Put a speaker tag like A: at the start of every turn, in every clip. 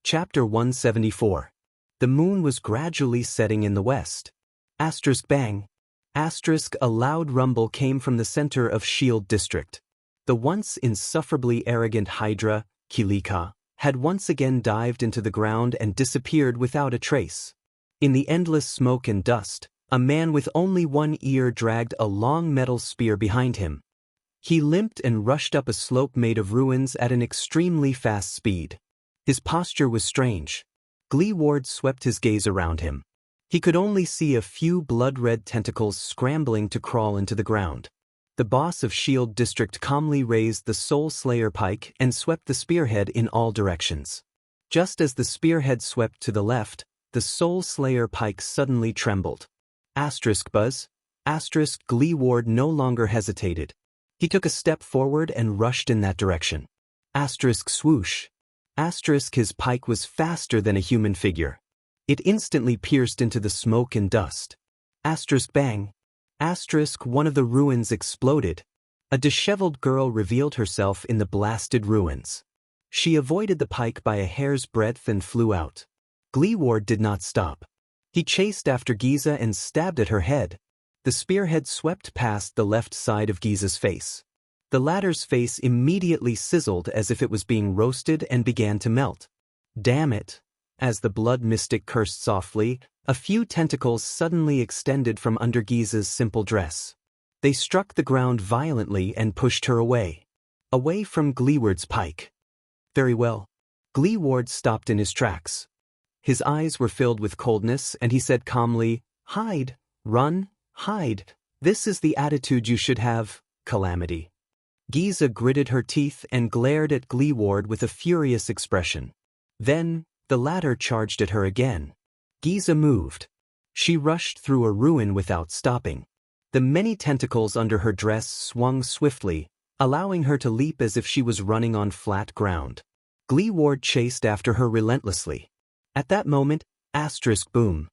A: Chapter 174. The moon was gradually setting in the west. Bang. A loud rumble came from the center of Shield District. The once insufferably arrogant Hydra, Kilika, had once again dived into the ground and disappeared without a trace. In the endless smoke and dust, a man with only one ear dragged a long metal spear behind him. He limped and rushed up a slope made of ruins at an extremely fast speed. His posture was strange. Ward swept his gaze around him. He could only see a few blood-red tentacles scrambling to crawl into the ground. The boss of Shield District calmly raised the Soul Slayer pike and swept the spearhead in all directions. Just as the spearhead swept to the left, the Soul Slayer pike suddenly trembled. Buzz. Ward no longer hesitated. He took a step forward and rushed in that direction. Swoosh. His pike was faster than a human figure. It instantly pierced into the smoke and dust. Bang. One of the ruins exploded. A disheveled girl revealed herself in the blasted ruins. She avoided the pike by a hair's breadth and flew out. Ward did not stop. He chased after Giza and stabbed at her head. The spearhead swept past the left side of Giza's face. The latter's face immediately sizzled as if it was being roasted and began to melt. Damn it! As the blood mystic cursed softly, a few tentacles suddenly extended from under Giza's simple dress. They struck the ground violently and pushed her away. Away from Ward's pike. Very well. Ward stopped in his tracks. His eyes were filled with coldness and he said calmly, "Hide, run, hide. This is the attitude you should have, Calamity." Giza gritted her teeth and glared at Ward with a furious expression. Then, the latter charged at her again. Giza moved. She rushed through a ruin without stopping. The many tentacles under her dress swung swiftly, allowing her to leap as if she was running on flat ground. Ward chased after her relentlessly. At that moment, boom.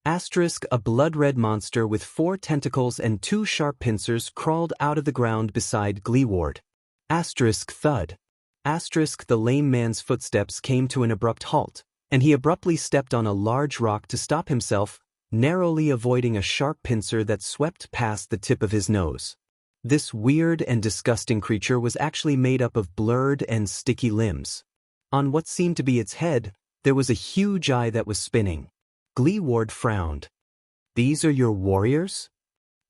A: A blood-red monster with 4 tentacles and 2 sharp pincers crawled out of the ground beside Ward. Thud. The lame man's footsteps came to an abrupt halt, and he abruptly stepped on a large rock to stop himself, narrowly avoiding a sharp pincer that swept past the tip of his nose. This weird and disgusting creature was actually made up of blurred and sticky limbs. On what seemed to be its head, there was a huge eye that was spinning. Ward frowned. "These are your warriors?"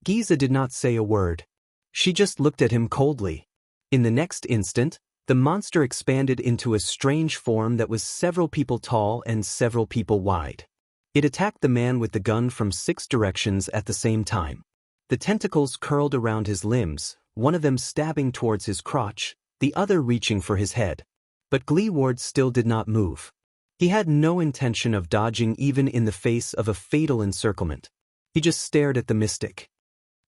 A: Giza did not say a word. She just looked at him coldly. In the next instant, the monster expanded into a strange form that was several people tall and several people wide. It attacked the man with the gun from 6 directions at the same time. The tentacles curled around his limbs, one of them stabbing towards his crotch, the other reaching for his head. But Ward still did not move. He had no intention of dodging even in the face of a fatal encirclement. He just stared at the mystic.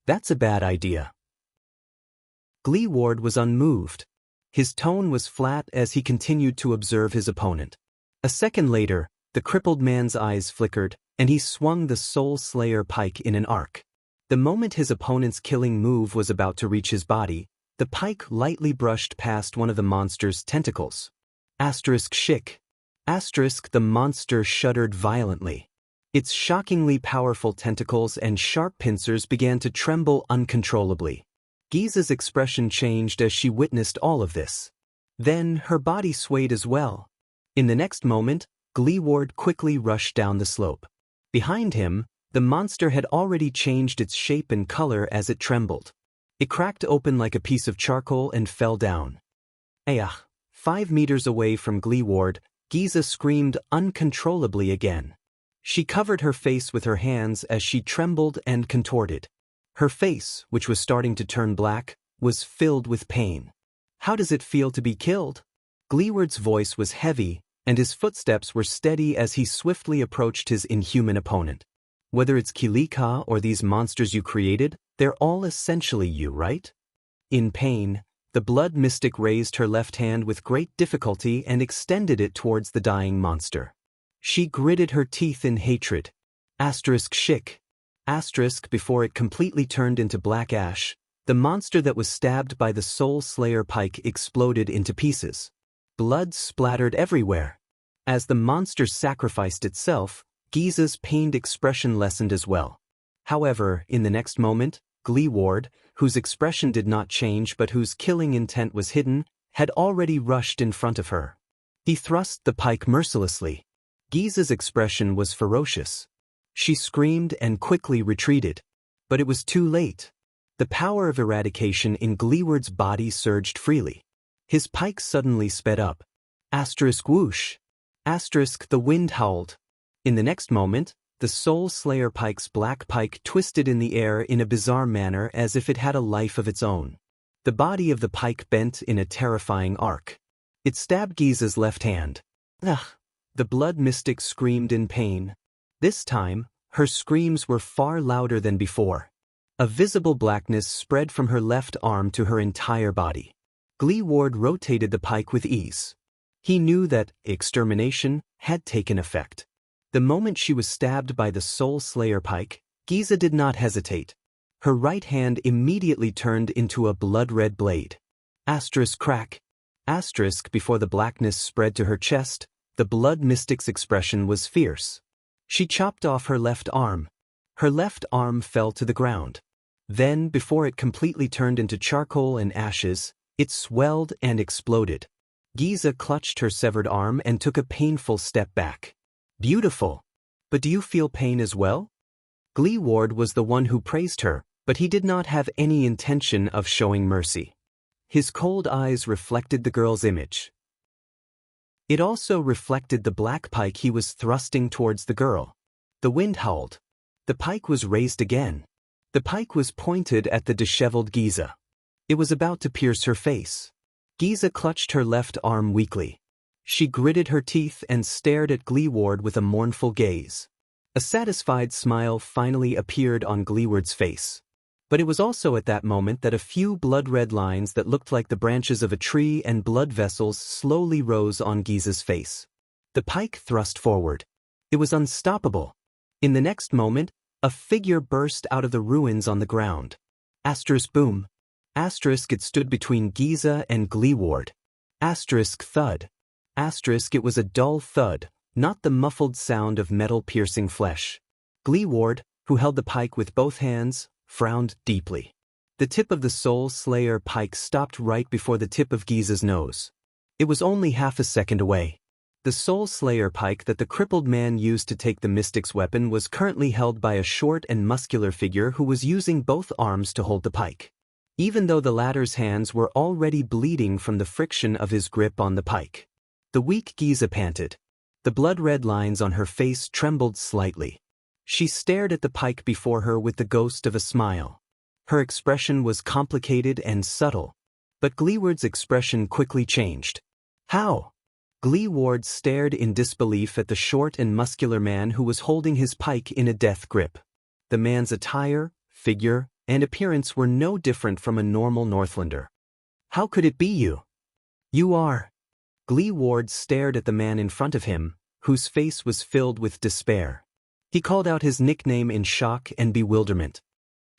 A: "That's a bad idea." Ward was unmoved. His tone was flat as he continued to observe his opponent. A second later, the crippled man's eyes flickered, and he swung the Soul Slayer pike in an arc. The moment his opponent's killing move was about to reach his body, the pike lightly brushed past one of the monster's tentacles. The monster shuddered violently. Its shockingly powerful tentacles and sharp pincers began to tremble uncontrollably. Giza's expression changed as she witnessed all of this. Then her body swayed as well. In the next moment, Ward quickly rushed down the slope. Behind him, the monster had already changed its shape and color as it trembled. It cracked open like a piece of charcoal and fell down. 5 meters away from Ward, Giza screamed uncontrollably again. She covered her face with her hands as she trembled and contorted. Her face, which was starting to turn black, was filled with pain. "How does it feel to be killed?" Ward's voice was heavy, and his footsteps were steady as he swiftly approached his inhuman opponent. "Whether it's Kilika or these monsters you created, they're all essentially you, right?" In pain, the blood mystic raised her left hand with great difficulty and extended it towards the dying monster. She gritted her teeth in hatred. Before it completely turned into black ash, the monster that was stabbed by the Soul Slayer pike exploded into pieces. Blood splattered everywhere. As the monster sacrificed itself, Giza's pained expression lessened as well. However, in the next moment, Gleeward, whose expression did not change but whose killing intent was hidden, had already rushed in front of her. He thrust the pike mercilessly. Giza's expression was ferocious. She screamed and quickly retreated. But it was too late. The power of eradication in Gleeward's body surged freely. His pike suddenly sped up. Asterisk whoosh. Asterisk the wind howled. In the next moment, the Soul Slayer pike's black pike twisted in the air in a bizarre manner as if it had a life of its own. The body of the pike bent in a terrifying arc. It stabbed Giza's left hand. Ugh! The blood mystic screamed in pain. This time, her screams were far louder than before. A visible blackness spread from her left arm to her entire body. Gleeward rotated the pike with ease. He knew that extermination had taken effect. The moment she was stabbed by the Soul Slayer pike, Giza did not hesitate. Her right hand immediately turned into a blood-red blade. Asterisk crack. Asterisk before the blackness spread to her chest, the blood mystic's expression was fierce. She chopped off her left arm. Her left arm fell to the ground. Then, before it completely turned into charcoal and ashes, it swelled and exploded. Giza clutched her severed arm and took a painful step back. Beautiful. But do you feel pain as well? Gleeward was the one who praised her, but he did not have any intention of showing mercy. His cold eyes reflected the girl's image. It also reflected the black pike he was thrusting towards the girl. The wind howled. The pike was raised again. The pike was pointed at the disheveled Giza. It was about to pierce her face. Giza clutched her left arm weakly. She gritted her teeth and stared at Gleeward with a mournful gaze. A satisfied smile finally appeared on Gleeward's face. But it was also at that moment that a few blood-red lines that looked like the branches of a tree and blood vessels slowly rose on Giza's face. The pike thrust forward. It was unstoppable. In the next moment, a figure burst out of the ruins on the ground. Asterisk boom. Asterisk it stood between Giza and Gleeward. Asterisk thud. Asterisk it was a dull thud, not the muffled sound of metal piercing flesh. Gleeward, who held the pike with both hands, frowned deeply. The tip of the Soul Slayer pike stopped right before the tip of Giza's nose. It was only half a second away. The Soul Slayer pike that the crippled man used to take the mystic's weapon was currently held by a short and muscular figure who was using both arms to hold the pike. Even though the latter's hands were already bleeding from the friction of his grip on the pike. The weak Giza panted. The blood-red lines on her face trembled slightly. She stared at the pike before her with the ghost of a smile. Her expression was complicated and subtle, but Gleeward's expression quickly changed. How? Gleeward stared in disbelief at the short and muscular man who was holding his pike in a death grip. The man's attire, figure, and appearance were no different from a normal Northlander. How could it be you? You are. Gleeward stared at the man in front of him, whose face was filled with despair. He called out his nickname in shock and bewilderment.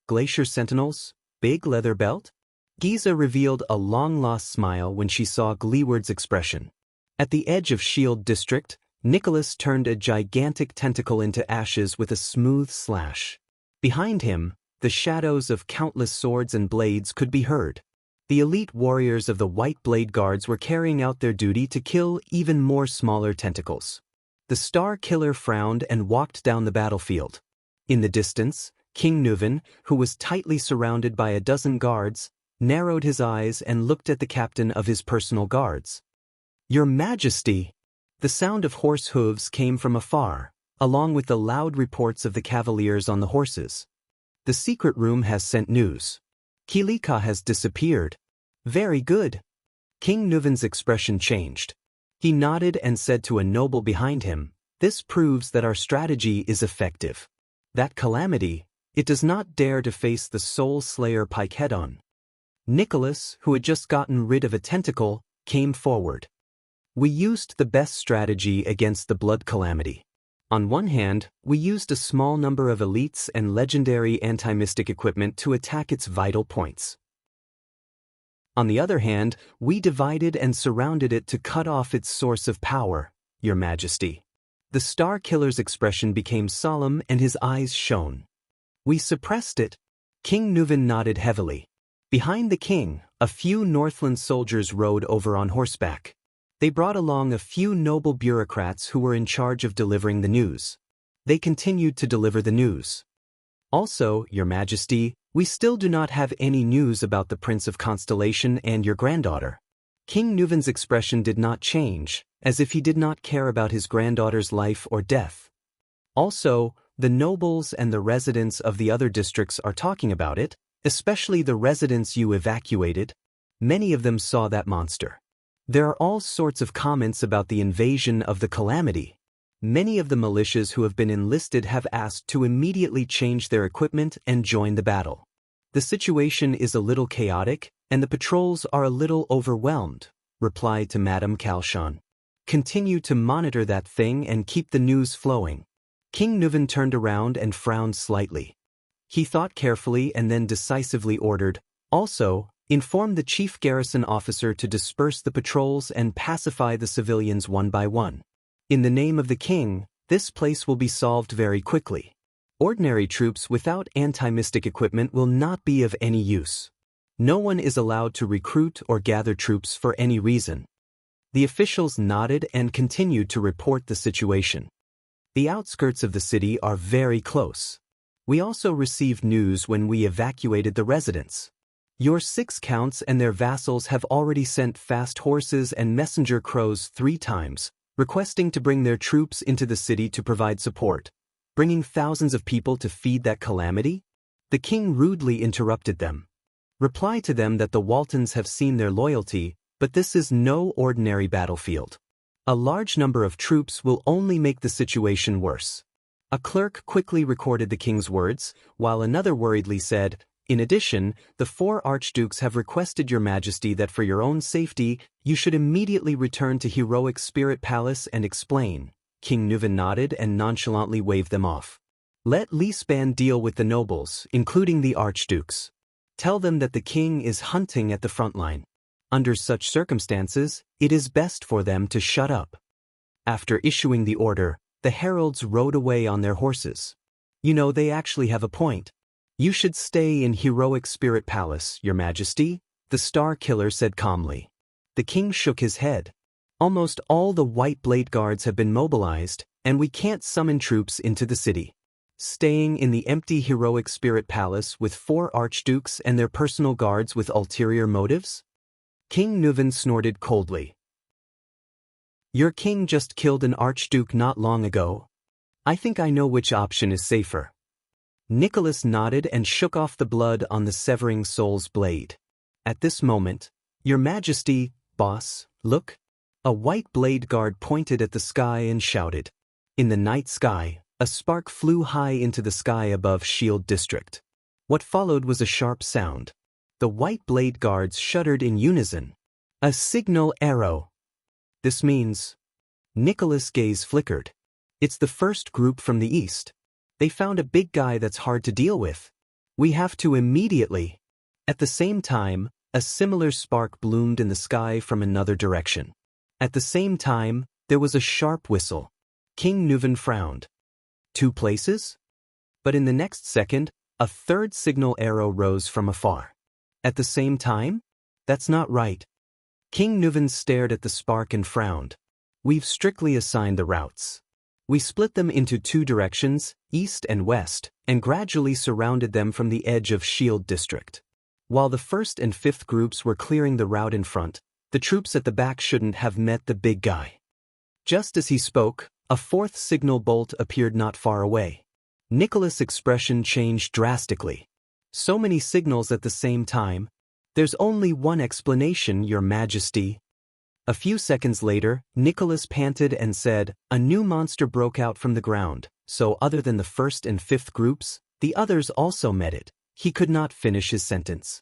A: Glacier Sentinels? Big leather belt? Giza revealed a long-lost smile when she saw Gleeward's expression. At the edge of Shield District, Nicholas turned a gigantic tentacle into ashes with a smooth slash. Behind him, the shadows of countless swords and blades could be heard. The elite warriors of the White Blade Guards were carrying out their duty to kill even more smaller tentacles. The Star Killer frowned and walked down the battlefield. In the distance, King Nuven, who was tightly surrounded by a dozen guards, narrowed his eyes and looked at the captain of his personal guards. Your Majesty! The sound of horse hooves came from afar, along with the loud reports of the cavaliers on the horses. The secret room has sent news. Kilika has disappeared. Very good. King Nuven's expression changed. He nodded and said to a noble behind him, "This proves that our strategy is effective. That calamity, it does not dare to face the Soul Slayer pike head-on." Nicholas, who had just gotten rid of a tentacle, came forward. We used the best strategy against the blood calamity. On one hand, we used a small number of elites and legendary anti-mystic equipment to attack its vital points. On the other hand, we divided and surrounded it to cut off its source of power, Your Majesty." The Star Killer's expression became solemn and his eyes shone. "We suppressed it." King Nuvan nodded heavily. Behind the king, a few Northland soldiers rode over on horseback. They brought along a few noble bureaucrats who were in charge of delivering the news. They continued to deliver the news. "Also, Your Majesty, we still do not have any news about the Prince of Constellation and your granddaughter." King Nuvan's expression did not change, as if he did not care about his granddaughter's life or death. "Also, the nobles and the residents of the other districts are talking about it, especially the residents you evacuated. Many of them saw that monster. There are all sorts of comments about the invasion of the calamity. Many of the militias who have been enlisted have asked to immediately change their equipment and join the battle. The situation is a little chaotic, and the patrols are a little overwhelmed," replied to Madame Calshon. "Continue to monitor that thing and keep the news flowing." King Nuvan turned around and frowned slightly. He thought carefully and then decisively ordered, "Also, inform the chief garrison officer to disperse the patrols and pacify the civilians one by one. In the name of the king, this place will be solved very quickly. Ordinary troops without anti-mystic equipment will not be of any use. No one is allowed to recruit or gather troops for any reason." The officials nodded and continued to report the situation. "The outskirts of the city are very close. We also received news when we evacuated the residents. Your 6 counts and their vassals have already sent fast horses and messenger crows 3 times, requesting to bring their troops into the city to provide support. Bringing thousands of people to feed that calamity?" The king rudely interrupted them. "Reply to them that the Waltons have seen their loyalty, but this is no ordinary battlefield. A large number of troops will only make the situation worse." A clerk quickly recorded the king's words, while another worriedly said, "In addition, the 4 archdukes have requested Your Majesty that for your own safety, you should immediately return to Heroic Spirit Palace and explain." King Nuvan nodded and nonchalantly waved them off. "Let Lisban deal with the nobles, including the archdukes. Tell them that the king is hunting at the front line. Under such circumstances, it is best for them to shut up." After issuing the order, the heralds rode away on their horses. "You know, they actually have a point. You should stay in Heroic Spirit Palace, Your Majesty," the Star Killer said calmly. The king shook his head. "Almost all the White Blade Guards have been mobilized, and we can't summon troops into the city. Staying in the empty Heroic Spirit Palace with 4 archdukes and their personal guards with ulterior motives?" King Nuvan snorted coldly. "Your king just killed an archduke not long ago. I think I know which option is safer." Nicholas nodded and shook off the blood on the severing soul's blade. At this moment, "Your Majesty, boss, look." A white blade guard pointed at the sky and shouted. In the night sky, a spark flew high into the sky above Shield District. What followed was a sharp sound. The white blade guards shuddered in unison. "A signal arrow." "This means—" Nicholas' gaze flickered. "It's the first group from the east. They found a big guy that's hard to deal with. We have to immediately—" At the same time, a similar spark bloomed in the sky from another direction. At the same time, there was a sharp whistle. King Nuvan frowned. 2 places? But in the next second, a third signal arrow rose from afar. At the same time? That's not right. King Nuvan stared at the spark and frowned. "We've strictly assigned the routes. We split them into 2 directions, east and west, and gradually surrounded them from the edge of Shield District. While the 1st and 5th groups were clearing the route in front, the troops at the back shouldn't have met the big guy." Just as he spoke, a 4th signal bolt appeared not far away. Nicholas' expression changed drastically. "So many signals at the same time. There's only one explanation, Your Majesty." A few seconds later, Nicholas panted and said, "A new monster broke out from the ground, so other than the 1st and 5th groups, the others also met it." He could not finish his sentence.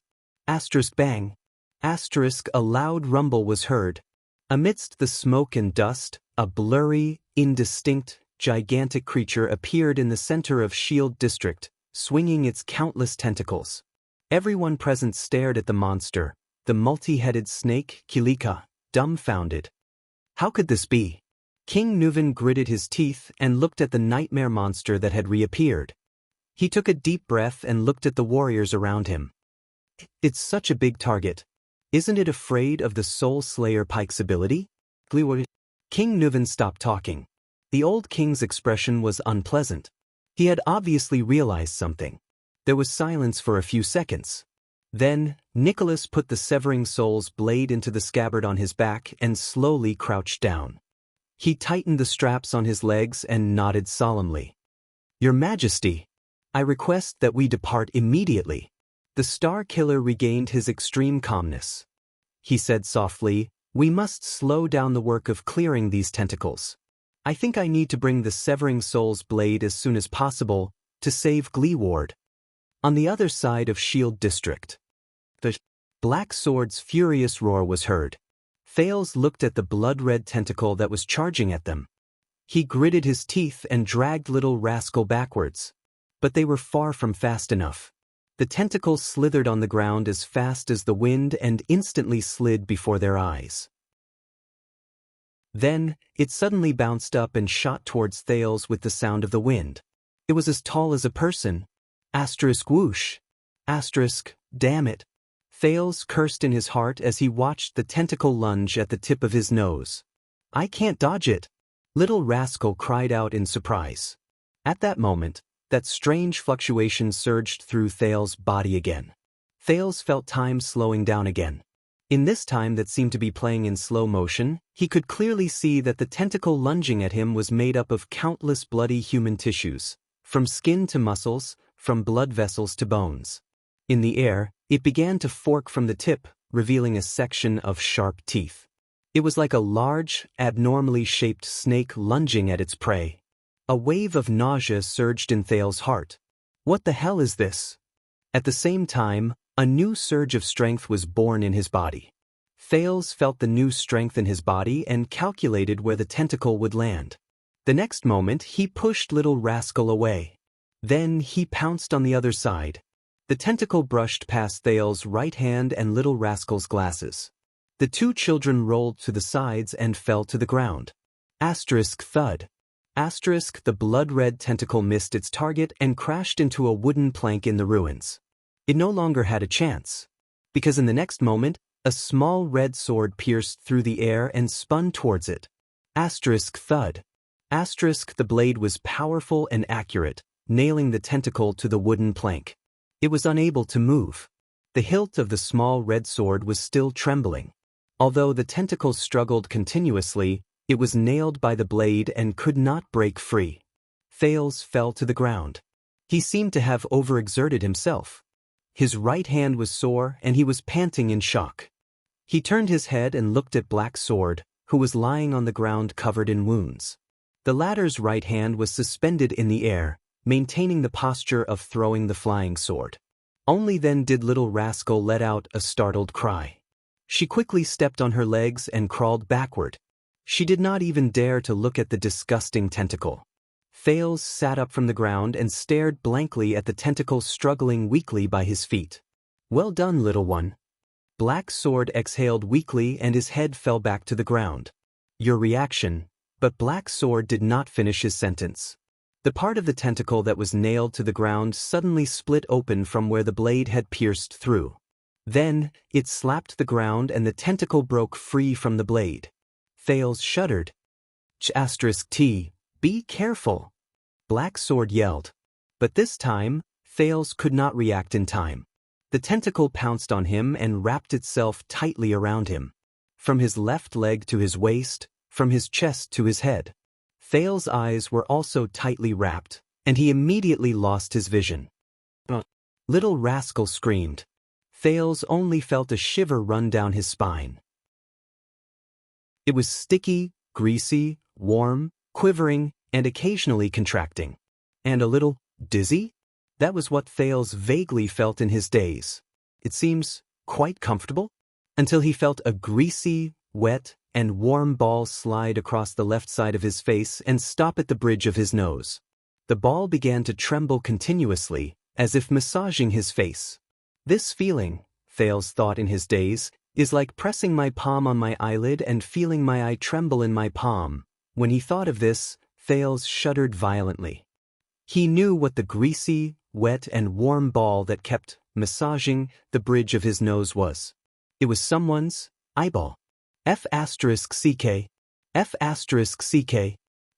A: Bang. A loud rumble was heard. Amidst the smoke and dust, a blurry, indistinct, gigantic creature appeared in the center of Shield District, swinging its countless tentacles. Everyone present stared at the monster, the multi-headed snake, Kilika, dumbfounded. How could this be? King Nuvan gritted his teeth and looked at the nightmare monster that had reappeared. He took a deep breath and looked at the warriors around him. It's such a big target. Isn't it afraid of the Soul Slayer Pike's ability? King Nuvan stopped talking. The old king's expression was unpleasant. He had obviously realized something. There was silence for a few seconds. Then, Nicholas put the Severing Soul's blade into the scabbard on his back and slowly crouched down. He tightened the straps on his legs and nodded solemnly. Your Majesty, I request that we depart immediately. The Star Killer regained his extreme calmness. He said softly, we must slow down the work of clearing these tentacles. I think I need to bring the Severing Soul's blade as soon as possible to save Gleeward. On the other side of Shield District, the Black Sword's furious roar was heard. Thales looked at the blood-red tentacle that was charging at them. He gritted his teeth and dragged Little Rascal backwards. But they were far from fast enough. The tentacle slithered on the ground as fast as the wind and instantly slid before their eyes. Then, it suddenly bounced up and shot towards Thales with the sound of the wind. It was as tall as a person. Asterisk whoosh. Asterisk, damn it. Thales cursed in his heart as he watched the tentacle lunge at the tip of his nose. I can't dodge it. Little Rascal cried out in surprise. At that moment, that strange fluctuation surged through Thales' body again. Thales felt time slowing down again. In this time that seemed to be playing in slow motion, he could clearly see that the tentacle lunging at him was made up of countless bloody human tissues, from skin to muscles, from blood vessels to bones. In the air, it began to fork from the tip, revealing a section of sharp teeth. It was like a large, abnormally shaped snake lunging at its prey. A wave of nausea surged in Thales' heart. What the hell is this? At the same time, a new surge of strength was born in his body. Thales felt the new strength in his body and calculated where the tentacle would land. The next moment, he pushed Little Rascal away. Then he pounced on the other side. The tentacle brushed past Thales' right hand and Little Rascal's glasses. The two children rolled to the sides and fell to the ground. Asterisk thud. Asterisk, the blood-red tentacle missed its target and crashed into a wooden plank in the ruins. It no longer had a chance, because in the next moment, a small red sword pierced through the air and spun towards it. Asterisk thud. Asterisk, the blade was powerful and accurate, nailing the tentacle to the wooden plank. It was unable to move. The hilt of the small red sword was still trembling. Although the tentacle struggled continuously, it was nailed by the blade and could not break free. Thales fell to the ground. He seemed to have overexerted himself. His right hand was sore and he was panting in shock. He turned his head and looked at Black Sword, who was lying on the ground covered in wounds. The latter's right hand was suspended in the air, maintaining the posture of throwing the flying sword. Only then did Little Rascal let out a startled cry. She quickly stepped on her legs and crawled backward. She did not even dare to look at the disgusting tentacle. Thales sat up from the ground and stared blankly at the tentacle struggling weakly by his feet. Well done, little one. Black Sword exhaled weakly and his head fell back to the ground. Your reaction. But Black Sword did not finish his sentence. The part of the tentacle that was nailed to the ground suddenly split open from where the blade had pierced through. Then, it slapped the ground and the tentacle broke free from the blade. Thales shuddered. T, be careful, Black Sword yelled. But this time, Thales could not react in time. The tentacle pounced on him and wrapped itself tightly around him. From his left leg to his waist, from his chest to his head. Thales' eyes were also tightly wrapped, and he immediately lost his vision. Little Rascal screamed. Thales only felt a shiver run down his spine. It was sticky, greasy, warm, quivering, and occasionally contracting. And a little dizzy? That was what Thales vaguely felt in his days. It seems quite comfortable, until he felt a greasy, wet, and warm ball slide across the left side of his face and stop at the bridge of his nose. The ball began to tremble continuously, as if massaging his face. This feeling, Thales thought in his days, is like pressing my palm on my eyelid and feeling my eye tremble in my palm, When he thought of this, Thales shuddered violently. He knew what the greasy, wet and warm ball that kept massaging the bridge of his nose was. It was someone's eyeball. F***ck, F***ck,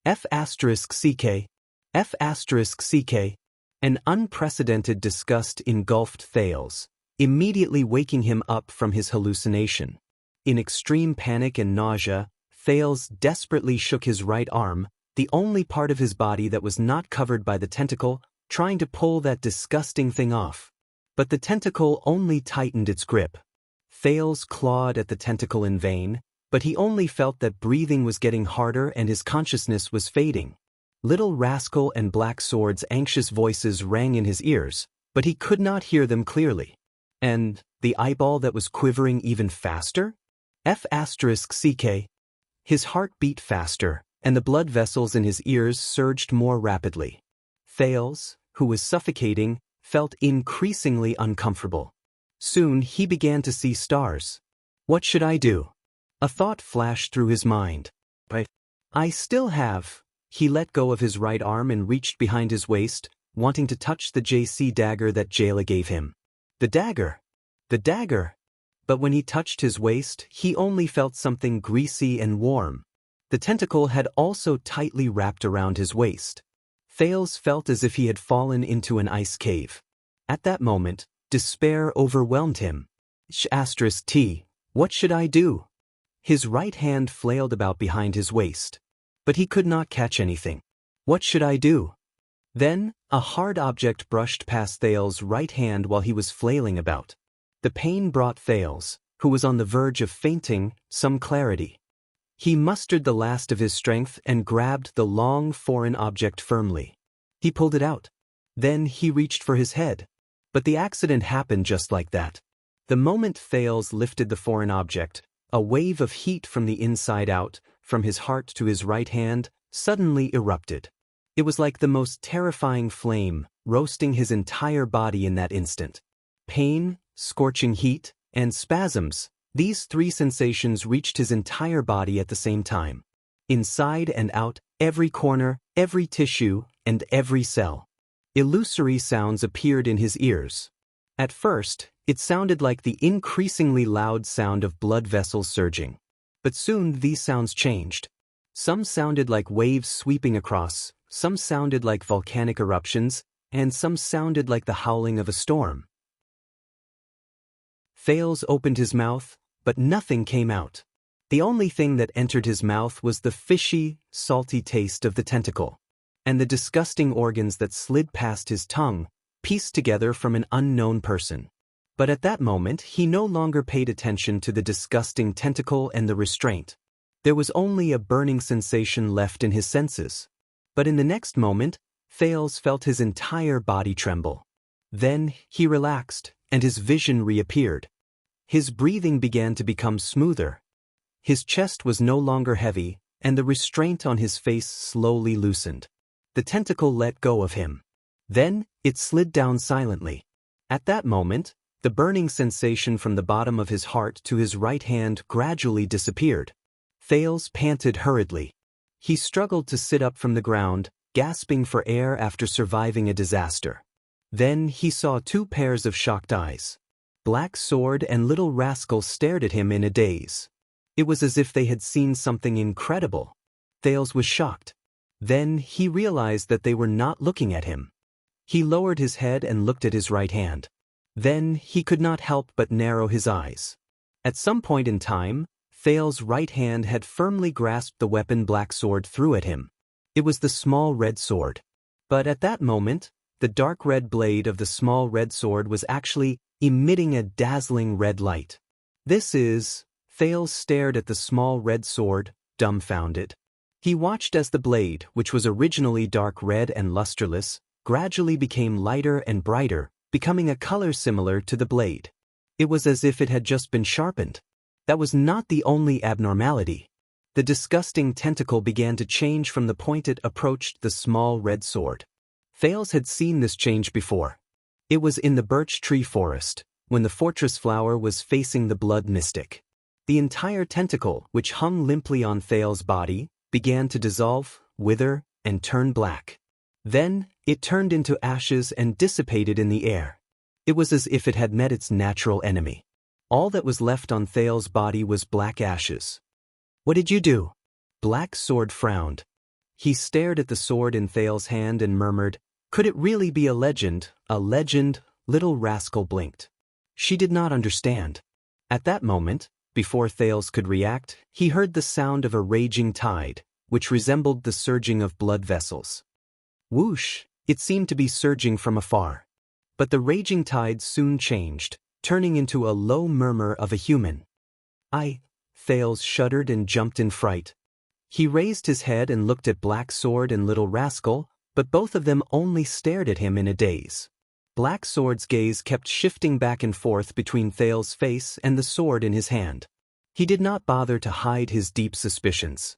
A: F***ck, F***ck. An unprecedented disgust engulfed Thales, immediately waking him up from his hallucination. In extreme panic and nausea, Thales desperately shook his right arm, the only part of his body that was not covered by the tentacle, trying to pull that disgusting thing off. But the tentacle only tightened its grip. Thales clawed at the tentacle in vain, but he only felt that breathing was getting harder and his consciousness was fading. Little Rascal and Black Sword's anxious voices rang in his ears, but he could not hear them clearly. And the eyeball that was quivering even faster? F***ck. His heart beat faster, and the blood vessels in his ears surged more rapidly. Thales, who was suffocating, felt increasingly uncomfortable. Soon he began to see stars. What should I do? A thought flashed through his mind. I still have. He let go of his right arm and reached behind his waist, wanting to touch the JC dagger that Jayla gave him. The dagger! The dagger! But when he touched his waist, he only felt something greasy and warm. The tentacle had also tightly wrapped around his waist. Thales felt as if he had fallen into an ice cave. At that moment, despair overwhelmed him. *T, what should I do? His right hand flailed about behind his waist. But he could not catch anything. What should I do? Then, a hard object brushed past Thales' right hand while he was flailing about. The pain brought Thales, who was on the verge of fainting, some clarity. He mustered the last of his strength and grabbed the long foreign object firmly. He pulled it out. Then he reached for his head. But the accident happened just like that. The moment Thales lifted the foreign object, a wave of heat from the inside out, from his heart to his right hand, suddenly erupted. It was like the most terrifying flame, roasting his entire body in that instant. Pain, scorching heat, and spasms, these three sensations reached his entire body at the same time. Inside and out, every corner, every tissue, and every cell. Illusory sounds appeared in his ears. At first, it sounded like the increasingly loud sound of blood vessels surging. But soon these sounds changed. Some sounded like waves sweeping across, some sounded like volcanic eruptions, and some sounded like the howling of a storm. Thales opened his mouth, but nothing came out. The only thing that entered his mouth was the fishy, salty taste of the tentacle, and the disgusting organs that slid past his tongue, pieced together from an unknown person. But at that moment he no longer paid attention to the disgusting tentacle and the restraint. There was only a burning sensation left in his senses. But in the next moment, Thales felt his entire body tremble. Then he relaxed, and his vision reappeared. His breathing began to become smoother. His chest was no longer heavy, and the restraint on his face slowly loosened. The tentacle let go of him. Then, it slid down silently. At that moment, the burning sensation from the bottom of his heart to his right hand gradually disappeared. Thales panted hurriedly. He struggled to sit up from the ground, gasping for air after surviving a disaster. Then he saw two pairs of shocked eyes. Black Sword and Little Rascal stared at him in a daze. It was as if they had seen something incredible. Thales was shocked. Then he realized that they were not looking at him. He lowered his head and looked at his right hand. Then he could not help but narrow his eyes. At some point in time, Thales' right hand had firmly grasped the weapon Black Sword threw at him. It was the small red sword. But at that moment, the dark red blade of the small red sword was actually emitting a dazzling red light. Thales stared at the small red sword, dumbfounded. He watched as the blade, which was originally dark red and lusterless, gradually became lighter and brighter, becoming a color similar to the blade. It was as if it had just been sharpened. That was not the only abnormality. The disgusting tentacle began to change from the point it approached the small red sword. Thales had seen this change before. It was in the birch tree forest, when the fortress flower was facing the blood mystic. The entire tentacle, which hung limply on Thales' body, began to dissolve, wither, and turn black. Then, it turned into ashes and dissipated in the air. It was as if it had met its natural enemy. All that was left on Thales's body was black ashes. "What did you do?" Black Sword frowned. He stared at the sword in Thales's hand and murmured, "Could it really be a legend, a legend?" Little rascal blinked. She did not understand. At that moment, before Thales could react, he heard the sound of a raging tide, which resembled the surging of blood vessels. Whoosh, it seemed to be surging from afar. But the raging tide soon changed, turning into a low murmur of a human. Thales shuddered and jumped in fright. He raised his head and looked at Black Sword and Little Rascal, but both of them only stared at him in a daze. Black Sword's gaze kept shifting back and forth between Thales's face and the sword in his hand. He did not bother to hide his deep suspicions.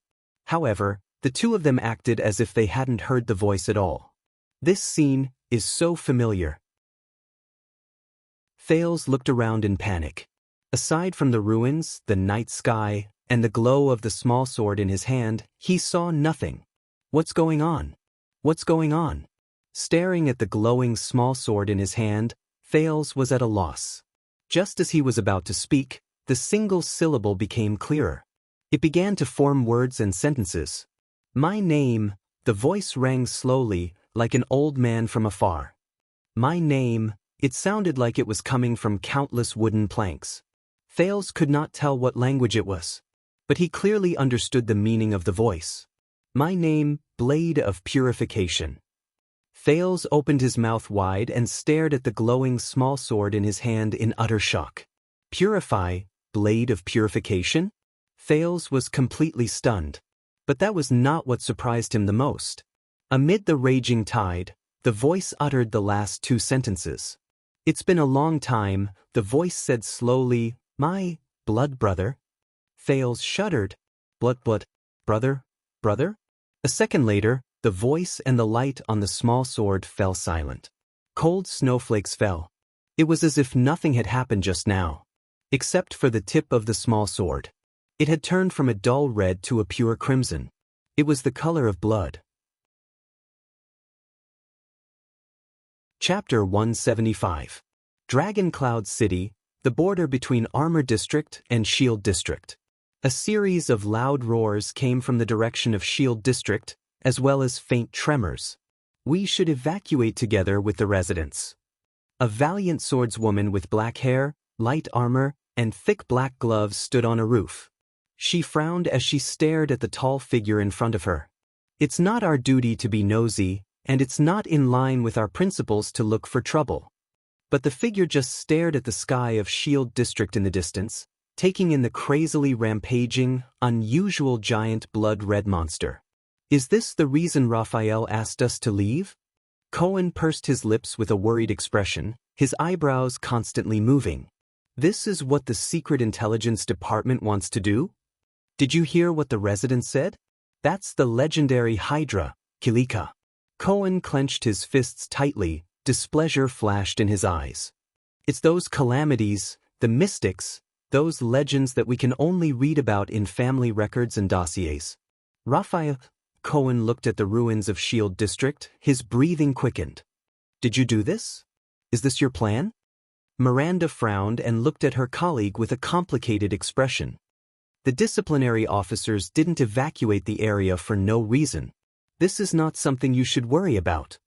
A: However, the two of them acted as if they hadn't heard the voice at all. This scene is so familiar. Thales looked around in panic. Aside from the ruins, the night sky, and the glow of the small sword in his hand, he saw nothing. What's going on? What's going on? Staring at the glowing small sword in his hand, Thales was at a loss. Just as he was about to speak, the single syllable became clearer. It began to form words and sentences. "My name," the voice rang slowly, like an old man from afar. "My name," it sounded like it was coming from countless wooden planks. Thales could not tell what language it was, but he clearly understood the meaning of the voice. "My name, Blade of Purification." Thales opened his mouth wide and stared at the glowing small sword in his hand in utter shock. Purify, Blade of Purification? Thales was completely stunned. But that was not what surprised him the most. Amid the raging tide, the voice uttered the last two sentences. "It's been a long time," the voice said slowly, "my blood brother." Thales shuddered. Blood, brother? A second later, the voice and the light on the small sword fell silent. Cold snowflakes fell. It was as if nothing had happened just now. Except for the tip of the small sword. It had turned from a dull red to a pure crimson. It was the color of blood. Chapter 175. Dragon Cloud City, the border between Armor District and Shield District. A series of loud roars came from the direction of Shield District, as well as faint tremors. "We should evacuate together with the residents." A valiant swordswoman with black hair, light armor, and thick black gloves stood on a roof. She frowned as she stared at the tall figure in front of her. "It's not our duty to be nosy, and it's not in line with our principles to look for trouble." But the figure just stared at the sky of Shield District in the distance, taking in the crazily rampaging, unusual giant blood-red monster. "Is this the reason Raphael asked us to leave?" Cohen pursed his lips with a worried expression, his eyebrows constantly moving. "This is what the Secret Intelligence Department wants to do?" "Did you hear what the resident said? That's the legendary Hydra, Kilika." Cohen clenched his fists tightly, displeasure flashed in his eyes. "It's those calamities, the mystics, those legends that we can only read about in family records and dossiers." Raphael Cohen looked at the ruins of Shield District, his breathing quickened. "Did you do this? Is this your plan?" Miranda frowned and looked at her colleague with a complicated expression. "The disciplinary officers didn't evacuate the area for no reason. This is not something you should worry about.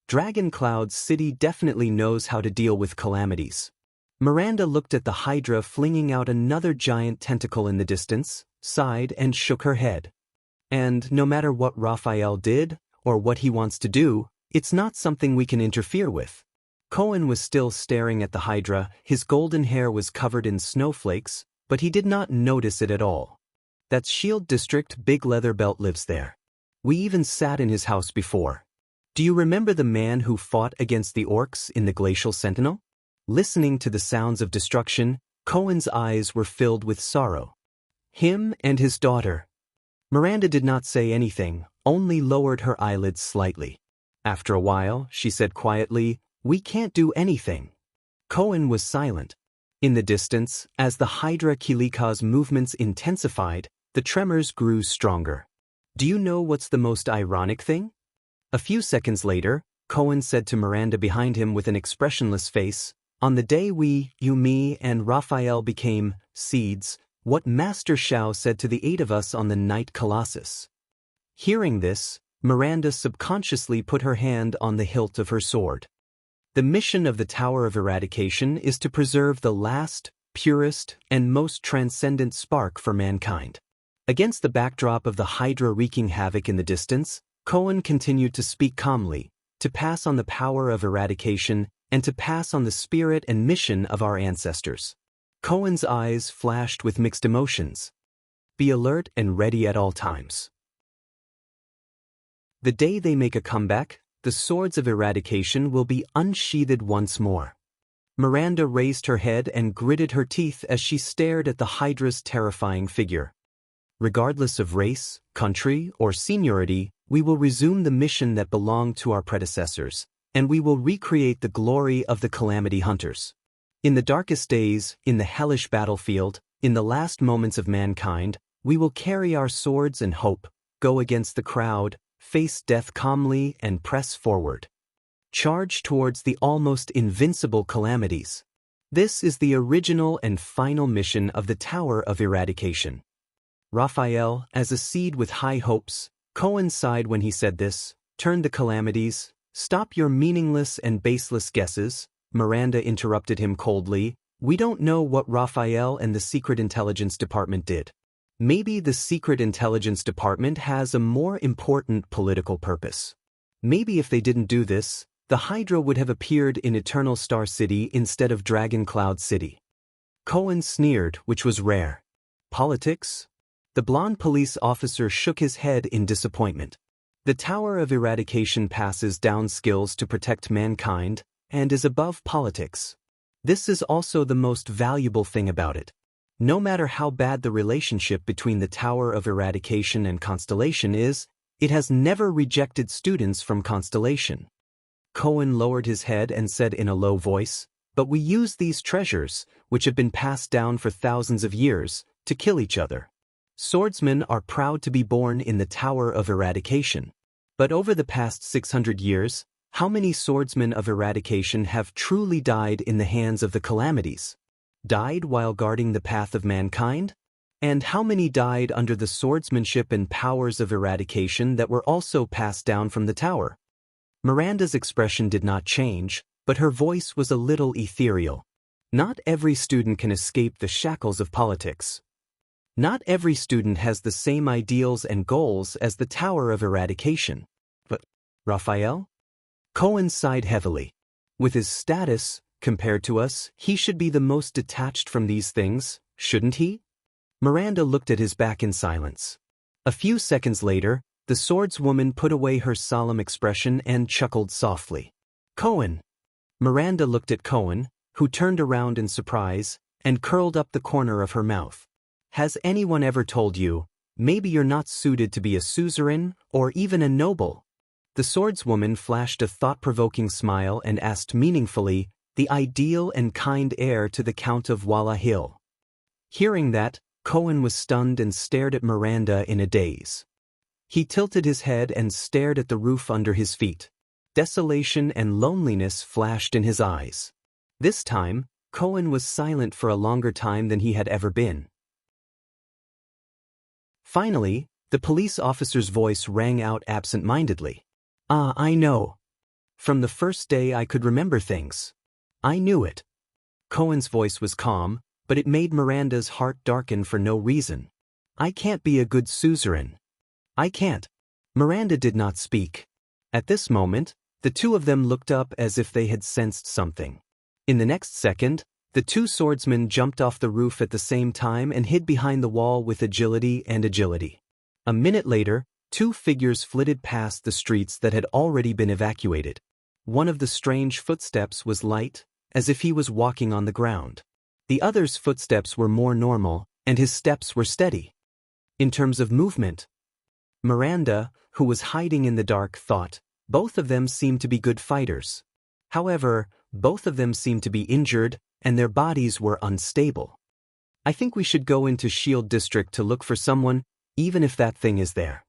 A: Dragon Cloud City definitely knows how to deal with calamities." Miranda looked at the Hydra flinging out another giant tentacle in the distance, sighed and shook her head. "And no matter what Raphael did, or what he wants to do, it's not something we can interfere with." Cohen was still staring at the Hydra, his golden hair was covered in snowflakes, but he did not notice it at all. "That's Shield District, Big Leatherbelt lives there. We even sat in his house before. Do you remember the man who fought against the orcs in the Glacial Sentinel?" Listening to the sounds of destruction, Cohen's eyes were filled with sorrow. "Him and his daughter." Miranda did not say anything, only lowered her eyelids slightly. After a while, she said quietly, "We can't do anything." Cohen was silent. In the distance, as the Hydra Kilika's movements intensified, the tremors grew stronger. Do you know what's the most ironic thing? A few seconds later, Cohen said to Miranda behind him with an expressionless face, "On the day we, you, me, and Raphael became seeds, what Master Shao said to the 8 of us on the night Colossus." Hearing this, Miranda subconsciously put her hand on the hilt of her sword. The mission of the Tower of Eradication is to preserve the last, purest, and most transcendent spark for mankind. Against the backdrop of the Hydra wreaking havoc in the distance, Cohen continued to speak calmly, to pass on the power of eradication and to pass on the spirit and mission of our ancestors. Cohen's eyes flashed with mixed emotions. Be alert and ready at all times. The day they make a comeback, the swords of eradication will be unsheathed once more. Miranda raised her head and gritted her teeth as she stared at the Hydra's terrifying figure. Regardless of race, country, or seniority, we will resume the mission that belonged to our predecessors, and we will recreate the glory of the Calamity Hunters. In the darkest days, in the hellish battlefield, in the last moments of mankind, we will carry our swords and hope, go against the crowd, face death calmly, and press forward. Charge towards the almost invincible calamities. This is the original and final mission of the Tower of Eradication. Raphael, as a seed with high hopes, Cohen sighed when he said this, "Turn the calamities, stop your meaningless and baseless guesses." Miranda interrupted him coldly, "We don't know what Raphael and the Secret Intelligence Department did. Maybe the Secret Intelligence Department has a more important political purpose. Maybe if they didn't do this, the Hydra would have appeared in Eternal Star City instead of Dragon Cloud City." Cohen sneered, which was rare. Politics? The blonde police officer shook his head in disappointment. The Tower of Eradication passes down skills to protect mankind and is above politics. This is also the most valuable thing about it. No matter how bad the relationship between the Tower of Eradication and Constellation is, it has never rejected students from Constellation. Cohen lowered his head and said in a low voice, "But we use these treasures, which have been passed down for thousands of years, to kill each other. Swordsmen are proud to be born in the Tower of Eradication. But over the past 600 years, how many swordsmen of eradication have truly died in the hands of the calamities? Died while guarding the path of mankind? And how many died under the swordsmanship and powers of eradication that were also passed down from the tower?" Miranda's expression did not change, but her voice was a little ethereal. Not every student can escape the shackles of politics. Not every student has the same ideals and goals as the Tower of Eradication. But, Raphael? Cohen sighed heavily. With his status, compared to us, he should be the most detached from these things, shouldn't he? Miranda looked at his back in silence. A few seconds later, the swordswoman put away her solemn expression and chuckled softly. "Cohen." Miranda looked at Cohen, who turned around in surprise, and curled up the corner of her mouth. "Has anyone ever told you, maybe you're not suited to be a suzerain or even a noble?" The swordswoman flashed a thought-provoking smile and asked meaningfully, "The ideal and kind heir to the Count of Walla Hill." Hearing that, Cohen was stunned and stared at Miranda in a daze. He tilted his head and stared at the roof under his feet. Desolation and loneliness flashed in his eyes. This time, Cohen was silent for a longer time than he had ever been. Finally, the police officer's voice rang out absent-mindedly. "Ah, I know. From the first day I could remember things. I knew it." Cohen's voice was calm, but it made Miranda's heart darken for no reason. "I can't be a good suzerain. I can't." Miranda did not speak. At this moment, the two of them looked up as if they had sensed something. In the next second, the two swordsmen jumped off the roof at the same time and hid behind the wall with agility. A minute later, two figures flitted past the streets that had already been evacuated. One of the strange footsteps was light, as if he was walking on the ground. The other's footsteps were more normal, and his steps were steady. In terms of movement, Miranda, who was hiding in the dark, thought, both of them seemed to be good fighters. However, both of them seemed to be injured, and their bodies were unstable. "I think we should go into Shield District to look for someone, even if that thing is there."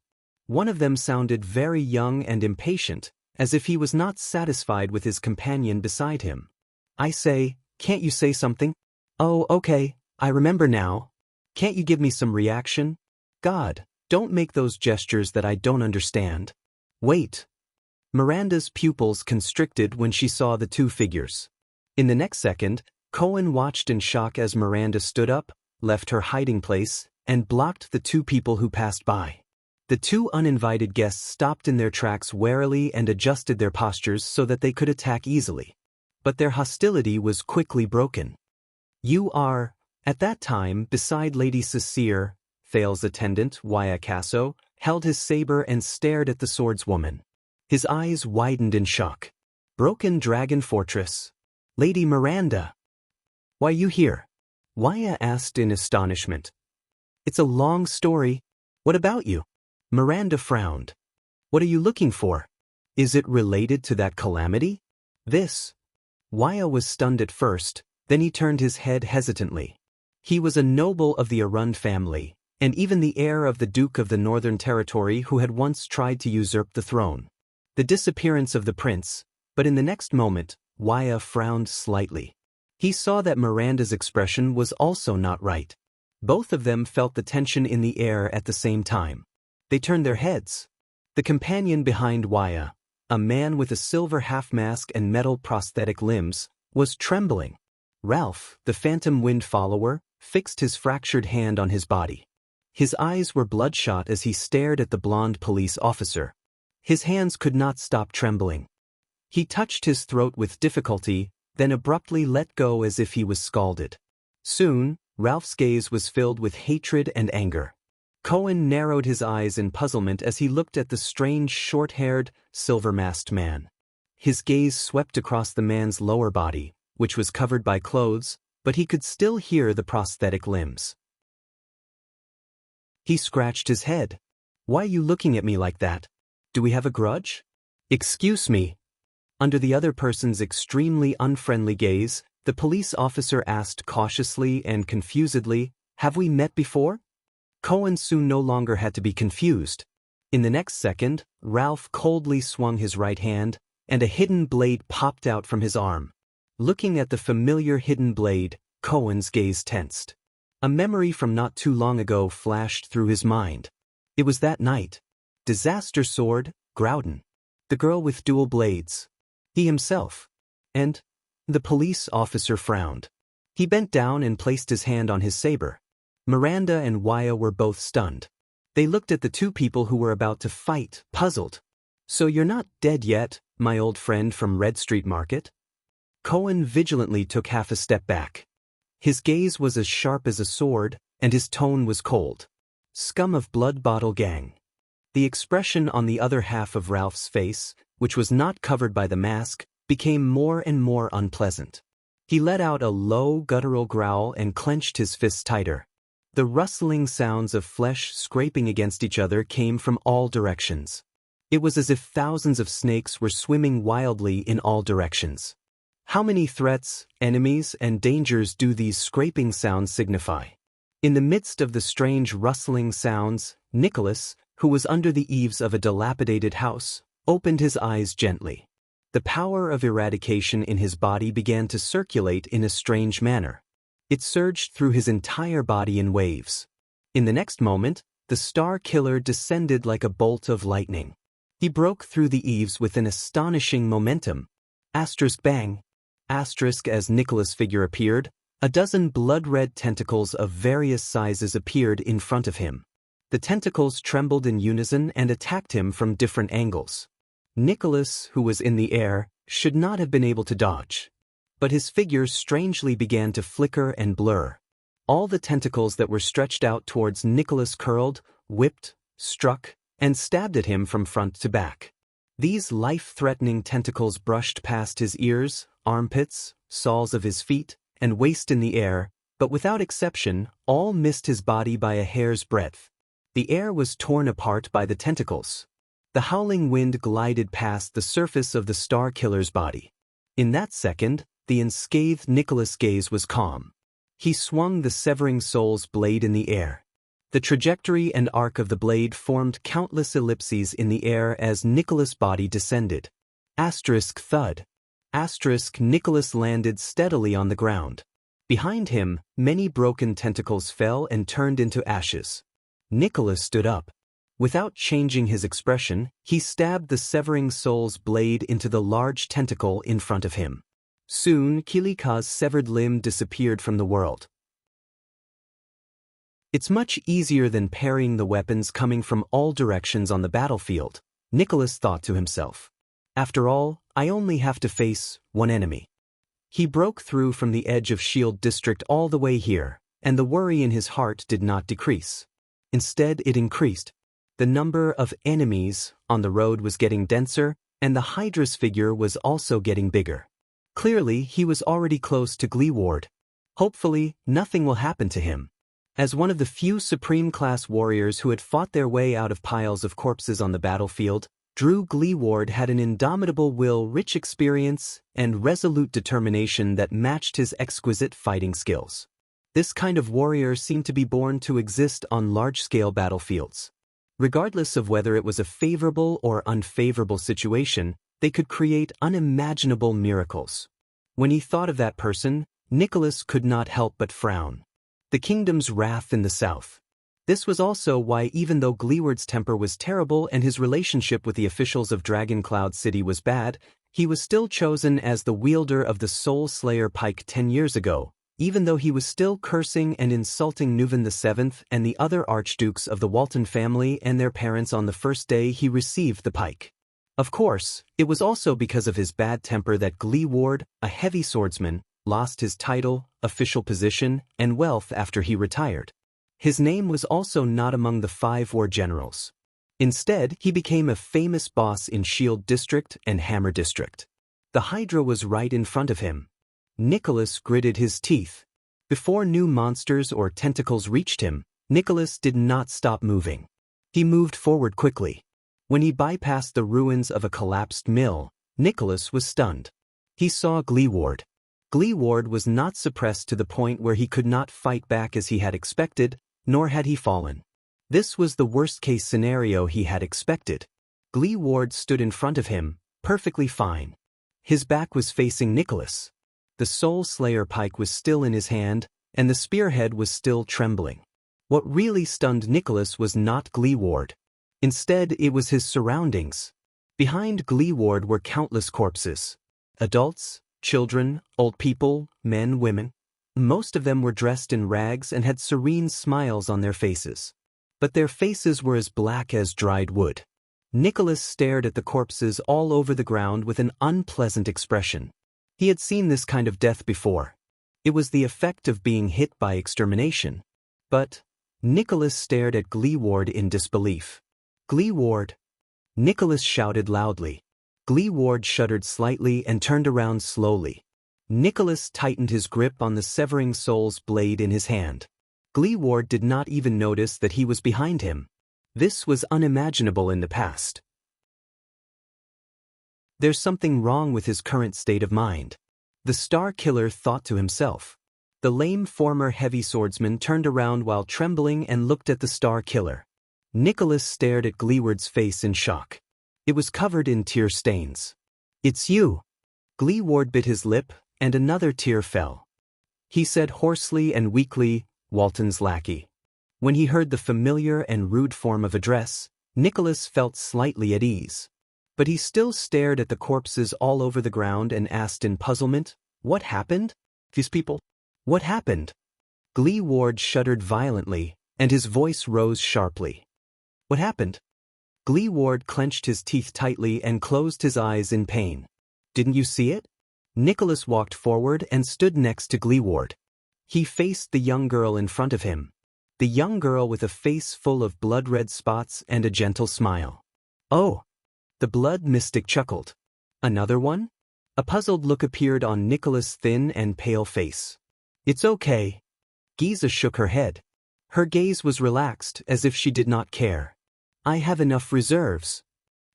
A: One of them sounded very young and impatient, as if he was not satisfied with his companion beside him. I say, can't you say something? Oh, okay, I remember now. Can't you give me some reaction? God, don't make those gestures that I don't understand. Wait. Miranda's pupils constricted when she saw the two figures. In the next second, Cohen watched in shock as Miranda stood up, left her hiding place, and blocked the two people who passed by. The two uninvited guests stopped in their tracks warily and adjusted their postures so that they could attack easily. But their hostility was quickly broken. You are, at that time, beside Lady Cecere, Thale's attendant, Waiakaso, held his saber and stared at the swordswoman. His eyes widened in shock. Broken Dragon Fortress. Lady Miranda. Why you here? Waya asked in astonishment. It's a long story. What about you? Miranda frowned. What are you looking for? Is it related to that calamity? This. Waya was stunned at first, then he turned his head hesitantly. He was a noble of the Arund family, and even the heir of the Duke of the Northern Territory who had once tried to usurp the throne. The disappearance of the prince, but in the next moment, Waya frowned slightly. He saw that Miranda's expression was also not right. Both of them felt the tension in the air at the same time. They turned their heads. The companion behind Waya, a man with a silver half-mask and metal prosthetic limbs, was trembling. Ralph, the phantom wind follower, fixed his fractured hand on his body. His eyes were bloodshot as he stared at the blonde police officer. His hands could not stop trembling. He touched his throat with difficulty, then abruptly let go as if he was scalded. Soon, Ralph's gaze was filled with hatred and anger. Cohen narrowed his eyes in puzzlement as he looked at the strange short-haired, silver-masked man. His gaze swept across the man's lower body, which was covered by clothes, but he could still hear the prosthetic limbs. He scratched his head. Why are you looking at me like that? Do we have a grudge? Excuse me. Under the other person's extremely unfriendly gaze, the police officer asked cautiously and confusedly, Have we met before? Cohen soon no longer had to be confused. In the next second, Ralph coldly swung his right hand, and a hidden blade popped out from his arm. Looking at the familiar hidden blade, Cohen's gaze tensed. A memory from not too long ago flashed through his mind. It was that night. Disaster Sword, Groudon. The girl with dual blades. He himself. And the police officer frowned. He bent down and placed his hand on his saber. Miranda and Waya were both stunned. They looked at the two people who were about to fight, puzzled. So you're not dead yet, my old friend from Red Street Market? Cohen vigilantly took half a step back. His gaze was as sharp as a sword, and his tone was cold. Scum of Blood Bottle Gang. The expression on the other half of Ralph's face, which was not covered by the mask, became more and more unpleasant. He let out a low, guttural growl and clenched his fists tighter. The rustling sounds of flesh scraping against each other came from all directions. It was as if thousands of snakes were swimming wildly in all directions. How many threats, enemies, and dangers do these scraping sounds signify? In the midst of the strange rustling sounds, Nicholas, who was under the eaves of a dilapidated house, opened his eyes gently. The power of eradication in his body began to circulate in a strange manner. It surged through his entire body in waves. In the next moment, the Star Killer descended like a bolt of lightning. He broke through the eaves with an astonishing momentum. Asterisk bang. Asterisk as Nicholas' figure appeared, a dozen blood-red tentacles of various sizes appeared in front of him. The tentacles trembled in unison and attacked him from different angles. Nicholas, who was in the air, should not have been able to dodge. But his figure strangely began to flicker and blur. All the tentacles that were stretched out towards Nicholas curled, whipped, struck, and stabbed at him from front to back. These life-threatening tentacles brushed past his ears, armpits, soles of his feet, and waist in the air, but without exception, all missed his body by a hair's breadth. The air was torn apart by the tentacles. The howling wind glided past the surface of the Star Killer's body. In that second, the unscathed Nicholas' gaze was calm. He swung the severing soul's blade in the air. The trajectory and arc of the blade formed countless ellipses in the air as Nicholas' body descended. Asterisk thud. Asterisk Nicholas landed steadily on the ground. Behind him, many broken tentacles fell and turned into ashes. Nicholas stood up. Without changing his expression, he stabbed the severing soul's blade into the large tentacle in front of him. Soon, Kilika's severed limb disappeared from the world. It's much easier than parrying the weapons coming from all directions on the battlefield, Nicholas thought to himself. After all, I only have to face one enemy. He broke through from the edge of Shield District all the way here, and the worry in his heart did not decrease. Instead, it increased. The number of enemies on the road was getting denser, and the Hydra's figure was also getting bigger. Clearly, he was already close to Gleeward. Hopefully, nothing will happen to him. As one of the few Supreme-class warriors who had fought their way out of piles of corpses on the battlefield, Drew Gleeward had an indomitable will, rich experience, and resolute determination that matched his exquisite fighting skills. This kind of warrior seemed to be born to exist on large-scale battlefields. Regardless of whether it was a favorable or unfavorable situation, they could create unimaginable miracles. When he thought of that person, Nicholas could not help but frown. The kingdom's wrath in the south. This was also why, even though Gleeward's temper was terrible and his relationship with the officials of Dragon Cloud City was bad, he was still chosen as the wielder of the Soul Slayer pike 10 years ago, even though he was still cursing and insulting Nuvan VII and the other archdukes of the Walton family and their parents on the first day he received the pike. Of course, it was also because of his bad temper that Gleeward, a heavy swordsman, lost his title, official position, and wealth after he retired. His name was also not among the 5 war generals. Instead, he became a famous boss in Shield District and Hammer District. The Hydra was right in front of him. Nicholas gritted his teeth. Before new monsters or tentacles reached him, Nicholas did not stop moving. He moved forward quickly. When he bypassed the ruins of a collapsed mill, Nicholas was stunned. He saw Gleeward. Gleeward was not suppressed to the point where he could not fight back as he had expected, nor had he fallen. This was the worst-case scenario he had expected. Gleeward stood in front of him, perfectly fine. His back was facing Nicholas. The Soul Slayer pike was still in his hand, and the spearhead was still trembling. What really stunned Nicholas was not Gleeward. Instead, it was his surroundings. Behind Gleeward were countless corpses. Adults, children, old people, men, women. Most of them were dressed in rags and had serene smiles on their faces. But their faces were as black as dried wood. Nicholas stared at the corpses all over the ground with an unpleasant expression. He had seen this kind of death before. It was the effect of being hit by extermination. But Nicholas stared at Gleeward in disbelief. "Gleeward!" Nicholas shouted loudly. Gleeward shuddered slightly and turned around slowly. Nicholas tightened his grip on the severing soul's blade in his hand. Gleeward did not even notice that he was behind him. This was unimaginable in the past. There's something wrong with his current state of mind. The Star Killer thought to himself. The lame former heavy swordsman turned around while trembling and looked at the Star Killer. Nicholas stared at Gleeward's face in shock. It was covered in tear stains. "It's you." Gleeward bit his lip, and another tear fell. He said hoarsely and weakly, "Walton's lackey." When he heard the familiar and rude form of address, Nicholas felt slightly at ease. But he still stared at the corpses all over the ground and asked in puzzlement, "What happened? These people? What happened?" Gleeward shuddered violently, and his voice rose sharply. "What happened?" Gleeward clenched his teeth tightly and closed his eyes in pain. "Didn't you see it?" Nicholas walked forward and stood next to Gleeward. He faced the young girl in front of him. The young girl with a face full of blood-red spots and a gentle smile. "Oh!" The blood mystic chuckled. "Another one?" A puzzled look appeared on Nicholas' thin and pale face. "It's okay." Giza shook her head. Her gaze was relaxed as if she did not care. "I have enough reserves."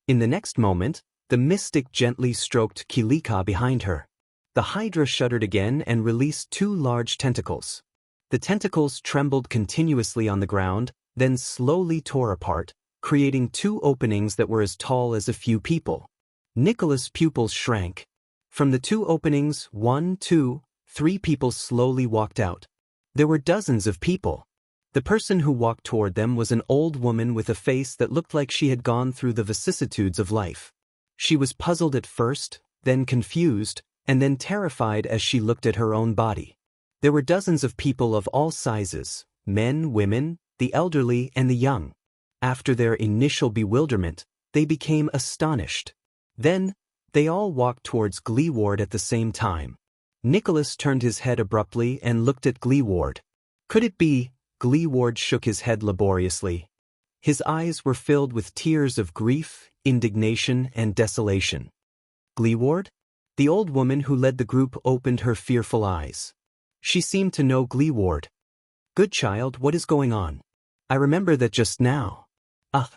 A: In the next moment, the mystic gently stroked Kilika behind her. The Hydra shuddered again and released 2 large tentacles. The tentacles trembled continuously on the ground, then slowly tore apart, creating two openings that were as tall as a few people. Nicholas' pupils shrank. From the two openings, 1, 2, 3 people slowly walked out. There were dozens of people. The person who walked toward them was an old woman with a face that looked like she had gone through the vicissitudes of life. She was puzzled at first, then confused, and then terrified as she looked at her own body. There were dozens of people of all sizes, men, women, the elderly, and the young. After their initial bewilderment, they became astonished. Then, they all walked towards Gleeward at the same time. Nicholas turned his head abruptly and looked at Gleeward. Could it be? Gleeward shook his head laboriously. His eyes were filled with tears of grief, indignation, and desolation. Gleeward? The old woman who led the group opened her fearful eyes. She seemed to know Gleeward. Good child, what is going on? I remember that just now. Ah!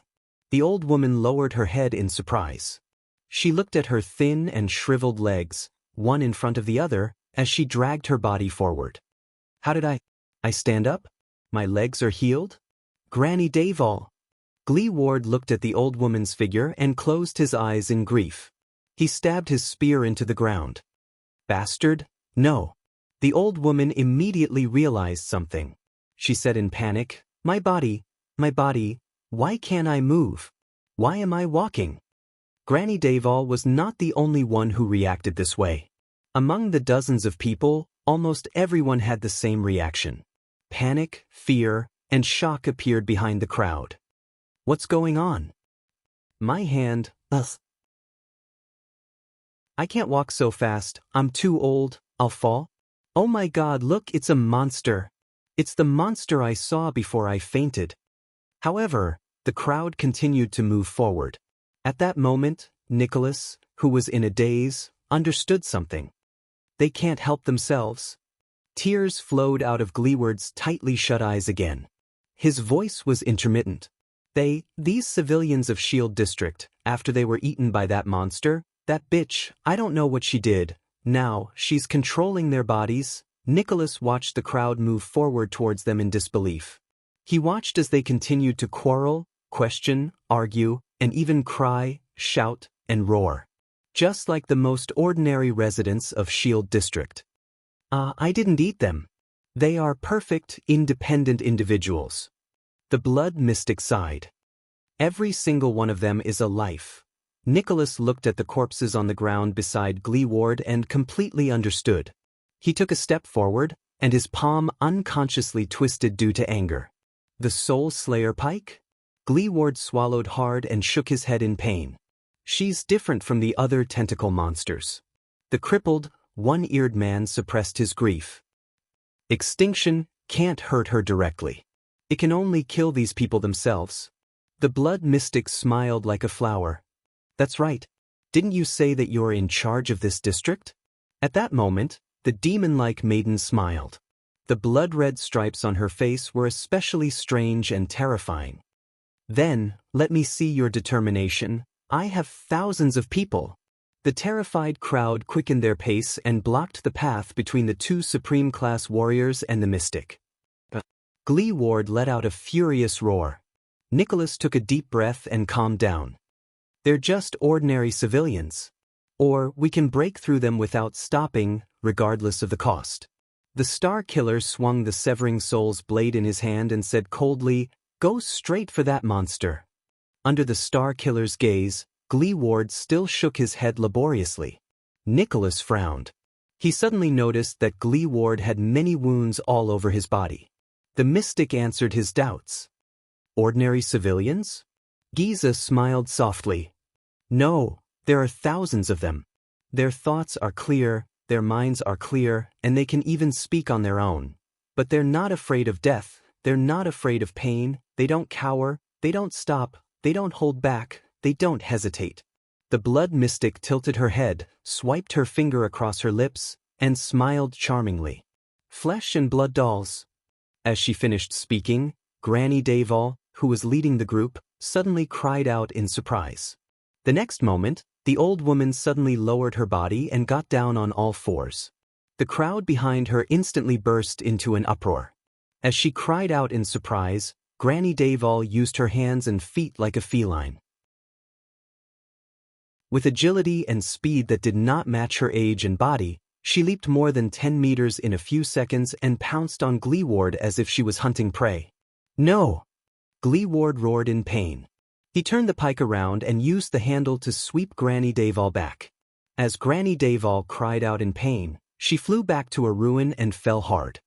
A: The old woman lowered her head in surprise. She looked at her thin and shriveled legs, one in front of the other, as she dragged her body forward. How did I stand up? My legs are healed? Granny Davol. Gleeward looked at the old woman's figure and closed his eyes in grief. He stabbed his spear into the ground. Bastard, no. The old woman immediately realized something. She said in panic, my body, why can't I move? Why am I walking? Granny Davol was not the only one who reacted this way. Among the dozens of people, almost everyone had the same reaction. Panic, fear, and shock appeared behind the crowd. What's going on? My hand, I can't walk so fast, I'm too old, I'll fall. Oh my God, look, it's a monster. It's the monster I saw before I fainted. However, the crowd continued to move forward. At that moment, Nicholas, who was in a daze, understood something. They can't help themselves. Tears flowed out of Gleeward's tightly shut eyes again. His voice was intermittent. These civilians of Shield District, after they were eaten by that monster, that bitch, I don't know what she did. Now, she's controlling their bodies. Nicholas watched the crowd move forward towards them in disbelief. He watched as they continued to quarrel, question, argue, and even cry, shout, and roar. Just like the most ordinary residents of Shield District. I didn't eat them. They are perfect, independent individuals. The blood mystic sighed. Every single one of them is a life. Nicholas looked at the corpses on the ground beside Gleeward and completely understood. He took a step forward, and his palm unconsciously twisted due to anger. The Soul Slayer Pike? Gleeward swallowed hard and shook his head in pain. She's different from the other tentacle monsters. The crippled, one-eared man suppressed his grief. Extinction can't hurt her directly. It can only kill these people themselves. The blood mystic smiled like a flower. That's right. Didn't you say that you're in charge of this district? At that moment, the demon-like maiden smiled. The blood-red stripes on her face were especially strange and terrifying. Then, let me see your determination. I have thousands of people. The terrified crowd quickened their pace and blocked the path between the two supreme-class warriors and the mystic. Gleeward let out a furious roar. Nicholas took a deep breath and calmed down. They're just ordinary civilians. Or we can break through them without stopping, regardless of the cost. The Star Killer swung the Severing Soul's blade in his hand and said coldly, "Go straight for that monster." Under the Star Killer's gaze, Gleeward still shook his head laboriously. Nicholas frowned. He suddenly noticed that Gleeward had many wounds all over his body. The mystic answered his doubts. Ordinary civilians? Giza smiled softly. No, there are thousands of them. Their thoughts are clear, their minds are clear, and they can even speak on their own. But they're not afraid of death, they're not afraid of pain, they don't cower, they don't stop, they don't hold back, they don't hesitate. The blood mystic tilted her head, swiped her finger across her lips, and smiled charmingly. Flesh and blood dolls. As she finished speaking, Granny Davol, who was leading the group, suddenly cried out in surprise. The next moment, the old woman suddenly lowered her body and got down on all fours. The crowd behind her instantly burst into an uproar. As she cried out in surprise, Granny Daval used her hands and feet like a feline. With agility and speed that did not match her age and body, she leaped more than 10 meters in a few seconds and pounced on Gleeward as if she was hunting prey. No! Gleeward roared in pain. He turned the pike around and used the handle to sweep Granny Daval back. As Granny Daval cried out in pain, she flew back to a ruin and fell hard.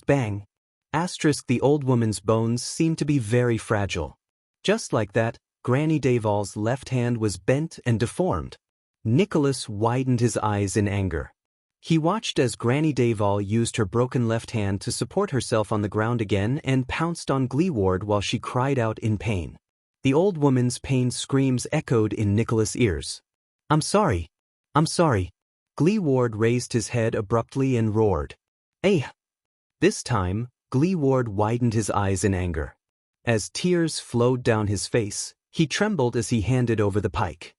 A: Bang! The old woman's bones seemed to be very fragile. Just like that, Granny Daval's left hand was bent and deformed. Nicholas widened his eyes in anger. He watched as Granny Daval used her broken left hand to support herself on the ground again and pounced on Gleeward while she cried out in pain. The old woman's pained screams echoed in Nicholas' ears. I'm sorry. Gleeward raised his head abruptly and roared. Eh! This time, Gleeward widened his eyes in anger. As tears flowed down his face, he trembled as he handed over the pike.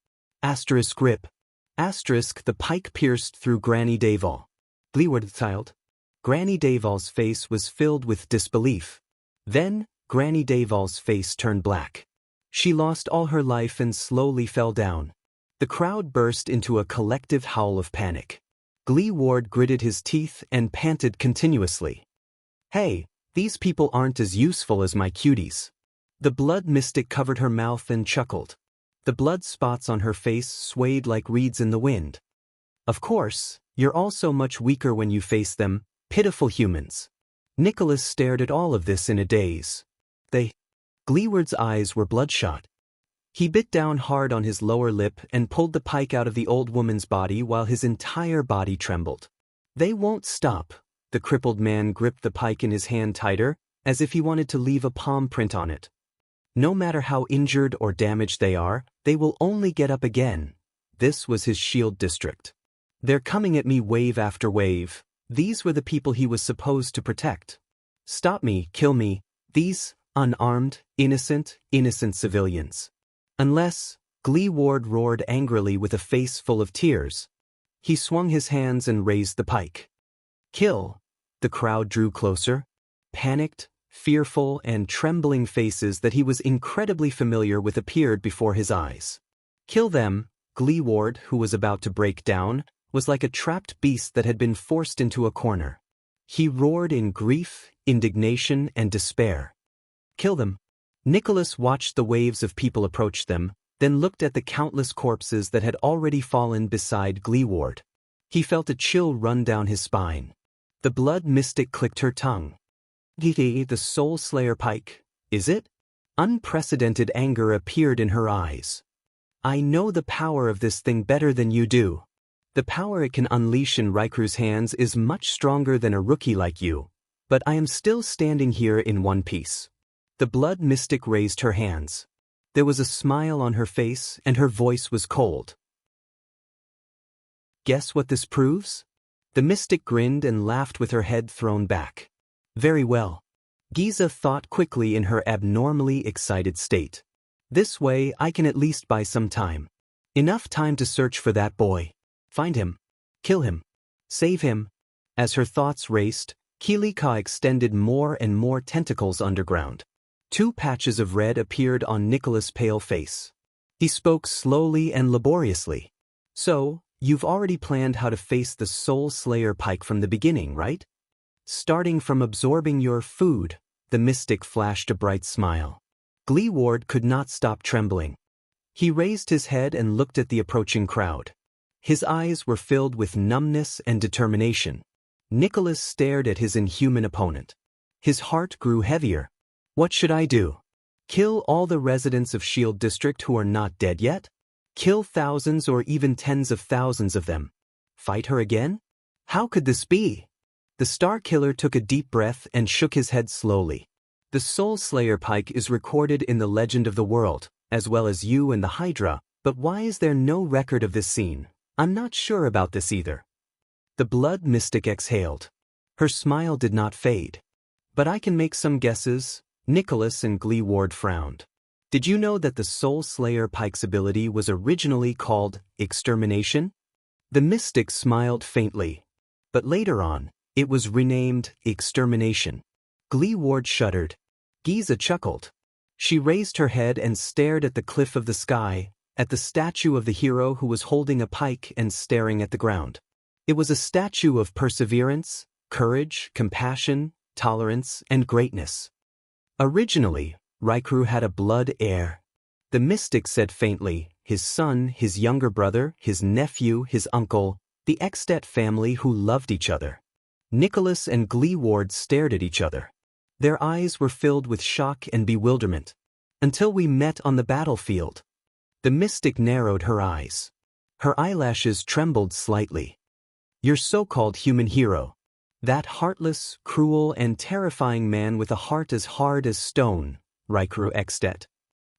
A: Grip. The pike pierced through Granny Daval. Gleeward child. Granny Daval's face was filled with disbelief. Then, Granny Daval's face turned black. She lost all her life and slowly fell down. The crowd burst into a collective howl of panic. Gleeward gritted his teeth and panted continuously. Hey, these people aren't as useful as my cuties. The blood mystic covered her mouth and chuckled. The blood spots on her face swayed like reeds in the wind. Of course, you're all so much weaker when you face them, pitiful humans. Nicholas stared at all of this in a daze. Gleeward's eyes were bloodshot. He bit down hard on his lower lip and pulled the pike out of the old woman's body while his entire body trembled. They won't stop. The crippled man gripped the pike in his hand tighter, as if he wanted to leave a palm print on it. No matter how injured or damaged they are, they will only get up again. This was his shield district. They're coming at me wave after wave. These were the people he was supposed to protect. Stop me, kill me, these unarmed, innocent civilians. Unless, Gleeward roared angrily with a face full of tears. He swung his hands and raised the pike. Kill. The crowd drew closer. Panicked, fearful, and trembling faces that he was incredibly familiar with appeared before his eyes. Kill them. Gleeward, who was about to break down, was like a trapped beast that had been forced into a corner. He roared in grief, indignation, and despair. Kill them. Nicholas watched the waves of people approach them, then looked at the countless corpses that had already fallen beside Gleeward. He felt a chill run down his spine. The blood mystic clicked her tongue. The Soul Slayer pike, is it? Unprecedented anger appeared in her eyes. I know the power of this thing better than you do. The power it can unleash in Raiku's hands is much stronger than a rookie like you, but I am still standing here in one piece. The blood mystic raised her hands. There was a smile on her face and her voice was cold. Guess what this proves? The mystic grinned and laughed with her head thrown back. Very well. Giza thought quickly in her abnormally excited state. This way I can at least buy some time. Enough time to search for that boy. Find him. Kill him. Save him. As her thoughts raced, Kilika extended more and more tentacles underground. 2 patches of red appeared on Nicholas' pale face. He spoke slowly and laboriously. So, you've already planned how to face the Soul Slayer pike from the beginning, right? Starting from absorbing your food, the mystic flashed a bright smile. Gleeward could not stop trembling. He raised his head and looked at the approaching crowd. His eyes were filled with numbness and determination. Nicholas stared at his inhuman opponent. His heart grew heavier. What should I do? Kill all the residents of Shield District who are not dead yet? Kill thousands or even tens of thousands of them? Fight her again? How could this be? The Star Killer took a deep breath and shook his head slowly. The Soul Slayer pike is recorded in the legend of the world, as well as you and the Hydra, but why is there no record of this scene? I'm not sure about this either. The blood mystic exhaled. Her smile did not fade. But I can make some guesses. Nicholas and Gleeward frowned. Did you know that the Soul Slayer pike's ability was originally called Extermination? The mystic smiled faintly. But later on, it was renamed Extermination. Gleeward shuddered. Giza chuckled. She raised her head and stared at the cliff of the sky, at the statue of the hero who was holding a pike and staring at the ground. It was a statue of perseverance, courage, compassion, tolerance, and greatness. Originally, Raikru had a blood heir. The mystic said faintly, his son, his younger brother, his nephew, his uncle, the Extet family who loved each other. Nicholas and Gleeward stared at each other. Their eyes were filled with shock and bewilderment. Until we met on the battlefield. The mystic narrowed her eyes. Her eyelashes trembled slightly. Your so-called human hero. That heartless, cruel, and terrifying man with a heart as hard as stone, Raikru Extet.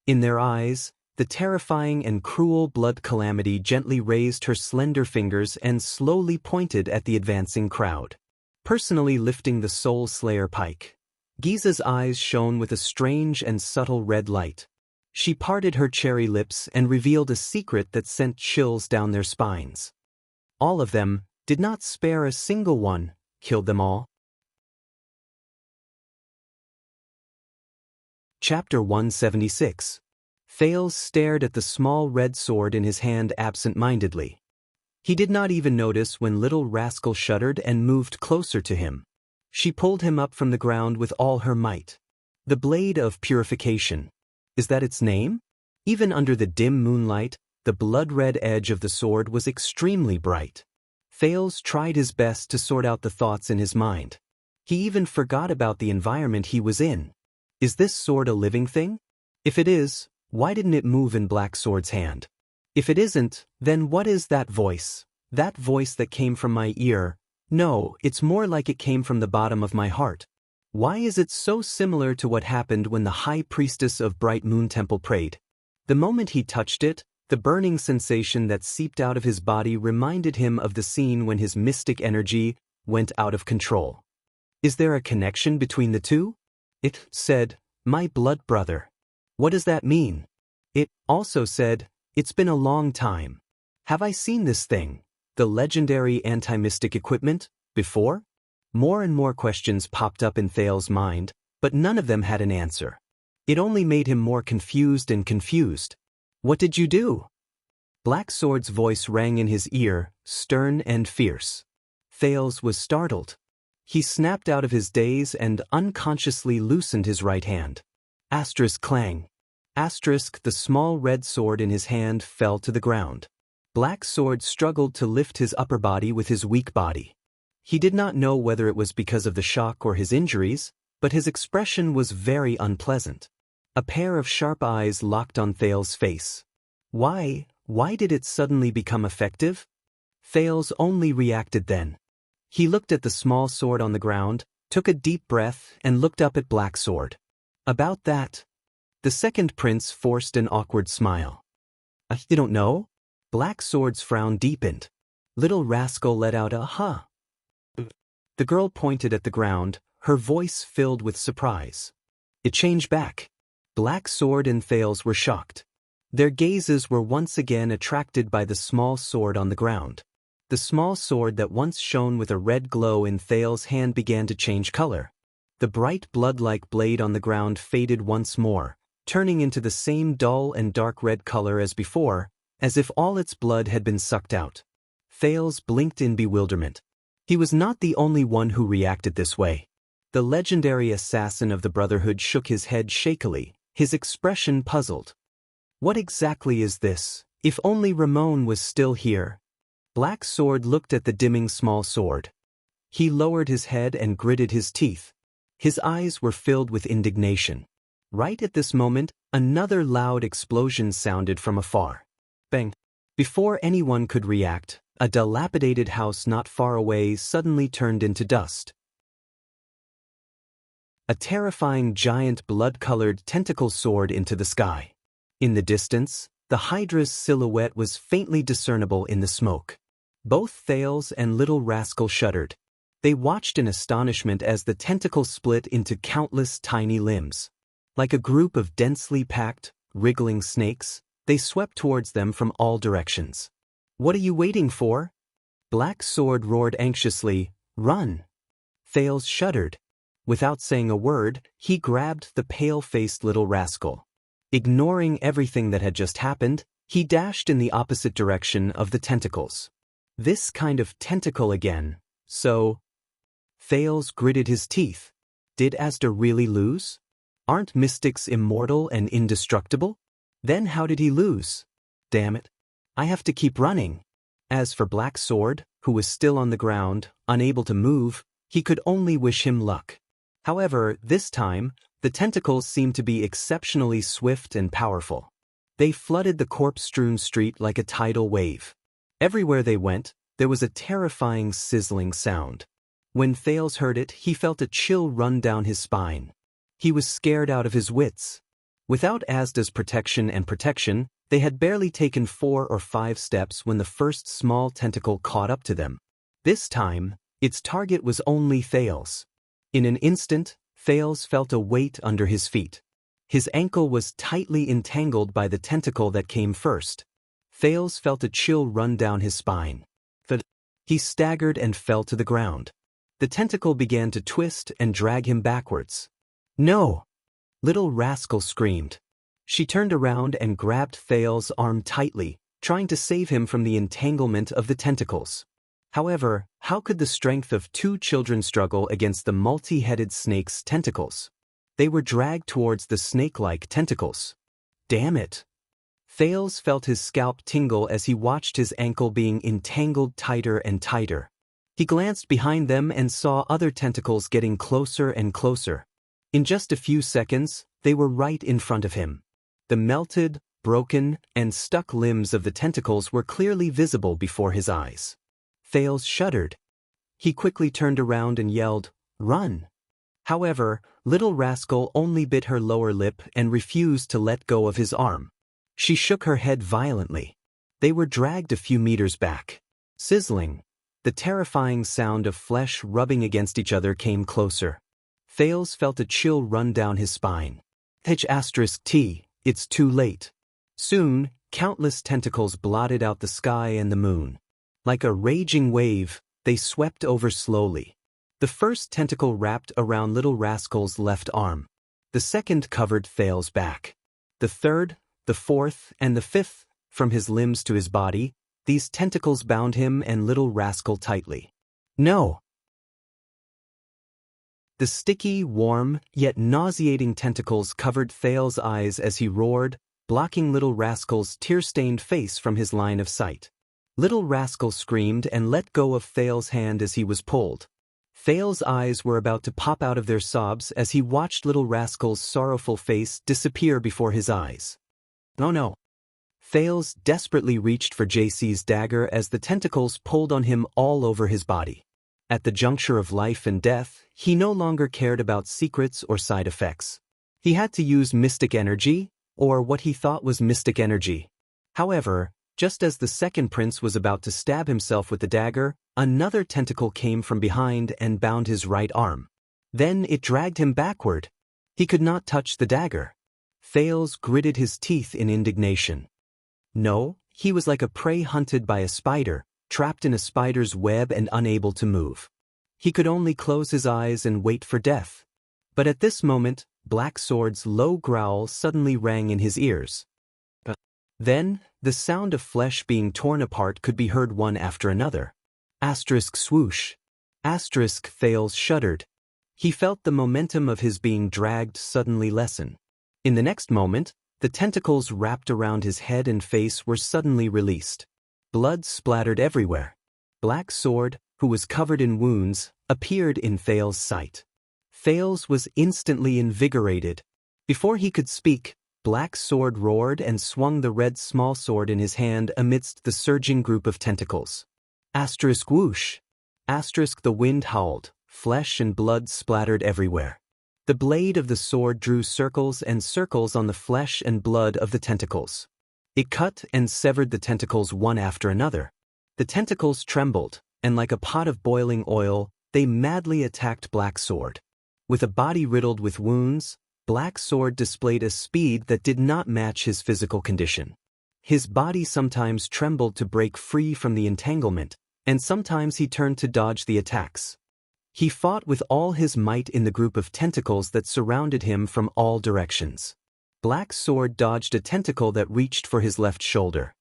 A: In their eyes, the terrifying and cruel blood calamity gently raised her slender fingers and slowly pointed at the advancing crowd. Personally lifting the Soul Slayer pike. Giza's eyes shone with a strange and subtle red light. She parted her cherry lips and revealed a secret that sent chills down their spines. All of them, did not spare a single one, killed them all. Chapter 176. Thales stared at the small red sword in his hand absent-mindedly. He did not even notice when little rascal shuddered and moved closer to him. She pulled him up from the ground with all her might. The blade of purification. Is that its name? Even under the dim moonlight, the blood-red edge of the sword was extremely bright. Thales tried his best to sort out the thoughts in his mind. He even forgot about the environment he was in. Is this sword a living thing? If it is, why didn't it move in Black Sword's hand? If it isn't, then what is that voice? That voice that came from my ear? No, it's more like it came from the bottom of my heart. Why is it so similar to what happened when the High Priestess of Bright Moon Temple prayed? The moment he touched it, the burning sensation that seeped out of his body reminded him of the scene when his mystic energy went out of control. Is there a connection between the two? It said, my blood brother. What does that mean? It also said, it's been a long time. Have I seen this thing, the legendary anti-mystic equipment, before? More and more questions popped up in Thales' mind, but none of them had an answer. It only made him more confused and confused. What did you do? Black Sword's voice rang in his ear, stern and fierce. Thales was startled. He snapped out of his daze and unconsciously loosened his right hand. Asterisk clang. Asterisk, the small red sword in his hand fell to the ground. Black Sword struggled to lift his upper body with his weak body. He did not know whether it was because of the shock or his injuries, but his expression was very unpleasant. A pair of sharp eyes locked on Thales' face. Why did it suddenly become effective? Thales only reacted then. He looked at the small sword on the ground, took a deep breath, and looked up at Black Sword. About that. The second prince forced an awkward smile. You don't know? Black Sword's frown deepened. Little rascal let out a huh. The girl pointed at the ground, her voice filled with surprise. It changed back. Black Sword and Thales were shocked. Their gazes were once again attracted by the small sword on the ground. The small sword that once shone with a red glow in Thales' hand began to change color. The bright blood-like blade on the ground faded once more, turning into the same dull and dark red color as before, as if all its blood had been sucked out. Thales blinked in bewilderment. He was not the only one who reacted this way. The legendary assassin of the Brotherhood shook his head shakily, his expression puzzled. What exactly is this? If only Ramon was still here. Black Sword looked at the dimming small sword. He lowered his head and gritted his teeth. His eyes were filled with indignation. Right at this moment, another loud explosion sounded from afar. Bang! Before anyone could react, a dilapidated house not far away suddenly turned into dust. A terrifying giant blood-colored tentacle soared into the sky. In the distance, the Hydra's silhouette was faintly discernible in the smoke. Both Thales and Little Rascal shuddered. They watched in astonishment as the tentacle split into countless tiny limbs. Like a group of densely packed, wriggling snakes, they swept towards them from all directions. What are you waiting for? Black Sword roared anxiously, run! Thales shuddered. Without saying a word, he grabbed the pale-faced little rascal. Ignoring everything that had just happened, he dashed in the opposite direction of the tentacles. This kind of tentacle again, so… Thales gritted his teeth. Did Astor really lose? Aren't mystics immortal and indestructible? Then how did he lose? Damn it. I have to keep running. As for Black Sword, who was still on the ground, unable to move, he could only wish him luck. However, this time, the tentacles seemed to be exceptionally swift and powerful. They flooded the corpse-strewn street like a tidal wave. Everywhere they went, there was a terrifying sizzling sound. When Thales heard it, he felt a chill run down his spine. He was scared out of his wits. Without Asda's protection, they had barely taken 4 or 5 steps when the first small tentacle caught up to them. This time, its target was only Thales. In an instant, Thales felt a weight under his feet. His ankle was tightly entangled by the tentacle that came first. Thales felt a chill run down his spine. He staggered and fell to the ground. The tentacle began to twist and drag him backwards. No! Little rascal screamed. She turned around and grabbed Thales' arm tightly, trying to save him from the entanglement of the tentacles. However, how could the strength of 2 children struggle against the multi-headed snake's tentacles? They were dragged towards the snake-like tentacles. Damn it! Thales felt his scalp tingle as he watched his ankle being entangled tighter and tighter. He glanced behind them and saw other tentacles getting closer and closer. In just a few seconds, they were right in front of him. The melted, broken, and stuck limbs of the tentacles were clearly visible before his eyes. Thales shuddered. He quickly turned around and yelled, "Run!" However, Little Rascal only bit her lower lip and refused to let go of his arm. She shook her head violently. They were dragged a few meters back. Sizzling. The terrifying sound of flesh rubbing against each other came closer. Thales felt a chill run down his spine. H*T, it's too late. Soon, countless tentacles blotted out the sky and the moon. Like a raging wave, they swept over slowly. The first tentacle wrapped around Little Rascal's left arm. The second covered Thales' back. The third, the fourth, and the fifth, from his limbs to his body, these tentacles bound him and Little Rascal tightly. No! The sticky, warm, yet nauseating tentacles covered Thales' eyes as he roared, blocking Little Rascal's tear-stained face from his line of sight. Little Rascal screamed and let go of Thales' hand as he was pulled. Thales' eyes were about to pop out of their sobs as he watched Little Rascal's sorrowful face disappear before his eyes. Oh no! Thales desperately reached for JC's dagger as the tentacles pulled on him all over his body. At the juncture of life and death, he no longer cared about secrets or side effects. He had to use mystic energy, or what he thought was mystic energy. However, just as the second prince was about to stab himself with the dagger, another tentacle came from behind and bound his right arm. Then it dragged him backward. He could not touch the dagger. Thales gritted his teeth in indignation. No, he was like a prey hunted by a spider, trapped in a spider's web and unable to move. He could only close his eyes and wait for death. But at this moment, Black Sword's low growl suddenly rang in his ears. Then, the sound of flesh being torn apart could be heard one after another. Asterisk swoosh. Asterisk Thales shuddered. He felt the momentum of his being dragged suddenly lessen. In the next moment, the tentacles wrapped around his head and face were suddenly released. Blood splattered everywhere. Black Sword, who was covered in wounds, appeared in Thales' sight. Thales was instantly invigorated. Before he could speak, Black Sword roared and swung the red small sword in his hand amidst the surging group of tentacles. Asterisk whoosh. Asterisk the wind howled, flesh and blood splattered everywhere. The blade of the sword drew circles and circles on the flesh and blood of the tentacles. It cut and severed the tentacles one after another. The tentacles trembled, and like a pot of boiling oil, they madly attacked Black Sword. With a body riddled with wounds, Black Sword displayed a speed that did not match his physical condition. His body sometimes trembled to break free from the entanglement, and sometimes he turned to dodge the attacks. He fought with all his might in the group of tentacles that surrounded him from all directions. Black Sword dodged a tentacle that reached for his left shoulder.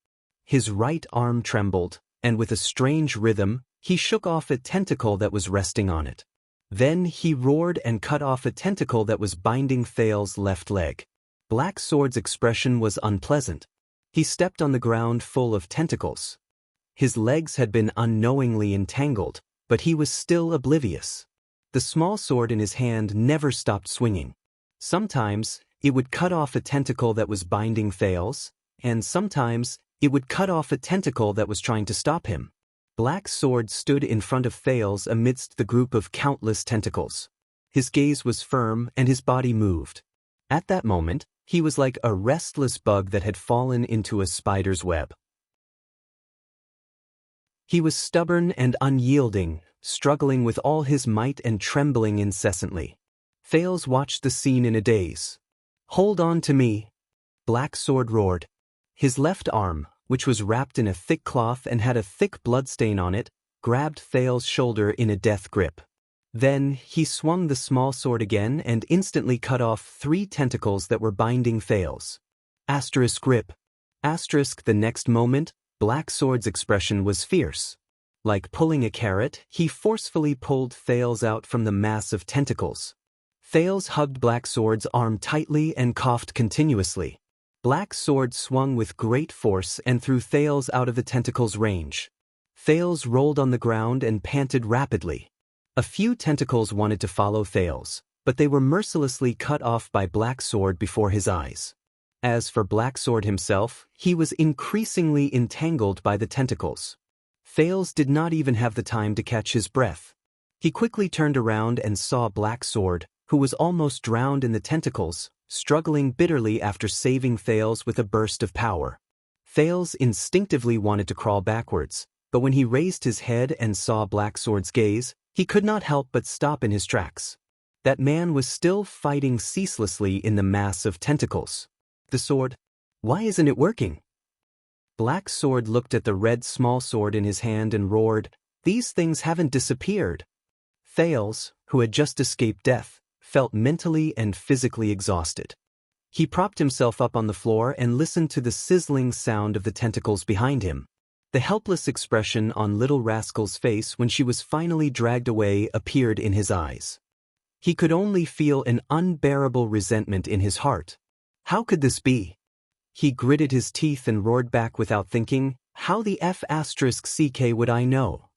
A: His right arm trembled, and with a strange rhythm, he shook off a tentacle that was resting on it. Then he roared and cut off a tentacle that was binding Thales's left leg. Black Sword's expression was unpleasant. He stepped on the ground full of tentacles. His legs had been unknowingly entangled, but he was still oblivious. The small sword in his hand never stopped swinging. Sometimes, it would cut off a tentacle that was binding Thales, and sometimes, it would cut off a tentacle that was trying to stop him. Black Sword stood in front of Thales amidst the group of countless tentacles. His gaze was firm and his body moved. At that moment, he was like a restless bug that had fallen into a spider's web. He was stubborn and unyielding, struggling with all his might and trembling incessantly. Thales watched the scene in a daze. "Hold on to me," Black Sword roared. His left arm, which was wrapped in a thick cloth and had a thick bloodstain on it, grabbed Thales' shoulder in a death grip. Then, he swung the small sword again and instantly cut off 3 tentacles that were binding Thales. Asterisk grip. Asterisk the next moment, Black Sword's expression was fierce. Like pulling a carrot, he forcefully pulled Thales out from the mass of tentacles. Thales hugged Black Sword's arm tightly and coughed continuously. Black Sword swung with great force and threw Thales out of the tentacle's range. Thales rolled on the ground and panted rapidly. A few tentacles wanted to follow Thales, but they were mercilessly cut off by Black Sword before his eyes. As for Black Sword himself, he was increasingly entangled by the tentacles. Thales did not even have the time to catch his breath. He quickly turned around and saw Black Sword, who was almost drowned in the tentacles, struggling bitterly after saving Thales with a burst of power. Thales instinctively wanted to crawl backwards, but when he raised his head and saw Black Sword's gaze, he could not help but stop in his tracks. That man was still fighting ceaselessly in the mass of tentacles. The sword. Why isn't it working? Black Sword looked at the red small sword in his hand and roared, "These things haven't disappeared." Thales, who had just escaped death, felt mentally and physically exhausted. He propped himself up on the floor and listened to the sizzling sound of the tentacles behind him. The helpless expression on Little Rascal's face when she was finally dragged away appeared in his eyes. He could only feel an unbearable resentment in his heart. How could this be? He gritted his teeth and roared back without thinking, "How the F***ck would I know?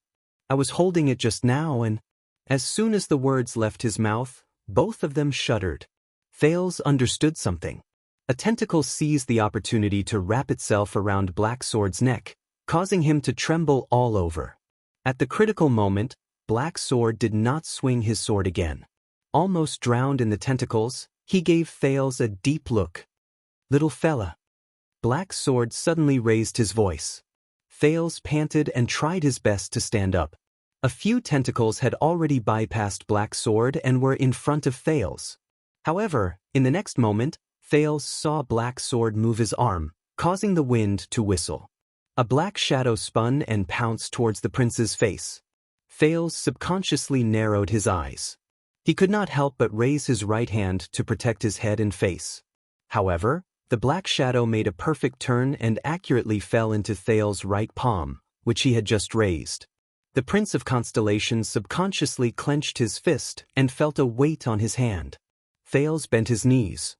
A: I was holding it just now and—" As soon as the words left his mouth, both of them shuddered. Thales understood something. A tentacle seized the opportunity to wrap itself around Black Sword's neck, causing him to tremble all over. At the critical moment, Black Sword did not swing his sword again. Almost drowned in the tentacles, he gave Thales a deep look. "Little fella." Black Sword suddenly raised his voice. Thales panted and tried his best to stand up. A few tentacles had already bypassed Black Sword and were in front of Thales. However, in the next moment, Thales saw Black Sword move his arm, causing the wind to whistle. A black shadow spun and pounced towards the prince's face. Thales subconsciously narrowed his eyes. He could not help but raise his right hand to protect his head and face. However, the black shadow made a perfect turn and accurately fell into Thales' right palm, which he had just raised. The Prince of Constellations subconsciously clenched his fist and felt a weight on his hand. Thales bent his knees.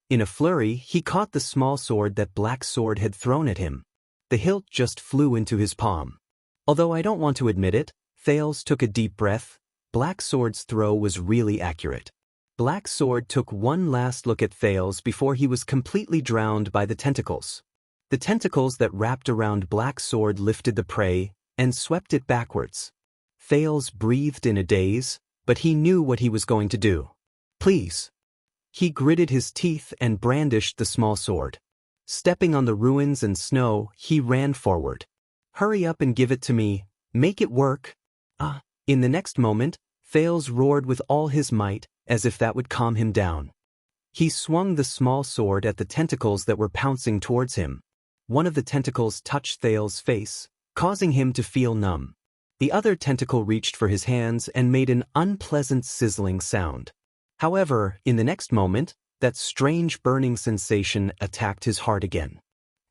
A: In a flurry, he caught the small sword that Black Sword had thrown at him. The hilt just flew into his palm. Although I don't want to admit it, Thales took a deep breath. Black Sword's throw was really accurate. Black Sword took one last look at Thales before he was completely drowned by the tentacles. The tentacles that wrapped around Black Sword lifted the prey and swept it backwards. Thales breathed in a daze, but he knew what he was going to do. "Please." He gritted his teeth and brandished the small sword. Stepping on the ruins and snow, he ran forward. "Hurry up and give it to me. Make it work." In the next moment, Thales roared with all his might, as if that would calm him down. He swung the small sword at the tentacles that were pouncing towards him. One of the tentacles touched Thales' face, causing him to feel numb. The other tentacle reached for his hands and made an unpleasant sizzling sound. However, in the next moment, that strange burning sensation attacked his heart again.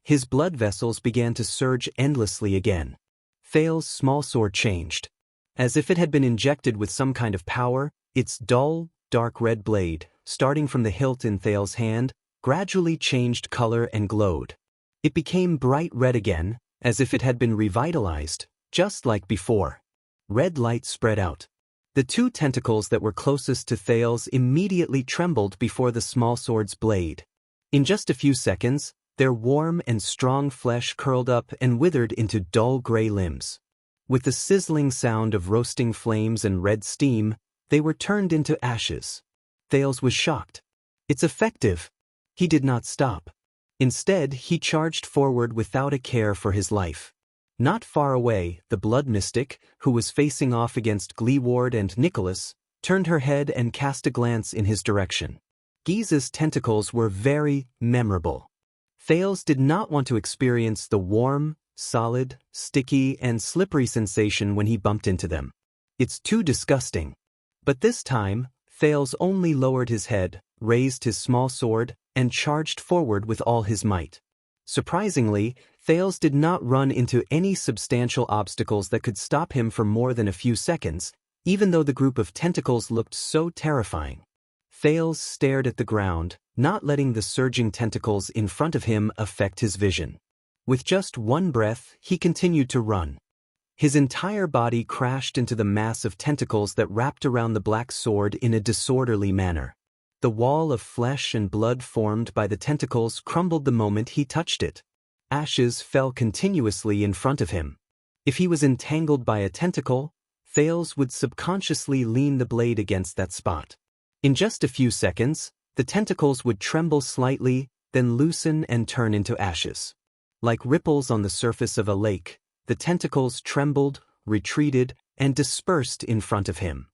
A: His blood vessels began to surge endlessly again. Thales's small sword changed. As if it had been injected with some kind of power, its dull, dark red blade, starting from the hilt in Thales's hand, gradually changed color and glowed. It became bright red again, as if it had been revitalized, just like before. Red light spread out. The two tentacles that were closest to Thales immediately trembled before the small sword's blade. In just a few seconds, their warm and strong flesh curled up and withered into dull gray limbs. With the sizzling sound of roasting flames and red steam, they were turned into ashes. Thales was shocked. "It's effective." He did not stop. Instead, he charged forward without a care for his life. Not far away, the blood mystic, who was facing off against Gleeward and Nicholas, turned her head and cast a glance in his direction. Giza's tentacles were very memorable. Thales did not want to experience the warm, solid, sticky, and slippery sensation when he bumped into them. It's too disgusting. But this time, Thales only lowered his head, raised his small sword, and charged forward with all his might. Surprisingly, Thales did not run into any substantial obstacles that could stop him for more than a few seconds, even though the group of tentacles looked so terrifying. Thales stared at the ground, not letting the surging tentacles in front of him affect his vision. With just one breath, he continued to run. His entire body crashed into the mass of tentacles that wrapped around the black sword in a disorderly manner. The wall of flesh and blood formed by the tentacles crumbled the moment he touched it. Ashes fell continuously in front of him. If he was entangled by a tentacle, Thales would subconsciously lean the blade against that spot. In just a few seconds, the tentacles would tremble slightly, then loosen and turn into ashes. Like ripples on the surface of a lake, the tentacles trembled, retreated, and dispersed in front of him.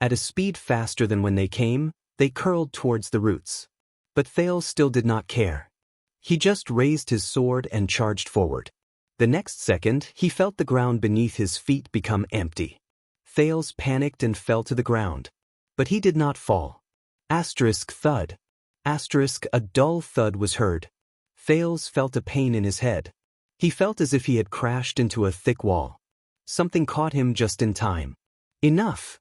A: At a speed faster than when they came, they curled towards the roots. But Thales still did not care. He just raised his sword and charged forward. The next second, he felt the ground beneath his feet become empty. Thales panicked and fell to the ground. But he did not fall. Thud. A dull thud was heard. Thales felt a pain in his head. He felt as if he had crashed into a thick wall. Something caught him just in time. "Enough!"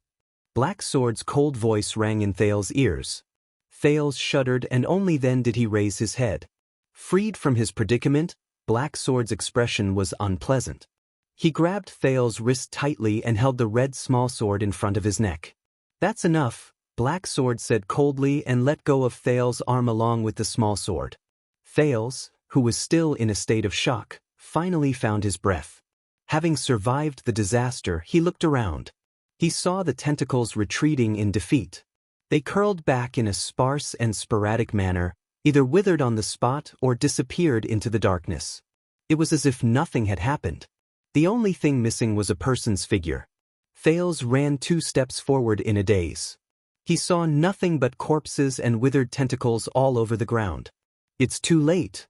A: Black Sword's cold voice rang in Thales' ears. Thales shuddered, and only then did he raise his head. Freed from his predicament, Black Sword's expression was unpleasant. He grabbed Thales' wrist tightly and held the red small sword in front of his neck. "That's enough," Black Sword said coldly and let go of Thales' arm along with the small sword. Thales, who was still in a state of shock, finally found his breath. Having survived the disaster, he looked around. He saw the tentacles retreating in defeat. They curled back in a sparse and sporadic manner, either withered on the spot or disappeared into the darkness. It was as if nothing had happened. The only thing missing was a person's figure. Thales ran 2 steps forward in a daze. He saw nothing but corpses and withered tentacles all over the ground. "It's too late."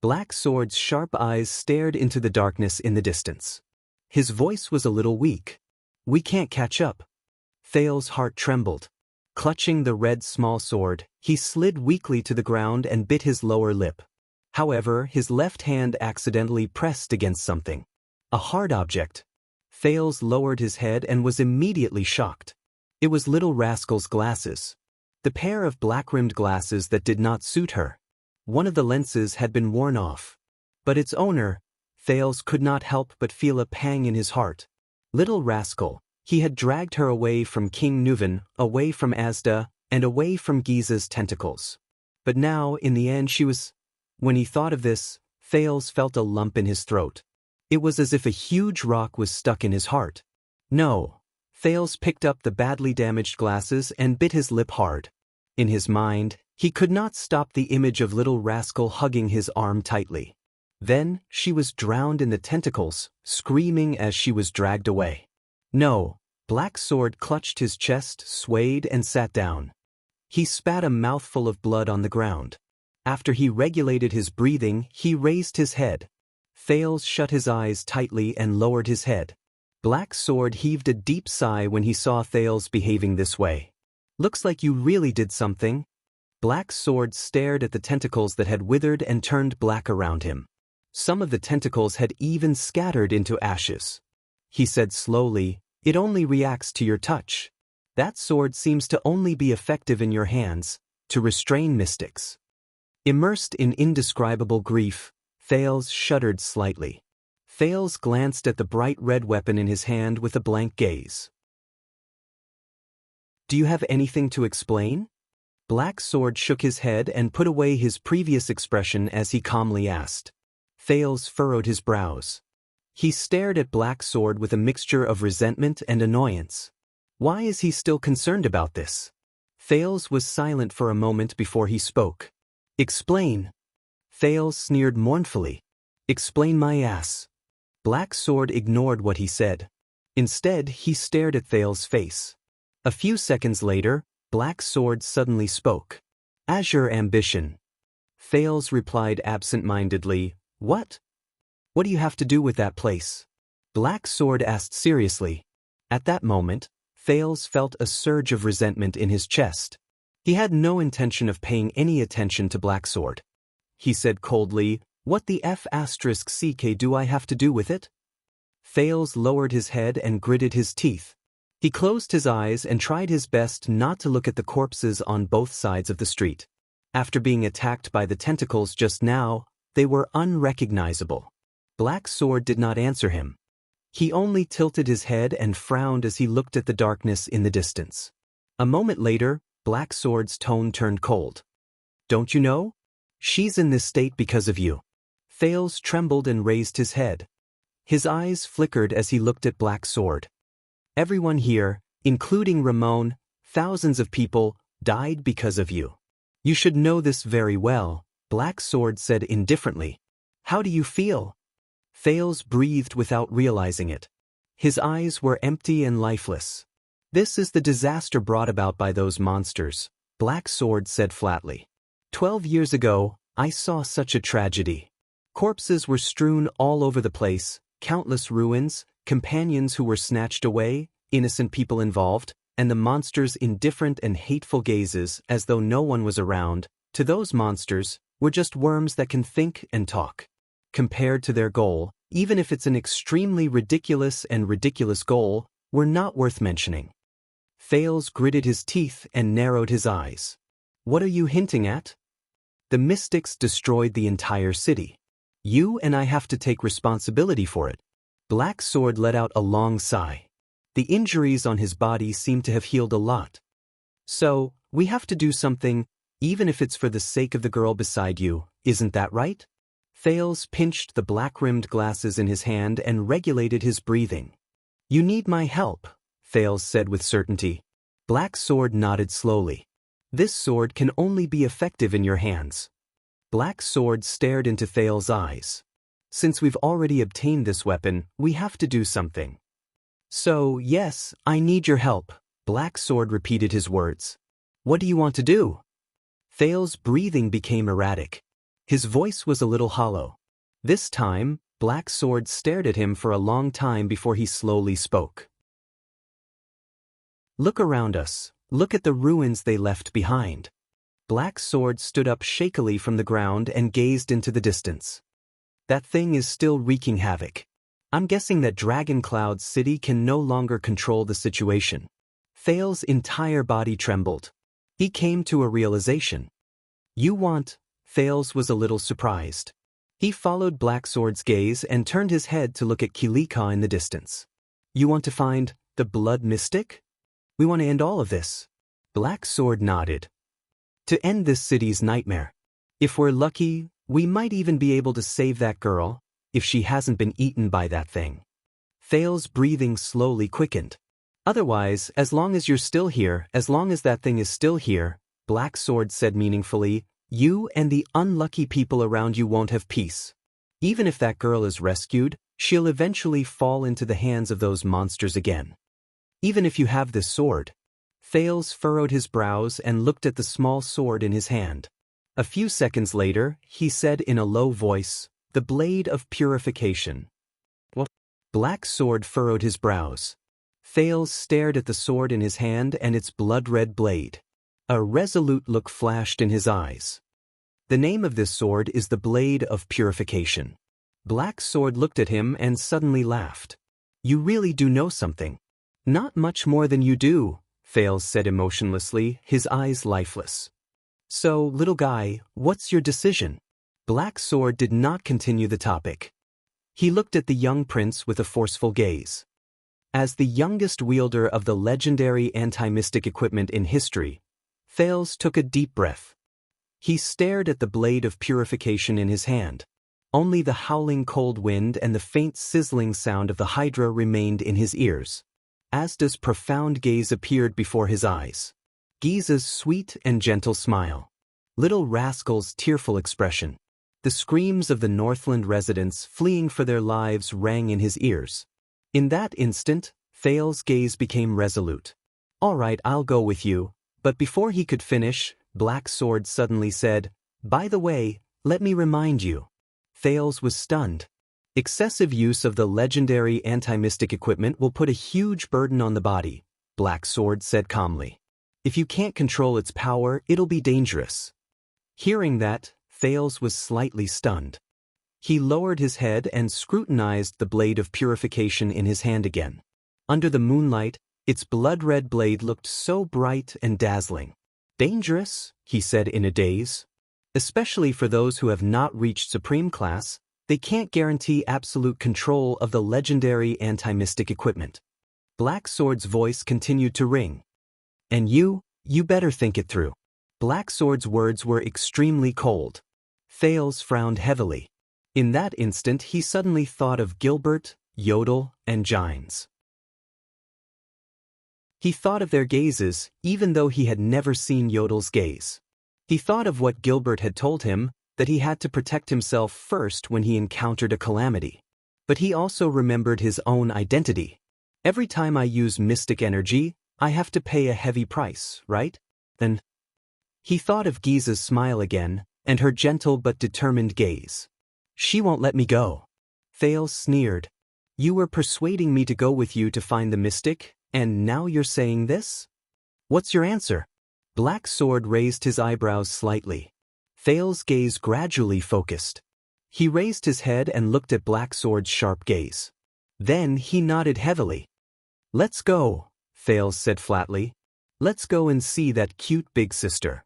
A: Black Sword's sharp eyes stared into the darkness in the distance. His voice was a little weak. "We can't catch up." Thales' heart trembled. Clutching the red small sword, he slid weakly to the ground and bit his lower lip. However, his left hand accidentally pressed against something. A hard object. Thales lowered his head and was immediately shocked. It was Little Rascal's glasses. The pair of black-rimmed glasses that did not suit her. One of the lenses had been worn off. But its owner, Thales could not help but feel a pang in his heart. Little Rascal, he had dragged her away from King Nuvan, away from Asda, and away from Giza's tentacles. But now, in the end, she was... When he thought of this, Thales felt a lump in his throat. It was as if a huge rock was stuck in his heart. No. Thales picked up the badly damaged glasses and bit his lip hard. In his mind, he could not stop the image of Little Rascal hugging his arm tightly. Then, she was drowned in the tentacles, screaming as she was dragged away. No. Black Sword clutched his chest, swayed, and sat down. He spat a mouthful of blood on the ground. After he regulated his breathing, he raised his head. Thales shut his eyes tightly and lowered his head. Black Sword heaved a deep sigh when he saw Thales behaving this way. Looks like you really did something. Black Sword stared at the tentacles that had withered and turned black around him. Some of the tentacles had even scattered into ashes. He said slowly, "It only reacts to your touch. That sword seems to only be effective in your hands, to restrain mystics." Immersed in indescribable grief, Thales shuddered slightly. Thales glanced at the bright red weapon in his hand with a blank gaze. "Do you have anything to explain?" Black Sword shook his head and put away his previous expression as he calmly asked. Thales furrowed his brows. He stared at Black Sword with a mixture of resentment and annoyance. Why is he still concerned about this? Thales was silent for a moment before he spoke. "Explain." Thales sneered mournfully. "Explain my ass." Black Sword ignored what he said. Instead, he stared at Thales' face. A few seconds later, Black Sword suddenly spoke. "Azure ambition." Thales replied absent-mindedly, "What? What do you have to do with that place?" Black Sword asked seriously. At that moment, Thales felt a surge of resentment in his chest. He had no intention of paying any attention to Black Sword. He said coldly, "What the F***ck do I have to do with it?" Thales lowered his head and gritted his teeth. He closed his eyes and tried his best not to look at the corpses on both sides of the street. After being attacked by the tentacles just now, they were unrecognizable. Black Sword did not answer him. He only tilted his head and frowned as he looked at the darkness in the distance. A moment later, Black Sword's tone turned cold. "Don't you know? She's in this state because of you." Thales trembled and raised his head. His eyes flickered as he looked at Black Sword. "Everyone here, including Ramon, thousands of people, died because of you. You should know this very well," Black Sword said indifferently. "How do you feel?" Thales breathed without realizing it. His eyes were empty and lifeless. "This is the disaster brought about by those monsters," Black Sword said flatly. 12 years ago, I saw such a tragedy. Corpses were strewn all over the place, countless ruins, companions who were snatched away, innocent people involved, and the monsters' indifferent and hateful gazes as though no one was around. To those monsters, were just worms that can think and talk. Compared to their goal, even if it's an extremely ridiculous goal, were not worth mentioning. Thales gritted his teeth and narrowed his eyes. "What are you hinting at?" "The mystics destroyed the entire city. You and I have to take responsibility for it." Black Sword let out a long sigh. The injuries on his body seemed to have healed a lot. "So, we have to do something, even if it's for the sake of the girl beside you, isn't that right?" Thales pinched the black-rimmed glasses in his hand and regulated his breathing. "You need my help," Thales said with certainty. Black Sword nodded slowly. "This sword can only be effective in your hands." Black Sword stared into Thales' eyes. "Since we've already obtained this weapon, we have to do something." "So, yes, I need your help," Black Sword repeated his words. "What do you want to do?" Thales' breathing became erratic. His voice was a little hollow. This time, Black Sword stared at him for a long time before he slowly spoke. "Look around us. Look at the ruins they left behind." Black Sword stood up shakily from the ground and gazed into the distance. "That thing is still wreaking havoc. I'm guessing that Dragon Cloud's city can no longer control the situation." Thales' entire body trembled. He came to a realization. "You want..." Thales was a little surprised. He followed Black Sword's gaze and turned his head to look at Kilika in the distance. "You want to find the Blood Mystic? We want to end all of this." Black Sword nodded. "To end this city's nightmare. If we're lucky, we might even be able to save that girl, if she hasn't been eaten by that thing." Thales' breathing slowly quickened. "Otherwise, as long as you're still here, as long as that thing is still here," Black Sword said meaningfully, "you and the unlucky people around you won't have peace. Even if that girl is rescued, she'll eventually fall into the hands of those monsters again. Even if you have this sword." Thales furrowed his brows and looked at the small sword in his hand. A few seconds later, he said in a low voice, The blade of purification. What? Black Sword furrowed his brows. Thales stared at the sword in his hand and its blood-red blade. A resolute look flashed in his eyes. The name of this sword is the Blade of Purification. Black Sword looked at him and suddenly laughed. You really do know something. Not much more than you do, Thales said emotionlessly, his eyes lifeless. So, little guy, what's your decision? Black Sword did not continue the topic. He looked at the young prince with a forceful gaze. As the youngest wielder of the legendary anti-mystic equipment in history, Thales took a deep breath. He stared at the blade of purification in his hand. Only the howling cold wind and the faint sizzling sound of the Hydra remained in his ears. Asda's profound gaze appeared before his eyes. Giza's sweet and gentle smile. Little Rascal's tearful expression. The screams of the Northland residents fleeing for their lives rang in his ears. In that instant, Thales' gaze became resolute. All right, I'll go with you. But before he could finish, Black Sword suddenly said, By the way, let me remind you. Thales was stunned. Excessive use of the legendary anti-mystic equipment will put a huge burden on the body, Black Sword said calmly. If you can't control its power, it'll be dangerous. Hearing that, Thales was slightly stunned. He lowered his head and scrutinized the blade of purification in his hand again. Under the moonlight, its blood-red blade looked so bright and dazzling. Dangerous, he said in a daze. Especially for those who have not reached Supreme Class, they can't guarantee absolute control of the legendary anti-mystic equipment. Black Sword's voice continued to ring. And you better think it through. Black Sword's words were extremely cold. Thales frowned heavily. In that instant he suddenly thought of Gilbert, Yodel, and Gines. He thought of their gazes, even though he had never seen Yodel's gaze. He thought of what Gilbert had told him, that he had to protect himself first when he encountered a calamity. But he also remembered his own identity. Every time I use mystic energy, I have to pay a heavy price, right? Then he thought of Giza's smile again, and her gentle but determined gaze. She won't let me go. Thales sneered. You were persuading me to go with you to find the mystic, and now you're saying this? What's your answer? Black Sword raised his eyebrows slightly. Thales' gaze gradually focused. He raised his head and looked at Black Sword's sharp gaze. Then he nodded heavily. Let's go, Thales said flatly. Let's go and see that cute big sister.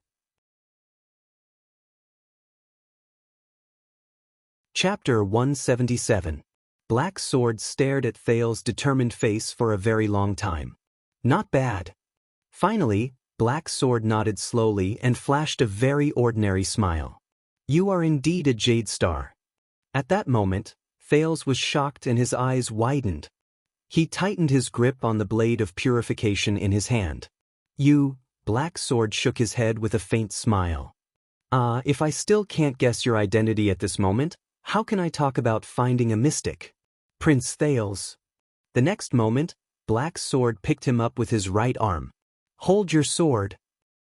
A: Chapter 177. Black Sword stared at Thales' determined face for a very long time. Not bad. Finally, Black Sword nodded slowly and flashed a very ordinary smile. You are indeed a Jade Star. At that moment, Thales was shocked and his eyes widened. He tightened his grip on the blade of purification in his hand. Black Sword shook his head with a faint smile. If I still can't guess your identity at this moment, how can I talk about finding a mystic? Prince Thales. The next moment, Black Sword picked him up with his right arm. Hold your sword,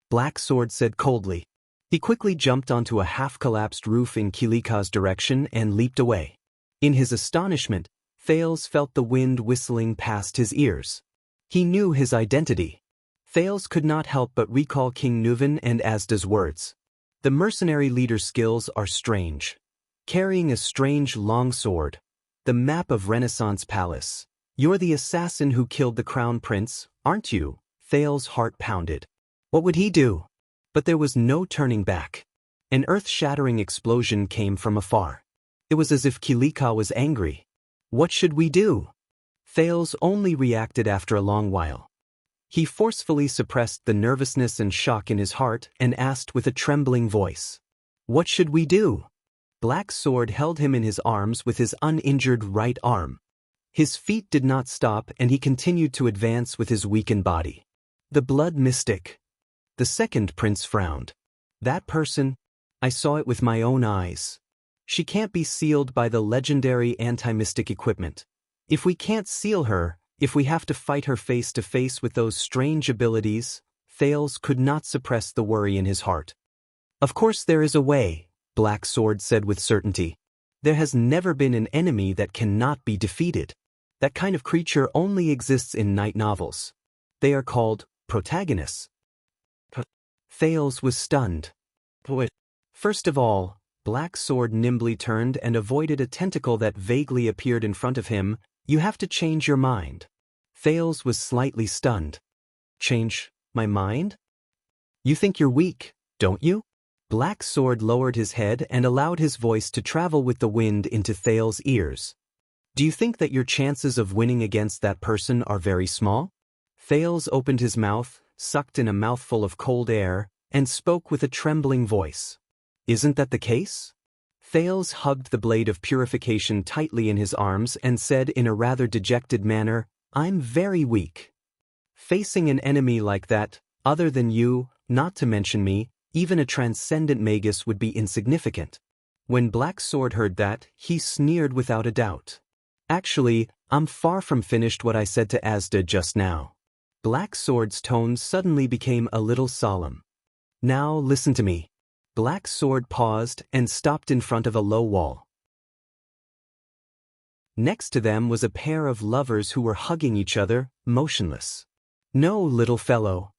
A: Black Sword said coldly. He quickly jumped onto a half-collapsed roof in Kilika's direction and leaped away. In his astonishment, Thales felt the wind whistling past his ears. He knew his identity. Thales could not help but recall King Nuvan and Asda's words. The mercenary leader's skills are strange. Carrying a strange longsword. The map of Renaissance Palace. You're the assassin who killed the crown prince, aren't you? Thales' heart pounded. What would he do? But there was no turning back. An earth-shattering explosion came from afar. It was as if Kilika was angry. What should we do? Thales only reacted after a long while. He forcefully suppressed the nervousness and shock in his heart and asked with a trembling voice. What should we do? Black Sword held him in his arms with his uninjured right arm. His feet did not stop and he continued to advance with his weakened body. The blood mystic. The second prince frowned. That person? I saw it with my own eyes. She can't be sealed by the legendary anti-mystic equipment. If we can't seal her, if we have to fight her face to face with those strange abilities, Thales could not suppress the worry in his heart. Of course there is a way, Black Sword said with certainty. There has never been an enemy that cannot be defeated. That kind of creature only exists in night novels. They are called protagonists. Thales was stunned. First of all, Black Sword nimbly turned and avoided a tentacle that vaguely appeared in front of him. You have to change your mind. Thales was slightly stunned. Change my mind? You think you're weak, don't you? Black Sword lowered his head and allowed his voice to travel with the wind into Thales' ears. Do you think that your chances of winning against that person are very small? Thales opened his mouth, sucked in a mouthful of cold air, and spoke with a trembling voice. Isn't that the case? Thales hugged the blade of purification tightly in his arms and said in a rather dejected manner, I'm very weak. Facing an enemy like that, other than you, not to mention me, even a transcendent magus would be insignificant. When Black Sword heard that, he sneered without a doubt. Actually, I'm far from finished what I said to Asda just now. Black Sword's tone suddenly became a little solemn. Now listen to me. Black Sword paused and stopped in front of a low wall. Next to them was a pair of lovers who were hugging each other, motionless. No, little fellow.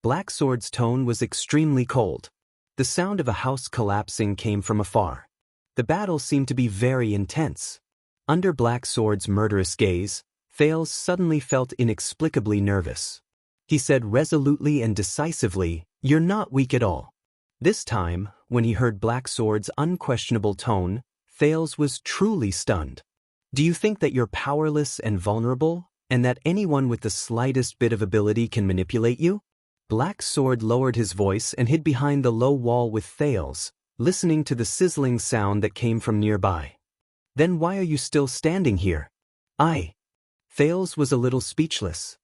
A: Black Sword's tone was extremely cold. The sound of a house collapsing came from afar. The battle seemed to be very intense. Under Black Sword's murderous gaze, Thales suddenly felt inexplicably nervous. He said resolutely and decisively, You're not weak at all. This time, when he heard Black Sword's unquestionable tone, Thales was truly stunned. Do you think that you're powerless and vulnerable, and that anyone with the slightest bit of ability can manipulate you? Black Sword lowered his voice and hid behind the low wall with Thales, listening to the sizzling sound that came from nearby. Then why are you still standing here? Thales was a little speechless.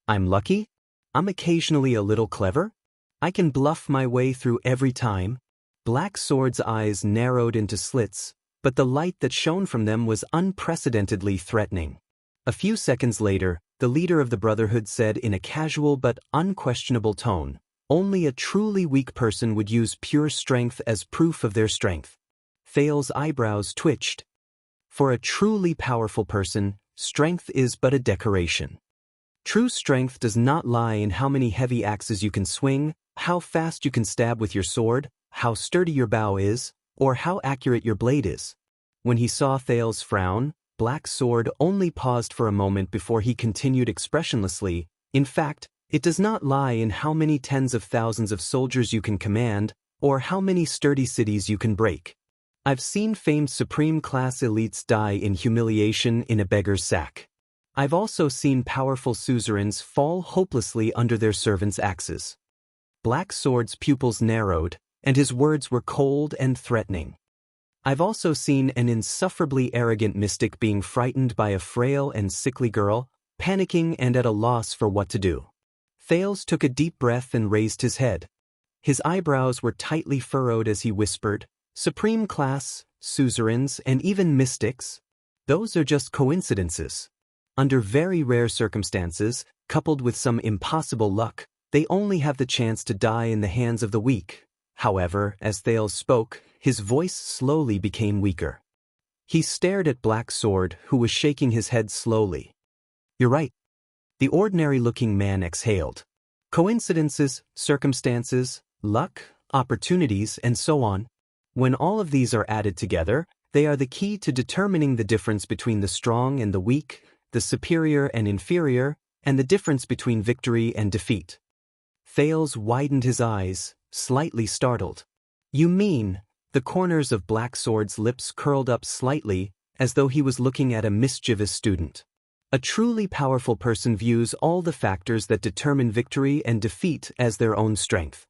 A: I'm lucky? I'm occasionally a little clever? I can bluff my way through every time. Black Sword's eyes narrowed into slits, but the light that shone from them was unprecedentedly threatening. A few seconds later, the leader of the Brotherhood said in a casual but unquestionable tone, Only a truly weak person would use pure strength as proof of their strength. Thales' eyebrows twitched. For a truly powerful person, strength is but a decoration. True strength does not lie in how many heavy axes you can swing, how fast you can stab with your sword, how sturdy your bow is, or how accurate your blade is. When he saw Thales frown, Black Sword only paused for a moment before he continued expressionlessly, In fact, it does not lie in how many tens of thousands of soldiers you can command, or how many sturdy cities you can break. I've seen famed supreme-class elites die in humiliation in a beggar's sack. I've also seen powerful suzerains fall hopelessly under their servants' axes. Black Sword's pupils narrowed, and his words were cold and threatening. I've also seen an insufferably arrogant mystic being frightened by a frail and sickly girl, panicking and at a loss for what to do. Thales took a deep breath and raised his head. His eyebrows were tightly furrowed as he whispered, Supreme class, suzerains, and even mystics? Those are just coincidences. Under very rare circumstances, coupled with some impossible luck, they only have the chance to die in the hands of the weak. However, as Thales spoke, his voice slowly became weaker. He stared at Black Sword, who was shaking his head slowly. You're right. The ordinary-looking man exhaled. Coincidences, circumstances, luck, opportunities, and so on. When all of these are added together, they are the key to determining the difference between the strong and the weak, the superior and inferior, and the difference between victory and defeat. Thales widened his eyes, slightly startled. You mean? The corners of Black Sword's lips curled up slightly, as though he was looking at a mischievous student. A truly powerful person views all the factors that determine victory and defeat as their own strength.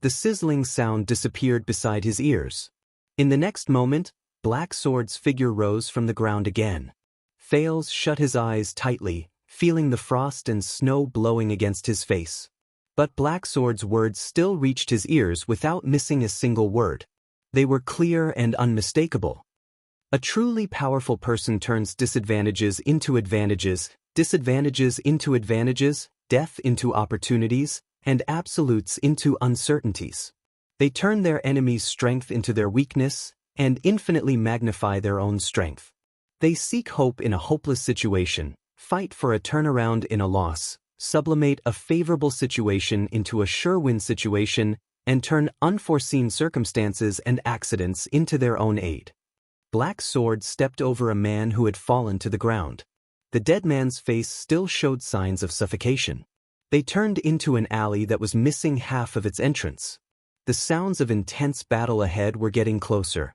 A: The sizzling sound disappeared beside his ears. In the next moment, Black Sword's figure rose from the ground again. Thales shut his eyes tightly, feeling the frost and snow blowing against his face. But Black Sword's words still reached his ears without missing a single word. They were clear and unmistakable. A truly powerful person turns disadvantages into advantages, disadvantages into advantages, death into opportunities, and absolutes into uncertainties. They turn their enemy's strength into their weakness, and infinitely magnify their own strength. They seek hope in a hopeless situation, fight for a turnaround in a loss, sublimate a favorable situation into a sure-win situation, and turn unforeseen circumstances and accidents into their own aid. Black Sword stepped over a man who had fallen to the ground. The dead man's face still showed signs of suffocation. They turned into an alley that was missing half of its entrance. The sounds of intense battle ahead were getting closer.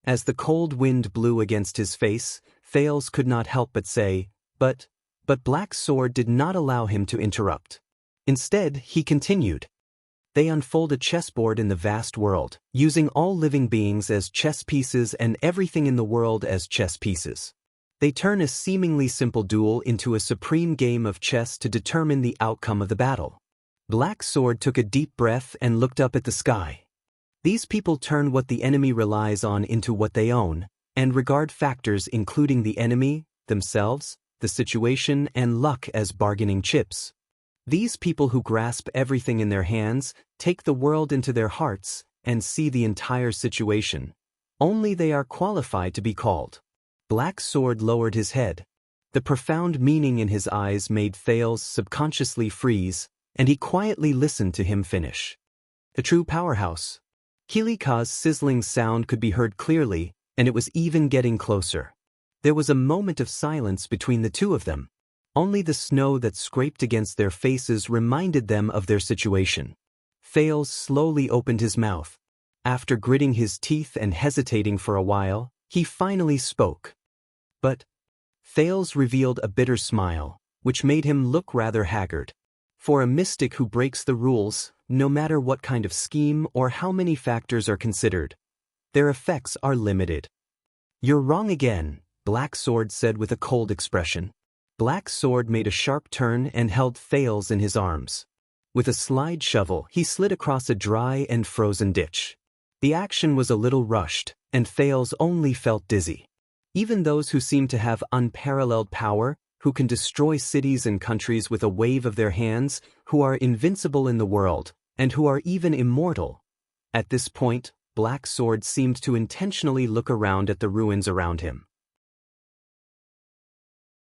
A: As the cold wind blew against his face, Thales could not help but say, But Black Sword did not allow him to interrupt. Instead, he continued. They unfold a chessboard in the vast world, using all living beings as chess pieces and everything in the world as chess pieces. They turn a seemingly simple duel into a supreme game of chess to determine the outcome of the battle. Black Sword took a deep breath and looked up at the sky. These people turn what the enemy relies on into what they own, and regard factors including the enemy, themselves, the situation, and luck as bargaining chips. These people who grasp everything in their hands, take the world into their hearts, and see the entire situation. Only they are qualified to be called. Black Sword lowered his head. The profound meaning in his eyes made Thales subconsciously freeze, and he quietly listened to him finish. A true powerhouse. Kilika's sizzling sound could be heard clearly, and it was even getting closer. There was a moment of silence between the two of them. Only the snow that scraped against their faces reminded them of their situation. Thales slowly opened his mouth. After gritting his teeth and hesitating for a while, he finally spoke. But Thales revealed a bitter smile, which made him look rather haggard. For a mystic who breaks the rules, no matter what kind of scheme or how many factors are considered, their effects are limited. You're wrong again, Black Sword said with a cold expression. Black Sword made a sharp turn and held Thales in his arms. With a slide shovel, he slid across a dry and frozen ditch. The action was a little rushed, and Thales only felt dizzy. Even those who seem to have unparalleled power, who can destroy cities and countries with a wave of their hands, who are invincible in the world, and who are even immortal. At this point, Black Sword seemed to intentionally look around at the ruins around him.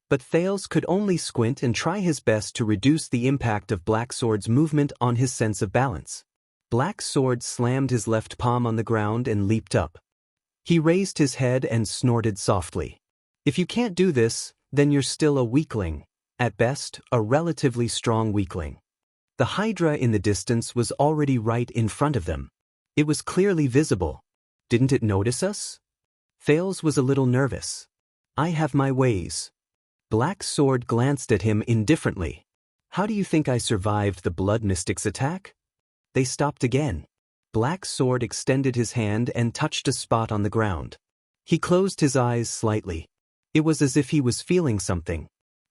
A: But Thales could only squint and try his best to reduce the impact of Black Sword's movement on his sense of balance. Black Sword slammed his left palm on the ground and leaped up. He raised his head and snorted softly. If you can't do this, then you're still a weakling. At best, a relatively strong weakling. The Hydra in the distance was already right in front of them. It was clearly visible. Didn't it notice us? Thales was a little nervous. I have my ways. Black Sword glanced at him indifferently. How do you think I survived the Blood Mystic's attack? They stopped again. Black Sword extended his hand and touched a spot on the ground. He closed his eyes slightly. It was as if he was feeling something.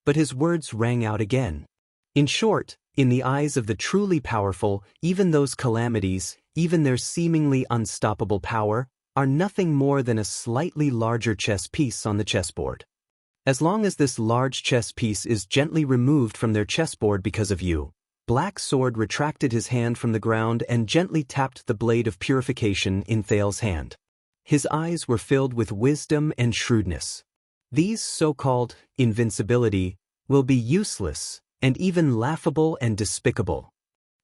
A: But his words rang out again. In short, in the eyes of the truly powerful, even those calamities, even their seemingly unstoppable power, are nothing more than a slightly larger chess piece on the chessboard. As long as this large chess piece is gently removed from their chessboard because of you, Black Sword retracted his hand from the ground and gently tapped the blade of purification in Thales' hand. His eyes were filled with wisdom and shrewdness. These so-called invincibility will be useless and even laughable and despicable.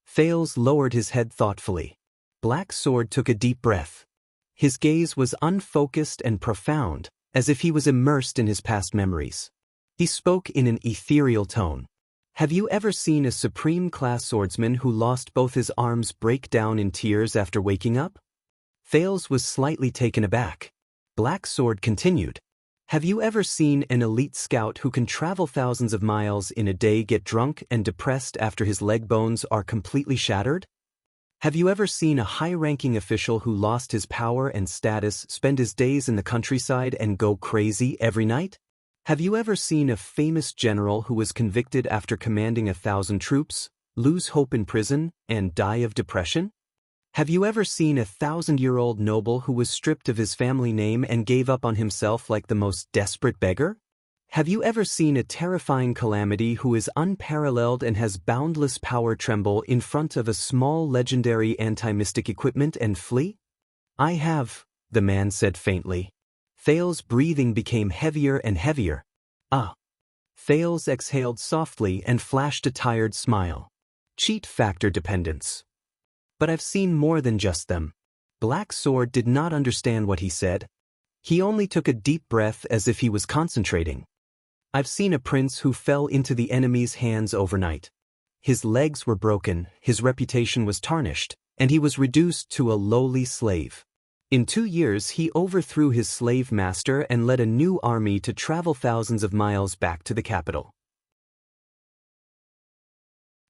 A: Thales lowered his head thoughtfully. Black Sword took a deep breath. His gaze was unfocused and profound, as if he was immersed in his past memories. He spoke in an ethereal tone. Have you ever seen a supreme-class swordsman who lost both his arms break down in tears after waking up? Thales was slightly taken aback. Black Sword continued. Have you ever seen an elite scout who can travel thousands of miles in a day get drunk and depressed after his leg bones are completely shattered? Have you ever seen a high-ranking official who lost his power and status spend his days in the countryside and go crazy every night? Have you ever seen a famous general who was convicted after commanding 1,000 troops, lose hope in prison, and die of depression? Have you ever seen a 1,000-year-old noble who was stripped of his family name and gave up on himself like the most desperate beggar? Have you ever seen a terrifying calamity who is unparalleled and has boundless power tremble in front of a small legendary anti-mystic equipment and flee? I have, the man said faintly. Thales' breathing became heavier and heavier. Ah. Thales exhaled softly and flashed a tired smile. Cheat factor dependence. But I've seen more than just them. Black Sword did not understand what he said. He only took a deep breath as if he was concentrating. I've seen a prince who fell into the enemy's hands overnight. His legs were broken, his reputation was tarnished, and he was reduced to a lowly slave. In 2 years he overthrew his slave master and led a new army to travel thousands of miles back to the capital.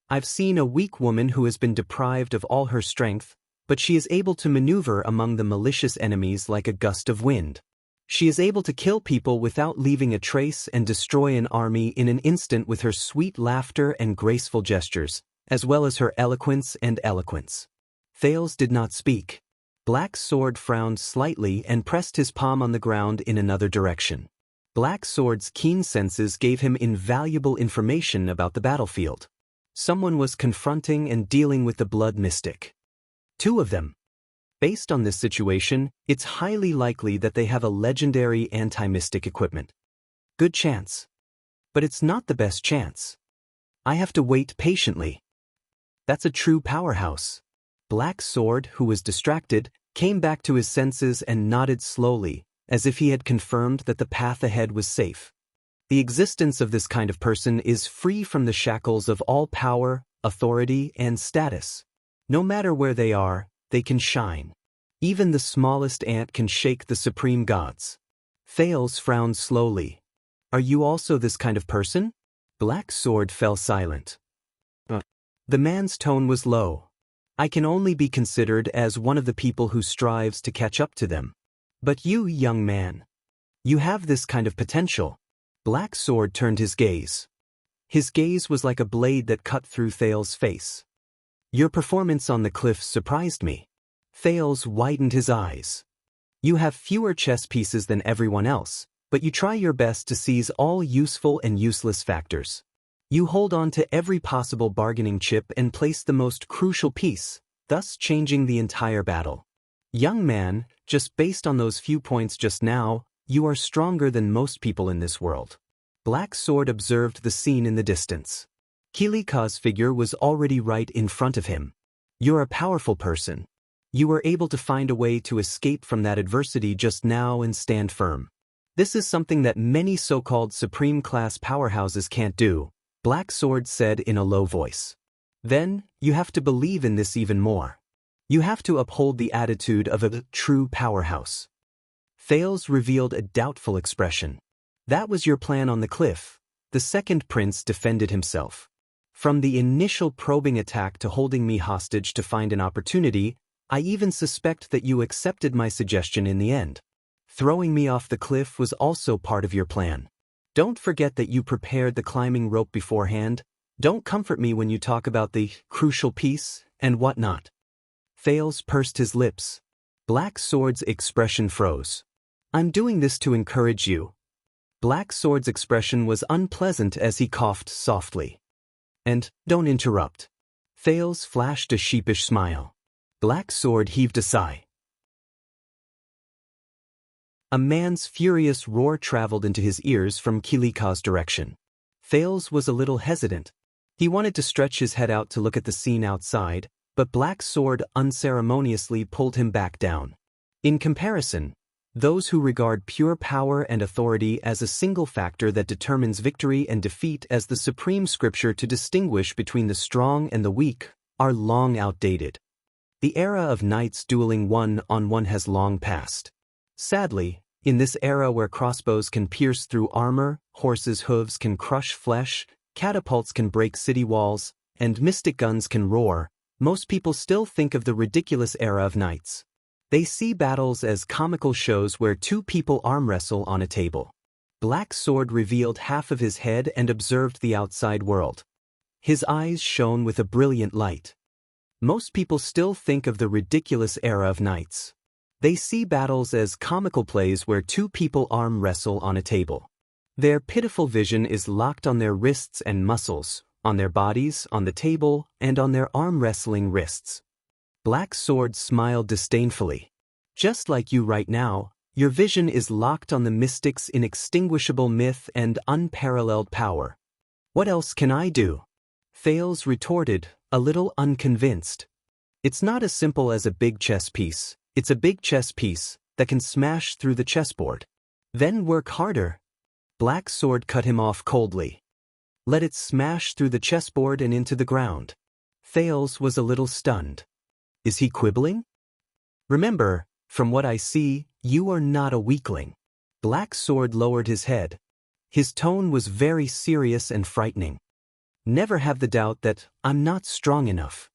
A: I've seen a weak woman who has been deprived of all her strength, but she is able to maneuver among the malicious enemies like a gust of wind. She is able to kill people without leaving a trace and destroy an army in an instant with her sweet laughter and graceful gestures, as well as her eloquence and eloquence. Thales did not speak. Black Sword frowned slightly and pressed his palm on the ground in another direction. Black Sword's keen senses gave him invaluable information about the battlefield. Someone was confronting and dealing with the blood mystic. 2 of them. Based on this situation, it's highly likely that they have a legendary anti-mystic equipment. Good chance. But it's not the best chance. I have to wait patiently. That's a true powerhouse. Black Sword, who was distracted, came back to his senses and nodded slowly, as if he had confirmed that the path ahead was safe. The existence of this kind of person is free from the shackles of all power, authority, and status. No matter where they are, they can shine. Even the smallest ant can shake the supreme gods. Thales frowned slowly. Are you also this kind of person? Black Sword fell silent. The man's tone was low. I can only be considered as one of the people who strives to catch up to them. But you, young man, you have this kind of potential. Black Sword turned his gaze. His gaze was like a blade that cut through Thales' face. Your performance on the cliff surprised me. Thales widened his eyes. You have fewer chess pieces than everyone else, but you try your best to seize all useful and useless factors. You hold on to every possible bargaining chip and place the most crucial piece, thus changing the entire battle. Young man, just based on those few points just now, you are stronger than most people in this world. Black Sword observed the scene in the distance. Kilika's figure was already right in front of him. You're a powerful person. You were able to find a way to escape from that adversity just now and stand firm. This is something that many so-called supreme-class powerhouses can't do, Black Sword said in a low voice. Then, you have to believe in this even more. You have to uphold the attitude of a true powerhouse. Thales revealed a doubtful expression. That was your plan on the cliff. The second prince defended himself. From the initial probing attack to holding me hostage to find an opportunity, I even suspect that you accepted my suggestion in the end. Throwing me off the cliff was also part of your plan. Don't forget that you prepared the climbing rope beforehand. Don't comfort me when you talk about the crucial piece and whatnot. Thales pursed his lips. Black Sword's expression froze. I'm doing this to encourage you. Black Sword's expression was unpleasant as he coughed softly. And, don't interrupt. Thales flashed a sheepish smile. Black Sword heaved a sigh. A man's furious roar traveled into his ears from Kilika's direction. Thales was a little hesitant. He wanted to stretch his head out to look at the scene outside, but Black Sword unceremoniously pulled him back down. In comparison, those who regard pure power and authority as a single factor that determines victory and defeat as the supreme scripture to distinguish between the strong and the weak are long outdated. The era of knights dueling one-on-one has long passed. Sadly, in this era where crossbows can pierce through armor, horses' hooves can crush flesh, catapults can break city walls, and mystic guns can roar, most people still think of the ridiculous era of knights. They see battles as comical shows where 2 people arm wrestle on a table. Black Sword revealed half of his head and observed the outside world. His eyes shone with a brilliant light. Most people still think of the ridiculous era of knights. They see battles as comical plays where 2 people arm wrestle on a table. Their pitiful vision is locked on their wrists and muscles, on their bodies, on the table, and on their arm-wrestling wrists. Black Sword smiled disdainfully. Just like you right now, your vision is locked on the mystic's inextinguishable myth and unparalleled power. What else can I do? Thales retorted, a little unconvinced. It's not as simple as a big chess piece. It's a big chess piece that can smash through the chessboard. Then work harder. Black Sword cut him off coldly. Let it smash through the chessboard and into the ground. Thales was a little stunned. Is he quibbling? Remember, from what I see, you are not a weakling. Black Sword lowered his head. His tone was very serious and frightening. Never have the doubt that I'm not strong enough.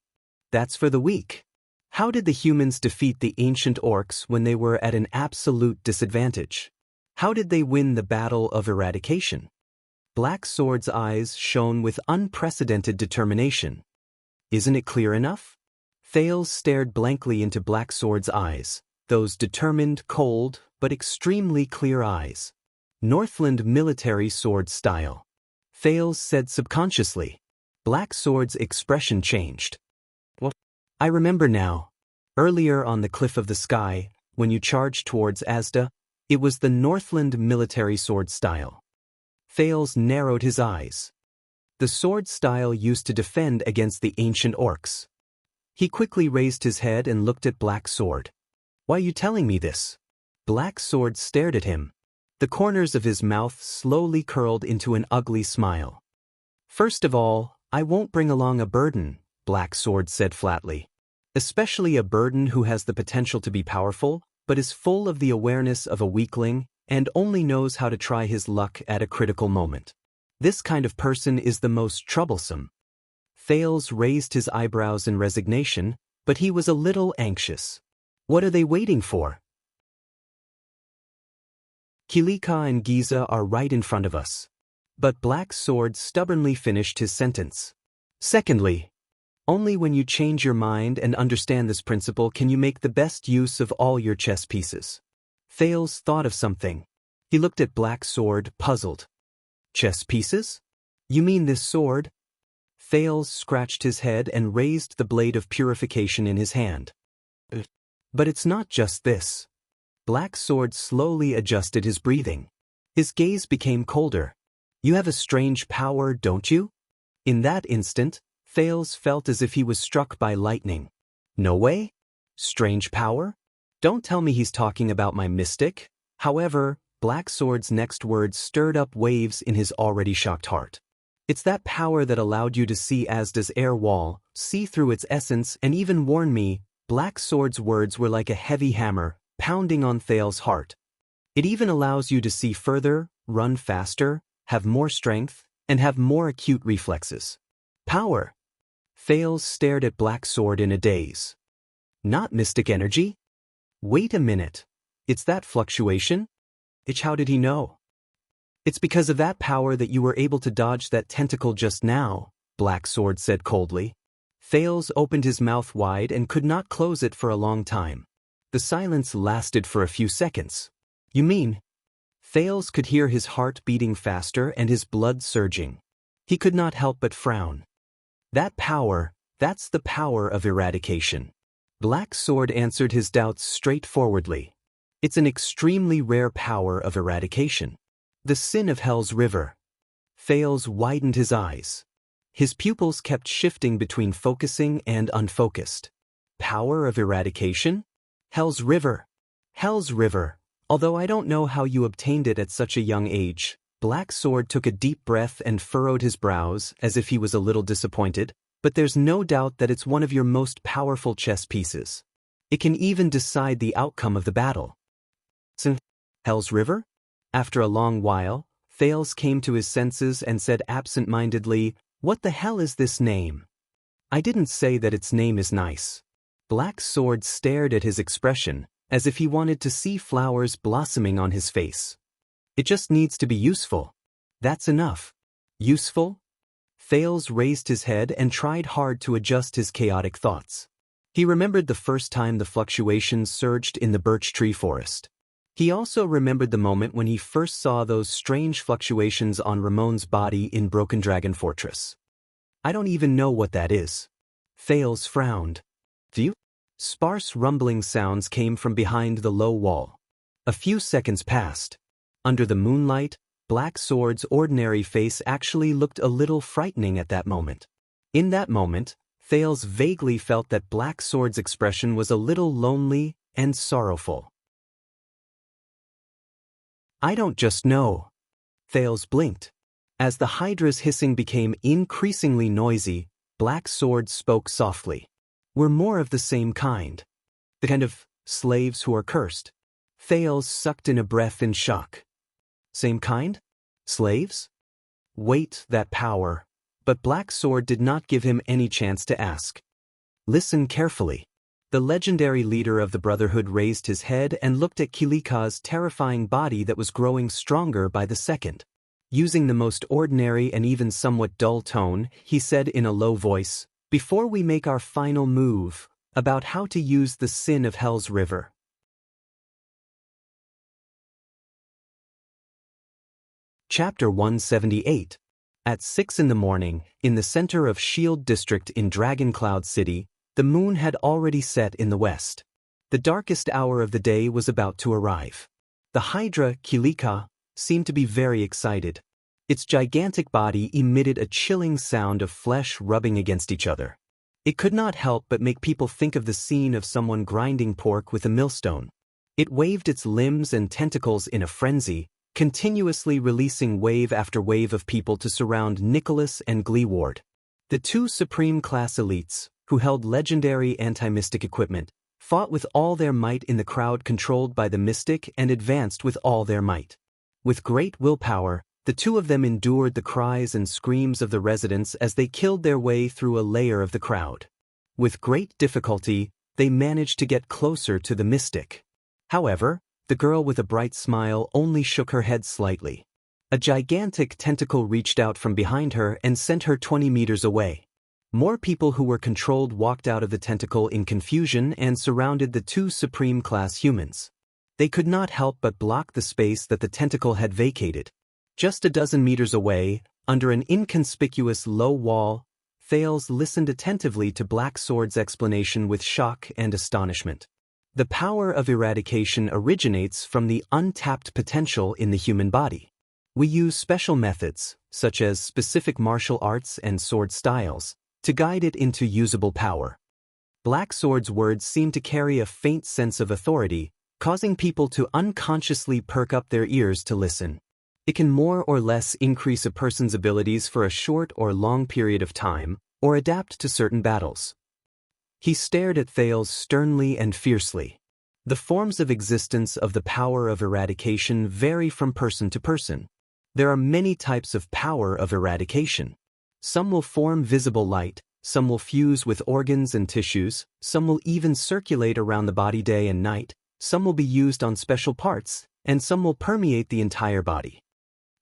A: That's for the weak. How did the humans defeat the ancient orcs when they were at an absolute disadvantage? How did they win the battle of eradication? Black Sword's eyes shone with unprecedented determination. Isn't it clear enough? Thales stared blankly into Black Sword's eyes, those determined, cold, but extremely clear eyes. Northland military sword style. Thales said subconsciously. Black Sword's expression changed. What? I remember now. Earlier on the cliff of the sky, when you charged towards Asda, it was the Northland military sword style. Thales narrowed his eyes. The sword style used to defend against the ancient orcs. He quickly raised his head and looked at Black Sword. Why are you telling me this? Black Sword stared at him. The corners of his mouth slowly curled into an ugly smile. First of all, I won't bring along a burden, Black Sword said flatly. Especially a burden who has the potential to be powerful, but is full of the awareness of a weakling and only knows how to try his luck at a critical moment. This kind of person is the most troublesome. Thales raised his eyebrows in resignation, but he was a little anxious. What are they waiting for? Kilika and Giza are right in front of us. But Black Sword stubbornly finished his sentence. Secondly, only when you change your mind and understand this principle can you make the best use of all your chess pieces. Thales thought of something. He looked at Black Sword, puzzled. Chess pieces? You mean this sword? Thales scratched his head and raised the blade of purification in his hand. But it's not just this. Black Sword slowly adjusted his breathing. His gaze became colder. You have a strange power, don't you? In that instant, Thales felt as if he was struck by lightning. No way? Strange power? Don't tell me he's talking about my mystic. However, Black Sword's next words stirred up waves in his already shocked heart. It's that power that allowed you to see Asda's air wall, see through its essence, and even warn me. Black Sword's words were like a heavy hammer, pounding on Thales' heart. It even allows you to see further, run faster, have more strength, and have more acute reflexes. Power. Thales stared at Black Sword in a daze. Not mystic energy? Wait a minute. It's that fluctuation? How did he know? It's because of that power that you were able to dodge that tentacle just now, Black Sword said coldly. Thales opened his mouth wide and could not close it for a long time. The silence lasted for a few seconds. You mean? Thales could hear his heart beating faster and his blood surging. He could not help but frown. That power, that's the power of eradication. Black Sword answered his doubts straightforwardly. It's an extremely rare power of eradication. The sin of Hell's River. Thales widened his eyes. His pupils kept shifting between focusing and unfocused. Power of eradication? Hell's River. Hell's River. Although I don't know how you obtained it at such a young age. Black Sword took a deep breath and furrowed his brows as if he was a little disappointed, but there's no doubt that it's one of your most powerful chess pieces. It can even decide the outcome of the battle. Hell's River? After a long while, Thales came to his senses and said absent-mindedly, "What the hell is this name?" I didn't say that its name is nice. Black Sword stared at his expression, as if he wanted to see flowers blossoming on his face. It just needs to be useful. That's enough. Useful? Thales raised his head and tried hard to adjust his chaotic thoughts. He remembered the first time the fluctuations surged in the birch tree forest. He also remembered the moment when he first saw those strange fluctuations on Ramon's body in Broken Dragon Fortress. I don't even know what that is. Thales frowned. Phew? Sparse rumbling sounds came from behind the low wall. A few seconds passed. Under the moonlight, Black Sword's ordinary face actually looked a little frightening at that moment. In that moment, Thales vaguely felt that Black Sword's expression was a little lonely and sorrowful. I don't just know. Thales blinked. As the Hydra's hissing became increasingly noisy, Black Sword spoke softly. We're more of the same kind. The kind of slaves who are cursed. Thales sucked in a breath in shock. Same kind? Slaves? Wait, that power. But Black Sword did not give him any chance to ask. Listen carefully. The legendary leader of the Brotherhood raised his head and looked at Kilika's terrifying body that was growing stronger by the second. Using the most ordinary and even somewhat dull tone, he said in a low voice, "Before we make our final move, about how to use the sin of Hell's River." Chapter 178. At 6 in the morning, in the center of Shield District in Dragon Cloud City, the moon had already set in the west. The darkest hour of the day was about to arrive. The Hydra, Kilika, seemed to be very excited. Its gigantic body emitted a chilling sound of flesh rubbing against each other. It could not help but make people think of the scene of someone grinding pork with a millstone. It waved its limbs and tentacles in a frenzy, continuously releasing wave after wave of people to surround Nicholas and Gleeward. The two Supreme Class elites, who held legendary anti-mystic equipment, fought with all their might in the crowd controlled by the mystic and advanced with all their might. With great willpower, the two of them endured the cries and screams of the residents as they killed their way through a layer of the crowd. With great difficulty, they managed to get closer to the mystic. However, the girl with a bright smile only shook her head slightly. A gigantic tentacle reached out from behind her and sent her 20 meters away. More people who were controlled walked out of the tentacle in confusion and surrounded the two Supreme Class humans. They could not help but block the space that the tentacle had vacated. Just a dozen meters away, under an inconspicuous low wall, Thales listened attentively to Black Sword's explanation with shock and astonishment. The power of eradication originates from the untapped potential in the human body. We use special methods, such as specific martial arts and sword styles, to guide it into usable power. Black Sword's words seem to carry a faint sense of authority, causing people to unconsciously perk up their ears to listen. It can more or less increase a person's abilities for a short or long period of time, or adapt to certain battles. He stared at Thales sternly and fiercely. The forms of existence of the power of eradication vary from person to person. There are many types of power of eradication. Some will form visible light, some will fuse with organs and tissues, some will even circulate around the body day and night, some will be used on special parts, and some will permeate the entire body.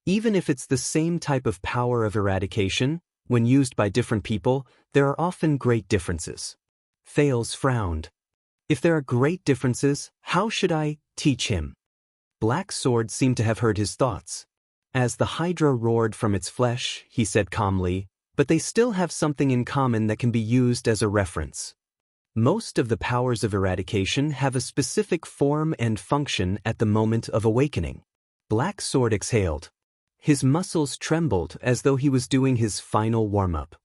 A: Even if it's the same type of power of eradication, when used by different people, there are often great differences. Thales frowned. If there are great differences, how should I teach him? Black Sword seemed to have heard his thoughts. As the Hydra roared from its flesh, he said calmly, but they still have something in common that can be used as a reference. Most of the powers of eradication have a specific form and function at the moment of awakening. Black Sword exhaled. His muscles trembled as though he was doing his final warm-up.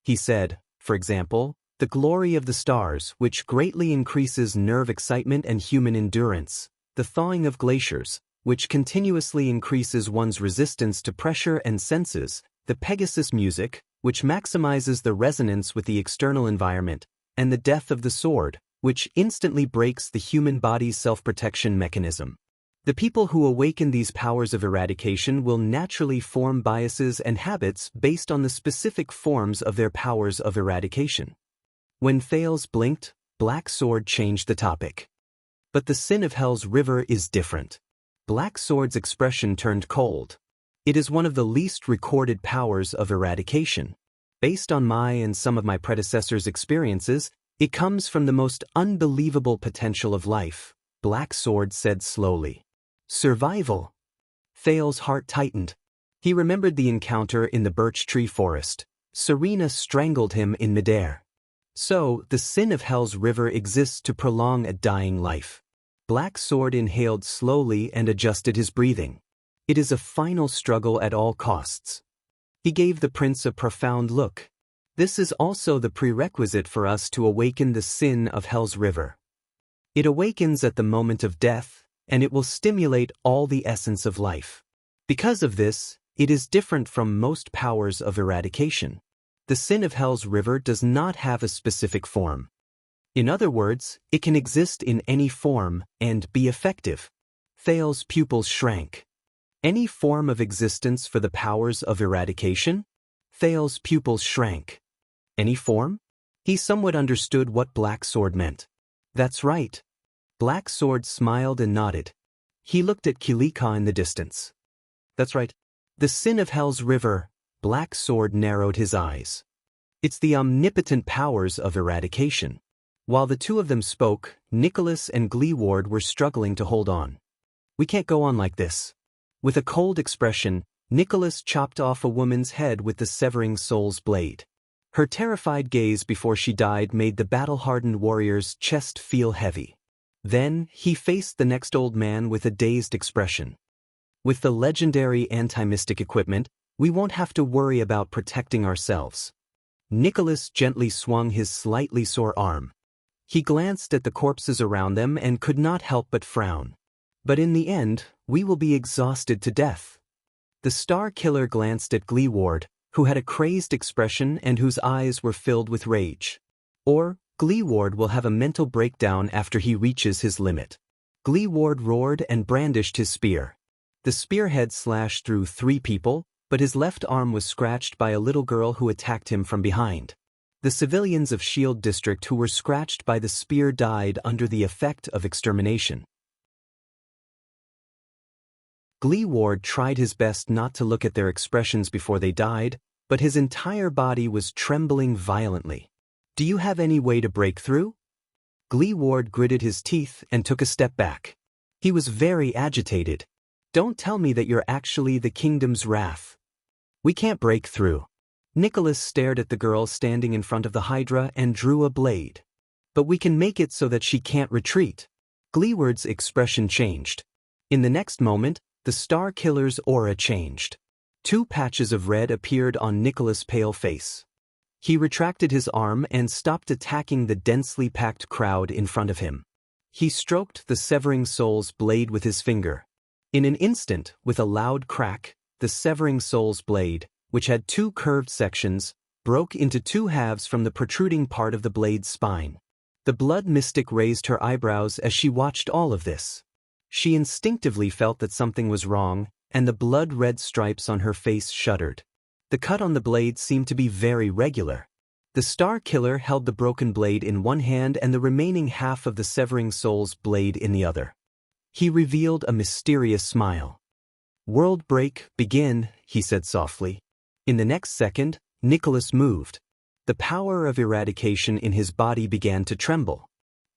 A: He said, for example, the glory of the stars, which greatly increases nerve excitement and human endurance, the thawing of glaciers, which continuously increases one's resistance to pressure and senses, the Pegasus music, which maximizes the resonance with the external environment, and the death of the sword, which instantly breaks the human body's self-protection mechanism. The people who awaken these powers of eradication will naturally form biases and habits based on the specific forms of their powers of eradication. When Thales blinked, Black Sword changed the topic. But the sin of Hell's River is different. Black Sword's expression turned cold. It is one of the least recorded powers of eradication. Based on my and some of my predecessors' experiences, It comes from the most unbelievable potential of life, Black Sword said slowly. Survival. Thail's heart tightened. He remembered the encounter in the birch tree forest. Serena strangled him in midair. So, the sin of Hell's River exists to prolong a dying life. Black Sword inhaled slowly and adjusted his breathing. It is a final struggle at all costs. He gave the prince a profound look. This is also the prerequisite for us to awaken the sin of Hell's River. It awakens at the moment of death, and it will stimulate all the essence of life. Because of this, it is different from most powers of eradication. The sin of Hell's River does not have a specific form. In other words, it can exist in any form and be effective. Thail's pupils shrank. Any form of existence for the powers of eradication? Thail's pupils shrank. Any form? He somewhat understood what Black Sword meant. That's right. Black Sword smiled and nodded. He looked at Kilika in the distance. That's right. The sin of Hell's River. Black Sword narrowed his eyes. It's the omnipotent powers of eradication. While the two of them spoke, Nicholas and Gleeward were struggling to hold on. We can't go on like this. With a cold expression, Nicholas chopped off a woman's head with the severing soul's blade. Her terrified gaze before she died made the battle-hardened warrior's chest feel heavy. Then, he faced the next old man with a dazed expression. With the legendary anti-mystic equipment, we won't have to worry about protecting ourselves. Nicholas gently swung his slightly sore arm. He glanced at the corpses around them and could not help but frown. But in the end, we will be exhausted to death. The Star Killer glanced at Gleeward, who had a crazed expression and whose eyes were filled with rage. Or, Gleeward will have a mental breakdown after he reaches his limit. Gleeward roared and brandished his spear. The spearhead slashed through 3 people, but his left arm was scratched by a little girl who attacked him from behind. The civilians of Shield District who were scratched by the spear died under the effect of extermination. Gleeward tried his best not to look at their expressions before they died, but his entire body was trembling violently. Do you have any way to break through? Gleeward gritted his teeth and took a step back. He was very agitated. Don't tell me that you're actually the kingdom's wrath. We can't break through. Nicholas stared at the girl standing in front of the Hydra and drew a blade. But we can make it so that she can't retreat. Gleeward's expression changed. In the next moment, the Star Killer's aura changed. 2 patches of red appeared on Nicholas' pale face. He retracted his arm and stopped attacking the densely packed crowd in front of him. He stroked the severing soul's blade with his finger. In an instant, with a loud crack, the severing soul's blade, which had 2 curved sections, broke into 2 halves from the protruding part of the blade's spine. The blood mystic raised her eyebrows as she watched all of this. She instinctively felt that something was wrong, and the blood-red stripes on her face shuddered. The cut on the blade seemed to be very regular. The Star Killer held the broken blade in one hand and the remaining half of the severing soul's blade in the other. He revealed a mysterious smile. "World break, begin," he said softly. In the next second, Nicholas moved. The power of eradication in his body began to tremble.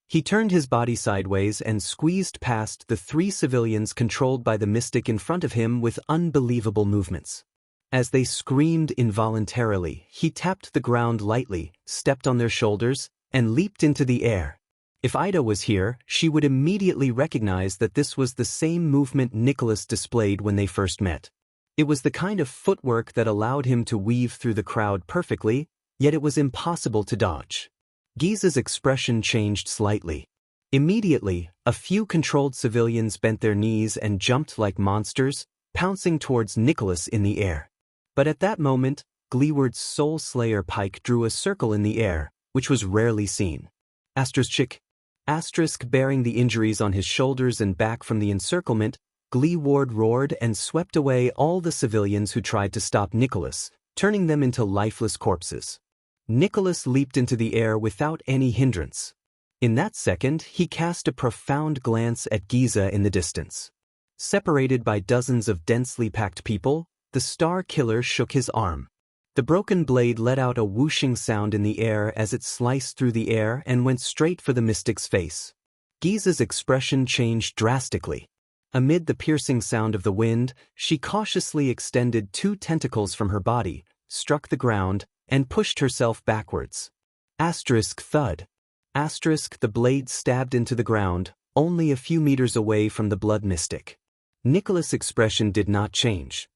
A: He turned his body sideways and squeezed past the 3 civilians controlled by the mystic in front of him with unbelievable movements. As they screamed involuntarily, he tapped the ground lightly, stepped on their shoulders, and leaped into the air. If Ida was here, she would immediately recognize that this was the same movement Nicholas displayed when they first met. It was the kind of footwork that allowed him to weave through the crowd perfectly, yet it was impossible to dodge. Giza's expression changed slightly. Immediately, a few controlled civilians bent their knees and jumped like monsters, pouncing towards Nicholas in the air. But at that moment, Gleeward's Soul Slayer pike drew a circle in the air, which was rarely seen. Asterisk bearing the injuries on his shoulders and back from the encirclement, Gleeward roared and swept away all the civilians who tried to stop Nicholas, turning them into lifeless corpses. Nicholas leaped into the air without any hindrance. In that second, he cast a profound glance at Giza in the distance. Separated by dozens of densely packed people, the Star Killer shook his arm. The broken blade let out a whooshing sound in the air as it sliced through the air and went straight for the mystic's face. Giza's expression changed drastically. Amid the piercing sound of the wind, she cautiously extended 2 tentacles from her body, struck the ground, and pushed herself backwards. Thud. The blade stabbed into the ground, only a few meters away from the blood mystic. Nicholas' expression did not change.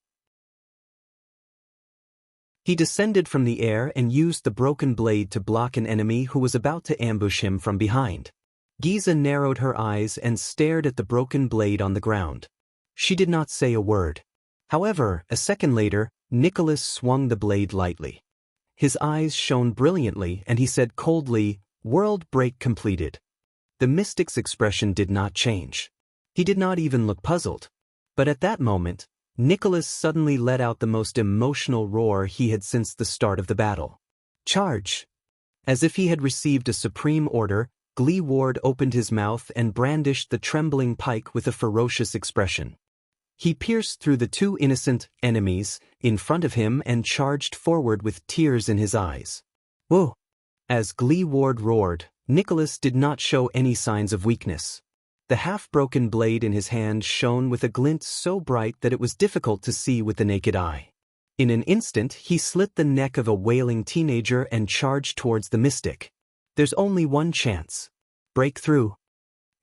A: He descended from the air and used the broken blade to block an enemy who was about to ambush him from behind. Giza narrowed her eyes and stared at the broken blade on the ground. She did not say a word. However, a second later, Nicholas swung the blade lightly. His eyes shone brilliantly and he said coldly, "World break completed." The mystic's expression did not change. He did not even look puzzled. But at that moment, Nicholas suddenly let out the most emotional roar he had since the start of the battle. "Charge!" As if he had received a supreme order, Glee Ward opened his mouth and brandished the trembling pike with a ferocious expression. He pierced through the 2 innocent enemies in front of him and charged forward with tears in his eyes. "Whoa!" As Glee Ward roared, Nicholas did not show any signs of weakness. The half-broken blade in his hand shone with a glint so bright that it was difficult to see with the naked eye. In an instant, he slit the neck of a wailing teenager and charged towards the mystic. There's only one chance. Break through.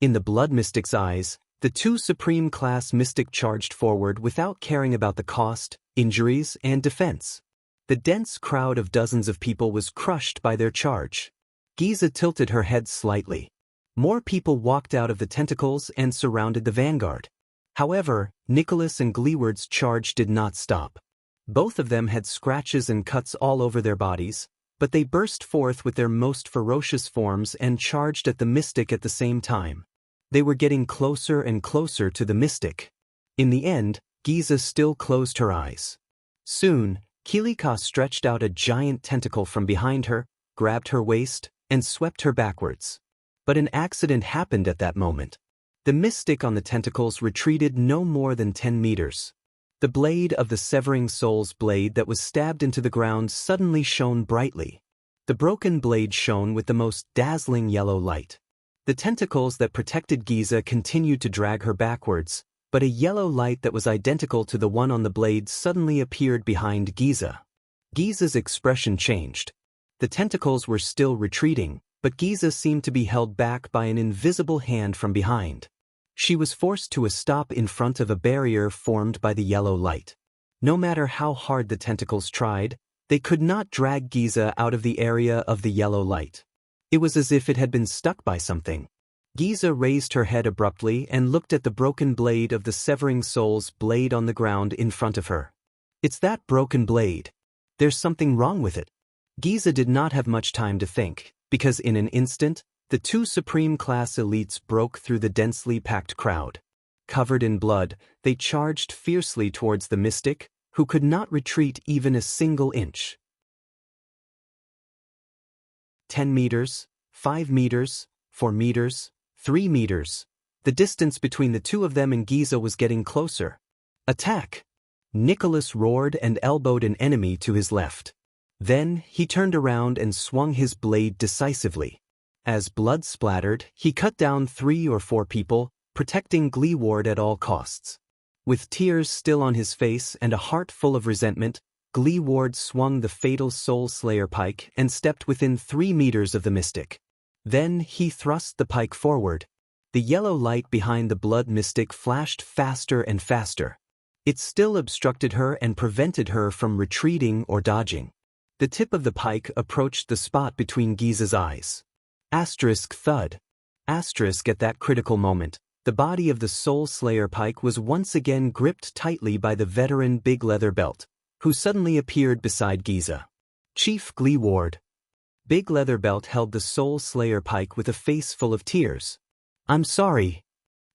A: In the blood mystic's eyes, the 2 supreme-class mystic charged forward without caring about the cost, injuries, and defense. The dense crowd of dozens of people was crushed by their charge. Giza tilted her head slightly. More people walked out of the tentacles and surrounded the vanguard. However, Nicholas and Gleeward's charge did not stop. Both of them had scratches and cuts all over their bodies, but they burst forth with their most ferocious forms and charged at the mystic at the same time. They were getting closer and closer to the mystic. In the end, Giza still closed her eyes. Soon, Kilika stretched out a giant tentacle from behind her, grabbed her waist, and swept her backwards. But an accident happened at that moment. The mystic on the tentacles retreated no more than 10 meters. The blade of the severing soul's blade that was stabbed into the ground suddenly shone brightly. The broken blade shone with the most dazzling yellow light. The tentacles that protected Giza continued to drag her backwards, but a yellow light that was identical to the one on the blade suddenly appeared behind Giza. Giza's expression changed. The tentacles were still retreating, but Giza seemed to be held back by an invisible hand from behind. She was forced to a stop in front of a barrier formed by the yellow light. No matter how hard the tentacles tried, they could not drag Giza out of the area of the yellow light. It was as if it had been stuck by something. Giza raised her head abruptly and looked at the broken blade of the severing soul's blade on the ground in front of her. "It's that broken blade. There's something wrong with it." Giza did not have much time to think, because in an instant, the 2 supreme-class elites broke through the densely packed crowd. Covered in blood, they charged fiercely towards the mystic, who could not retreat even a single inch. 10 meters, 5 meters, 4 meters, 3 meters. The distance between the 2 of them and Giza was getting closer. "Attack!" Nicholas roared and elbowed an enemy to his left. Then, he turned around and swung his blade decisively. As blood splattered, he cut down 3 or 4 people, protecting Glee Ward at all costs. With tears still on his face and a heart full of resentment, Glee Ward swung the fatal Soul Slayer pike and stepped within 3 meters of the mystic. Then, he thrust the pike forward. The yellow light behind the blood mystic flashed faster and faster. It still obstructed her and prevented her from retreating or dodging. The tip of the pike approached the spot between Giza's eyes. Thud. At that critical moment, the body of the Soul Slayer pike was once again gripped tightly by the veteran Big Leather Belt, who suddenly appeared beside Giza. "Chief Glee Ward." Big Leather Belt held the Soul Slayer pike with a face full of tears. "I'm sorry."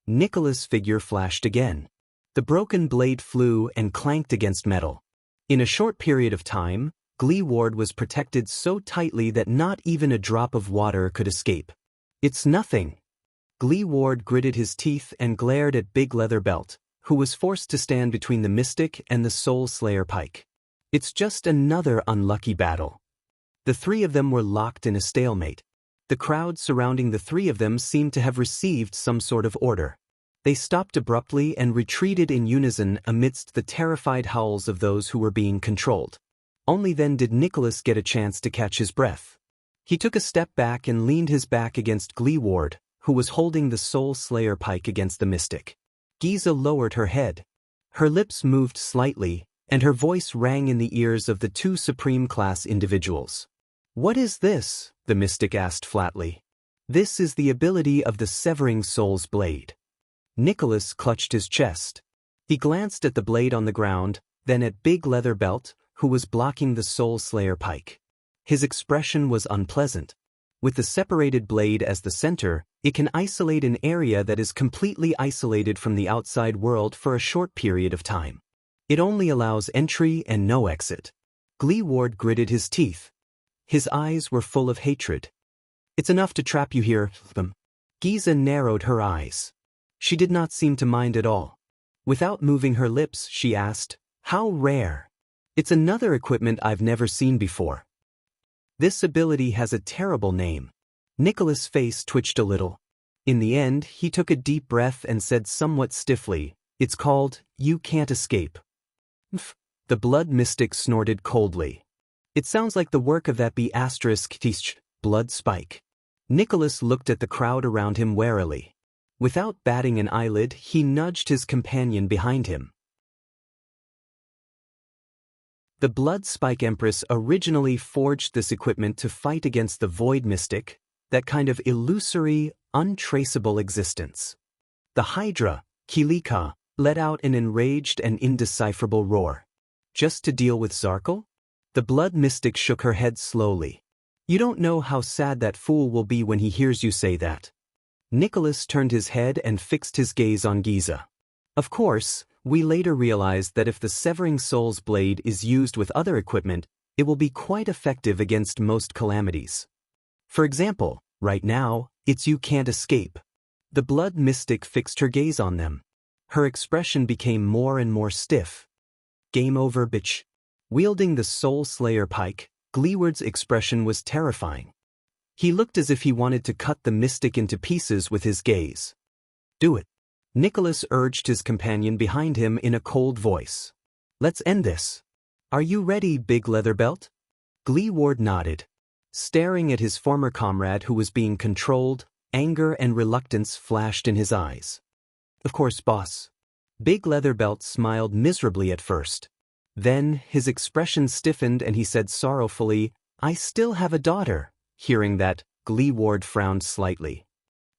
A: Nicholas' figure flashed again. The broken blade flew and clanked against metal. In a short period of time, Glee Ward was protected so tightly that not even a drop of water could escape. "It's nothing." Glee Ward gritted his teeth and glared at Big Leather Belt, who was forced to stand between the mystic and the Soul Slayer pike. It's just another unlucky battle. The three of them were locked in a stalemate. The crowd surrounding the three of them seemed to have received some sort of order. They stopped abruptly and retreated in unison amidst the terrified howls of those who were being controlled. Only then did Nicholas get a chance to catch his breath. He took a step back and leaned his back against Gleeward, who was holding the Soul Slayer pike against the mystic. Giza lowered her head. Her lips moved slightly, and her voice rang in the ears of the two supreme-class individuals. "What is this?" the mystic asked flatly. "This is the ability of the Severing Soul's blade." Nicholas clutched his chest. He glanced at the blade on the ground, then at Big Leather Belt, who was blocking the Soul Slayer pike. His expression was unpleasant. With the separated blade as the center, it can isolate an area that is completely isolated from the outside world for a short period of time. It only allows entry and no exit. Gleeward gritted his teeth. His eyes were full of hatred. "It's enough to trap you here, them." Giza narrowed her eyes. She did not seem to mind at all. Without moving her lips, she asked, "How rare?" "It's another equipment I've never seen before. This ability has a terrible name." Nicholas' face twitched a little. In the end, he took a deep breath and said somewhat stiffly, "It's called, You Can't Escape." The blood mystic snorted coldly. "It sounds like the work of that blood spike." Nicholas looked at the crowd around him warily. Without batting an eyelid, he nudged his companion behind him. The Blood Spike Empress originally forged this equipment to fight against the Void Mystic, that kind of illusory, untraceable existence. The Hydra, Kilika, let out an enraged and indecipherable roar. "Just to deal with Zarkle?" The Blood Mystic shook her head slowly. "You don't know how sad that fool will be when he hears you say that." Nicholas turned his head and fixed his gaze on Giza. "Of course, we later realized that if the Severing Soul's blade is used with other equipment, it will be quite effective against most calamities. For example, right now, it's You Can't Escape." The Blood Mystic fixed her gaze on them. Her expression became more and more stiff. "Game over, bitch." Wielding the Soul Slayer pike, Gleeward's expression was terrifying. He looked as if he wanted to cut the mystic into pieces with his gaze. "Do it." Nicholas urged his companion behind him in a cold voice. "Let's end this. Are you ready, Big Leather Belt?" Gleeward nodded. Staring at his former comrade who was being controlled, anger and reluctance flashed in his eyes. "Of course, boss." Big Leather Belt smiled miserably at first. Then, his expression stiffened and he said sorrowfully, "I still have a daughter." Hearing that, Gleeward frowned slightly.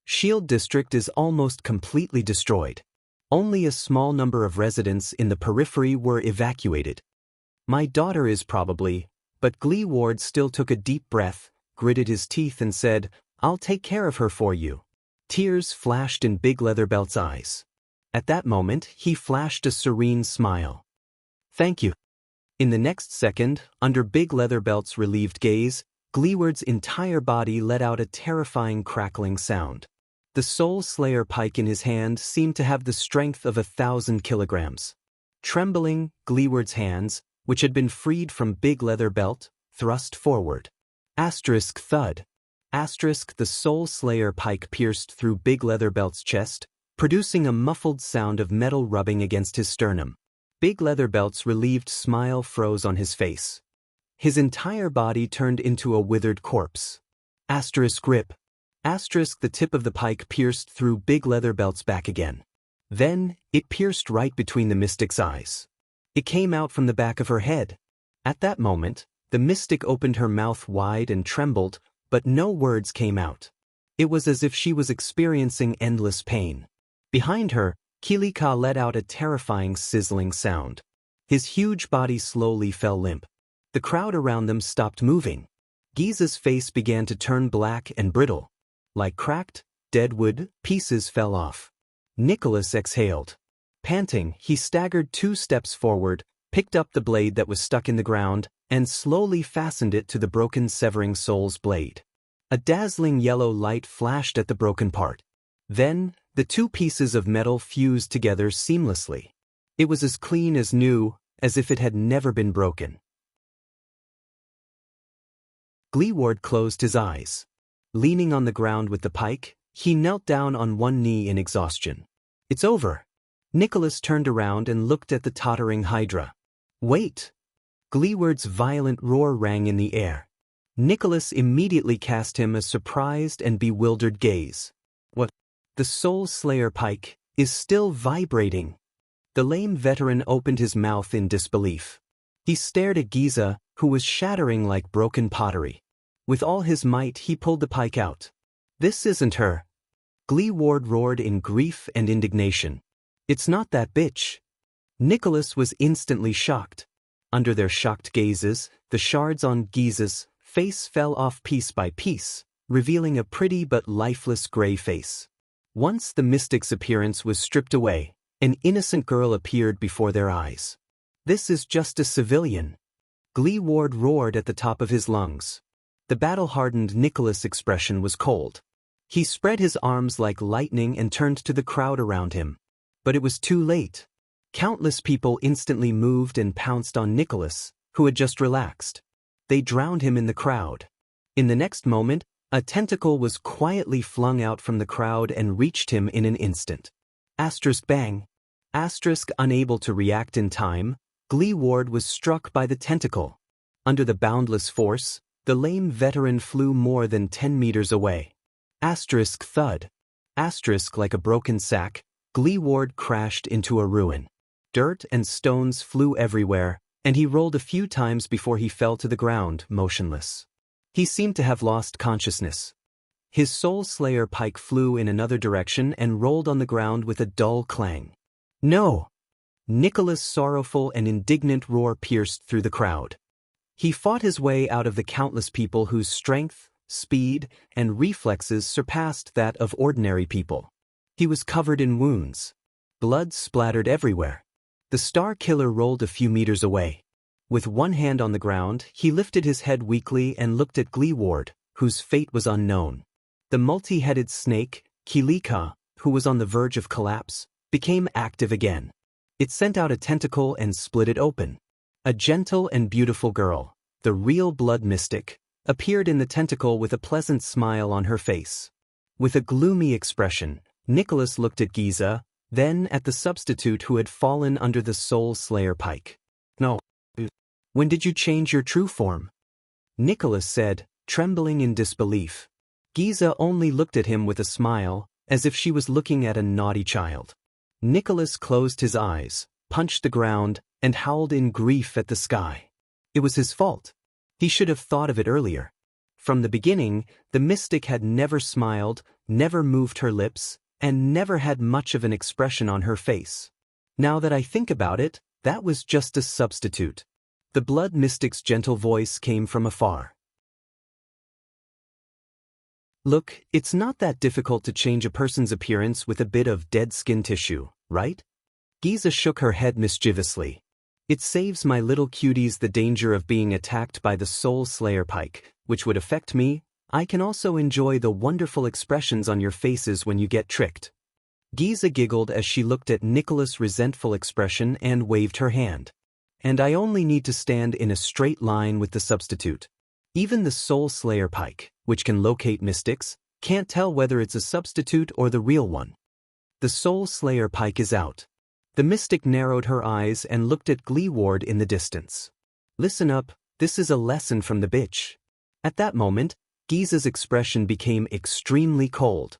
A: Shield District is almost completely destroyed. Only a small number of residents in the periphery were evacuated. "My daughter is probably," but Gleeward still took a deep breath, gritted his teeth and said, "I'll take care of her for you." Tears flashed in Big Leather Belt's eyes. At that moment, he flashed a serene smile. "Thank you." In the next second, under Big Leather Belt's relieved gaze, Gleeward's entire body let out a terrifying crackling sound. The Soul Slayer pike in his hand seemed to have the strength of 1,000 kilograms. Trembling, Gleeward's hands, which had been freed from Big Leather Belt, thrust forward. Asterisk thud. Asterisk the Soul Slayer pike pierced through Big Leather Belt's chest, producing a muffled sound of metal rubbing against his sternum. Big Leather Belt's relieved smile froze on his face. His entire body turned into a withered corpse. Asterisk rip. Asterisk the tip of the pike pierced through Big Leather Belt's back again. Then, it pierced right between the mystic's eyes. It came out from the back of her head. At that moment, the mystic opened her mouth wide and trembled, but no words came out. It was as if she was experiencing endless pain. Behind her, Kilika let out a terrifying sizzling sound. His huge body slowly fell limp. The crowd around them stopped moving. Giza's face began to turn black and brittle. Like cracked, dead wood, pieces fell off. Nicholas exhaled. Panting, he staggered 2 steps forward, picked up the blade that was stuck in the ground, and slowly fastened it to the broken Severing Soul's blade. A dazzling yellow light flashed at the broken part. Then, the 2 pieces of metal fused together seamlessly. It was as clean as new, as if it had never been broken. Gleeward closed his eyes. Leaning on the ground with the pike, he knelt down on one knee in exhaustion. It's over. Nicholas turned around and looked at the tottering hydra. Wait! Gleeward's violent roar rang in the air. Nicholas immediately cast him a surprised and bewildered gaze. What? The Soul Slayer pike is still vibrating. The lame veteran opened his mouth in disbelief. He stared at Giza, who was shattering like broken pottery. With all his might he pulled the pike out. This isn't her. Gleeward roared in grief and indignation. It's not that bitch. Nicholas was instantly shocked. Under their shocked gazes, the shards on Giza's face fell off piece by piece, revealing a pretty but lifeless gray face. Once the mystic's appearance was stripped away, an innocent girl appeared before their eyes. This is just a civilian. Gleeward roared at the top of his lungs. The battle-hardened Nicholas' expression was cold. He spread his arms like lightning and turned to the crowd around him. But it was too late. Countless people instantly moved and pounced on Nicholas, who had just relaxed. They drowned him in the crowd. In the next moment, a tentacle was quietly flung out from the crowd and reached him in an instant. Bang. Unable to react in time, Gleeward was struck by the tentacle. Under the boundless force, the lame veteran flew more than 10 meters away. Thud. Like a broken sack, Gleeward crashed into a ruin. Dirt and stones flew everywhere, and he rolled a few times before he fell to the ground, motionless. He seemed to have lost consciousness. His Soul Slayer pike flew in another direction and rolled on the ground with a dull clang. No! Nicholas' sorrowful and indignant roar pierced through the crowd. He fought his way out of the countless people whose strength, speed, and reflexes surpassed that of ordinary people. He was covered in wounds. Blood splattered everywhere. The Star Killer rolled a few meters away. With one hand on the ground, he lifted his head weakly and looked at Gleeward, whose fate was unknown. The multi-headed snake, Kilika, who was on the verge of collapse, became active again. It sent out a tentacle and split it open. A gentle and beautiful girl, the real blood mystic, appeared in the tentacle with a pleasant smile on her face. With a gloomy expression, Nicholas looked at Giza, then at the substitute who had fallen under the Soul Slayer pike. No. When did you change your true form? Nicholas said, trembling in disbelief. Giza only looked at him with a smile, as if she was looking at a naughty child. Nicholas closed his eyes, punched the ground, and howled in grief at the sky. It was his fault. He should have thought of it earlier. From the beginning, the mystic had never smiled, never moved her lips, and never had much of an expression on her face. Now that I think about it, that was just a substitute. The blood mystic's gentle voice came from afar. Look, it's not that difficult to change a person's appearance with a bit of dead skin tissue, right? Giza shook her head mischievously. It saves my little cuties the danger of being attacked by the Soul Slayer pike, which would affect me. I can also enjoy the wonderful expressions on your faces when you get tricked. Giza giggled as she looked at Nicholas' resentful expression and waved her hand. And I only need to stand in a straight line with the substitute. Even the Soul Slayer pike, which can locate mystics, can't tell whether it's a substitute or the real one. The Soul Slayer pike is out. The mystic narrowed her eyes and looked at Gleeward in the distance. Listen up, this is a lesson from the bitch. At that moment, Giza's expression became extremely cold.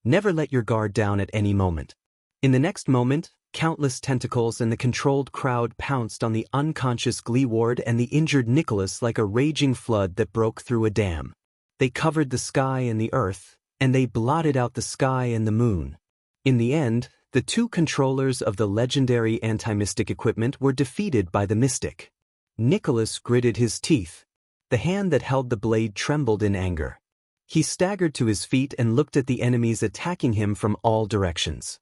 A: Never let your guard down at any moment. In the next moment, countless tentacles and the controlled crowd pounced on the unconscious Gleeward and the injured Nicholas like a raging flood that broke through a dam. They covered the sky and the earth, and they blotted out the sky and the moon. In the end, the two controllers of the legendary anti-mystic equipment were defeated by the mystic. Nicholas gritted his teeth. The hand that held the blade trembled in anger. He staggered to his feet and looked at the enemies attacking him from all directions.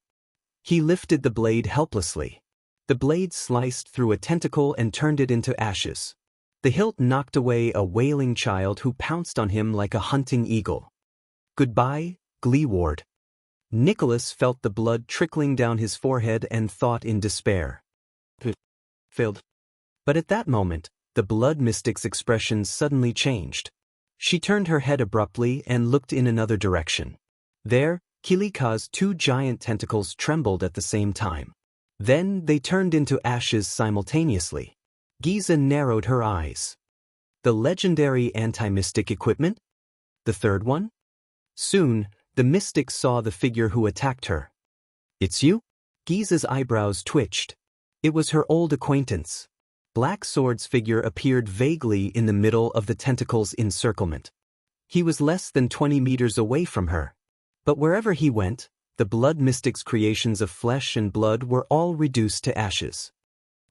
A: He lifted the blade helplessly. The blade sliced through a tentacle and turned it into ashes. The hilt knocked away a wailing child who pounced on him like a hunting eagle. Goodbye, Gleeward. Nicholas felt the blood trickling down his forehead and thought in despair. Failed. But at that moment, the blood mystic's expression suddenly changed. She turned her head abruptly and looked in another direction. There, Kilika's 2 giant tentacles trembled at the same time. Then they turned into ashes simultaneously. Giza narrowed her eyes. The legendary anti-mystic equipment? The third one? Soon, the mystic saw the figure who attacked her. It's you? Giza's eyebrows twitched. It was her old acquaintance. Black Sword's figure appeared vaguely in the middle of the tentacle's encirclement. He was less than 20 meters away from her. But wherever he went, the blood mystic's creations of flesh and blood were all reduced to ashes.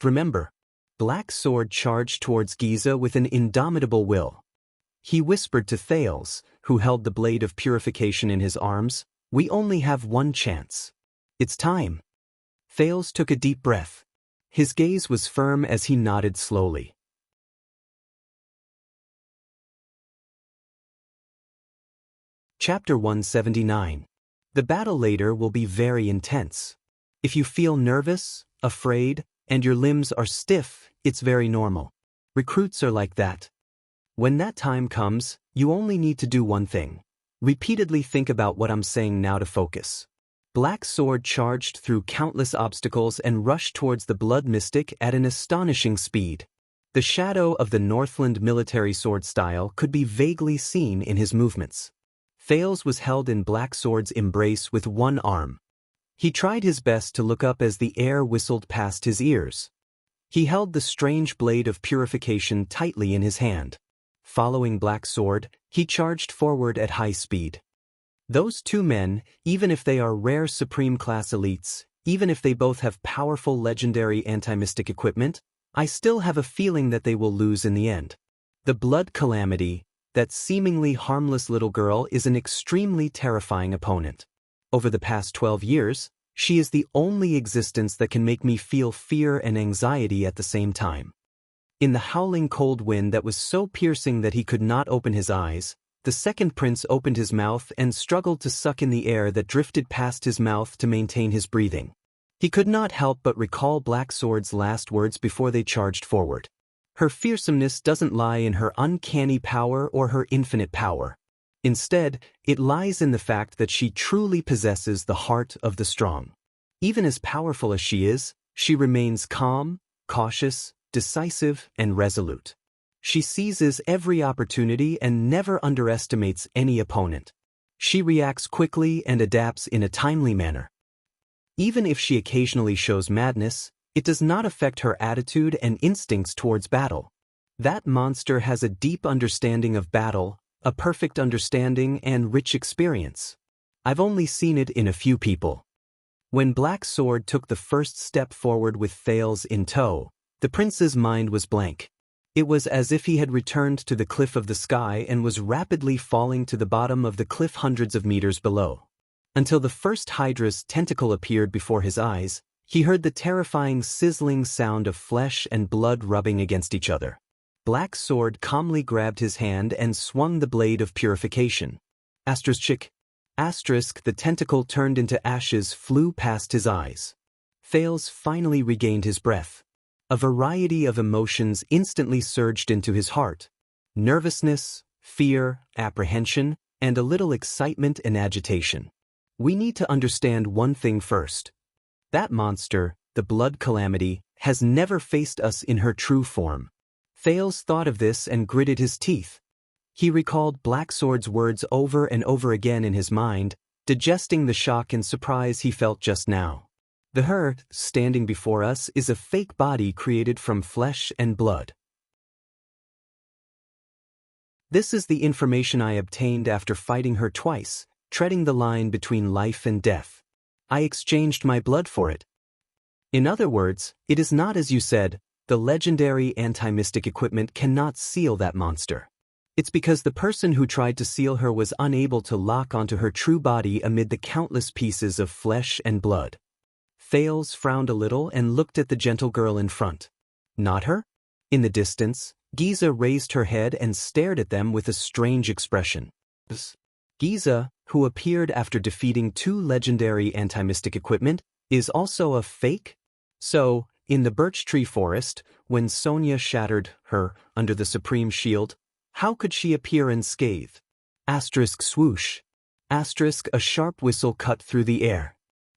A: Remember, Black Sword charged towards Giza with an indomitable will. He whispered to Thales, who held the blade of purification in his arms, "We only have one chance. It's time." Thales took a deep breath. His gaze was firm as he nodded slowly. Chapter 179. The battle later will be very intense. If you feel nervous, afraid, and your limbs are stiff, it's very normal. Recruits are like that. When that time comes, you only need to do one thing. Repeatedly think about what I'm saying now to focus. Black Sword charged through countless obstacles and rushed towards the blood mystic at an astonishing speed. The shadow of the Northland military sword style could be vaguely seen in his movements. Thales was held in Black Sword's embrace with one arm. He tried his best to look up as the air whistled past his ears. He held the strange blade of purification tightly in his hand. Following Black Sword, he charged forward at high speed. Those 2 men, even if they are rare Supreme Class elites, even if they both have powerful legendary anti-mystic equipment, I still have a feeling that they will lose in the end. The Blood Calamity, that seemingly harmless little girl, is an extremely terrifying opponent. Over the past 12 years, she is the only existence that can make me feel fear and anxiety at the same time. In the howling cold wind that was so piercing that he could not open his eyes, the second prince opened his mouth and struggled to suck in the air that drifted past his mouth to maintain his breathing. He could not help but recall Black Sword's last words before they charged forward. Her fearsomeness doesn't lie in her uncanny power or her infinite power. Instead, it lies in the fact that she truly possesses the heart of the strong. Even as powerful as she is, she remains calm, cautious, decisive, and resolute. She seizes every opportunity and never underestimates any opponent. She reacts quickly and adapts in a timely manner. Even if she occasionally shows madness, it does not affect her attitude and instincts towards battle. That monster has a deep understanding of battle, a perfect understanding and rich experience. I've only seen it in a few people. When Black Sword took the first step forward with Thales in tow, the prince's mind was blank. It was as if he had returned to the cliff of the sky and was rapidly falling to the bottom of the cliff hundreds of meters below. Until the first Hydra's tentacle appeared before his eyes, he heard the terrifying sizzling sound of flesh and blood rubbing against each other. Black Sword calmly grabbed his hand and swung the blade of purification. Asterisk, the tentacle turned into ashes flew past his eyes. Thales finally regained his breath. A variety of emotions instantly surged into his heart. Nervousness, fear, apprehension, and a little excitement and agitation. We need to understand one thing first. That monster, the Blood Calamity, has never faced us in her true form. Thales thought of this and gritted his teeth. He recalled Black Sword's words over and over again in his mind, digesting the shock and surprise he felt just now. The her, standing before us, is a fake body created from flesh and blood. This is the information I obtained after fighting her twice, treading the line between life and death. I exchanged my blood for it. In other words, it is not as you said, the legendary anti-mystic equipment cannot seal that monster. It's because the person who tried to seal her was unable to lock onto her true body amid the countless pieces of flesh and blood. Thales frowned a little and looked at the gentle girl in front. Not her? In the distance, Giza raised her head and stared at them with a strange expression. Giza, who appeared after defeating 2 legendary anti-mystic equipment, is also a fake? So, in the birch tree forest, when Sonia shattered her under the supreme shield, How could she appear unscathed? Asterisk swoosh. Asterisk a sharp whistle cut through the air.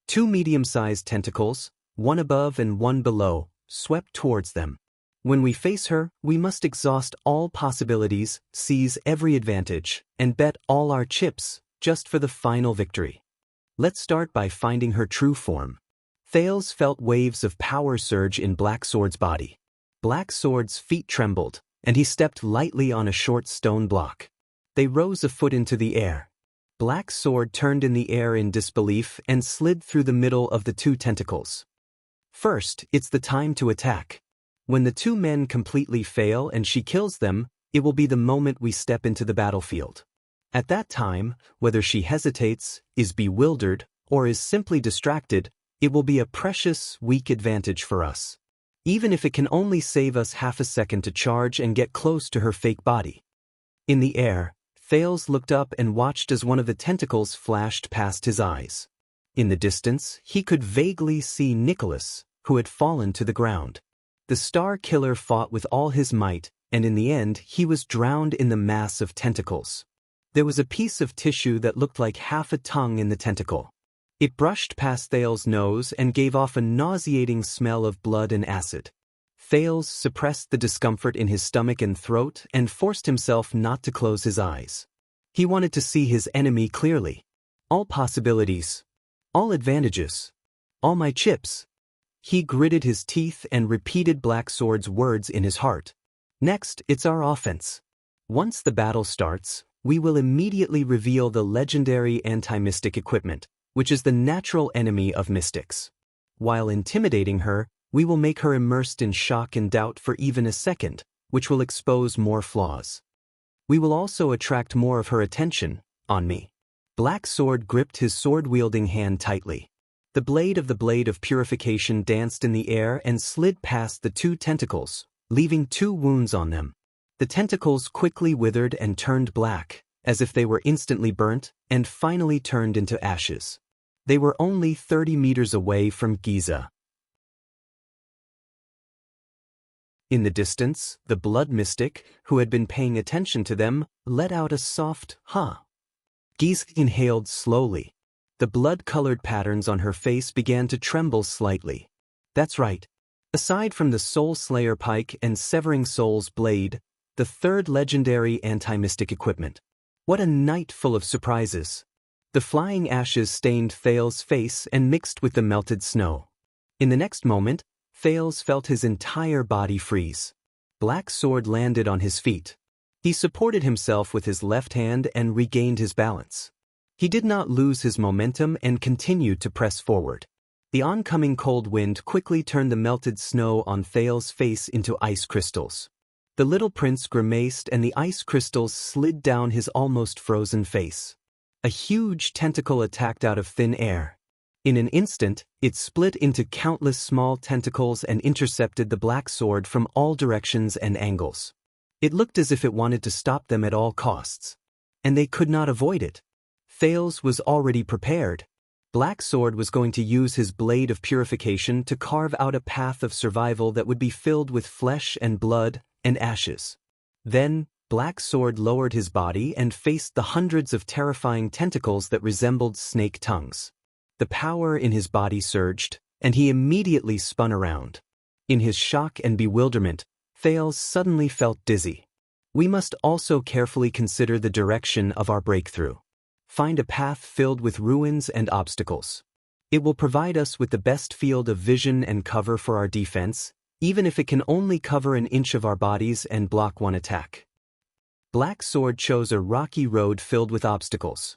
A: Two medium-sized tentacles, one above and one below, swept towards them. When we face her, we must exhaust all possibilities, seize every advantage, and bet all our chips, just for the final victory. Let's start by finding her true form. Thales felt waves of power surge in Black Sword's body. Black Sword's feet trembled, and he stepped lightly on a short stone block. They rose a foot into the air. Black Sword turned in the air in disbelief and slid through the middle of the two tentacles. First, it's the time to attack. When the two men completely fail and she kills them, it will be the moment we step into the battlefield. At that time, whether she hesitates, is bewildered, or is simply distracted, it will be a precious, weak advantage for us. Even if it can only save us half a second to charge and get close to her fake body. In the air, Thales looked up and watched as one of the tentacles flashed past his eyes. In the distance, he could vaguely see Nicholas, who had fallen to the ground. The Star Killer fought with all his might, and in the end he was drowned in the mass of tentacles. There was a piece of tissue that looked like half a tongue in the tentacle. It brushed past Thales' nose and gave off a nauseating smell of blood and acid. Thales suppressed the discomfort in his stomach and throat and forced himself not to close his eyes. He wanted to see his enemy clearly. All possibilities. All advantages. All my chips. He gritted his teeth and repeated Black Sword's words in his heart. Next, it's our offense. Once the battle starts, we will immediately reveal the legendary anti-mystic equipment, which is the natural enemy of mystics. While intimidating her, we will make her immersed in shock and doubt for even a second, which will expose more flaws. We will also attract more of her attention, on me. Black Sword gripped his sword-wielding hand tightly. The blade of purification danced in the air and slid past the two tentacles, leaving two wounds on them. The tentacles quickly withered and turned black, as if they were instantly burnt, and finally turned into ashes. They were only 30 meters away from Giza. In the distance, the blood mystic, who had been paying attention to them, let out a soft, "huh." Giza inhaled slowly. The blood-colored patterns on her face began to tremble slightly. That's right. Aside from the Soul Slayer Pike and Severing Soul's Blade, the third legendary anti-mystic equipment. What a night full of surprises. The flying ashes stained Thales' face and mixed with the melted snow. In the next moment, Thales felt his entire body freeze. Black Sword landed on his feet. He supported himself with his left hand and regained his balance. He did not lose his momentum and continued to press forward. The oncoming cold wind quickly turned the melted snow on Thales' face into ice crystals. The little prince grimaced and the ice crystals slid down his almost frozen face. A huge tentacle attacked out of thin air. In an instant, it split into countless small tentacles and intercepted the Black Sword from all directions and angles. It looked as if it wanted to stop them at all costs. And they could not avoid it. Thales was already prepared. Black Sword was going to use his blade of purification to carve out a path of survival that would be filled with flesh and blood and ashes. Then, Black Sword lowered his body and faced the hundreds of terrifying tentacles that resembled snake tongues. The power in his body surged, and he immediately spun around. In his shock and bewilderment, Thales suddenly felt dizzy. We must also carefully consider the direction of our breakthrough. Find a path filled with ruins and obstacles. It will provide us with the best field of vision and cover for our defense, even if it can only cover an inch of our bodies and block one attack. Black Sword chose a rocky road filled with obstacles.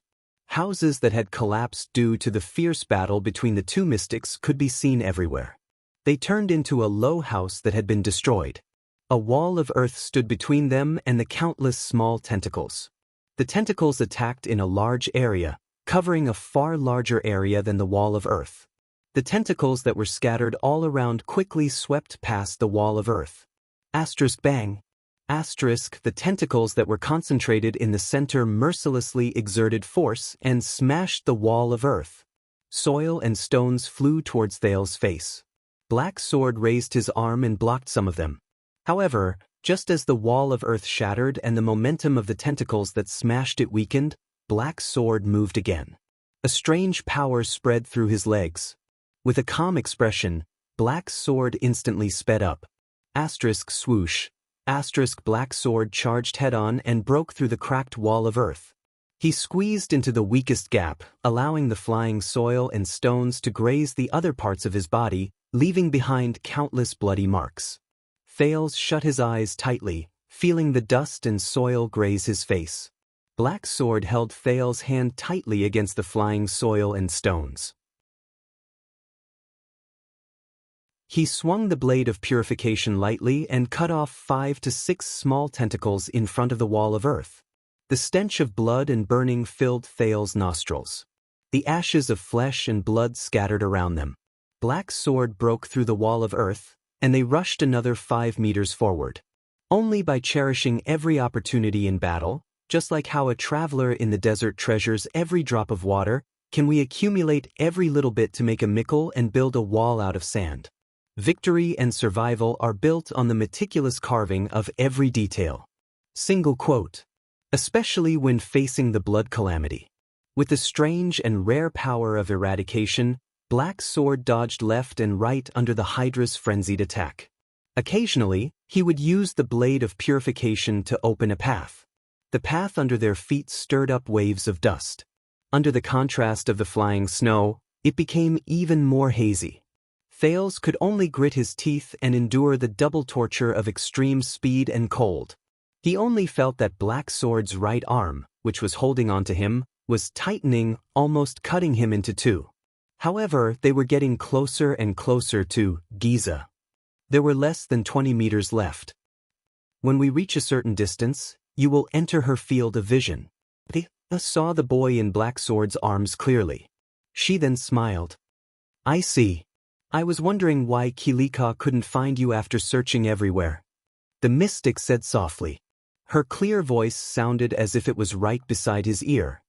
A: Houses that had collapsed due to the fierce battle between the two mystics could be seen everywhere. They turned into a low house that had been destroyed. A wall of earth stood between them and the countless small tentacles. The tentacles attacked in a large area, covering a far larger area than the wall of earth. The tentacles that were scattered all around quickly swept past the wall of earth. Asterisk bang. Asterisk the tentacles that were concentrated in the center mercilessly exerted force and smashed the wall of earth. Soil and stones flew towards Thales' face. Black Sword raised his arm and blocked some of them. However, just as the wall of earth shattered and the momentum of the tentacles that smashed it weakened, Black Sword moved again. A strange power spread through his legs. With a calm expression, Black Sword instantly sped up. Asterisk swoosh. Asterisk Black Sword charged head-on and broke through the cracked wall of earth. He squeezed into the weakest gap, allowing the flying soil and stones to graze the other parts of his body, leaving behind countless bloody marks. Thales shut his eyes tightly, feeling the dust and soil graze his face. Black Sword held Thales' hand tightly against the flying soil and stones. He swung the blade of purification lightly and cut off 5 to 6 small tentacles in front of the wall of earth. The stench of blood and burning filled Thales' nostrils. The ashes of flesh and blood scattered around them. Black Sword broke through the wall of earth, and they rushed another 5 meters forward. Only by cherishing every opportunity in battle, just like how a traveler in the desert treasures every drop of water, can we accumulate every little bit to make a mickle and build a wall out of sand. Victory and survival are built on the meticulous carving of every detail. Single quote. Especially when facing the blood calamity. With the strange and rare power of eradication, Black Sword dodged left and right under the Hydra's frenzied attack. Occasionally, he would use the blade of purification to open a path. The path under their feet stirred up waves of dust. Under the contrast of the flying snow, it became even more hazy. Thales could only grit his teeth and endure the double torture of extreme speed and cold. He only felt that Black Sword's right arm, which was holding onto him, was tightening, almost cutting him into two. However, they were getting closer and closer to Giza. There were less than 20 meters left. When we reach a certain distance, you will enter her field of vision. They saw the boy in Black Sword's arms clearly. She then smiled. I see. I was wondering why Kilika couldn't find you after searching everywhere. The mystic said softly. Her clear voice sounded as if it was right beside his ear.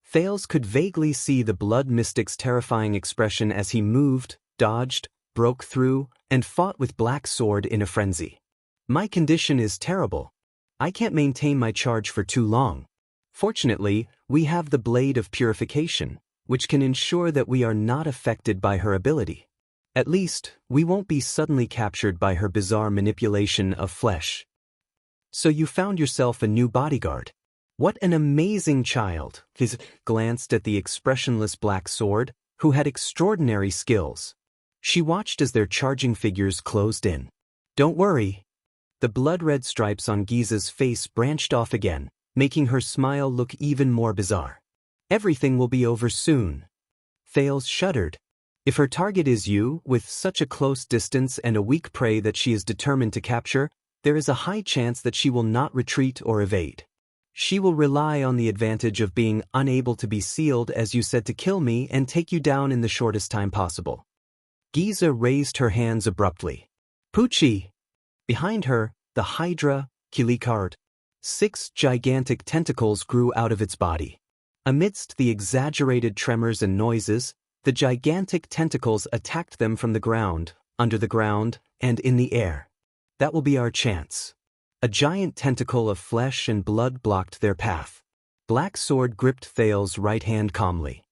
A: Thales could vaguely see the blood mystic's terrifying expression as he moved, dodged, broke through, and fought with Black Sword in a frenzy. My condition is terrible. I can't maintain my charge for too long. Fortunately, we have the blade of purification, which can ensure that we are not affected by her ability. At least, we won't be suddenly captured by her bizarre manipulation of flesh. So you found yourself a new bodyguard. What an amazing child! He glanced at the expressionless Black Sword, who had extraordinary skills. She watched as their charging figures closed in. Don't worry. The blood-red stripes on Giza's face branched off again, making her smile look even more bizarre. Everything will be over soon. Thales shuddered. If her target is you, with such a close distance and a weak prey that she is determined to capture, there is a high chance that she will not retreat or evade. She will rely on the advantage of being unable to be sealed as you said to kill me and take you down in the shortest time possible. Giza raised her hands abruptly. Poochie! Behind her, the Hydra, Kilikard. 6 gigantic tentacles grew out of its body. Amidst the exaggerated tremors and noises, the gigantic tentacles attacked them from the ground, under the ground, and in the air. That will be our chance. A giant tentacle of flesh and blood blocked their path. Black Sword gripped Thales' right hand calmly.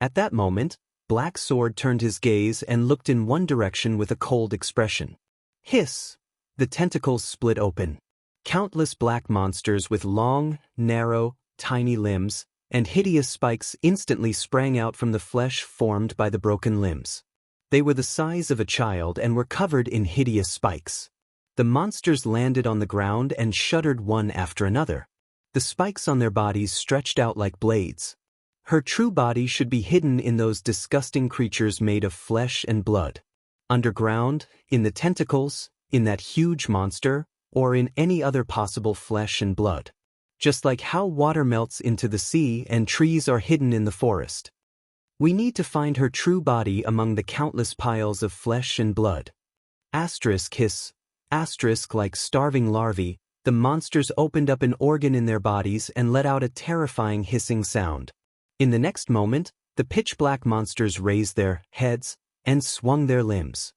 A: At that moment, Black Sword turned his gaze and looked in one direction with a cold expression. Hiss! The tentacles split open. Countless black monsters with long, narrow, tiny limbs and hideous spikes instantly sprang out from the flesh formed by the broken limbs. They were the size of a child and were covered in hideous spikes. The monsters landed on the ground and shuddered one after another. The spikes on their bodies stretched out like blades. Her true body should be hidden in those disgusting creatures made of flesh and blood. Underground, in the tentacles, in that huge monster, or in any other possible flesh and blood. Just like how water melts into the sea and trees are hidden in the forest. We need to find her true body among the countless piles of flesh and blood. Asterisk hiss. Asterisk like starving larvae, the monsters opened up an organ in their bodies and let out a terrifying hissing sound. In the next moment, the pitch-black monsters raised their heads and swung their limbs.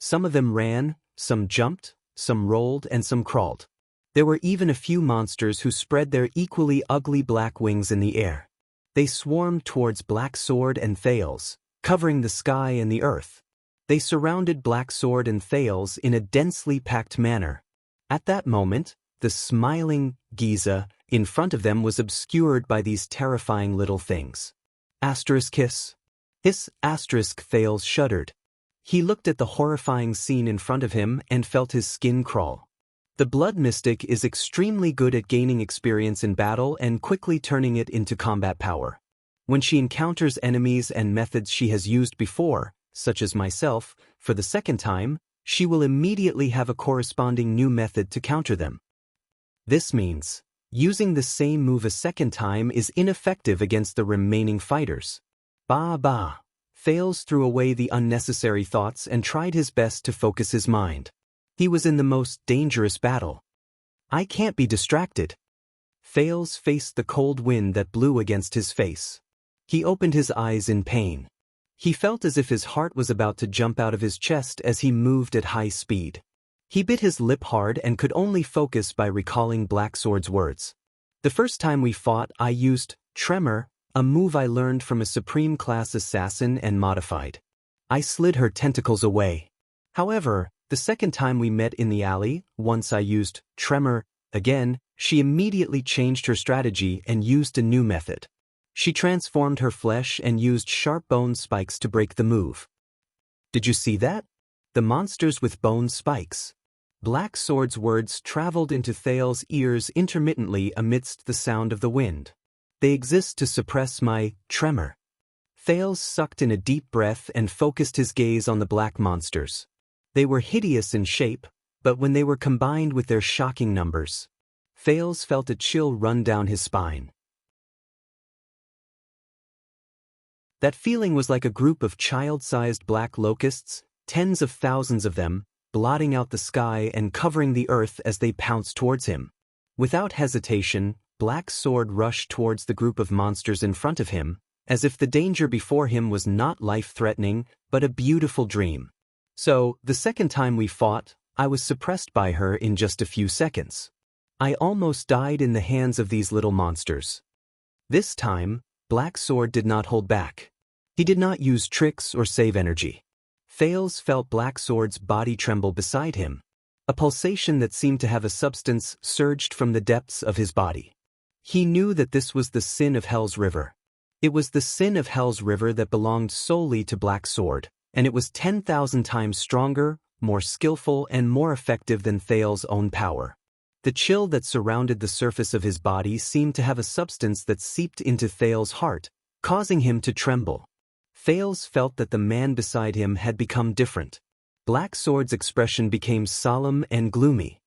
A: Some of them ran, some jumped, some rolled, and some crawled. There were even a few monsters who spread their equally ugly black wings in the air. They swarmed towards Black Sword and Thales, covering the sky and the earth. They surrounded Black Sword and Thales in a densely packed manner. At that moment, the smiling Giza in front of them was obscured by these terrifying little things. Asterisk hiss. Hiss asterisk Thales shuddered. He looked at the horrifying scene in front of him and felt his skin crawl. The Blood Mystic is extremely good at gaining experience in battle and quickly turning it into combat power. When she encounters enemies and methods she has used before, such as myself, for the second time, she will immediately have a corresponding new method to counter them. This means, using the same move a second time is ineffective against the remaining fighters. Bah. Thales threw away the unnecessary thoughts and tried his best to focus his mind. He was in the most dangerous battle. I can't be distracted. Thales faced the cold wind that blew against his face. He opened his eyes in pain. He felt as if his heart was about to jump out of his chest as he moved at high speed. He bit his lip hard and could only focus by recalling Black Sword's words. The first time we fought, I used Tremor, a move I learned from a Supreme Class assassin and modified. I slid her tentacles away. However, the second time we met in the alley, once I used Tremor again, she immediately changed her strategy and used a new method. She transformed her flesh and used sharp bone spikes to break the move. Did you see that? The monsters with bone spikes. Black Sword's words traveled into Thales' ears intermittently amidst the sound of the wind. They exist to suppress my tremor. Thales sucked in a deep breath and focused his gaze on the black monsters. They were hideous in shape, but when they were combined with their shocking numbers, Thales felt a chill run down his spine. That feeling was like a group of child-sized black locusts, tens of thousands of them, blotting out the sky and covering the earth as they pounced towards him. Without hesitation, Black Sword rushed towards the group of monsters in front of him, as if the danger before him was not life-threatening, but a beautiful dream. So, the second time we fought, I was suppressed by her in just a few seconds. I almost died in the hands of these little monsters. This time, Black Sword did not hold back. He did not use tricks or save energy. Thales felt Black Sword's body tremble beside him. A pulsation that seemed to have a substance surged from the depths of his body. He knew that this was the sin of Hell's River. It was the sin of Hell's River that belonged solely to Black Sword, and it was 10,000 times stronger, more skillful, and more effective than Thales' own power. The chill that surrounded the surface of his body seemed to have a substance that seeped into Thales' heart, causing him to tremble. Thales felt that the man beside him had become different. Black Sword's expression became solemn and gloomy.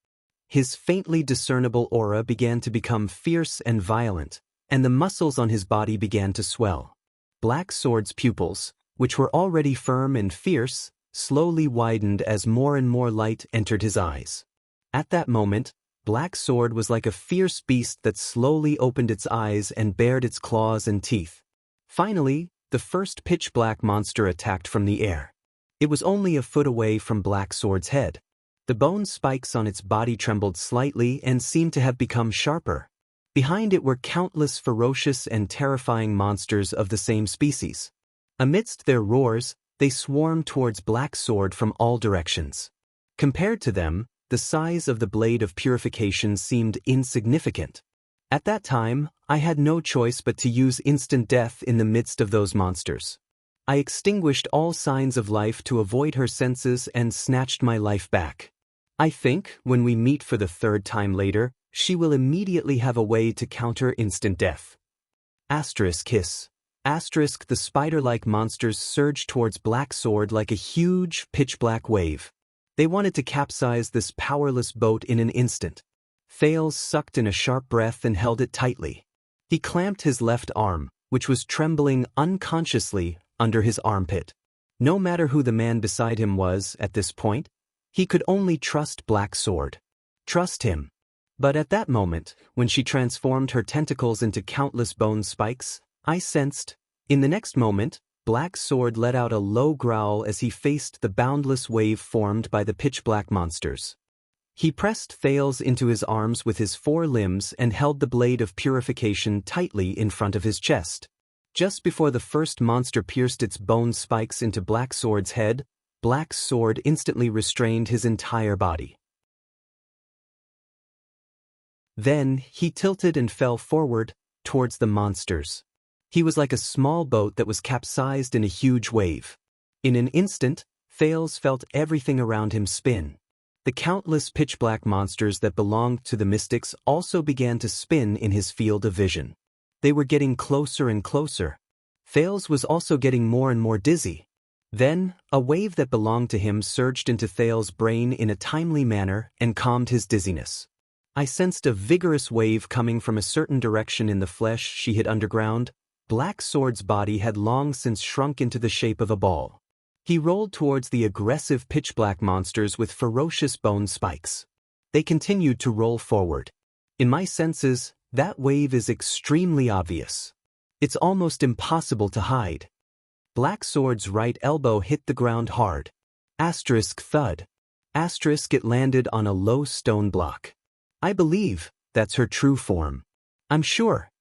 A: His faintly discernible aura began to become fierce and violent, and the muscles on his body began to swell. Black Sword's pupils, which were already firm and fierce, slowly widened as more and more light entered his eyes. At that moment, Black Sword was like a fierce beast that slowly opened its eyes and bared its claws and teeth. Finally, the first pitch-black monster attacked from the air. It was only a foot away from Black Sword's head. The bone spikes on its body trembled slightly and seemed to have become sharper. Behind it were countless ferocious and terrifying monsters of the same species. Amidst their roars, they swarmed towards Black Sword from all directions. Compared to them, the size of the blade of purification seemed insignificant. At that time, I had no choice but to use instant death in the midst of those monsters. I extinguished all signs of life to avoid her senses and snatched my life back. I think, when we meet for the third time later, she will immediately have a way to counter instant death. Asterisk hiss. Asterisk the spider-like monsters surged towards Black Sword like a huge, pitch-black wave. They wanted to capsize this powerless boat in an instant. Thales sucked in a sharp breath and held it tightly. He clamped his left arm, which was trembling unconsciously, under his armpit. No matter who the man beside him was at this point, he could only trust Black Sword. Trust him. But at that moment, when she transformed her tentacles into countless bone spikes, I sensed, in the next moment, Black Sword let out a low growl as he faced the boundless wave formed by the pitch-black monsters. He pressed Thales into his arms with his 4 limbs and held the blade of purification tightly in front of his chest. Just before the first monster pierced its bone spikes into Black Sword's head, Black Sword instantly restrained his entire body. Then, he tilted and fell forward, towards the monsters. He was like a small boat that was capsized in a huge wave. In an instant, Thales felt everything around him spin. The countless pitch-black monsters that belonged to the mystics also began to spin in his field of vision. They were getting closer and closer. Thales was also getting more and more dizzy. Then, a wave that belonged to him surged into Thales' brain in a timely manner and calmed his dizziness. I sensed a vigorous wave coming from a certain direction in the flesh she hid underground. Black Sword's body had long since shrunk into the shape of a ball. He rolled towards the aggressive pitch-black monsters with ferocious bone spikes. They continued to roll forward. In my senses, that wave is extremely obvious. It's almost impossible to hide. Black Sword's right elbow hit the ground hard. Thud. It landed on a low stone block. I believe that's her true form. I'm sure.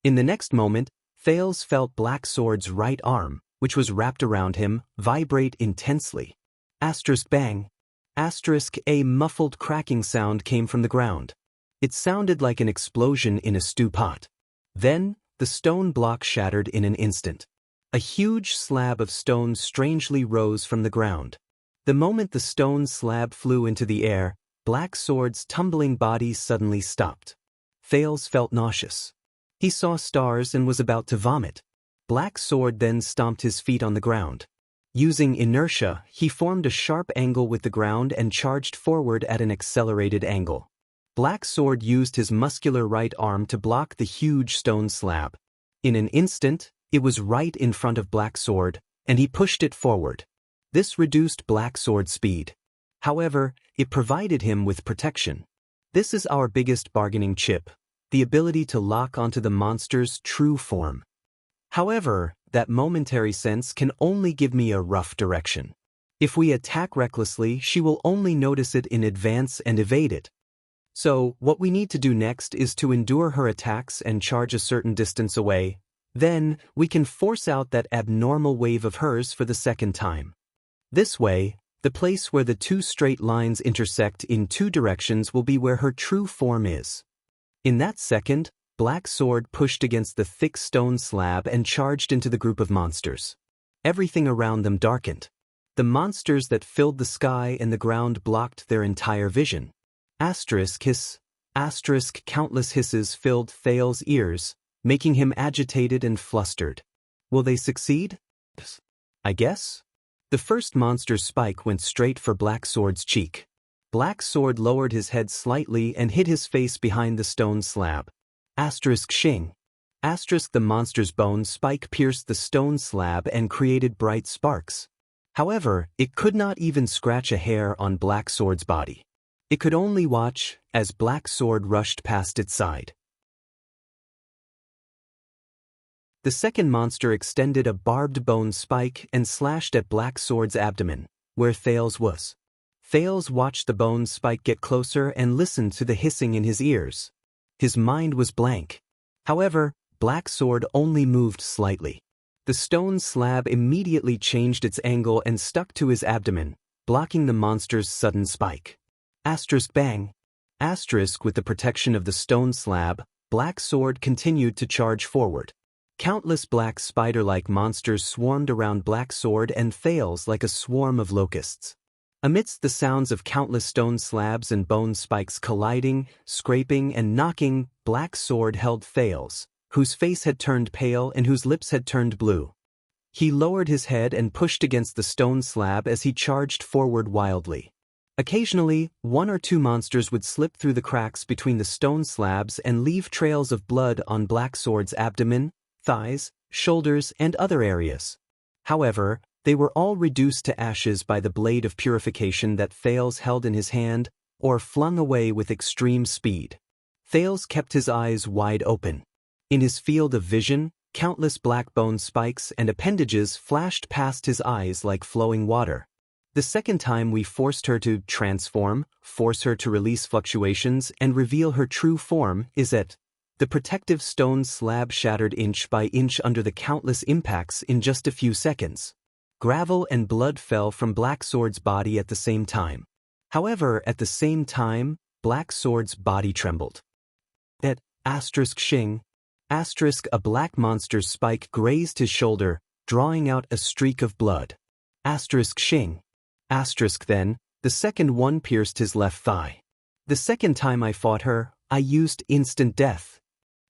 A: In the next moment, Thales felt Black Sword's right arm, which was wrapped around him, vibrate intensely. Bang. A muffled cracking sound came from the ground. It sounded like an explosion in a stew pot. Then, the stone block shattered in an instant. A huge slab of stone strangely rose from the ground. The moment the stone slab flew into the air, Black Sword's tumbling body suddenly stopped. Thales felt nauseous. He saw stars and was about to vomit. Black Sword then stomped his feet on the ground. Using inertia, he formed a sharp angle with the ground and charged forward at an accelerated angle. Black Sword used his muscular right arm to block the huge stone slab. In an instant, it was right in front of Black Sword, and he pushed it forward. This reduced Black Sword's speed. However, it provided him with protection. This is our biggest bargaining chip, the ability to lock onto the monster's true form. However, that momentary sense can only give me a rough direction. If we attack recklessly, she will only notice it in advance and evade it. So, what we need to do next is to endure her attacks and charge a certain distance away. Then, we can force out that abnormal wave of hers for the second time. This way, the place where the 2 straight lines intersect in 2 directions will be where her true form is. In that second, Black Sword pushed against the thick stone slab and charged into the group of monsters. Everything around them darkened. The monsters that filled the sky and the ground blocked their entire vision. Hiss. Countless hisses filled Thales' ears, making him agitated and flustered. Will they succeed? I guess. The first monster's spike went straight for Black Sword's cheek. Black Sword lowered his head slightly and hid his face behind the stone slab. Xing. The monster's bone spike pierced the stone slab and created bright sparks. However, it could not even scratch a hair on Black Sword's body. It could only watch as Black Sword rushed past its side. The second monster extended a barbed bone spike and slashed at Black Sword's abdomen, where Thales was. Thales watched the bone spike get closer and listened to the hissing in his ears. His mind was blank. However, Black Sword only moved slightly. The stone slab immediately changed its angle and stuck to his abdomen, blocking the monster's sudden spike. Bang. With the protection of the stone slab, Black Sword continued to charge forward. Countless black spider-like monsters swarmed around Black Sword and Thales like a swarm of locusts. Amidst the sounds of countless stone slabs and bone spikes colliding, scraping, and knocking, Black Sword held Thales, whose face had turned pale and whose lips had turned blue. He lowered his head and pushed against the stone slab as he charged forward wildly. Occasionally, 1 or 2 monsters would slip through the cracks between the stone slabs and leave trails of blood on Black Sword's abdomen, thighs, shoulders, and other areas. However, they were all reduced to ashes by the blade of purification that Thales held in his hand, or flung away with extreme speed. Thales kept his eyes wide open. In his field of vision, Countless black bone spikes and appendages flashed past his eyes like flowing water. The second time we forced her to transform, force her to release fluctuations and reveal her true form is at. The protective stone slab shattered inch by inch under the countless impacts in just a few seconds. Gravel and blood fell from Black Sword's body at the same time. However, at the same time, Black Sword's body trembled. At *Xing, a black monster's spike grazed his shoulder, drawing out a streak of blood. *Xing. Then, the second one pierced his left thigh. The second time I fought her, I used instant death.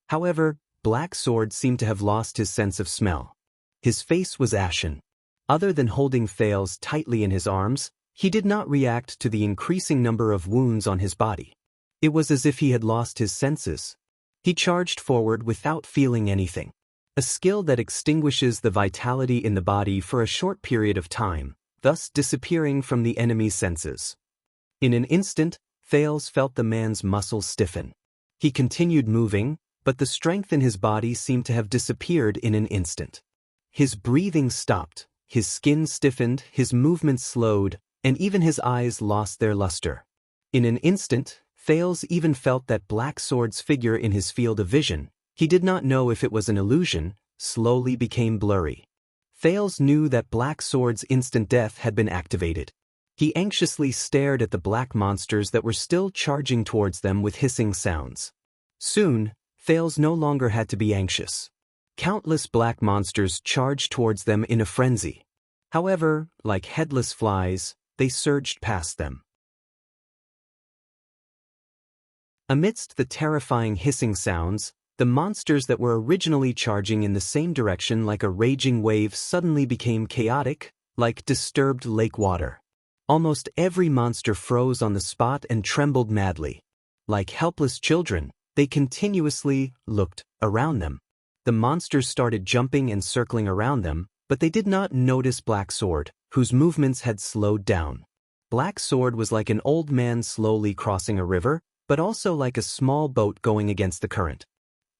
A: However, Black Sword seemed to have lost his sense of smell. His face was ashen. Other than holding Thales tightly in his arms, he did not react to the increasing number of wounds on his body. It was as if he had lost his senses. He charged forward without feeling anything. A skill that extinguishes the vitality in the body for a short period of time, thus disappearing from the enemy's senses. In an instant, Thales felt the man's muscles stiffen. He continued moving, but the strength in his body seemed to have disappeared in an instant. His breathing stopped, his skin stiffened, his movements slowed, and even his eyes lost their luster. In an instant, Thales even felt that Black Sword's figure in his field of vision, he did not know if it was an illusion, slowly became blurry. Thales knew that Black Sword's instant death had been activated. He anxiously stared at the black monsters that were still charging towards them with hissing sounds. Soon, Thales no longer had to be anxious. Countless black monsters charged towards them in a frenzy. However, like headless flies, they surged past them. Amidst the terrifying hissing sounds, the monsters that were originally charging in the same direction like a raging wave suddenly became chaotic, like disturbed lake water. Almost every monster froze on the spot and trembled madly. Like helpless children, they continuously looked around them. The monsters started jumping and circling around them, but they did not notice Black Sword, whose movements had slowed down. Black Sword was like an old man slowly crossing a river, but also like a small boat going against the current.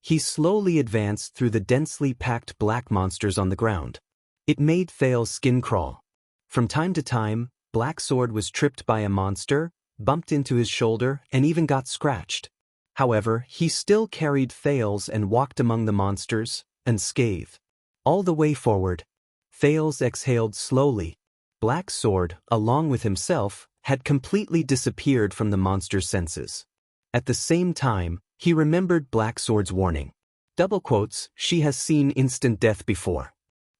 A: He slowly advanced through the densely packed black monsters on the ground. It made Thales' skin crawl. From time to time, Black Sword was tripped by a monster, bumped into his shoulder, and even got scratched. However, he still carried Thales and walked among the monsters, unscathed. All the way forward, Thales exhaled slowly. Black Sword, along with himself, had completely disappeared from the monster's senses. At the same time, he remembered Black Sword's warning. Double quotes, she has seen instant death before.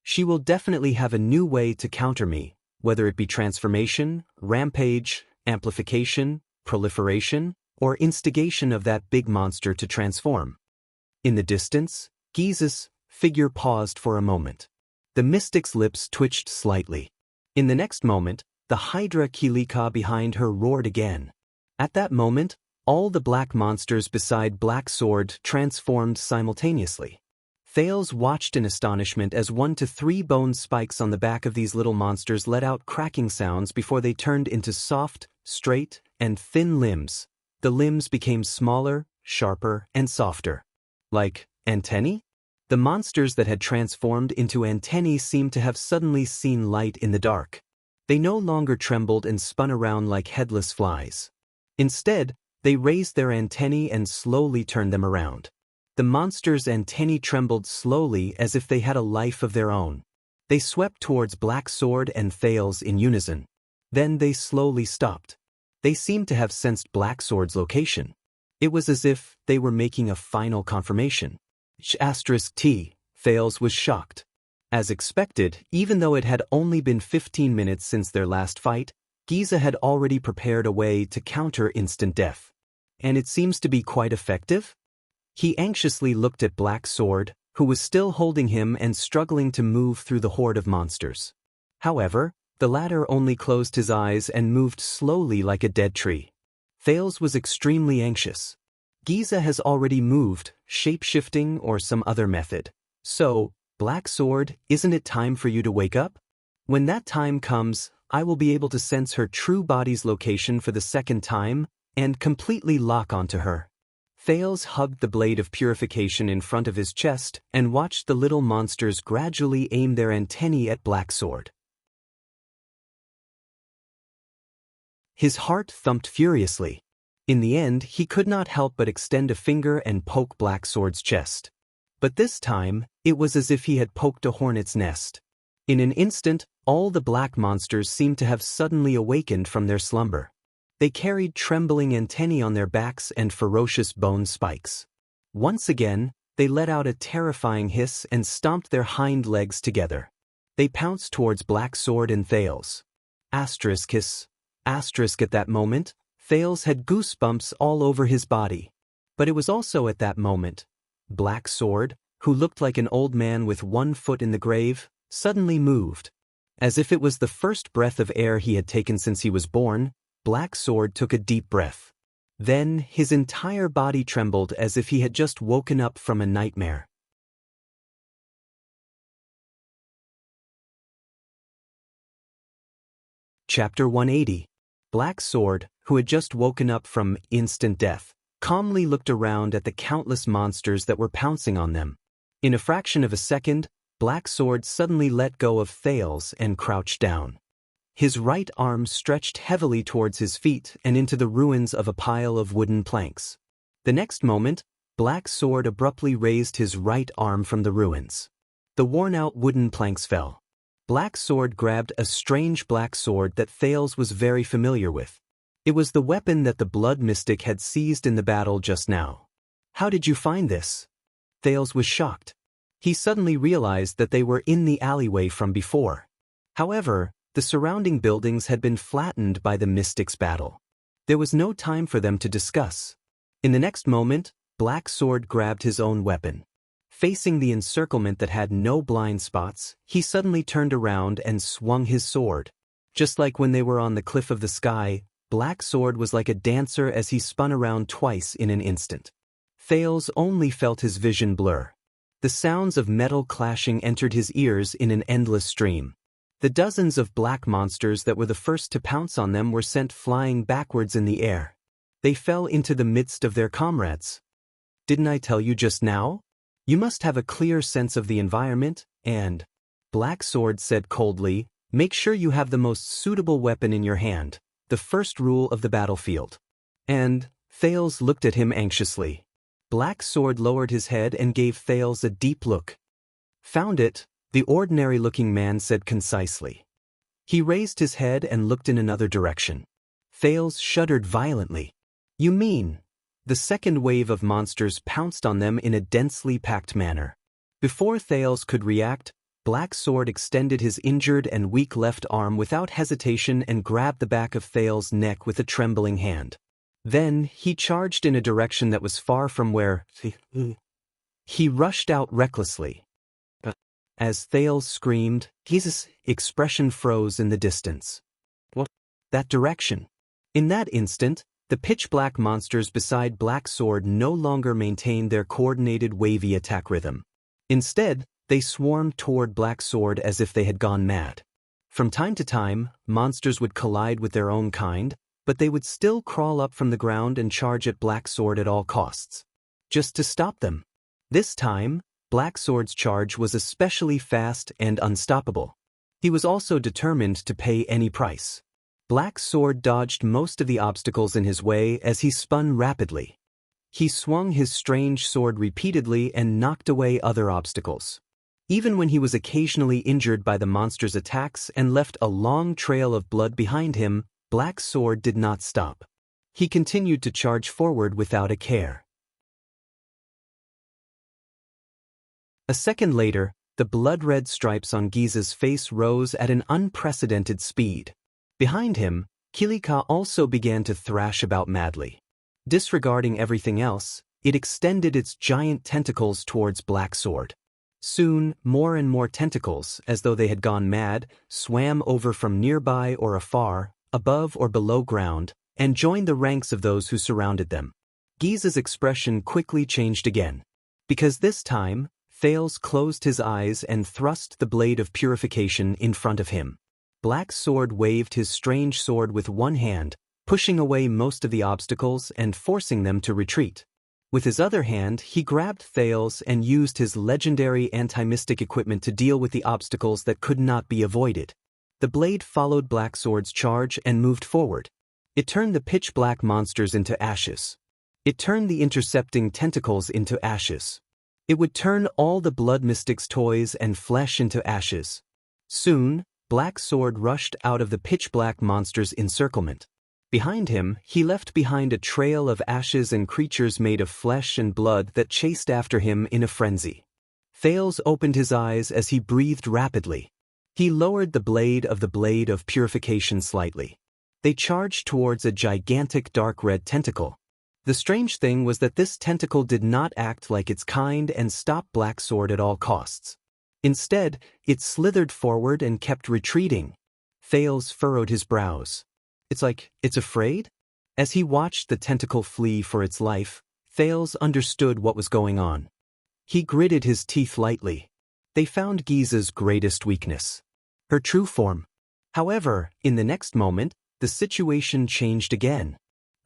A: She will definitely have a new way to counter me, whether it be transformation, rampage, amplification, proliferation, or instigation of that big monster to transform. In the distance, Giza's figure paused for a moment. The mystic's lips twitched slightly. In the next moment, the Hydra Kilika behind her roared again. At that moment, all the black monsters beside Black Sword transformed simultaneously. Thales watched in astonishment as 1 to 3 bone spikes on the back of these little monsters let out cracking sounds before they turned into soft, straight, and thin limbs. The limbs became smaller, sharper, and softer. Like antennae? The monsters that had transformed into antennae seemed to have suddenly seen light in the dark. They no longer trembled and spun around like headless flies. Instead, they raised their antennae and slowly turned them around. The monsters' antennae trembled slowly as if they had a life of their own. They swept towards Black Sword and Thales in unison. Then they slowly stopped. They seemed to have sensed Black Sword's location. It was as if they were making a final confirmation. *T. Thales was shocked. As expected, even though it had only been 15 minutes since their last fight, Giza had already prepared a way to counter instant death. And it seems to be quite effective? He anxiously looked at Black Sword, who was still holding him and struggling to move through the horde of monsters. However, the latter only closed his eyes and moved slowly like a dead tree. Thales was extremely anxious. Giza has already moved, shape-shifting or some other method. So, Black Sword, isn't it time for you to wake up? When that time comes, I will be able to sense her true body's location for the second time, and completely lock onto her. Thales hugged the blade of purification in front of his chest and watched the little monsters gradually aim their antennae at Black Sword. His heart thumped furiously. In the end, he could not help but extend a finger and poke Black Sword's chest. But this time, it was as if he had poked a hornet's nest. In an instant, all the black monsters seemed to have suddenly awakened from their slumber. They carried trembling antennae on their backs and ferocious bone spikes. Once again, they let out a terrifying hiss and stomped their hind legs together. They pounced towards Black Sword and Thales. Asterisk at that moment, Thales had goosebumps all over his body. But it was also at that moment, Black Sword, who looked like an old man with one foot in the grave, suddenly moved. As if it was the first breath of air he had taken since he was born, Black Sword took a deep breath. Then his entire body trembled as if he had just woken up from a nightmare. Chapter 180. Black Sword, who had just woken up from instant death, calmly looked around at the countless monsters that were pouncing on them. In a fraction of a second, Black Sword suddenly let go of Thales and crouched down. His right arm stretched heavily towards his feet and into the ruins of a pile of wooden planks. The next moment, Black Sword abruptly raised his right arm from the ruins. The worn-out wooden planks fell. Black Sword grabbed a strange black sword that Thales was very familiar with. It was the weapon that the blood mystic had seized in the battle just now. "How did you find this?" Thales was shocked. He suddenly realized that they were in the alleyway from before. However, the surrounding buildings had been flattened by the mystic's battle. There was no time for them to discuss. In the next moment, Black Sword grabbed his own weapon. Facing the encirclement that had no blind spots, he suddenly turned around and swung his sword. Just like when they were on the cliff of the sky, Black Sword was like a dancer as he spun around twice in an instant. Thales only felt his vision blur. The sounds of metal clashing entered his ears in an endless stream. The dozens of black monsters that were the first to pounce on them were sent flying backwards in the air. They fell into the midst of their comrades. "Didn't I tell you just now? You must have a clear sense of the environment, and," Black Sword said coldly, "make sure you have the most suitable weapon in your hand, the first rule of the battlefield." And Thales looked at him anxiously. Black Sword lowered his head and gave Thales a deep look. "Found it," the ordinary-looking man said concisely. He raised his head and looked in another direction. Thales shuddered violently. "You mean?" The second wave of monsters pounced on them in a densely packed manner. Before Thales could react, Black Sword extended his injured and weak left arm without hesitation and grabbed the back of Thales' neck with a trembling hand. Then he charged in a direction that was far from where he rushed out recklessly. As Thales screamed, his expression froze in the distance. "What? That direction?" In that instant, the pitch-black monsters beside Black Sword no longer maintained their coordinated wavy attack rhythm. Instead, they swarmed toward Black Sword as if they had gone mad. From time to time, monsters would collide with their own kind, but they would still crawl up from the ground and charge at Black Sword at all costs. Just to stop them. This time, Black Sword's charge was especially fast and unstoppable. He was also determined to pay any price. Black Sword dodged most of the obstacles in his way as he spun rapidly. He swung his strange sword repeatedly and knocked away other obstacles. Even when he was occasionally injured by the monster's attacks and left a long trail of blood behind him, Black Sword did not stop. He continued to charge forward without a care. A second later, the blood-red stripes on Giza's face rose at an unprecedented speed. Behind him, Kilika also began to thrash about madly. Disregarding everything else, it extended its giant tentacles towards Black Sword. Soon, more and more tentacles, as though they had gone mad, swam over from nearby or afar, above or below ground, and joined the ranks of those who surrounded them. Giza's expression quickly changed again. Because this time, Thales closed his eyes and thrust the blade of purification in front of him. Black Sword waved his strange sword with one hand, pushing away most of the obstacles and forcing them to retreat. With his other hand, he grabbed Thales and used his legendary anti-mystic equipment to deal with the obstacles that could not be avoided. The blade followed Black Sword's charge and moved forward. It turned the pitch-black monsters into ashes. It turned the intercepting tentacles into ashes. It would turn all the Blood Mystic's toys and flesh into ashes. Soon, Black Sword rushed out of the pitch-black monster's encirclement. Behind him, he left behind a trail of ashes and creatures made of flesh and blood that chased after him in a frenzy. Thales opened his eyes as he breathed rapidly. He lowered the blade of purification slightly. They charged towards a gigantic dark red tentacle. The strange thing was that this tentacle did not act like its kind and stop Black Sword at all costs. Instead, it slithered forward and kept retreating. Thales furrowed his brows. It's like it's afraid? As he watched the tentacle flee for its life, Thales understood what was going on. He gritted his teeth lightly. They found Giza's greatest weakness. Her true form. However, in the next moment, the situation changed again.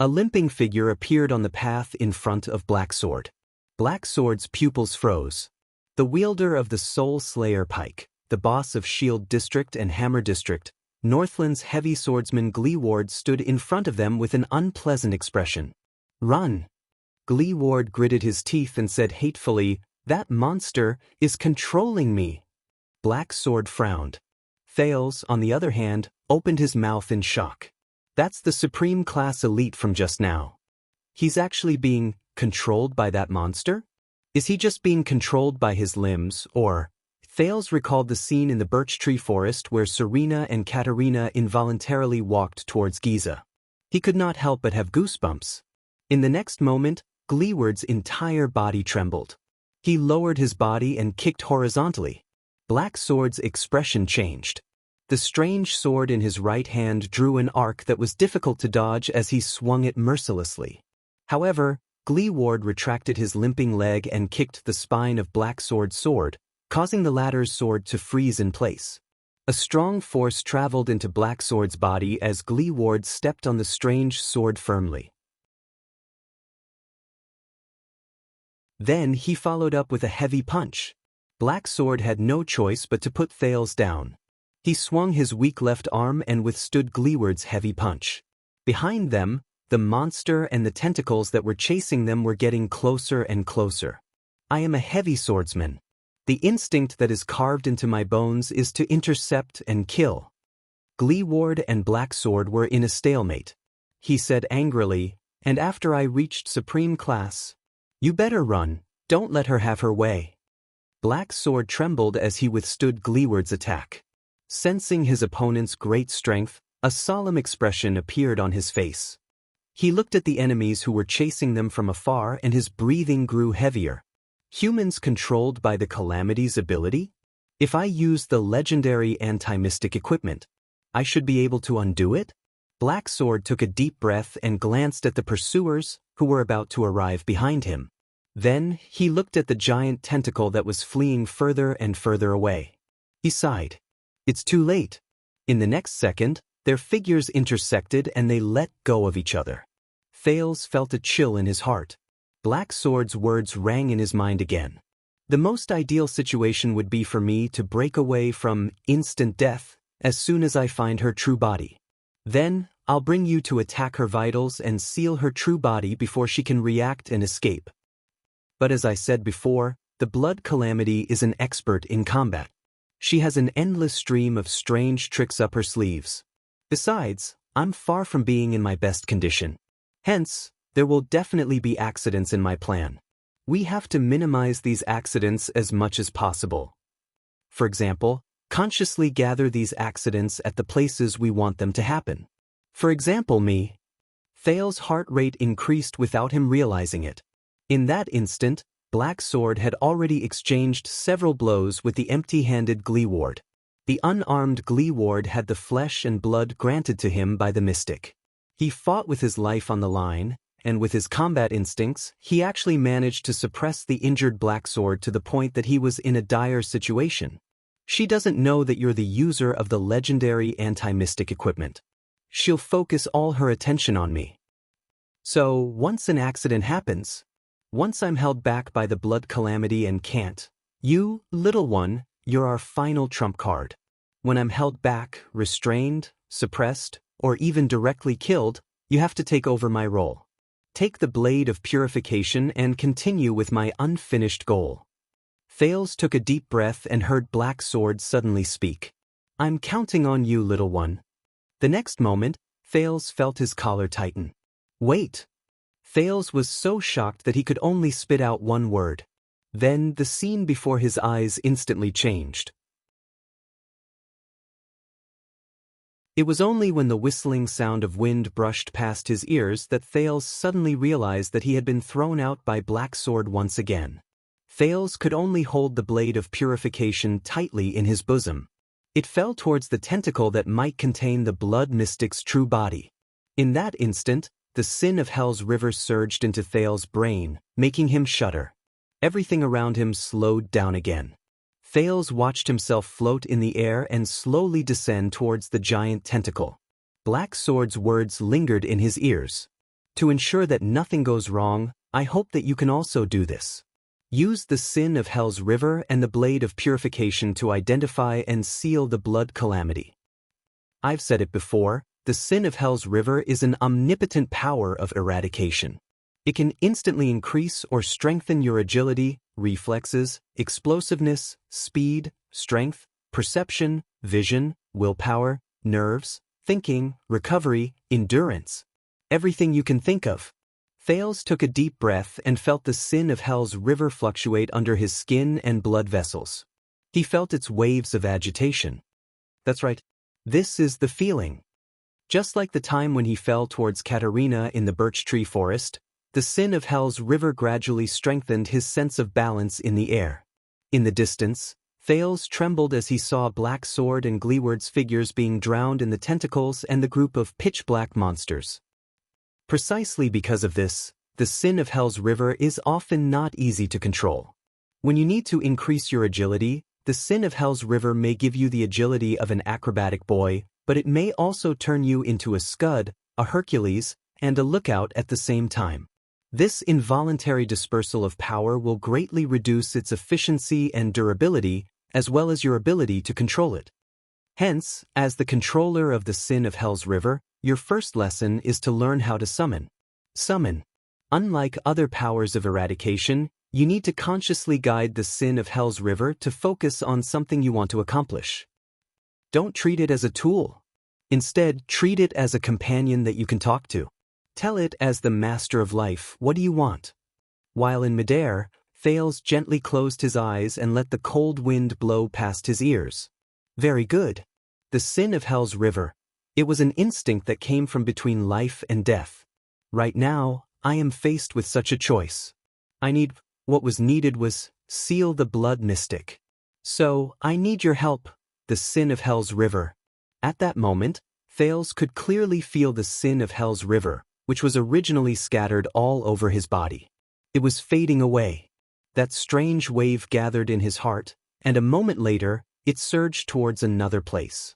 A: A limping figure appeared on the path in front of Black Sword. Black Sword's pupils froze. The wielder of the Soul Slayer Pike, the boss of Shield District and Hammer District, Northland's heavy swordsman Gleeward stood in front of them with an unpleasant expression. "Run!" Gleeward gritted his teeth and said hatefully, "That monster is controlling me." Black Sword frowned. Thales, on the other hand, opened his mouth in shock. That's the Supreme Class Elite from just now. He's actually being controlled by that monster? Is he just being controlled by his limbs, or... Thales recalled the scene in the birch tree forest where Serena and Katerina involuntarily walked towards Giza. He could not help but have goosebumps. In the next moment, Gleeward's entire body trembled. He lowered his body and kicked horizontally. Black Sword's expression changed. The strange sword in his right hand drew an arc that was difficult to dodge as he swung it mercilessly. However, Gleeward retracted his limping leg and kicked the spine of Black Sword's sword, causing the latter's sword to freeze in place. A strong force traveled into Black Sword's body as Gleeward stepped on the strange sword firmly. Then he followed up with a heavy punch. Black Sword had no choice but to put Thales down. He swung his weak left arm and withstood Gleeward's heavy punch. Behind them, the monster and the tentacles that were chasing them were getting closer and closer. I am a heavy swordsman. The instinct that is carved into my bones is to intercept and kill. Gleeward and Black Sword were in a stalemate. He said angrily, "And after I reached Supreme Class, you better run, don't let her have her way." Black Sword trembled as he withstood Gleeward's attack. Sensing his opponent's great strength, a solemn expression appeared on his face. He looked at the enemies who were chasing them from afar and his breathing grew heavier. Humans controlled by the Calamity's ability? If I use the legendary anti-mystic equipment, I should be able to undo it? Black Sword took a deep breath and glanced at the pursuers who were about to arrive behind him. Then, he looked at the giant tentacle that was fleeing further and further away. He sighed. It's too late. In the next second, their figures intersected and they let go of each other. Thales felt a chill in his heart. Black Sword's words rang in his mind again. The most ideal situation would be for me to break away from instant death as soon as I find her true body. Then, I'll bring you to attack her vitals and seal her true body before she can react and escape. But as I said before, the Blood Calamity is an expert in combat. She has an endless stream of strange tricks up her sleeves. Besides, I'm far from being in my best condition. Hence, there will definitely be accidents in my plan. We have to minimize these accidents as much as possible. For example, consciously gather these accidents at the places we want them to happen. For example, me. Thales' heart rate increased without him realizing it. In that instant, Black Sword had already exchanged several blows with the empty-handed Gleeward. The unarmed Gleeward had the flesh and blood granted to him by the mystic. He fought with his life on the line, and with his combat instincts, he actually managed to suppress the injured Black Sword to the point that he was in a dire situation. She doesn't know that you're the user of the legendary anti-mystic equipment. She'll focus all her attention on me. So, once an accident happens, Once I'm held back by the blood calamity and can't. You, little one, you're our final trump card. When I'm held back, restrained, suppressed, or even directly killed, you have to take over my role. Take the blade of purification and continue with my unfinished goal. Thales took a deep breath and heard Black Sword suddenly speak. I'm counting on you, little one. The next moment, Thales felt his collar tighten. Wait! Thales was so shocked that he could only spit out one word. Then the scene before his eyes instantly changed. It was only when the whistling sound of wind brushed past his ears that Thales suddenly realized that he had been thrown out by Black Sword once again. Thales could only hold the blade of purification tightly in his bosom. It fell towards the tentacle that might contain the blood mystic's true body. In that instant, the sin of Hell's river surged into Thales' brain, making him shudder. Everything around him slowed down again. Thales watched himself float in the air and slowly descend towards the giant tentacle. Black Sword's words lingered in his ears. To ensure that nothing goes wrong, I hope that you can also do this. Use the sin of Hell's river and the blade of purification to identify and seal the blood calamity. I've said it before, the sin of Hell's river is an omnipotent power of eradication. It can instantly increase or strengthen your agility, reflexes, explosiveness, speed, strength, perception, vision, willpower, nerves, thinking, recovery, endurance. Everything you can think of. Thales took a deep breath and felt the sin of Hell's river fluctuate under his skin and blood vessels. He felt its waves of agitation. That's right. This is the feeling. Just like the time when he fell towards Katerina in the birch tree forest, the sin of Hell's river gradually strengthened his sense of balance in the air. In the distance, Thales trembled as he saw Black Sword and Gleeward's figures being drowned in the tentacles and the group of pitch-black monsters. Precisely because of this, the sin of Hell's river is often not easy to control. When you need to increase your agility, the sin of Hell's river may give you the agility of an acrobatic boy, but it may also turn you into a Scud, a Hercules, and a Lookout at the same time. This involuntary dispersal of power will greatly reduce its efficiency and durability, as well as your ability to control it. Hence, as the controller of the sin of Hell's river, your first lesson is to learn how to summon. Summon. Unlike other powers of eradication, you need to consciously guide the sin of Hell's river to focus on something you want to accomplish. Don't treat it as a tool. Instead, treat it as a companion that you can talk to. Tell it as the master of life, what do you want? While in midair, Thales gently closed his eyes and let the cold wind blow past his ears. Very good. The sin of Hell's river. It was an instinct that came from between life and death. Right now, I am faced with such a choice. What was needed was seal the blood mystic. So, I need your help, the sin of Hell's river. At that moment, Thales could clearly feel the sin of Hell's river, which was originally scattered all over his body. It was fading away. That strange wave gathered in his heart, and a moment later, it surged towards another place.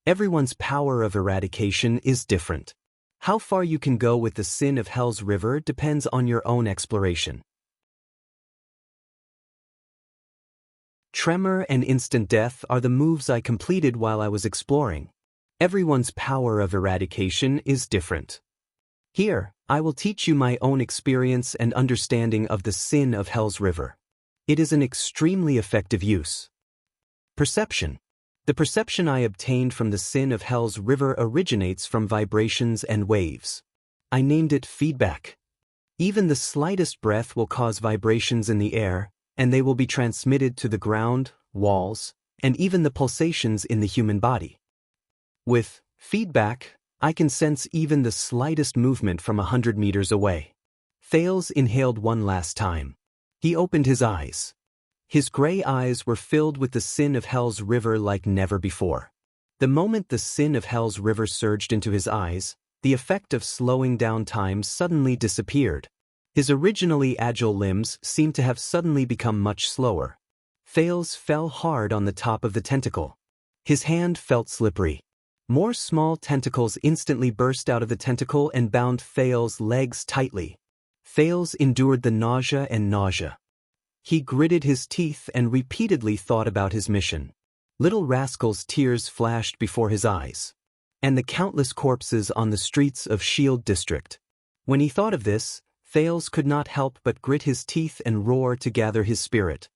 A: Everyone's power of eradication is different. How far you can go with the sin of Hell's river depends on your own exploration. Tremor and instant death are the moves I completed while I was exploring. Everyone's power of eradication is different. Here, I will teach you my own experience and understanding of the sin of Hell's river. It is an extremely effective use. Perception. The perception I obtained from the sin of Hell's river originates from vibrations and waves. I named it feedback. Even the slightest breath will cause vibrations in the air, and they will be transmitted to the ground, walls, and even the pulsations in the human body. With feedback, I can sense even the slightest movement from 100 meters away. Thales inhaled one last time. He opened his eyes. His gray eyes were filled with the sin of Hell's river like never before. The moment the sin of Hell's river surged into his eyes, the effect of slowing down time suddenly disappeared. His originally agile limbs seemed to have suddenly become much slower. Thales fell hard on the top of the tentacle. His hand felt slippery. More small tentacles instantly burst out of the tentacle and bound Thales' legs tightly. Thales endured the nausea and nausea. He gritted his teeth and repeatedly thought about his mission. Little rascal's tears flashed before his eyes. And the countless corpses on the streets of Shield District. When he thought of this, Thales could not help but grit his teeth and roar to gather his spirit.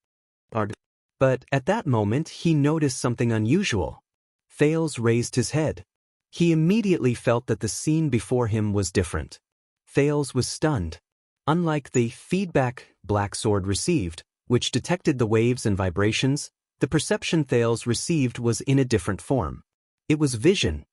A: But at that moment he noticed something unusual. Thales raised his head. He immediately felt that the scene before him was different. Thales was stunned. Unlike the feedback Black Sword received, which detected the waves and vibrations, the perception Thales received was in a different form. It was vision.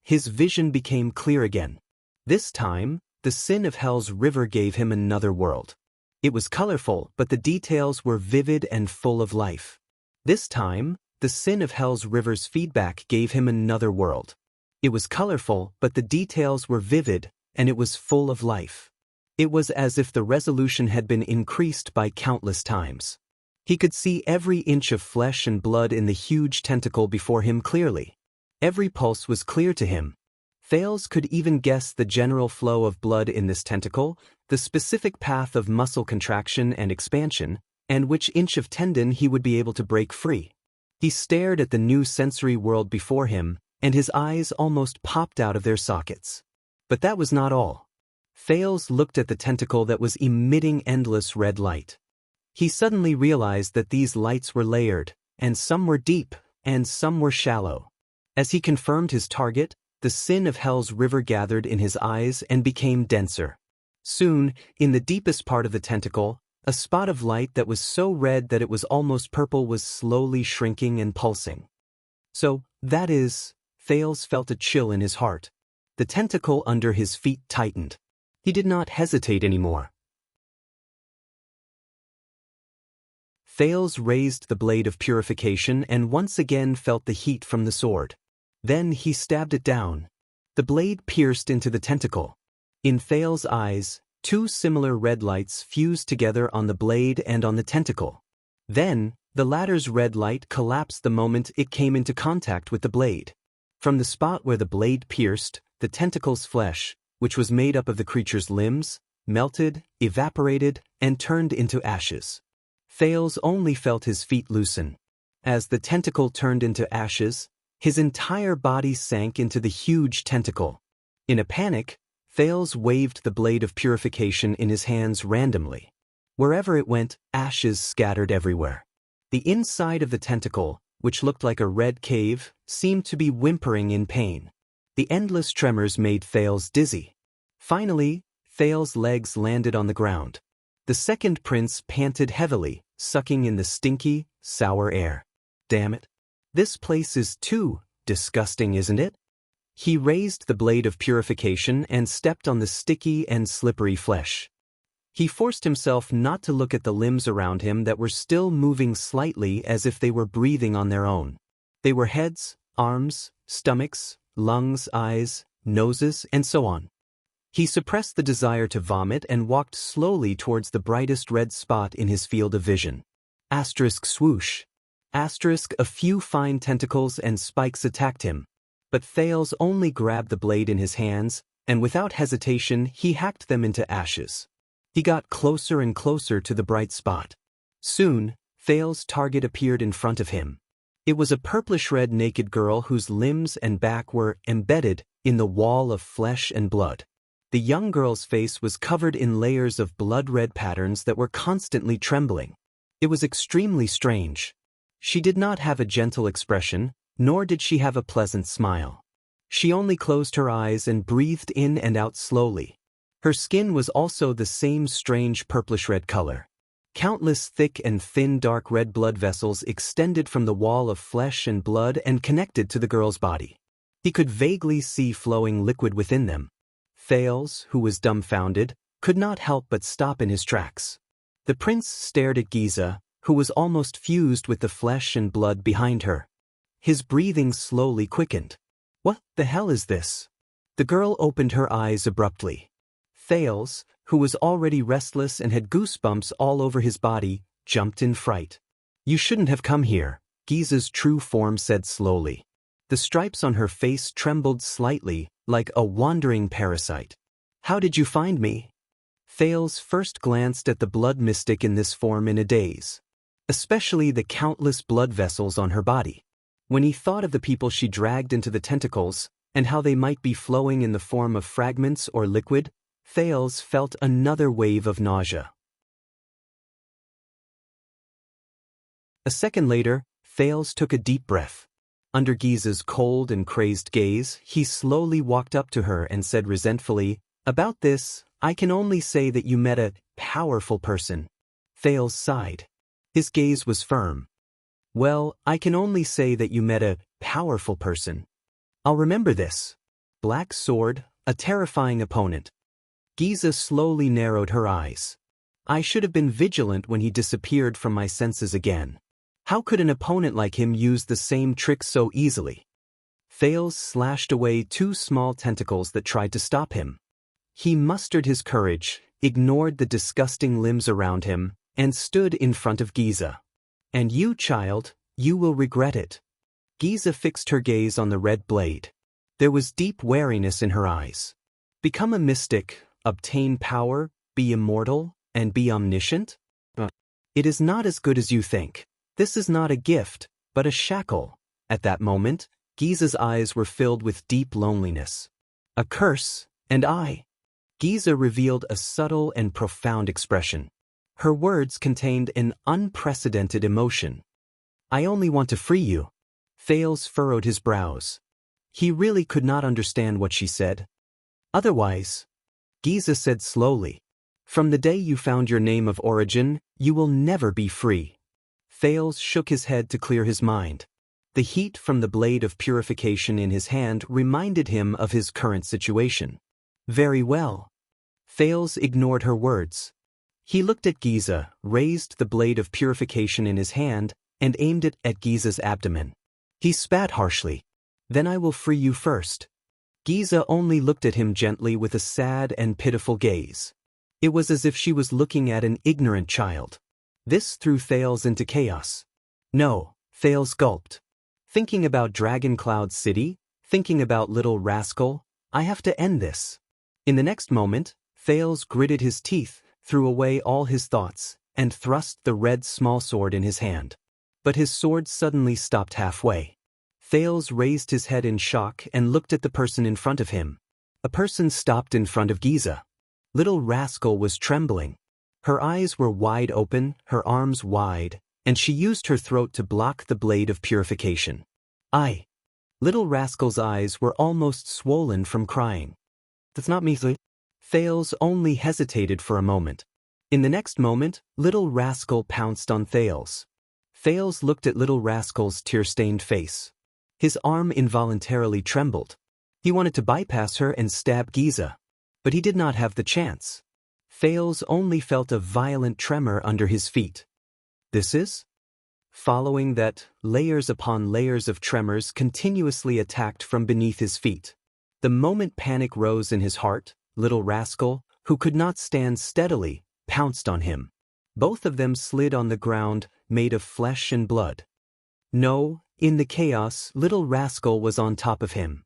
A: His vision became clear again. This time, the sin of Hell's river gave him another world. It was colorful, but the details were vivid and full of life. This time, the sin of Hell's river's feedback gave him another world. It was colorful, but the details were vivid, and it was full of life. It was as if the resolution had been increased by countless times. He could see every inch of flesh and blood in the huge tentacle before him clearly. Every pulse was clear to him. Thales could even guess the general flow of blood in this tentacle, the specific path of muscle contraction and expansion, and which inch of tendon he would be able to break free. He stared at the new sensory world before him, and his eyes almost popped out of their sockets. But that was not all. Thales looked at the tentacle that was emitting endless red light. He suddenly realized that these lights were layered, and some were deep, and some were shallow. As he confirmed his target, the sin of Hell's river gathered in his eyes and became denser. Soon, in the deepest part of the tentacle, a spot of light that was so red that it was almost purple was slowly shrinking and pulsing. So, that is, Thales felt a chill in his heart. The tentacle under his feet tightened. He did not hesitate anymore. Thales raised the blade of purification and once again felt the heat from the sword. Then he stabbed it down. The blade pierced into the tentacle. In Thales' eyes, two similar red lights fused together on the blade and on the tentacle. Then, the latter's red light collapsed the moment it came into contact with the blade. From the spot where the blade pierced, the tentacle's flesh, which was made up of the creature's limbs, melted, evaporated, and turned into ashes. Thales only felt his feet loosen. As the tentacle turned into ashes, his entire body sank into the huge tentacle. In a panic, Thales waved the blade of purification in his hands randomly. Wherever it went, ashes scattered everywhere. The inside of the tentacle, which looked like a red cave, seemed to be whimpering in pain. The endless tremors made Thales dizzy. Finally, Thales' legs landed on the ground. The second prince panted heavily, sucking in the stinky, sour air. Damn it. This place is too disgusting, isn't it? He raised the blade of purification and stepped on the sticky and slippery flesh. He forced himself not to look at the limbs around him that were still moving slightly as if they were breathing on their own. They were heads, arms, stomachs, lungs, eyes, noses, and so on. He suppressed the desire to vomit and walked slowly towards the brightest red spot in his field of vision. Asterisk swoosh. Asterisk a few fine tentacles and spikes attacked him. But Thales only grabbed the blade in his hands, and without hesitation he hacked them into ashes. He got closer and closer to the bright spot. Soon, Thales' target appeared in front of him. It was a purplish-red naked girl whose limbs and back were embedded in the wall of flesh and blood. The young girl's face was covered in layers of blood-red patterns that were constantly trembling. It was extremely strange. She did not have a gentle expression, nor did she have a pleasant smile. She only closed her eyes and breathed in and out slowly. Her skin was also the same strange purplish-red color. Countless thick and thin dark red blood vessels extended from the wall of flesh and blood and connected to the girl's body. He could vaguely see flowing liquid within them. Thales, who was dumbfounded, could not help but stop in his tracks. The prince stared at Giza, who was almost fused with the flesh and blood behind her. His breathing slowly quickened. What the hell is this? The girl opened her eyes abruptly. Thales, who was already restless and had goosebumps all over his body, jumped in fright. You shouldn't have come here, Giza's true form said slowly. The stripes on her face trembled slightly, like a wandering parasite. How did you find me? Thales first glanced at the blood mystic in this form in a daze, especially the countless blood vessels on her body. When he thought of the people she dragged into the tentacles, and how they might be flowing in the form of fragments or liquid, Thales felt another wave of nausea. A second later, Thales took a deep breath. Under Giza's cold and crazed gaze, he slowly walked up to her and said resentfully, "About this, I can only say that you met a powerful person." Thales sighed. His gaze was firm. "Well, I can only say that you met a powerful person. I'll remember this." Black sword, a terrifying opponent. Giza slowly narrowed her eyes. "I should have been vigilant when he disappeared from my senses again. How could an opponent like him use the same trick so easily?" Thales slashed away 2 small tentacles that tried to stop him. He mustered his courage, ignored the disgusting limbs around him, and stood in front of Giza. "And you, child, you will regret it." Giza fixed her gaze on the red blade. There was deep wariness in her eyes. Become a mystic, obtain power, be immortal, and be omniscient? It is not as good as you think. This is not a gift, but a shackle. At that moment, Giza's eyes were filled with deep loneliness. A curse, and I. Giza revealed a subtle and profound expression. Her words contained an unprecedented emotion. "I only want to free you." Thales furrowed his brows. He really could not understand what she said. "Otherwise," Giza said slowly, "from the day you found your name of origin, you will never be free." Thales shook his head to clear his mind. The heat from the blade of purification in his hand reminded him of his current situation. "Very well." Thales ignored her words. He looked at Giza, raised the blade of purification in his hand, and aimed it at Giza's abdomen. He spat harshly. "Then I will free you first." Giza only looked at him gently with a sad and pitiful gaze. It was as if she was looking at an ignorant child. This threw Thales into chaos. "No," Thales gulped. "Thinking about Dragon Cloud City? Thinking about Little Rascal? I have to end this." In the next moment, Thales gritted his teeth, threw away all his thoughts, and thrust the red smallsword in his hand. But his sword suddenly stopped halfway. Thales raised his head in shock and looked at the person in front of him. A person stopped in front of Giza. Little Rascal was trembling. Her eyes were wide open, her arms wide, and she used her throat to block the blade of purification. Little Rascal's eyes were almost swollen from crying. "That's not me." Thales only hesitated for a moment. In the next moment, Little Rascal pounced on Thales. Thales looked at Little Rascal's tear-stained face. His arm involuntarily trembled. He wanted to bypass her and stab Giza, but he did not have the chance. Thales only felt a violent tremor under his feet. "This is?" Following that, layers upon layers of tremors continuously attacked from beneath his feet. The moment panic rose in his heart, Little Rascal, who could not stand steadily, pounced on him. Both of them slid on the ground, made of flesh and blood. No, in the chaos, Little Rascal was on top of him.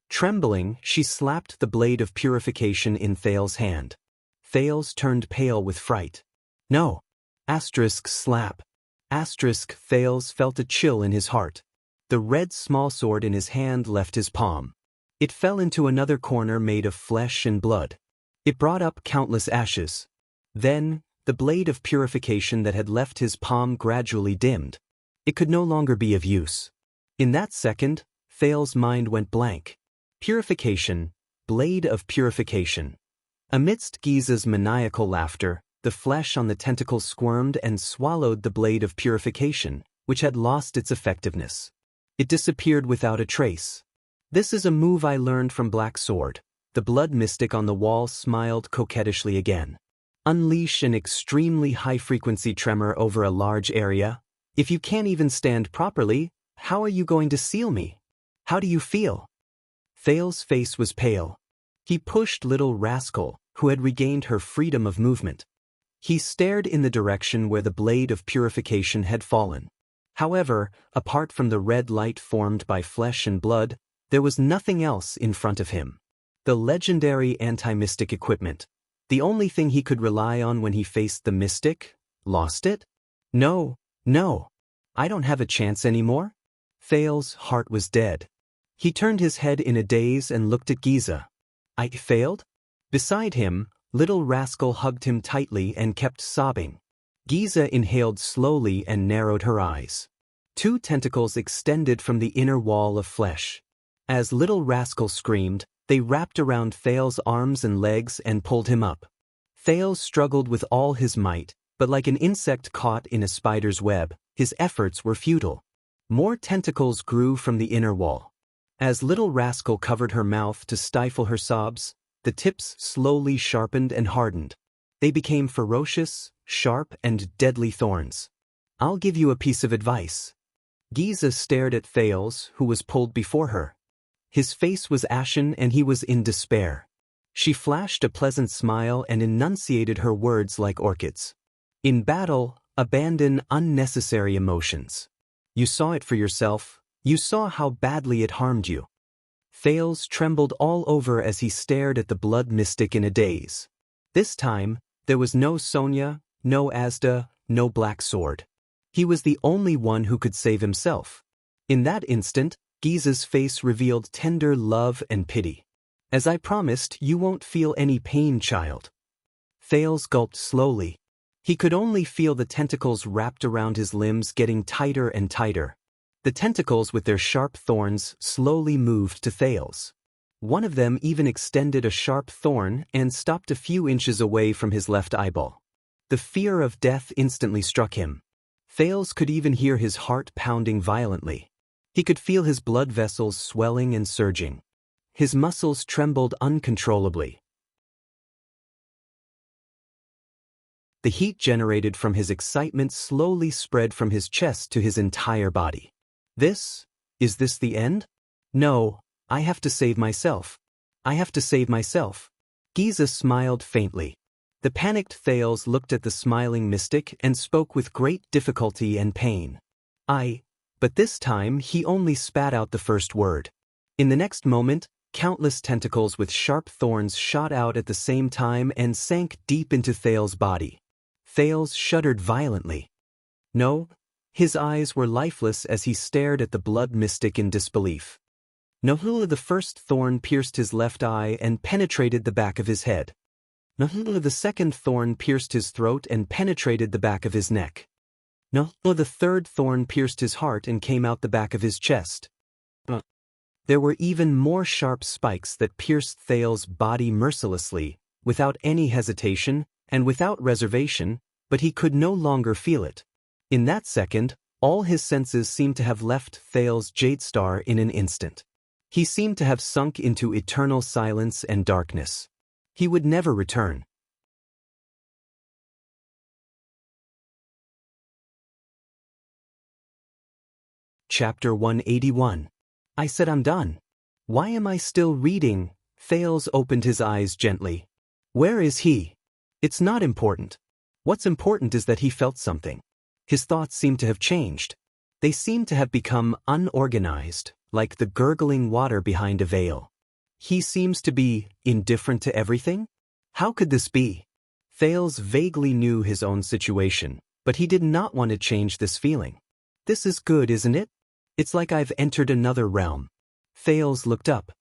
A: Trembling, she slapped the blade of purification in Thales' hand. Thales turned pale with fright. "No!" Slap. Thales felt a chill in his heart. The red smallsword in his hand left his palm. It fell into another corner made of flesh and blood. It brought up countless ashes. Then, the blade of purification that had left his palm gradually dimmed. It could no longer be of use. In that second, Thales' mind went blank. Purification, blade of purification. Amidst Giza's maniacal laughter, the flesh on the tentacle squirmed and swallowed the blade of purification, which had lost its effectiveness. It disappeared without a trace. "This is a move I learned from Black Sword." The blood mystic on the wall smiled coquettishly again. "Unleash an extremely high-frequency tremor over a large area. If you can't even stand properly, how are you going to seal me? How do you feel?" Thales' face was pale. He pushed Little Rascal, who had regained her freedom of movement. He stared in the direction where the blade of purification had fallen. However, apart from the red light formed by flesh and blood, there was nothing else in front of him. The legendary anti-mystic equipment. The only thing he could rely on when he faced the mystic? Lost it? No, no. I don't have a chance anymore? Thales's heart was dead. He turned his head in a daze and looked at Giza. I failed? Beside him, little rascal hugged him tightly and kept sobbing. Giza inhaled slowly and narrowed her eyes. Two tentacles extended from the inner wall of flesh. As little rascal screamed, they wrapped around Thales's arms and legs and pulled him up. Thales struggled with all his might, but like an insect caught in a spider's web, his efforts were futile. More tentacles grew from the inner wall. As little rascal covered her mouth to stifle her sobs, the tips slowly sharpened and hardened. They became ferocious, sharp, and deadly thorns. I'll give you a piece of advice. Giza stared at Thales, who was pulled before her. His face was ashen and he was in despair. She flashed a pleasant smile and enunciated her words like orchids. In battle, abandon unnecessary emotions. You saw it for yourself. You saw how badly it harmed you. Thales trembled all over as he stared at the blood mystic in a daze. This time, there was no Sonia, no Asda, no black sword. He was the only one who could save himself. In that instant, Giza's face revealed tender love and pity. As I promised, you won't feel any pain, child. Thales gulped slowly. He could only feel the tentacles wrapped around his limbs getting tighter and tighter. The tentacles with their sharp thorns slowly moved to Thales. One of them even extended a sharp thorn and stopped a few inches away from his left eyeball. The fear of death instantly struck him. Thales could even hear his heart pounding violently. He could feel his blood vessels swelling and surging. His muscles trembled uncontrollably. The heat generated from his excitement slowly spread from his chest to his entire body. Is this the end? No, I have to save myself. I have to save myself. Giza smiled faintly. The panicked Thales looked at the smiling mystic and spoke with great difficulty and pain. But this time he only spat out the first word. In the next moment, countless tentacles with sharp thorns shot out at the same time and sank deep into Thales' body. Thales shuddered violently. No, his eyes were lifeless as he stared at the blood mystic in disbelief. No, the first thorn pierced his left eye and penetrated the back of his head. No, the second thorn pierced his throat and penetrated the back of his neck. No, the third thorn pierced his heart and came out the back of his chest. There were even more sharp spikes that pierced Thales' body mercilessly, without any hesitation, and without reservation, but he could no longer feel it. In that second, all his senses seemed to have left Thales' jade star in an instant. He seemed to have sunk into eternal silence and darkness. He would never return. Chapter 181. I said I'm done. Why am I still reading? Thales opened his eyes gently. Where is he? It's not important. What's important is that he felt something. His thoughts seemed to have changed. They seemed to have become unorganized, like the gurgling water behind a veil. He seems to be indifferent to everything? How could this be? Thales vaguely knew his own situation, but he did not want to change this feeling. This is good, isn't it? It's like I've entered another realm. Thales looked up.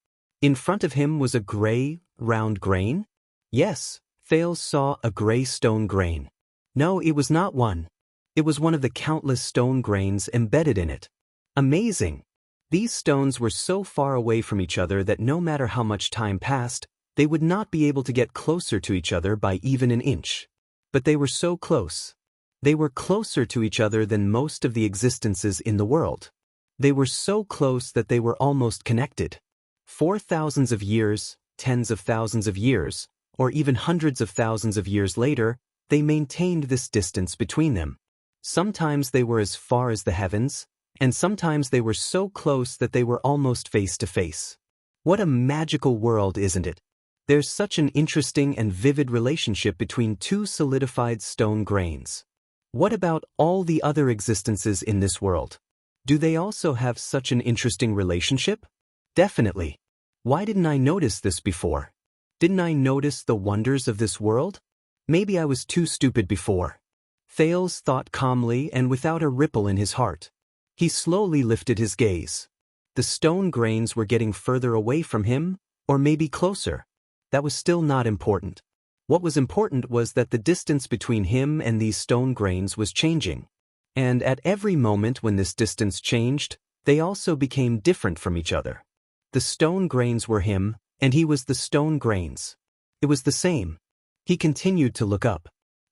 A: In front of him was a gray, round grain? Yes, Thales saw a gray stone grain. No, it was not one. It was one of the countless stone grains embedded in it. Amazing! These stones were so far away from each other that no matter how much time passed, they would not be able to get closer to each other by even an inch. But they were so close. They were closer to each other than most of the existences in the world. They were so close that they were almost connected. For thousands of years, tens of thousands of years, or even hundreds of thousands of years later, they maintained this distance between them. Sometimes they were as far as the heavens, and sometimes they were so close that they were almost face to face. What a magical world, isn't it? There's such an interesting and vivid relationship between two solidified stone grains. What about all the other existences in this world? Do they also have such an interesting relationship? Definitely. Why didn't I notice this before? Didn't I notice the wonders of this world? Maybe I was too stupid before. Thales thought calmly and without a ripple in his heart. He slowly lifted his gaze. The stone grains were getting further away from him, or maybe closer. That was still not important. What was important was that the distance between him and these stone grains was changing. And at every moment when this distance changed, they also became different from each other. The stone grains were him, and he was the stone grains. It was the same. He continued to look up.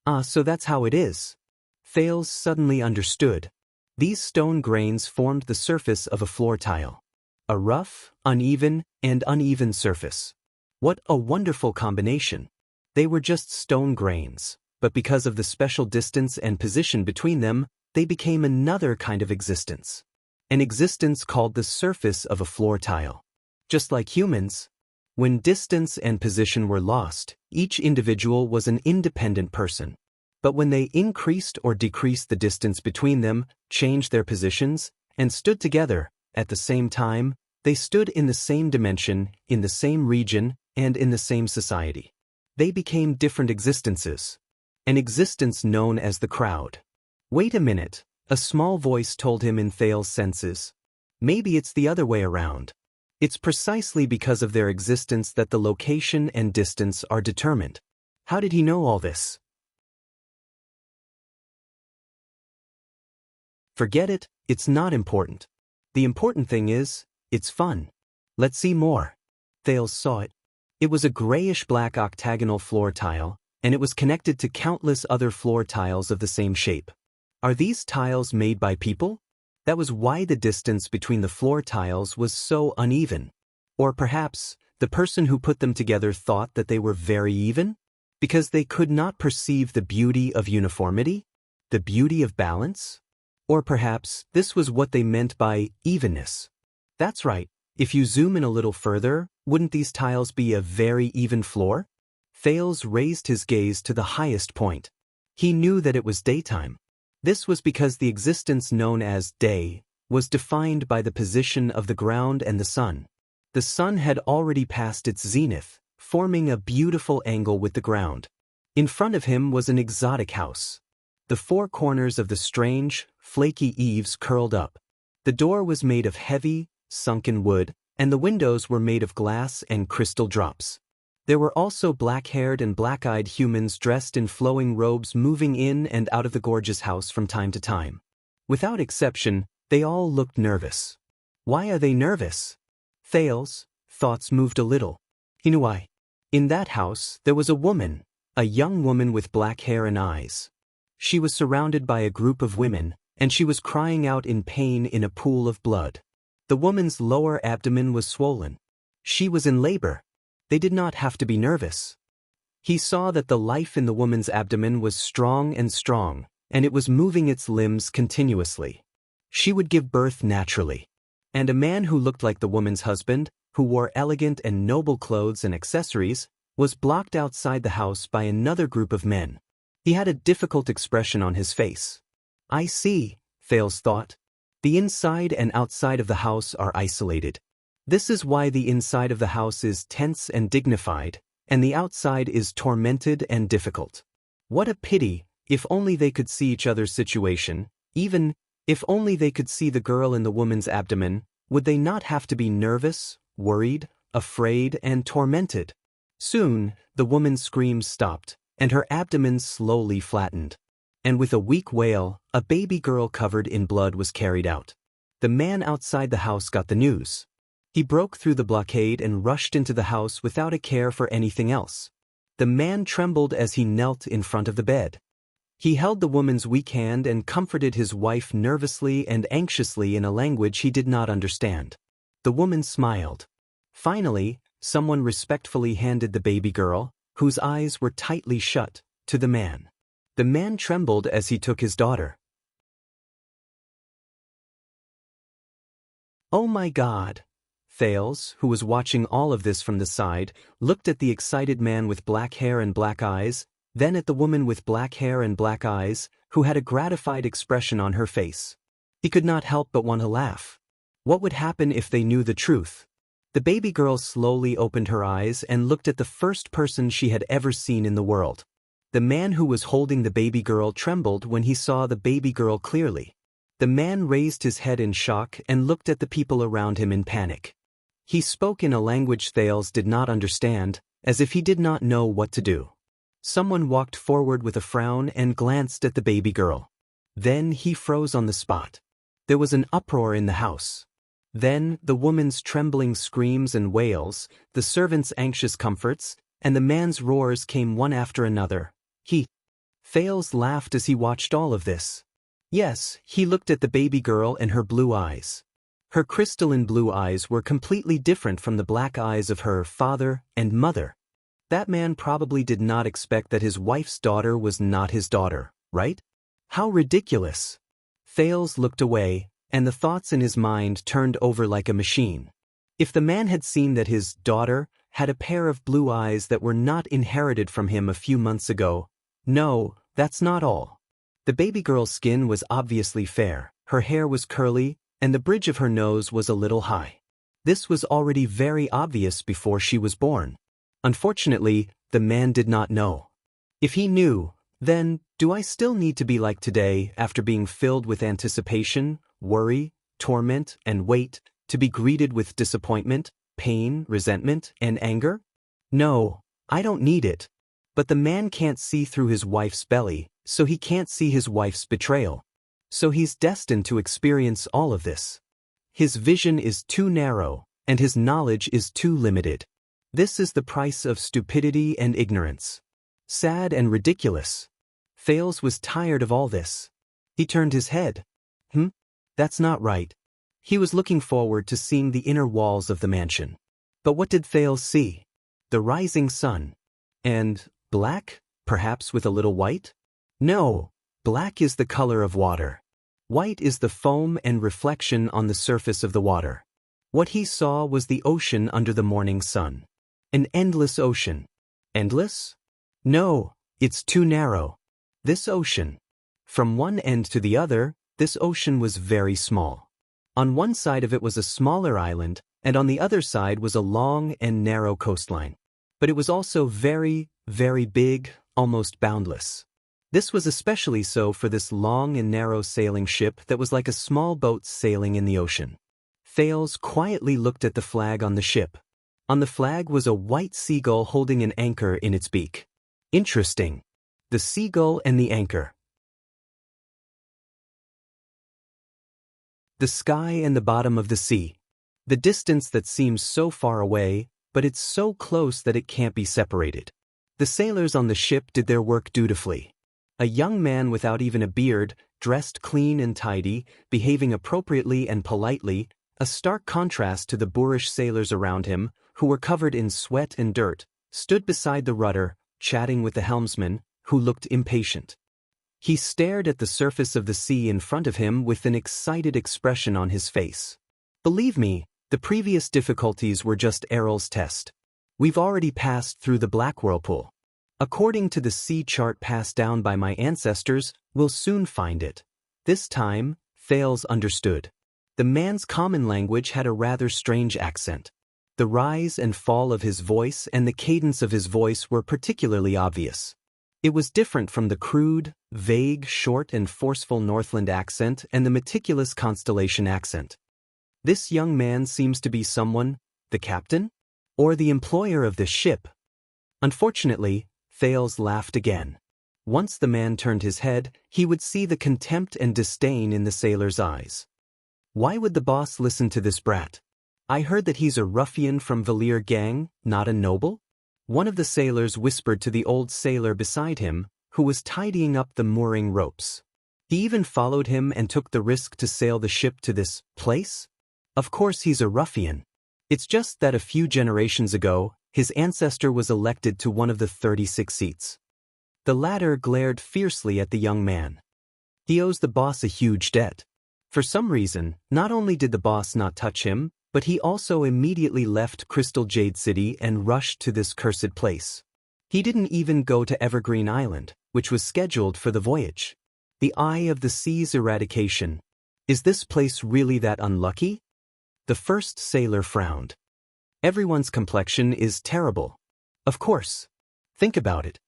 A: Ah, so that's how it is. Thales suddenly understood. These stone grains formed the surface of a floor tile. A rough, uneven, and uneven surface. What a wonderful combination. They were just stone grains, but because of the special distance and position between them, they became another kind of existence. An existence called the surface of a floor tile. Just like humans, when distance and position were lost, each individual was an independent person. But when they increased or decreased the distance between them, changed their positions, and stood together, at the same time, they stood in the same dimension, in the same region, and in the same society. They became different existences. An existence known as the crowd. Wait a minute, a small voice told him in Thales' senses. Maybe it's the other way around. It's precisely because of their existence that the location and distance are determined. How did he know all this? Forget it, it's not important. The important thing is, it's fun. Let's see more. Thales saw it. It was a grayish-black octagonal floor tile, and it was connected to countless other floor tiles of the same shape. Are these tiles made by people? That was why the distance between the floor tiles was so uneven. Or perhaps, the person who put them together thought that they were very even? Because they could not perceive the beauty of uniformity? The beauty of balance? Or perhaps, this was what they meant by evenness. That's right, if you zoom in a little further, wouldn't these tiles be a very even floor? Thales raised his gaze to the highest point. He knew that it was daytime. This was because the existence known as day was defined by the position of the ground and the sun. The sun had already passed its zenith, forming a beautiful angle with the ground. In front of him was an exotic house. The four corners of the strange, flaky eaves curled up. The door was made of heavy, sunken wood, and the windows were made of glass and crystal drops. There were also black-haired and black-eyed humans dressed in flowing robes moving in and out of the gorgeous house from time to time. Without exception, they all looked nervous. Why are they nervous? Thales' thoughts moved a little. He knew why. In that house, there was a woman, a young woman with black hair and eyes. She was surrounded by a group of women, and she was crying out in pain in a pool of blood. The woman's lower abdomen was swollen. She was in labor. They did not have to be nervous. He saw that the life in the woman's abdomen was strong, and it was moving its limbs continuously. She would give birth naturally. And a man who looked like the woman's husband, who wore elegant and noble clothes and accessories, was blocked outside the house by another group of men. He had a difficult expression on his face. I see, Thales thought. The inside and outside of the house are isolated. This is why the inside of the house is tense and dignified, and the outside is tormented and difficult. What a pity, if only they could see each other's situation, even if only they could see the girl in the woman's abdomen, would they not have to be nervous, worried, afraid, and tormented? Soon, the woman's screams stopped, and her abdomen slowly flattened. And with a weak wail, a baby girl covered in blood was carried out. The man outside the house got the news. He broke through the blockade and rushed into the house without a care for anything else. The man trembled as he knelt in front of the bed. He held the woman's weak hand and comforted his wife nervously and anxiously in a language he did not understand. The woman smiled. Finally, someone respectfully handed the baby girl, whose eyes were tightly shut, to the man. The man trembled as he took his daughter. Oh my God! Thales, who was watching all of this from the side, looked at the excited man with black hair and black eyes, then at the woman with black hair and black eyes, who had a gratified expression on her face. He could not help but want to laugh. What would happen if they knew the truth? The baby girl slowly opened her eyes and looked at the first person she had ever seen in the world. The man who was holding the baby girl trembled when he saw the baby girl clearly. The man raised his head in shock and looked at the people around him in panic. He spoke in a language Thales did not understand, as if he did not know what to do. Someone walked forward with a frown and glanced at the baby girl. Then he froze on the spot. There was an uproar in the house. Then the woman's trembling screams and wails, the servant's anxious comforts, and the man's roars came one after another. Thales laughed as he watched all of this. Yes, he looked at the baby girl and her blue eyes. Her crystalline blue eyes were completely different from the black eyes of her father and mother. That man probably did not expect that his wife's daughter was not his daughter, right? How ridiculous! Thales looked away, and the thoughts in his mind turned over like a machine. If the man had seen that his daughter had a pair of blue eyes that were not inherited from him a few months ago. No, that's not all. The baby girl's skin was obviously fair, her hair was curly, and the bridge of her nose was a little high. This was already very obvious before she was born. Unfortunately, the man did not know. If he knew, then, do I still need to be like today after being filled with anticipation, worry, torment, and wait, to be greeted with disappointment, pain, resentment, and anger? No, I don't need it. But the man can't see through his wife's belly, so he can't see his wife's betrayal. So he's destined to experience all of this. His vision is too narrow, and his knowledge is too limited. This is the price of stupidity and ignorance. Sad and ridiculous. Thales was tired of all this. He turned his head. That's not right. He was looking forward to seeing the inner walls of the mansion. But what did Thales see? The rising sun. And black, perhaps with a little white? No, black is the color of water. White is the foam and reflection on the surface of the water. What he saw was the ocean under the morning sun. An endless ocean. Endless? No, it's too narrow. This ocean. From one end to the other, this ocean was very small. On one side of it was a smaller island, and on the other side was a long and narrow coastline. But it was also very, very big, almost boundless. This was especially so for this long and narrow sailing ship that was like a small boat sailing in the ocean. Thales quietly looked at the flag on the ship. On the flag was a white seagull holding an anchor in its beak. Interesting. The seagull and the anchor. The sky and the bottom of the sea. The distance that seems so far away, but it's so close that it can't be separated. The sailors on the ship did their work dutifully. A young man without even a beard, dressed clean and tidy, behaving appropriately and politely, a stark contrast to the boorish sailors around him, who were covered in sweat and dirt, stood beside the rudder, chatting with the helmsman, who looked impatient. He stared at the surface of the sea in front of him with an excited expression on his face. Believe me, the previous difficulties were just Errol's test. We've already passed through the black whirlpool. According to the sea chart passed down by my ancestors, we'll soon find it. This time, Thales understood. The man's common language had a rather strange accent. The rise and fall of his voice and the cadence of his voice were particularly obvious. It was different from the crude, vague, short and forceful Northland accent and the meticulous Constellation accent. This young man seems to be someone, the captain? Or the employer of this ship? Unfortunately, Thales laughed again. Once the man turned his head, he would see the contempt and disdain in the sailor's eyes. Why would the boss listen to this brat? I heard that he's a ruffian from Valir gang, not a noble? One of the sailors whispered to the old sailor beside him, who was tidying up the mooring ropes. He even followed him and took the risk to sail the ship to this place? Of course he's a ruffian. It's just that a few generations ago, his ancestor was elected to one of the 36 seats. The latter glared fiercely at the young man. He owes the boss a huge debt. For some reason, not only did the boss not touch him, but he also immediately left Crystal Jade City and rushed to this cursed place. He didn't even go to Evergreen Island, which was scheduled for the voyage. The Eye of the Sea's eradication. Is this place really that unlucky? The first sailor frowned. Everyone's complexion is terrible. Of course. Think about it.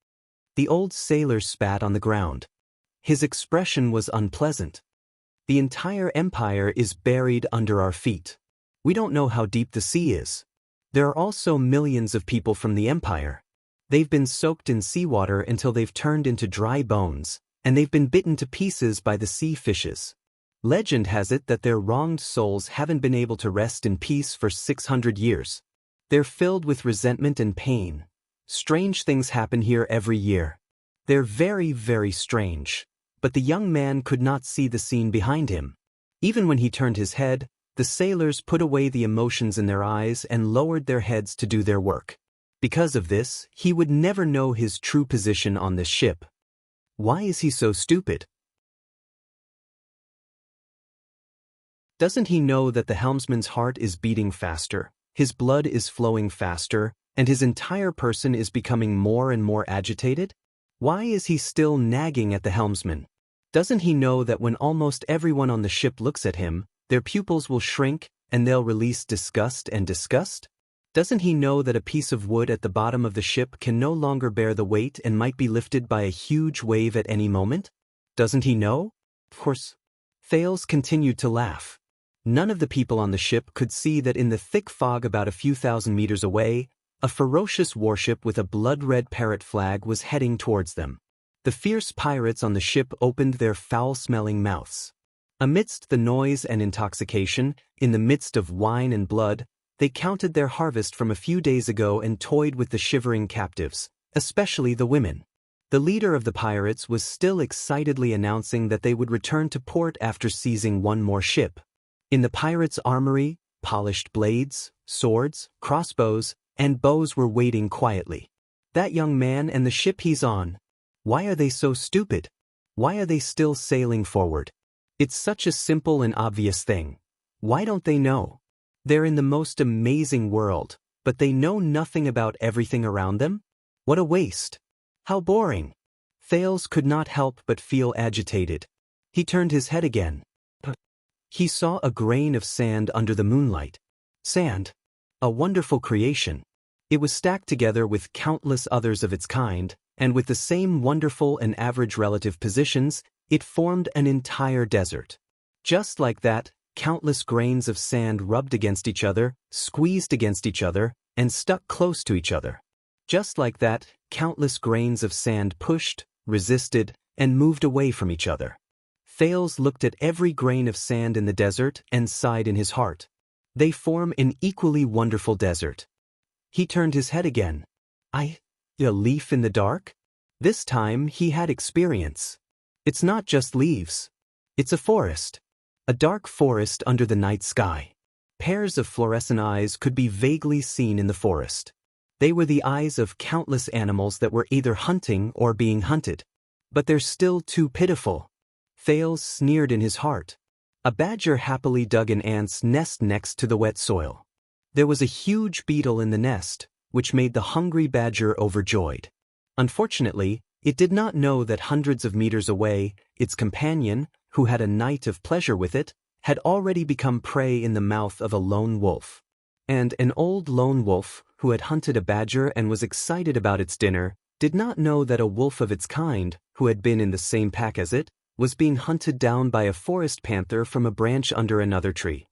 A: The old sailor spat on the ground. His expression was unpleasant. The entire empire is buried under our feet. We don't know how deep the sea is. There are also millions of people from the empire. They've been soaked in seawater until they've turned into dry bones, and they've been bitten to pieces by the sea fishes. Legend has it that their wronged souls haven't been able to rest in peace for 600 years. They're filled with resentment and pain. Strange things happen here every year. They're very, very strange. But the young man could not see the scene behind him. Even when he turned his head, the sailors put away the emotions in their eyes and lowered their heads to do their work. Because of this, he would never know his true position on this ship. Why is he so stupid? Doesn't he know that the helmsman's heart is beating faster, his blood is flowing faster, and his entire person is becoming more and more agitated? Why is he still nagging at the helmsman? Doesn't he know that when almost everyone on the ship looks at him, their pupils will shrink and they'll release disgust and disgust? Doesn't he know that a piece of wood at the bottom of the ship can no longer bear the weight and might be lifted by a huge wave at any moment? Doesn't he know? Of course. Thales continued to laugh. None of the people on the ship could see that in the thick fog about a few thousand meters away, a ferocious warship with a blood-red parrot flag was heading towards them. The fierce pirates on the ship opened their foul-smelling mouths. Amidst the noise and intoxication, in the midst of wine and blood, they counted their harvest from a few days ago and toyed with the shivering captives, especially the women. The leader of the pirates was still excitedly announcing that they would return to port after seizing one more ship. In the pirates' armory, polished blades, swords, crossbows, and bows were waiting quietly. That young man and the ship he's on. Why are they so stupid? Why are they still sailing forward? It's such a simple and obvious thing. Why don't they know? They're in the most amazing world, but they know nothing about everything around them? What a waste. How boring. Thales could not help but feel agitated. He turned his head again. He saw a grain of sand under the moonlight. Sand. A wonderful creation. It was stacked together with countless others of its kind, and with the same wonderful and average relative positions, it formed an entire desert. Just like that, countless grains of sand rubbed against each other, squeezed against each other, and stuck close to each other. Just like that, countless grains of sand pushed, resisted, and moved away from each other. Thales looked at every grain of sand in the desert and sighed in his heart. They form an equally wonderful desert. He turned his head again. A leaf in the dark? This time he had experience. It's not just leaves. It's a forest. A dark forest under the night sky. Pairs of fluorescent eyes could be vaguely seen in the forest. They were the eyes of countless animals that were either hunting or being hunted. But they're still too pitiful. Thales sneered in his heart. A badger happily dug an ant's nest next to the wet soil. There was a huge beetle in the nest, which made the hungry badger overjoyed. Unfortunately, it did not know that hundreds of meters away, its companion, who had a night of pleasure with it, had already become prey in the mouth of a lone wolf. And an old lone wolf, who had hunted a badger and was excited about its dinner, did not know that a wolf of its kind, who had been in the same pack as it, was being hunted down by a forest panther from a branch under another tree.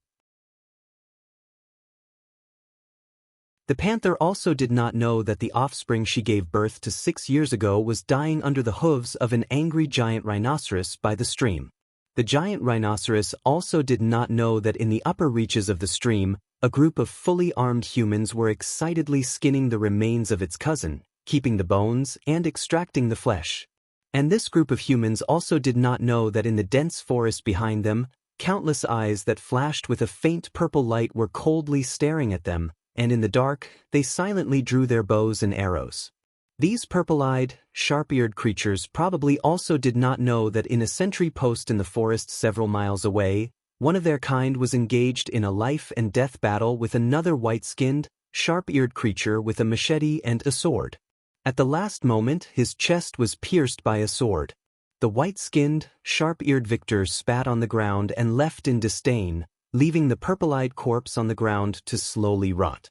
A: The panther also did not know that the offspring she gave birth to 6 years ago was dying under the hooves of an angry giant rhinoceros by the stream. The giant rhinoceros also did not know that in the upper reaches of the stream, a group of fully armed humans were excitedly skinning the remains of its cousin, keeping the bones and extracting the flesh. And this group of humans also did not know that in the dense forest behind them, countless eyes that flashed with a faint purple light were coldly staring at them, and in the dark, they silently drew their bows and arrows. These purple-eyed, sharp-eared creatures probably also did not know that in a sentry post in the forest several miles away, one of their kind was engaged in a life-and-death battle with another white-skinned, sharp-eared creature with a machete and a sword. At the last moment, his chest was pierced by a sword. The white-skinned, sharp-eared victor spat on the ground and left in disdain, leaving the purple-eyed corpse on the ground to slowly rot.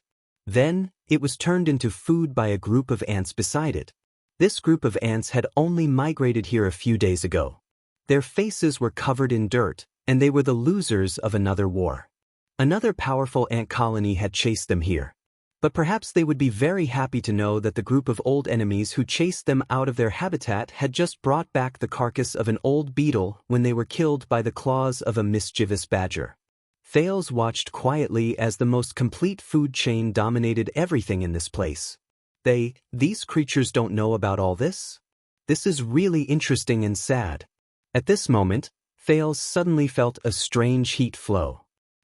A: Then, it was turned into food by a group of ants beside it. This group of ants had only migrated here a few days ago. Their faces were covered in dirt, and they were the losers of another war. Another powerful ant colony had chased them here. But perhaps they would be very happy to know that the group of old enemies who chased them out of their habitat had just brought back the carcass of an old beetle when they were killed by the claws of a mischievous badger. Thales watched quietly as the most complete food chain dominated everything in this place. These creatures don't know about all this? This is really interesting and sad. At this moment, Thales suddenly felt a strange heat flow.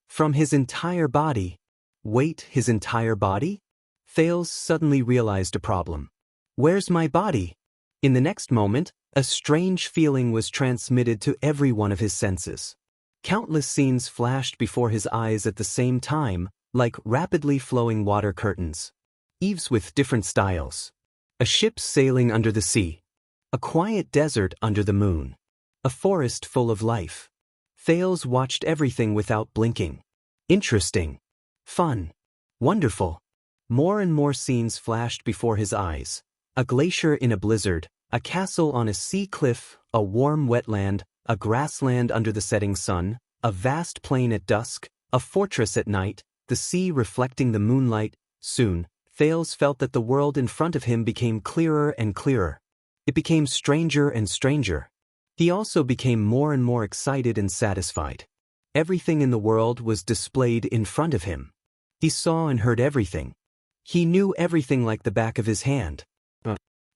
A: From his entire body. Wait, his entire body? Thales suddenly realized a problem. Where's my body? In the next moment, a strange feeling was transmitted to every one of his senses. Countless scenes flashed before his eyes at the same time, like rapidly flowing water curtains. Eves with different styles. A ship sailing under the sea. A quiet desert under the moon. A forest full of life. Thales watched everything without blinking. Interesting. Fun. Wonderful. More and more scenes flashed before his eyes. A glacier in a blizzard, a castle on a sea cliff, a warm wetland, a grassland under the setting sun, a vast plain at dusk, a fortress at night, the sea reflecting the moonlight. Soon, Thales felt that the world in front of him became clearer and clearer. It became stranger and stranger. He also became more and more excited and satisfied. Everything in the world was displayed in front of him. He saw and heard everything. He knew everything like the back of his hand.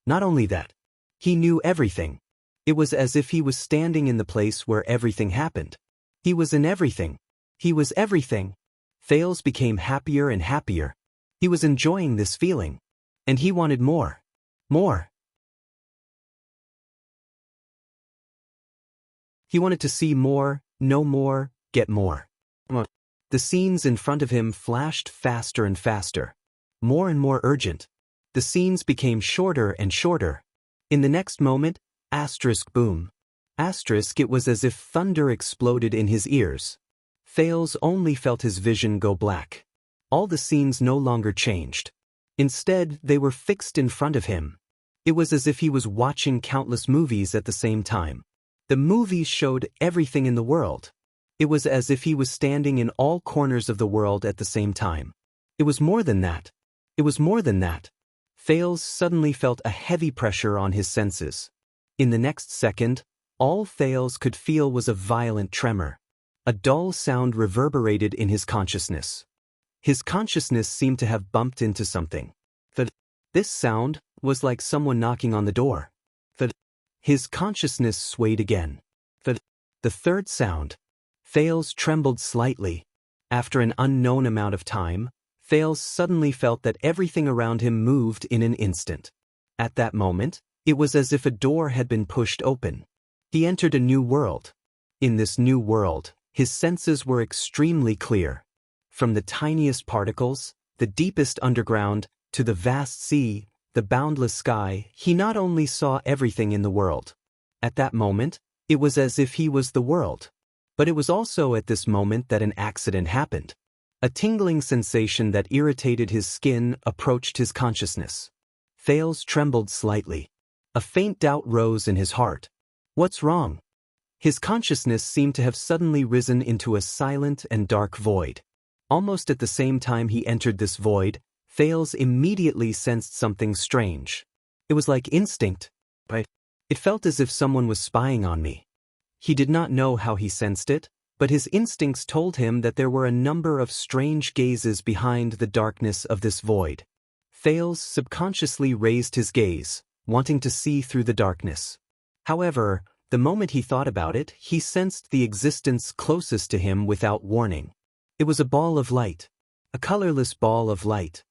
A: Not only that. He knew everything. It was as if he was standing in the place where everything happened. He was in everything. He was everything. Thales became happier and happier. He was enjoying this feeling. And he wanted more. More. He wanted to see more, know more, get more. The scenes in front of him flashed faster and faster. More and more urgent. The scenes became shorter and shorter. In the next moment, boom. It was as if thunder exploded in his ears. Thales only felt his vision go black. All the scenes no longer changed. Instead, they were fixed in front of him. It was as if he was watching countless movies at the same time. The movies showed everything in the world. It was as if he was standing in all corners of the world at the same time. It was more than that. It was more than that. Thales suddenly felt a heavy pressure on his senses. In the next second, all Thales could feel was a violent tremor. A dull sound reverberated in his consciousness. His consciousness seemed to have bumped into something. This sound was like someone knocking on the door. His consciousness swayed again. The third sound. Thales trembled slightly. After an unknown amount of time, Thales suddenly felt that everything around him moved in an instant. At that moment, it was as if a door had been pushed open. He entered a new world. In this new world, his senses were extremely clear. From the tiniest particles, the deepest underground, to the vast sea, the boundless sky, he not only saw everything in the world. At that moment, it was as if he was the world. But it was also at this moment that an accident happened. A tingling sensation that irritated his skin approached his consciousness. Thales trembled slightly. A faint doubt rose in his heart. What's wrong? His consciousness seemed to have suddenly risen into a silent and dark void. Almost at the same time he entered this void, Thales immediately sensed something strange. It was like instinct. It felt as if someone was spying on me. He did not know how he sensed it, but his instincts told him that there were a number of strange gazes behind the darkness of this void. Thales subconsciously raised his gaze, wanting to see through the darkness. However, the moment he thought about it, he sensed the existence closest to him without warning. It was a ball of light. A colorless ball of light.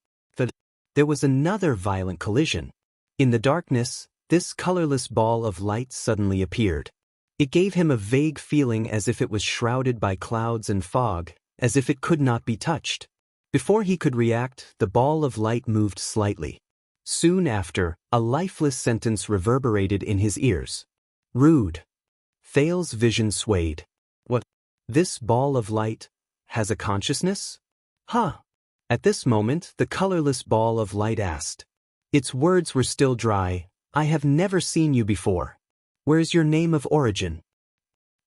A: There was another violent collision. In the darkness, this colorless ball of light suddenly appeared. It gave him a vague feeling as if it was shrouded by clouds and fog, as if it could not be touched. Before he could react, the ball of light moved slightly. Soon after, a lifeless sentence reverberated in his ears. Rude. Thales' vision swayed. What? This ball of light has a consciousness? Huh. At this moment, the colorless ball of light asked. Its words were still dry. I have never seen you before. Where's your name of origin?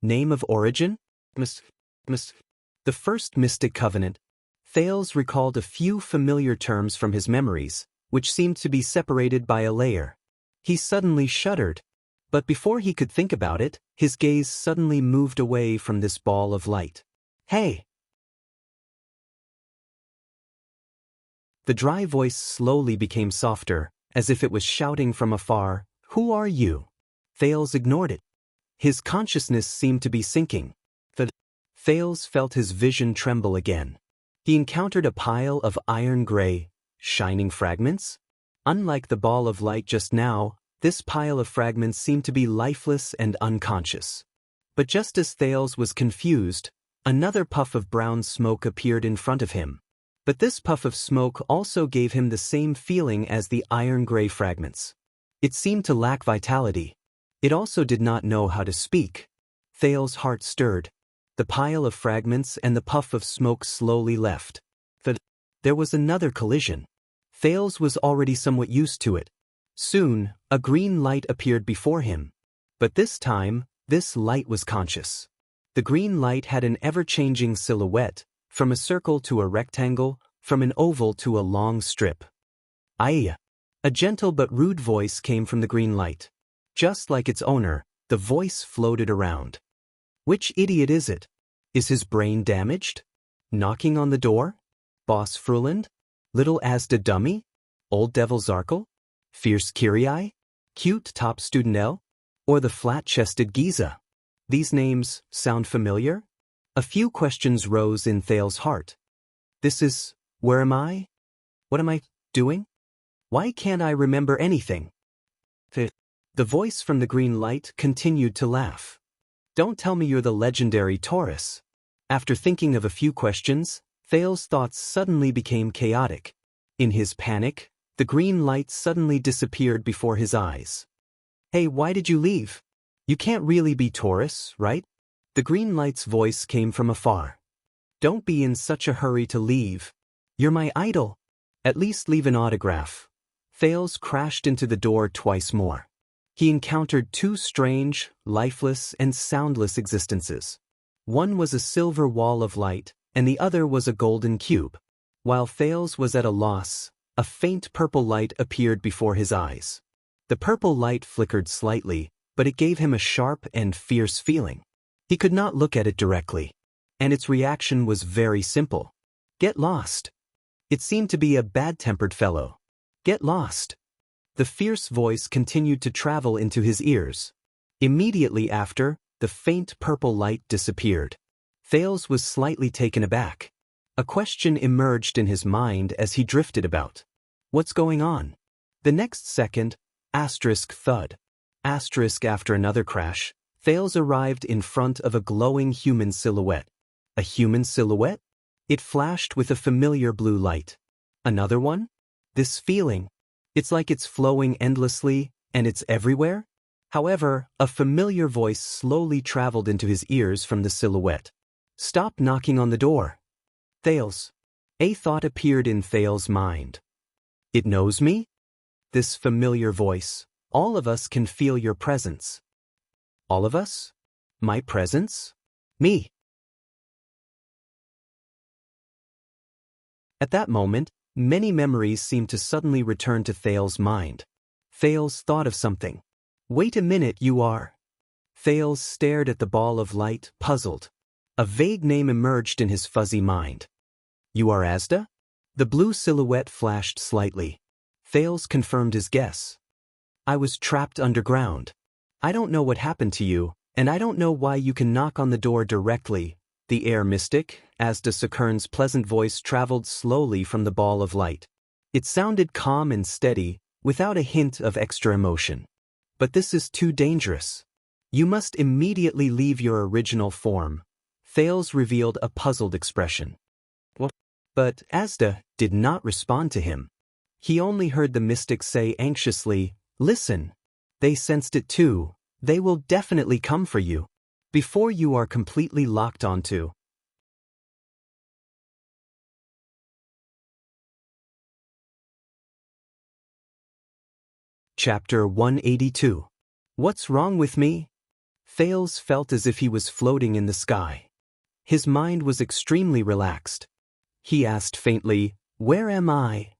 A: Name of origin? The first mystic covenant. Thales recalled a few familiar terms from his memories, which seemed to be separated by a layer. He suddenly shuddered. But before he could think about it, his gaze suddenly moved away from this ball of light. Hey! The dry voice slowly became softer, as if it was shouting from afar, Who are you? Thales ignored it. His consciousness seemed to be sinking. Thales felt his vision tremble again. He encountered a pile of iron-gray, shining fragments. Unlike the ball of light just now, this pile of fragments seemed to be lifeless and unconscious. But just as Thales was confused, another puff of brown smoke appeared in front of him. But this puff of smoke also gave him the same feeling as the iron-gray fragments. It seemed to lack vitality. It also did not know how to speak. Thales' heart stirred. The pile of fragments and the puff of smoke slowly left. There was another collision. Thales was already somewhat used to it. Soon, a green light appeared before him. But this time, this light was conscious. The green light had an ever-changing silhouette, from a circle to a rectangle, from an oval to a long strip. Aye! A gentle but rude voice came from the green light. Just like its owner, the voice floated around. Which idiot is it? Is his brain damaged? Knocking on the door? Boss Fruland? Little Asda Dummy? Old Devil Zarkle? Fierce Kyrie? Cute Top Student L? Or the flat-chested Giza? These names sound familiar? A few questions rose in Thales' heart. Where am I? What am I doing? Why can't I remember anything? The voice from the green light continued to laugh. Don't tell me you're the legendary Taurus. After thinking of a few questions, Thales' thoughts suddenly became chaotic. In his panic, the green light suddenly disappeared before his eyes. Hey, why did you leave? You can't really be Taurus, right? The green light's voice came from afar. Don't be in such a hurry to leave. You're my idol. At least leave an autograph. Thales crashed into the door twice more. He encountered two strange, lifeless, and soundless existences. One was a silver wall of light, and the other was a golden cube. While Thales was at a loss, a faint purple light appeared before his eyes. The purple light flickered slightly, but it gave him a sharp and fierce feeling. He could not look at it directly, and its reaction was very simple. Get lost. It seemed to be a bad-tempered fellow. Get lost. The fierce voice continued to travel into his ears. Immediately after, the faint purple light disappeared. Thales was slightly taken aback. A question emerged in his mind as he drifted about. What's going on? The next second, thud. After another crash, Thales arrived in front of a glowing human silhouette. A human silhouette? It flashed with a familiar blue light. Another one? This feeling. It's like it's flowing endlessly, and it's everywhere? However, a familiar voice slowly traveled into his ears from the silhouette. Stop knocking on the door. Thales. A thought appeared in Thales' mind. It knows me? This familiar voice. All of us can feel your presence. All of us? My presence? Me. At that moment, many memories seemed to suddenly return to Thales' mind. Thales thought of something. Wait a minute, you are. Thales stared at the ball of light, puzzled. A vague name emerged in his fuzzy mind. You are Asda? The blue silhouette flashed slightly. Thales confirmed his guess. I was trapped underground. I don't know what happened to you, and I don't know why you can knock on the door directly. The air mystic, Asda Sakurn's pleasant voice traveled slowly from the ball of light. It sounded calm and steady, without a hint of extra emotion. But this is too dangerous. You must immediately leave your original form. Thales revealed a puzzled expression. What? But Asda did not respond to him. He only heard the mystic say anxiously, Listen. They sensed it too. They will definitely come for you. Before you are completely locked onto. Chapter 182. What's wrong with me? Thales felt as if he was floating in the sky. His mind was extremely relaxed. He asked faintly, "Where am I?"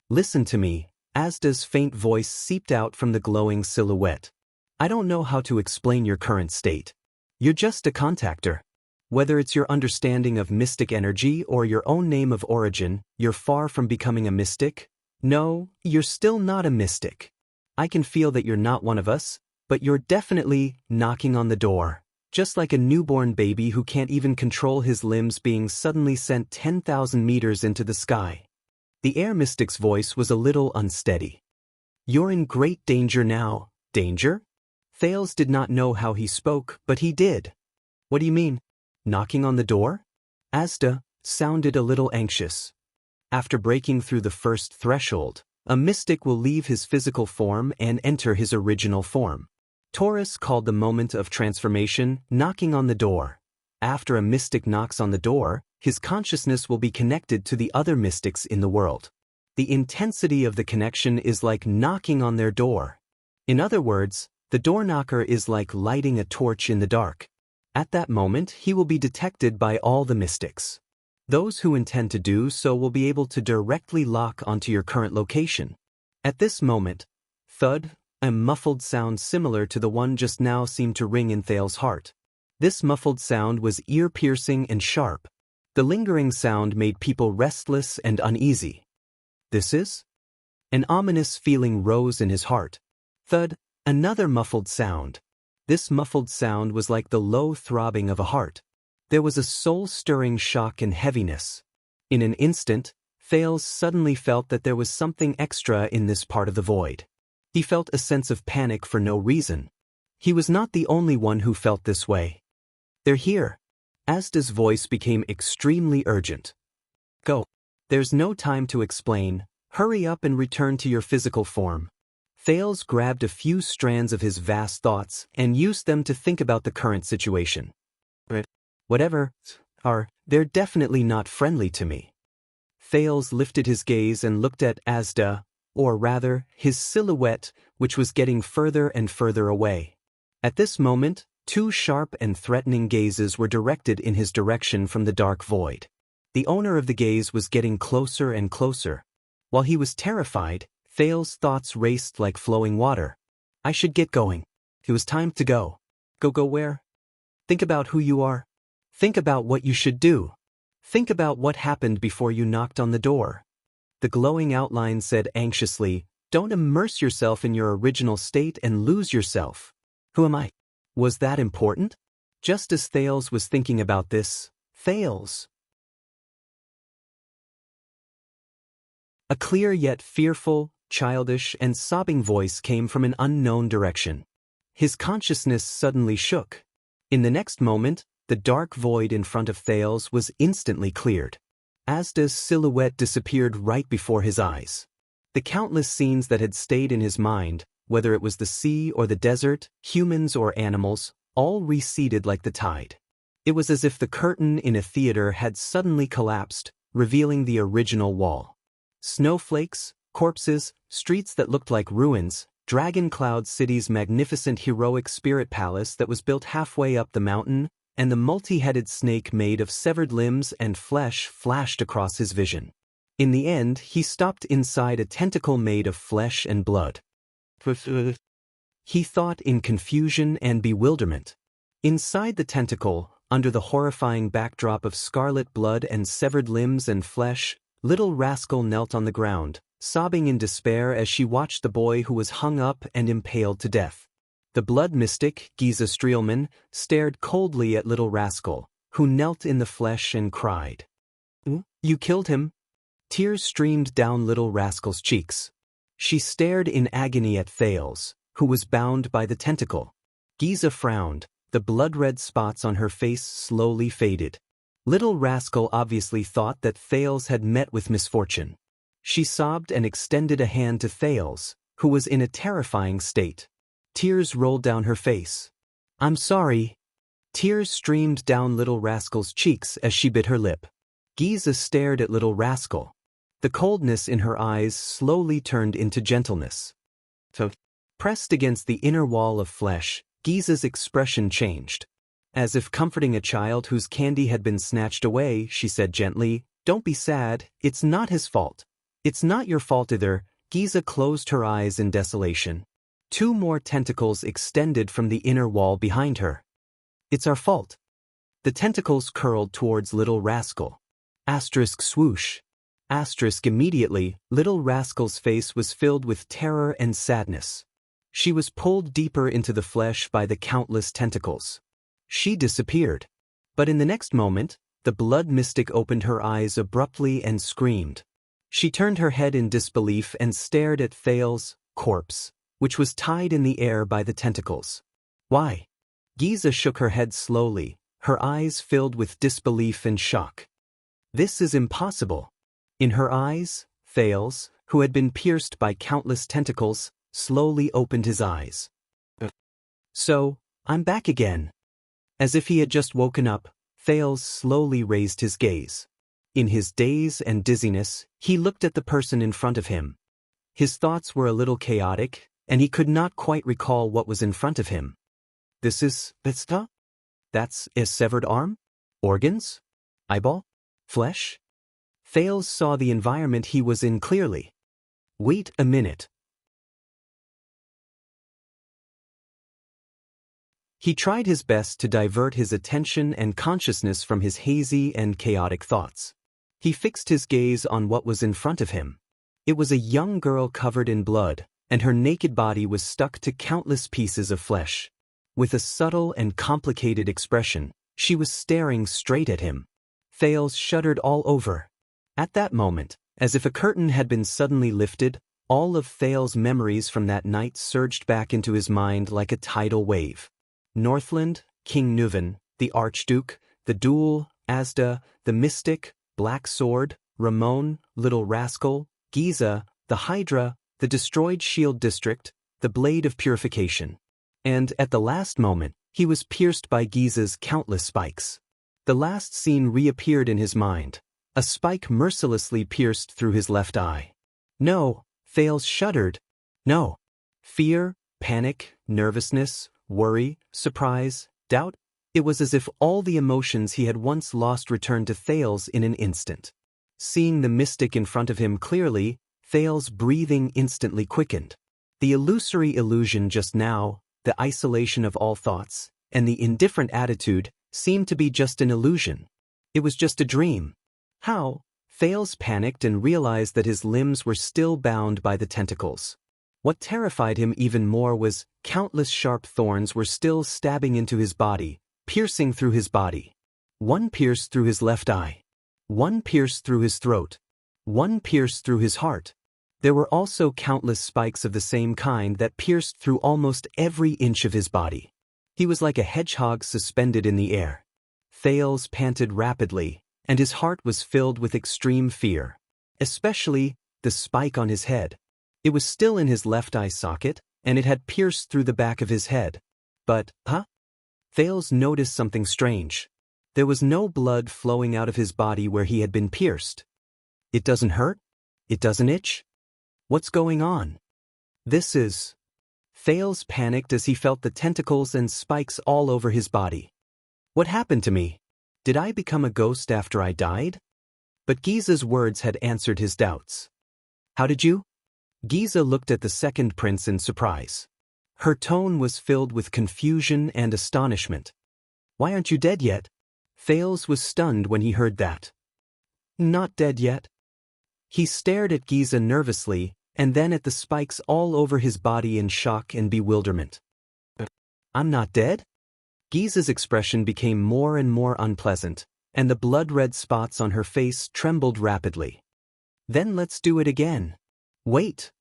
A: "Listen to me," Asda's faint voice seeped out from the glowing silhouette. "I don't know how to explain your current state. You're just a contactor. Whether it's your understanding of mystic energy or your own name of origin, you're far from becoming a mystic. No, you're still not a mystic. I can feel that you're not one of us, but you're definitely knocking on the door. Just like a newborn baby who can't even control his limbs being suddenly sent 10,000 meters into the sky." The air mystic's voice was a little unsteady. "You're in great danger now." "Danger?" Thales did not know how he spoke, but he did. "What do you mean? Knocking on the door?" Asda sounded a little anxious. After breaking through the first threshold, a mystic will leave his physical form and enter his original form. Taurus called the moment of transformation knocking on the door. After a mystic knocks on the door, his consciousness will be connected to the other mystics in the world. The intensity of the connection is like knocking on their door. In other words, the door knocker is like lighting a torch in the dark. At that moment, he will be detected by all the mystics. Those who intend to do so will be able to directly lock onto your current location. At this moment, thud, a muffled sound similar to the one just now seemed to ring in Thales' heart. This muffled sound was ear-piercing and sharp. The lingering sound made people restless and uneasy. "This is?" An ominous feeling rose in his heart. Thud, another muffled sound. This muffled sound was like the low throbbing of a heart. There was a soul-stirring shock and heaviness. In an instant, Thales suddenly felt that there was something extra in this part of the void. He felt a sense of panic for no reason. He was not the only one who felt this way. "They're here." Asda's voice became extremely urgent. "Go. There's no time to explain. Hurry up and return to your physical form." Thales grabbed a few strands of his vast thoughts and used them to think about the current situation. "Whatever they're definitely not friendly to me." Thales lifted his gaze and looked at Asda, or rather, his silhouette, which was getting further and further away. At this moment, two sharp and threatening gazes were directed in his direction from the dark void. The owner of the gaze was getting closer and closer. While he was terrified, Thales' thoughts raced like flowing water. "I should get going. It was time to go." Go where? Think about who you are. Think about what you should do. Think about what happened before you knocked on the door. The glowing outline said anxiously, "Don't immerse yourself in your original state and lose yourself." Who am I? Was that important? Just as Thales was thinking about this, Thales. A clear yet fearful, childish, and sobbing voice came from an unknown direction. His consciousness suddenly shook. In the next moment, the dark void in front of Thales was instantly cleared. Asda's silhouette disappeared right before his eyes. The countless scenes that had stayed in his mind, whether it was the sea or the desert, humans or animals, all receded like the tide. It was as if the curtain in a theater had suddenly collapsed, revealing the original wall. Snowflakes, corpses, streets that looked like ruins, Dragon Cloud City's magnificent heroic spirit palace that was built halfway up the mountain, and the multi-headed snake made of severed limbs and flesh flashed across his vision. In the end, he stopped inside a tentacle made of flesh and blood. He thought in confusion and bewilderment. Inside the tentacle, under the horrifying backdrop of scarlet blood and severed limbs and flesh, little Rascal knelt on the ground, sobbing in despair as she watched the boy who was hung up and impaled to death. The blood mystic, Giza Streelman, stared coldly at little Rascal, who knelt in the flesh and cried. "You killed him?" Tears streamed down little Rascal's cheeks. She stared in agony at Thales, who was bound by the tentacle. Giza frowned, the blood-red spots on her face slowly faded. Little Rascal obviously thought that Thales had met with misfortune. She sobbed and extended a hand to Thales, who was in a terrifying state. Tears rolled down her face. "I'm sorry." Tears streamed down little Rascal's cheeks as she bit her lip. Giza stared at little Rascal. The coldness in her eyes slowly turned into gentleness. So, pressed against the inner wall of flesh, Giza's expression changed. As if comforting a child whose candy had been snatched away, she said gently, "Don't be sad, it's not his fault." "It's not your fault either." Giza closed her eyes in desolation. 2 more tentacles extended from the inner wall behind her. "It's our fault." The tentacles curled towards Little Rascal. Asterisk swoosh. Asterisk immediately, Little Rascal's face was filled with terror and sadness. She was pulled deeper into the flesh by the countless tentacles. She disappeared. But in the next moment, the blood mystic opened her eyes abruptly and screamed. She turned her head in disbelief and stared at Thales' corpse, which was tied in the air by the tentacles. "Why?" Giza shook her head slowly, her eyes filled with disbelief and shock. "This is impossible." In her eyes, Thales, who had been pierced by countless tentacles, slowly opened his eyes. "So, I'm back again." As if he had just woken up, Thales slowly raised his gaze. In his daze and dizziness, he looked at the person in front of him. His thoughts were a little chaotic, and he could not quite recall what was in front of him. "This is Besta? That's a severed arm? Organs? Eyeball? Flesh?" Thales saw the environment he was in clearly. "Wait a minute." He tried his best to divert his attention and consciousness from his hazy and chaotic thoughts. He fixed his gaze on what was in front of him. It was a young girl covered in blood, and her naked body was stuck to countless pieces of flesh. With a subtle and complicated expression, she was staring straight at him. Thales shuddered all over. At that moment, as if a curtain had been suddenly lifted, all of Thales' memories from that night surged back into his mind like a tidal wave. Northland, King Nuvan, the Archduke, the duel, Asda, the Mystic, Black Sword, Ramon, Little Rascal, Giza, the Hydra, the destroyed Shield District, the Blade of Purification. And, at the last moment, he was pierced by Giza's countless spikes. The last scene reappeared in his mind. A spike mercilessly pierced through his left eye. "No," Thales shuddered. "No." Fear, panic, nervousness, worry, surprise, doubt. It was as if all the emotions he had once lost returned to Thales in an instant. Seeing the mystic in front of him clearly, Thales' breathing instantly quickened. The illusory illusion just now, the isolation of all thoughts, and the indifferent attitude seemed to be just an illusion. It was just a dream. How? Thales panicked and realized that his limbs were still bound by the tentacles. What terrified him even more was countless sharp thorns were still stabbing into his body, piercing through his body. One pierced through his left eye. One pierced through his throat. One pierced through his heart. There were also countless spikes of the same kind that pierced through almost every inch of his body. He was like a hedgehog suspended in the air. Thales panted rapidly, and his heart was filled with extreme fear. Especially the spike on his head. It was still in his left eye socket, and it had pierced through the back of his head. But, Thales noticed something strange. There was no blood flowing out of his body where he had been pierced. "It doesn't hurt? It doesn't itch? What's going on?" "This is..." Thales panicked as he felt the tentacles and spikes all over his body. "What happened to me? Did I become a ghost after I died?" But Giza's words had answered his doubts. "How did you?" Giza looked at the second prince in surprise. Her tone was filled with confusion and astonishment. "Why aren't you dead yet?" Thales was stunned when he heard that. "Not dead yet." He stared at Giza nervously, and then at the spikes all over his body in shock and bewilderment. "I'm not dead?" Giza's expression became more and more unpleasant, and the blood-red spots on her face trembled rapidly. "Then let's do it again." "Wait."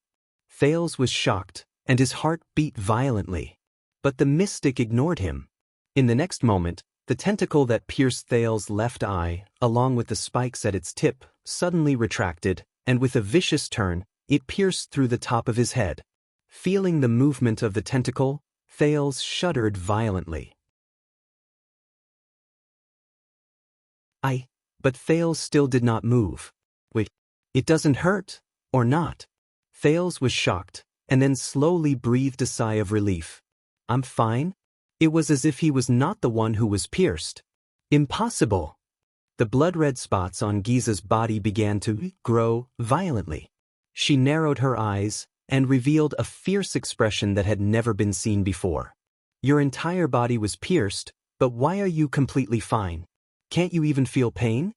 A: Thales was shocked, and his heart beat violently. But the mystic ignored him. In the next moment, the tentacle that pierced Thales' left eye, along with the spikes at its tip, suddenly retracted, and with a vicious turn, it pierced through the top of his head. Feeling the movement of the tentacle, Thales shuddered violently. But Thales still did not move. "Wait, it doesn't hurt, or not?" Thales was shocked, and then slowly breathed a sigh of relief. I'm fine? It was as if he was not the one who was pierced. Impossible! The blood-red spots on Giza's body began to grow violently. She narrowed her eyes and revealed a fierce expression that had never been seen before. Your entire body was pierced, but why are you completely fine? Can't you even feel pain?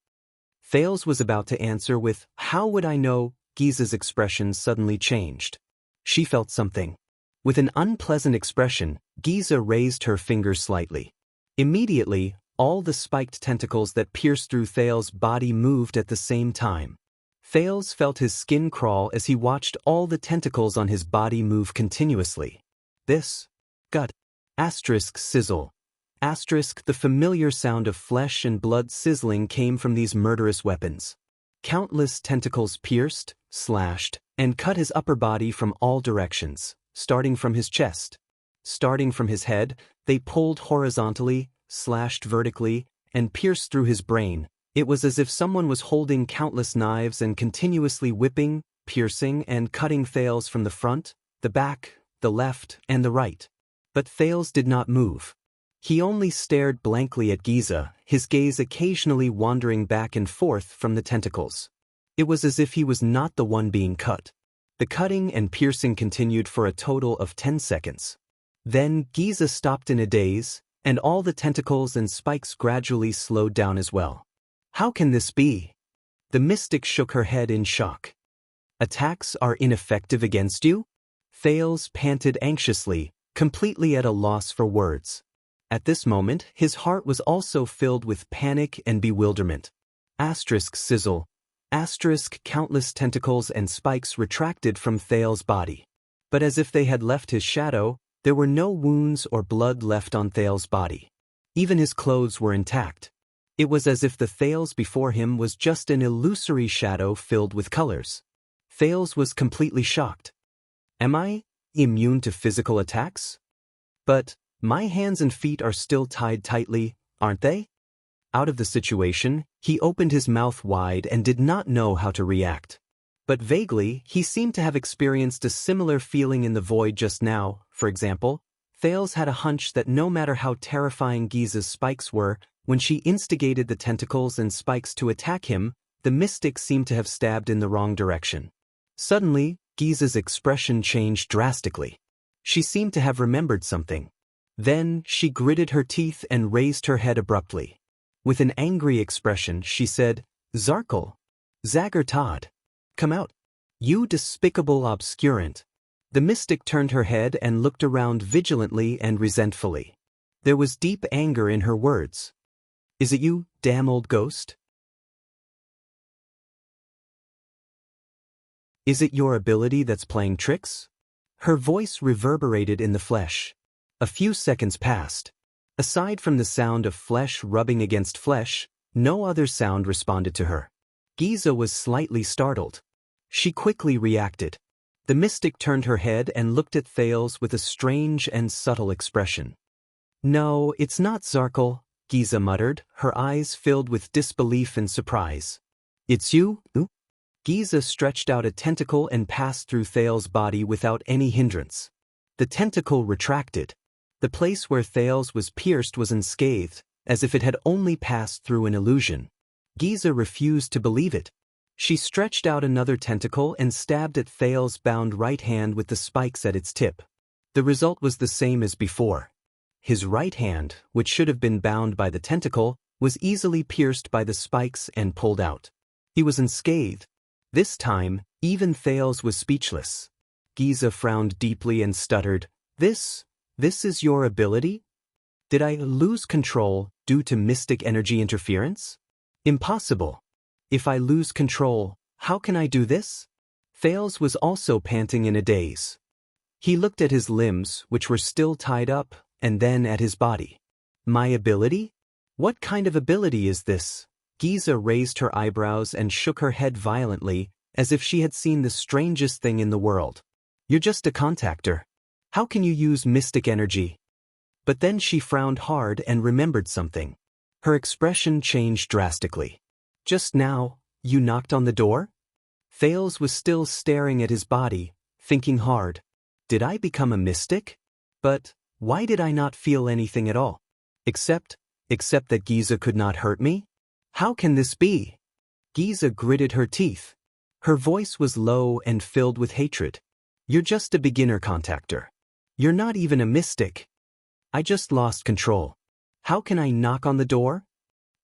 A: Thales was about to answer with, how would I know? Giza's expression suddenly changed. She felt something. With an unpleasant expression, Giza raised her finger slightly. Immediately, all the spiked tentacles that pierced through Thales' body moved at the same time. Thales felt his skin crawl as he watched all the tentacles on his body move continuously. This. Gut. Sizzle. The familiar sound of flesh and blood sizzling came from these murderous weapons. Countless tentacles pierced, slashed, and cut his upper body from all directions, starting from his chest. Starting from his head, they pulled horizontally, slashed vertically, and pierced through his brain. It was as if someone was holding countless knives and continuously whipping, piercing, and cutting Thales from the front, the back, the left, and the right. But Thales did not move. He only stared blankly at Giza, his gaze occasionally wandering back and forth from the tentacles. It was as if he was not the one being cut. The cutting and piercing continued for a total of 10 seconds. Then Giza stopped in a daze, and all the tentacles and spikes gradually slowed down as well. How can this be? The mystic shook her head in shock. Attacks are ineffective against you? Thales panted anxiously, completely at a loss for words. At this moment, his heart was also filled with panic and bewilderment. Sizzle. Countless tentacles and spikes retracted from Thales' body. But as if they had left his shadow, there were no wounds or blood left on Thales' body. Even his clothes were intact. It was as if the Thales before him was just an illusory shadow filled with colors. Thales was completely shocked. Am I immune to physical attacks? But my hands and feet are still tied tightly, aren't they? Out of the situation, he opened his mouth wide and did not know how to react. But vaguely, he seemed to have experienced a similar feeling in the void just now. For example, Thales had a hunch that no matter how terrifying Giza's spikes were, when she instigated the tentacles and spikes to attack him, the mystic seemed to have stabbed in the wrong direction. Suddenly, Giza's expression changed drastically. She seemed to have remembered something. Then, she gritted her teeth and raised her head abruptly. With an angry expression, she said, Zarkle. Zagertad. Come out. You despicable obscurant. The mystic turned her head and looked around vigilantly and resentfully. There was deep anger in her words. Is it you, damn old ghost? Is it your ability that's playing tricks? Her voice reverberated in the flesh. A few seconds passed. Aside from the sound of flesh rubbing against flesh, no other sound responded to her. Giza was slightly startled. She quickly reacted. The mystic turned her head and looked at Thales with a strange and subtle expression. No, it's not Zarkle, Giza muttered, her eyes filled with disbelief and surprise. It's you? Giza stretched out a tentacle and passed through Thales' body without any hindrance. The tentacle retracted. The place where Thales was pierced was unscathed, as if it had only passed through an illusion. Giza refused to believe it. She stretched out another tentacle and stabbed at Thales' bound right hand with the spikes at its tip. The result was the same as before. His right hand, which should have been bound by the tentacle, was easily pierced by the spikes and pulled out. He was unscathed. This time, even Thales was speechless. Giza frowned deeply and stuttered, This is your ability? Did I lose control due to mystic energy interference? Impossible. If I lose control, how can I do this? Thales was also panting in a daze. He looked at his limbs, which were still tied up, and then at his body. My ability? What kind of ability is this? Giza raised her eyebrows and shook her head violently, as if she had seen the strangest thing in the world. You're just a contactor. How can you use mystic energy? But then she frowned hard and remembered something. Her expression changed drastically. Just now, you knocked on the door? Thales was still staring at his body, thinking hard. Did I become a mystic? But why did I not feel anything at all? Except that Giza could not hurt me? How can this be? Giza gritted her teeth. Her voice was low and filled with hatred. You're just a beginner contactor. You're not even a mystic. I just lost control. How can I knock on the door?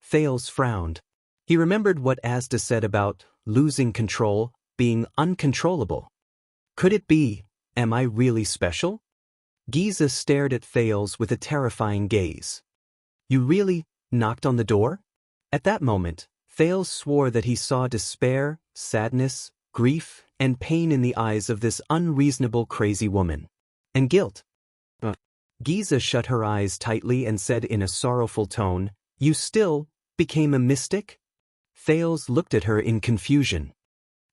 A: Thales frowned. He remembered what Asda said about losing control, being uncontrollable. Could it be, am I really special? Giza stared at Thales with a terrifying gaze. You really knocked on the door? At that moment, Thales swore that he saw despair, sadness, grief, and pain in the eyes of this unreasonable crazy woman. And guilt. Giza shut her eyes tightly and said in a sorrowful tone, You still became a mystic? Thales looked at her in confusion.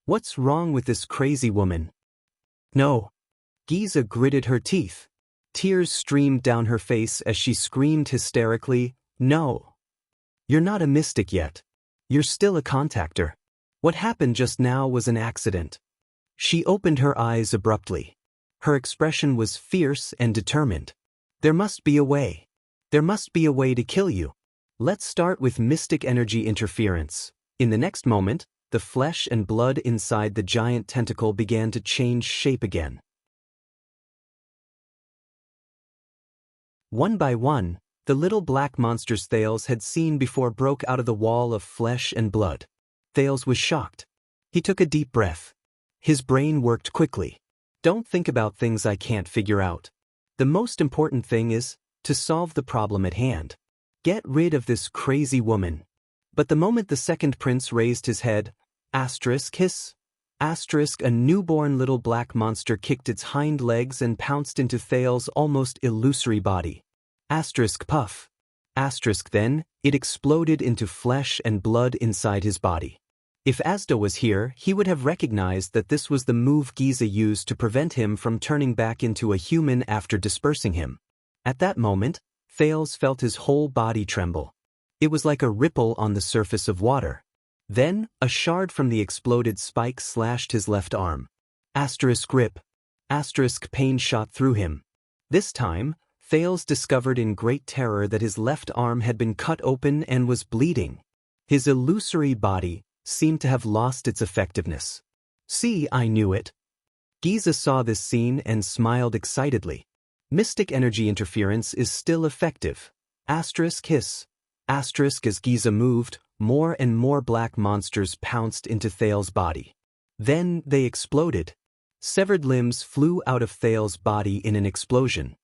A: What's wrong with this crazy woman? No. Giza gritted her teeth. Tears streamed down her face as she screamed hysterically, No. You're not a mystic yet. You're still a contactor. What happened just now was an accident. She opened her eyes abruptly. Her expression was fierce and determined. There must be a way. There must be a way to kill you. Let's start with mystic energy interference. In the next moment, the flesh and blood inside the giant tentacle began to change shape again. One by one, the little black monsters Thales had seen before broke out of the wall of flesh and blood. Thales was shocked. He took a deep breath. His brain worked quickly. Don't think about things I can't figure out. The most important thing is to solve the problem at hand. Get rid of this crazy woman. But the moment the second prince raised his head, hiss, a newborn little black monster kicked its hind legs and pounced into Thales' almost illusory body. Puff. Then, it exploded into flesh and blood inside his body. If Asda was here, he would have recognized that this was the move Giza used to prevent him from turning back into a human after dispersing him. At that moment, Thales felt his whole body tremble. It was like a ripple on the surface of water. Then, a shard from the exploded spike slashed his left arm. Grip. Pain shot through him. This time, Thales discovered in great terror that his left arm had been cut open and was bleeding. His illusory body seemed to have lost its effectiveness. See, I knew it. Giza saw this scene and smiled excitedly. Mystic energy interference is still effective. Hiss. As Giza moved, more and more black monsters pounced into Thales' body. Then they exploded. Severed limbs flew out of Thales' body in an explosion.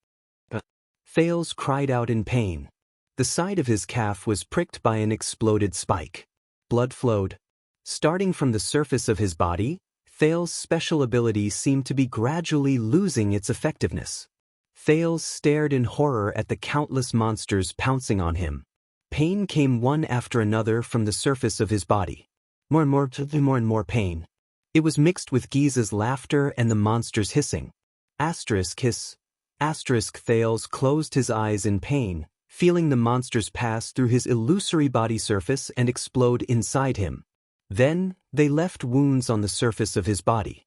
A: Thales cried out in pain. The side of his calf was pricked by an exploded spike. Blood flowed. Starting from the surface of his body, Thales' special ability seemed to be gradually losing its effectiveness. Thales stared in horror at the countless monsters pouncing on him. Pain came one after another from the surface of his body. More and more pain. It was mixed with Giza's laughter and the monsters hissing. Hiss. Thales closed his eyes in pain, feeling the monsters pass through his illusory body surface and explode inside him. Then, they left wounds on the surface of his body.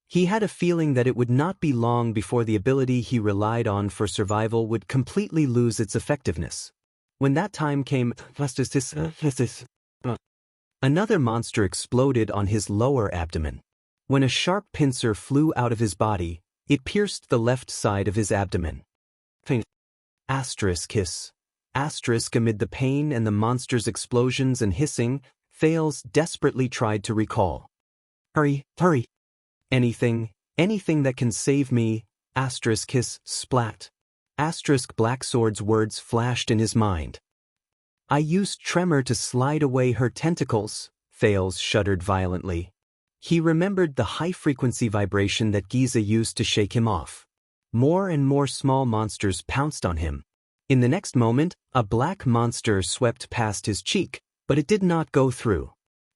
A: He had a feeling that it would not be long before the ability he relied on for survival would completely lose its effectiveness. When that time came, another monster exploded on his lower abdomen. When a sharp pincer flew out of his body, it pierced the left side of his abdomen. Hiss. Amid the pain and the monster's explosions and hissing, Thales desperately tried to recall. Hurry. Anything that can save me, hiss, splat. Black Sword's words flashed in his mind. I used tremor to slide away her tentacles, Thales shuddered violently. He remembered the high-frequency vibration that Giza used to shake him off. More and more small monsters pounced on him. In the next moment, a black monster swept past his cheek, but it did not go through.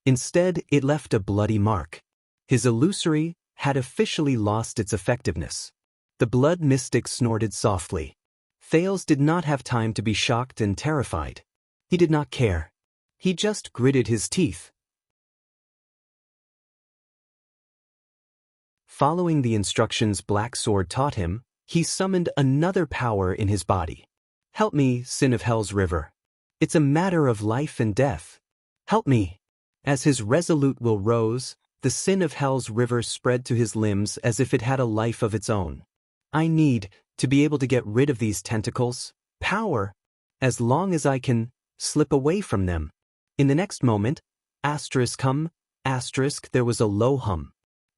A: Instead, it left a bloody mark. His illusory had officially lost its effectiveness. The blood mystic snorted softly. Thales did not have time to be shocked and terrified. He did not care. He just gritted his teeth. Following the instructions Black Sword taught him, he summoned another power in his body. Help me, Sin of Hell's River. It's a matter of life and death. Help me. As his resolute will rose, the Sin of Hell's River spread to his limbs as if it had a life of its own. I need to be able to get rid of these tentacles, power, as long as I can slip away from them. In the next moment, there was a low hum.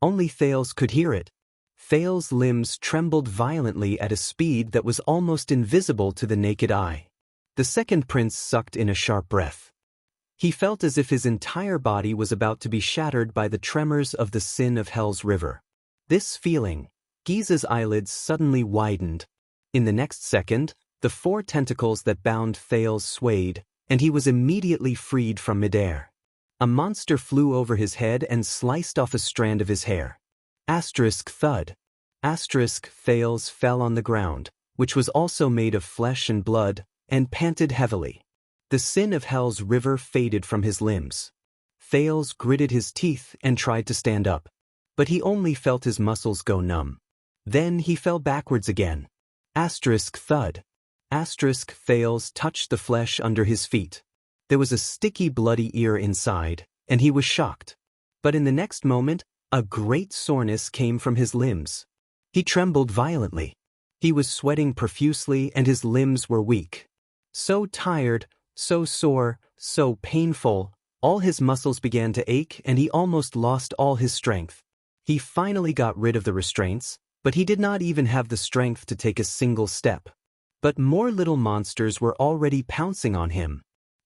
A: Only Thales could hear it. Thales' limbs trembled violently at a speed that was almost invisible to the naked eye. The second prince sucked in a sharp breath. He felt as if his entire body was about to be shattered by the tremors of the Sin of Hell's River. This feeling, Giza's eyelids suddenly widened. In the next second, the 4 tentacles that bound Thales swayed, and he was immediately freed from midair. A monster flew over his head and sliced off a strand of his hair. Thud. Thales fell on the ground, which was also made of flesh and blood, and panted heavily. The Sin of Hell's River faded from his limbs. Thales gritted his teeth and tried to stand up, but he only felt his muscles go numb. Then he fell backwards again. Thud. Thales touched the flesh under his feet. There was a sticky, bloody ear inside, and he was shocked. But in the next moment, a great soreness came from his limbs. He trembled violently. He was sweating profusely and his limbs were weak. So tired, so sore, so painful, all his muscles began to ache and he almost lost all his strength. He finally got rid of the restraints, but he did not even have the strength to take a single step. But more little monsters were already pouncing on him.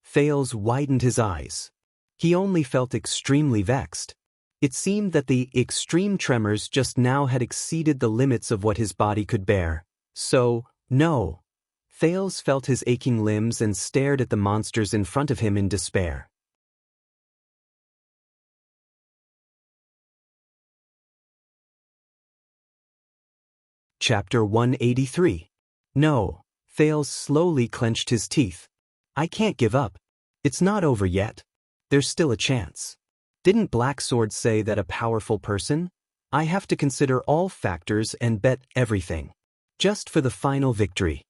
A: Thales widened his eyes. He only felt extremely vexed. It seemed that the extreme tremors just now had exceeded the limits of what his body could bear. So, no. Thales felt his aching limbs and stared at the monsters in front of him in despair. Chapter 183. No. Thales slowly clenched his teeth. I can't give up. It's not over yet. There's still a chance. Didn't Black Sword say that a powerful person? I have to consider all factors and bet everything. Just for the final victory.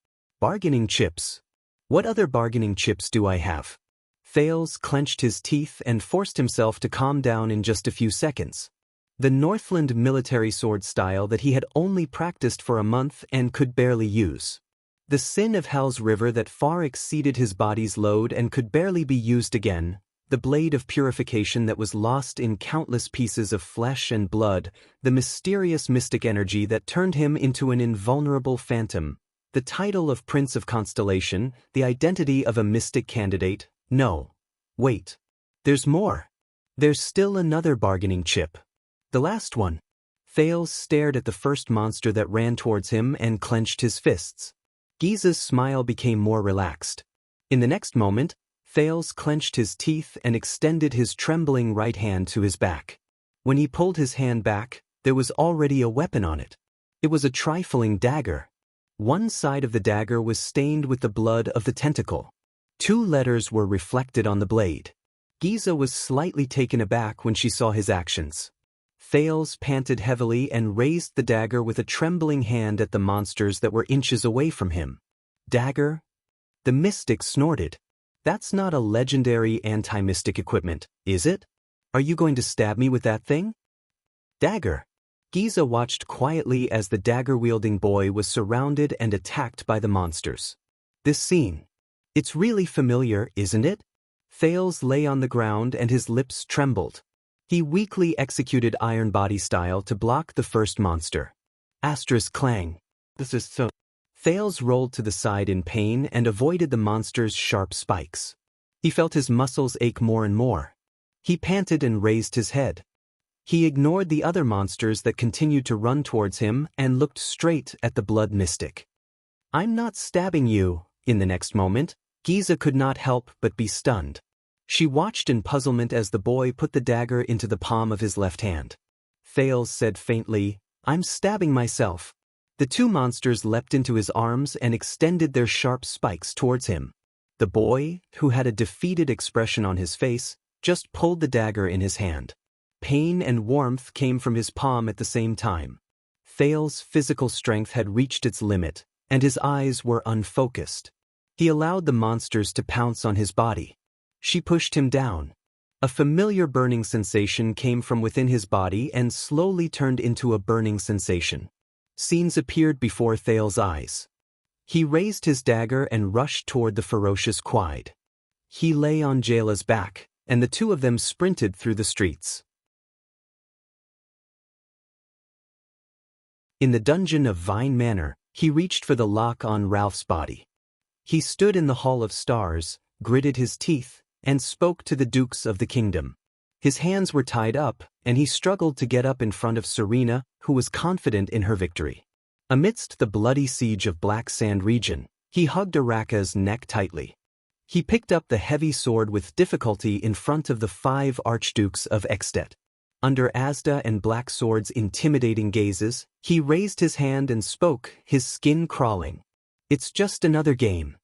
A: Bargaining chips. What other bargaining chips do I have? Thales clenched his teeth and forced himself to calm down in just a few seconds. The Northland military sword style that he had only practiced for a month and could barely use. The Sin of Hell's River that far exceeded his body's load and could barely be used again. The blade of purification that was lost in countless pieces of flesh and blood, the mysterious mystic energy that turned him into an invulnerable phantom, the title of Prince of Constellation, the identity of a mystic candidate. No. Wait. There's more. There's still another bargaining chip. The last one. Thales stared at the first monster that ran towards him and clenched his fists. Giza's smile became more relaxed. In the next moment, Thales clenched his teeth and extended his trembling right hand to his back. When he pulled his hand back, there was already a weapon on it. It was a trifling dagger. One side of the dagger was stained with the blood of the tentacle. 2 letters were reflected on the blade. Giza was slightly taken aback when she saw his actions. Thales panted heavily and raised the dagger with a trembling hand at the monsters that were inches away from him. Dagger? The mystic snorted. That's not a legendary anti-mystic equipment, is it? Are you going to stab me with that thing? Dagger. Giza watched quietly as the dagger-wielding boy was surrounded and attacked by the monsters. This scene. It's really familiar, isn't it? Thales lay on the ground and his lips trembled. He weakly executed Iron Body style to block the first monster. Clang. This is so. Thales rolled to the side in pain and avoided the monster's sharp spikes. He felt his muscles ache more and more. He panted and raised his head. He ignored the other monsters that continued to run towards him and looked straight at the blood mystic. I'm not stabbing you. In the next moment, Giza could not help but be stunned. She watched in puzzlement as the boy put the dagger into the palm of his left hand. Thales said faintly, I'm stabbing myself. The 2 monsters leapt into his arms and extended their sharp spikes towards him. The boy, who had a defeated expression on his face, just pulled the dagger in his hand. pain and warmth came from his palm at the same time. Thale's physical strength had reached its limit, and his eyes were unfocused. He allowed the monsters to pounce on his body. She pushed him down. A familiar burning sensation came from within his body and slowly turned into a burning sensation. Scenes appeared before Thale's eyes. He raised his dagger and rushed toward the ferocious Quide. He lay on Jayla's back, and the two of them sprinted through the streets. In the dungeon of Vine Manor, he reached for the lock on Ralph's body. He stood in the Hall of Stars, gritted his teeth, and spoke to the dukes of the kingdom. His hands were tied up, and he struggled to get up in front of Serena, who was confident in her victory. Amidst the bloody siege of Black Sand region, he hugged Araka's neck tightly. He picked up the heavy sword with difficulty in front of the 5 archdukes of Extet. Under Asda and Black Sword's intimidating gazes, he raised his hand and spoke, his skin crawling. "It's just another game."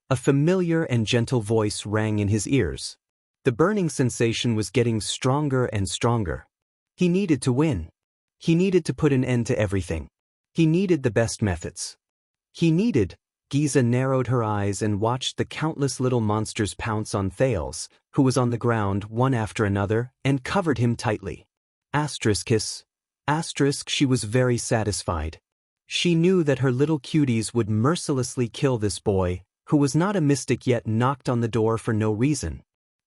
A: A familiar and gentle voice rang in his ears. The burning sensation was getting stronger and stronger. He needed to win. He needed to put an end to everything. He needed the best methods. Giza narrowed her eyes and watched the countless little monsters pounce on Thales, who was on the ground one after another, and covered him tightly. She was very satisfied. She knew that her little cuties would mercilessly kill this boy, who was not a mystic yet knocked on the door for no reason.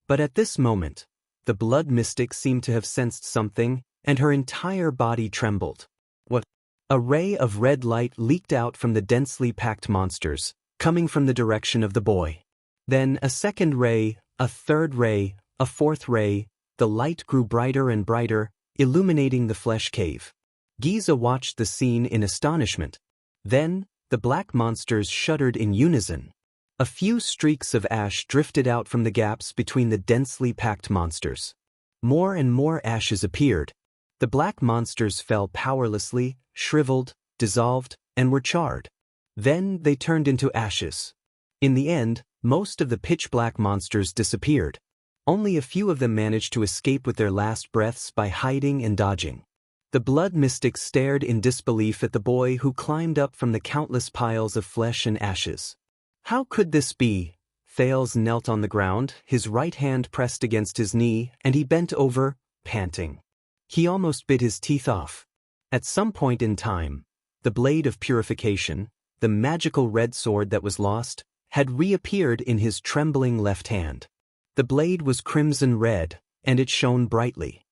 A: But at this moment, the blood mystic seemed to have sensed something, and her entire body trembled. What? A ray of red light leaked out from the densely packed monsters, coming from the direction of the boy. Then a second ray, a third ray, a fourth ray. The light grew brighter and brighter, illuminating the flesh cave. Giza watched the scene in astonishment. Then, the black monsters shuddered in unison. A few streaks of ash drifted out from the gaps between the densely packed monsters. More and more ashes appeared. The black monsters fell powerlessly, shriveled, dissolved, and were charred. Then they turned into ashes. In the end, most of the pitch-black monsters disappeared. Only a few of them managed to escape with their last breaths by hiding and dodging. The blood mystic stared in disbelief at the boy who climbed up from the countless piles of flesh and ashes. How could this be? Thales knelt on the ground, his right hand pressed against his knee, and he bent over, panting. He almost bit his teeth off. At some point in time, the blade of purification, the magical red sword that was lost, had reappeared in his trembling left hand. The blade was crimson red, and it shone brightly.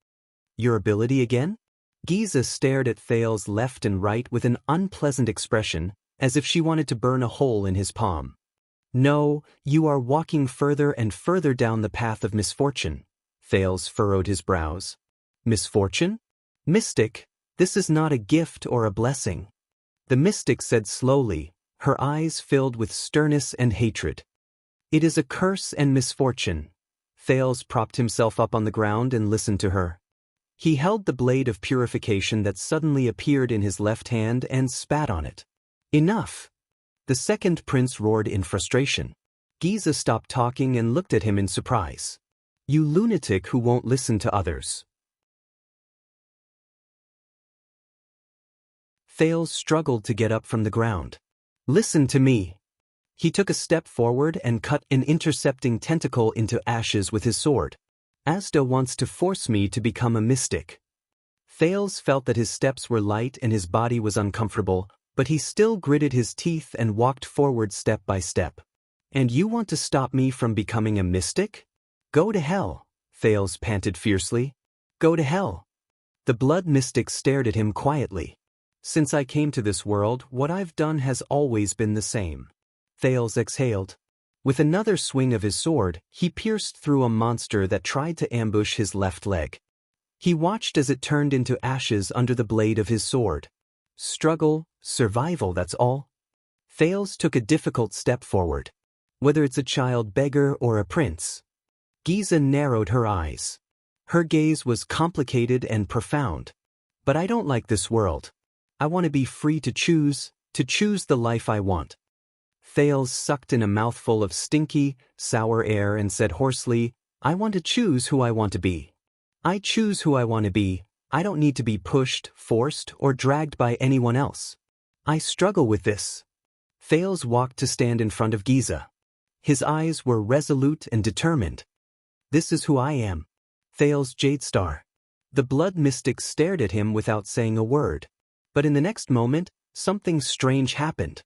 A: "Your ability again?" Giza stared at Thales left and right with an unpleasant expression, as if she wanted to burn a hole in his palm. "No, you are walking further and further down the path of misfortune." Thales furrowed his brows. "Misfortune? Mystic, this is not a gift or a blessing." The mystic said slowly, her eyes filled with sternness and hatred. "It is a curse and misfortune." Thales propped himself up on the ground and listened to her. He held the blade of purification that suddenly appeared in his left hand and spat on it. "Enough!" The second prince roared in frustration. Giza stopped talking and looked at him in surprise. "You lunatic who won't listen to others." Thales struggled to get up from the ground. "Listen to me." He took a step forward and cut an intercepting tentacle into ashes with his sword. "Asda wants to force me to become a mystic." Thales felt that his steps were light and his body was uncomfortable, but he still gritted his teeth and walked forward step by step. "And you want to stop me from becoming a mystic? Go to hell," Thales panted fiercely. "Go to hell." The blood mystic stared at him quietly. "Since I came to this world, what I've done has always been the same." Thales exhaled. With another swing of his sword, he pierced through a monster that tried to ambush his left leg. He watched as it turned into ashes under the blade of his sword. Struggle, survival, that's all. Thales took a difficult step forward. Whether it's a child beggar or a prince. Giza narrowed her eyes. Her gaze was complicated and profound. "But I don't like this world. I want to be free to choose the life I want." Thales sucked in a mouthful of stinky, sour air and said hoarsely, "I want to choose who I want to be." I choose who I want to be. I don't need to be pushed, forced, or dragged by anyone else. I struggle with this. Thales walked to stand in front of Giza. His eyes were resolute and determined. This is who I am. Thales Jadestar. The blood mystic stared at him without saying a word. But in the next moment, something strange happened.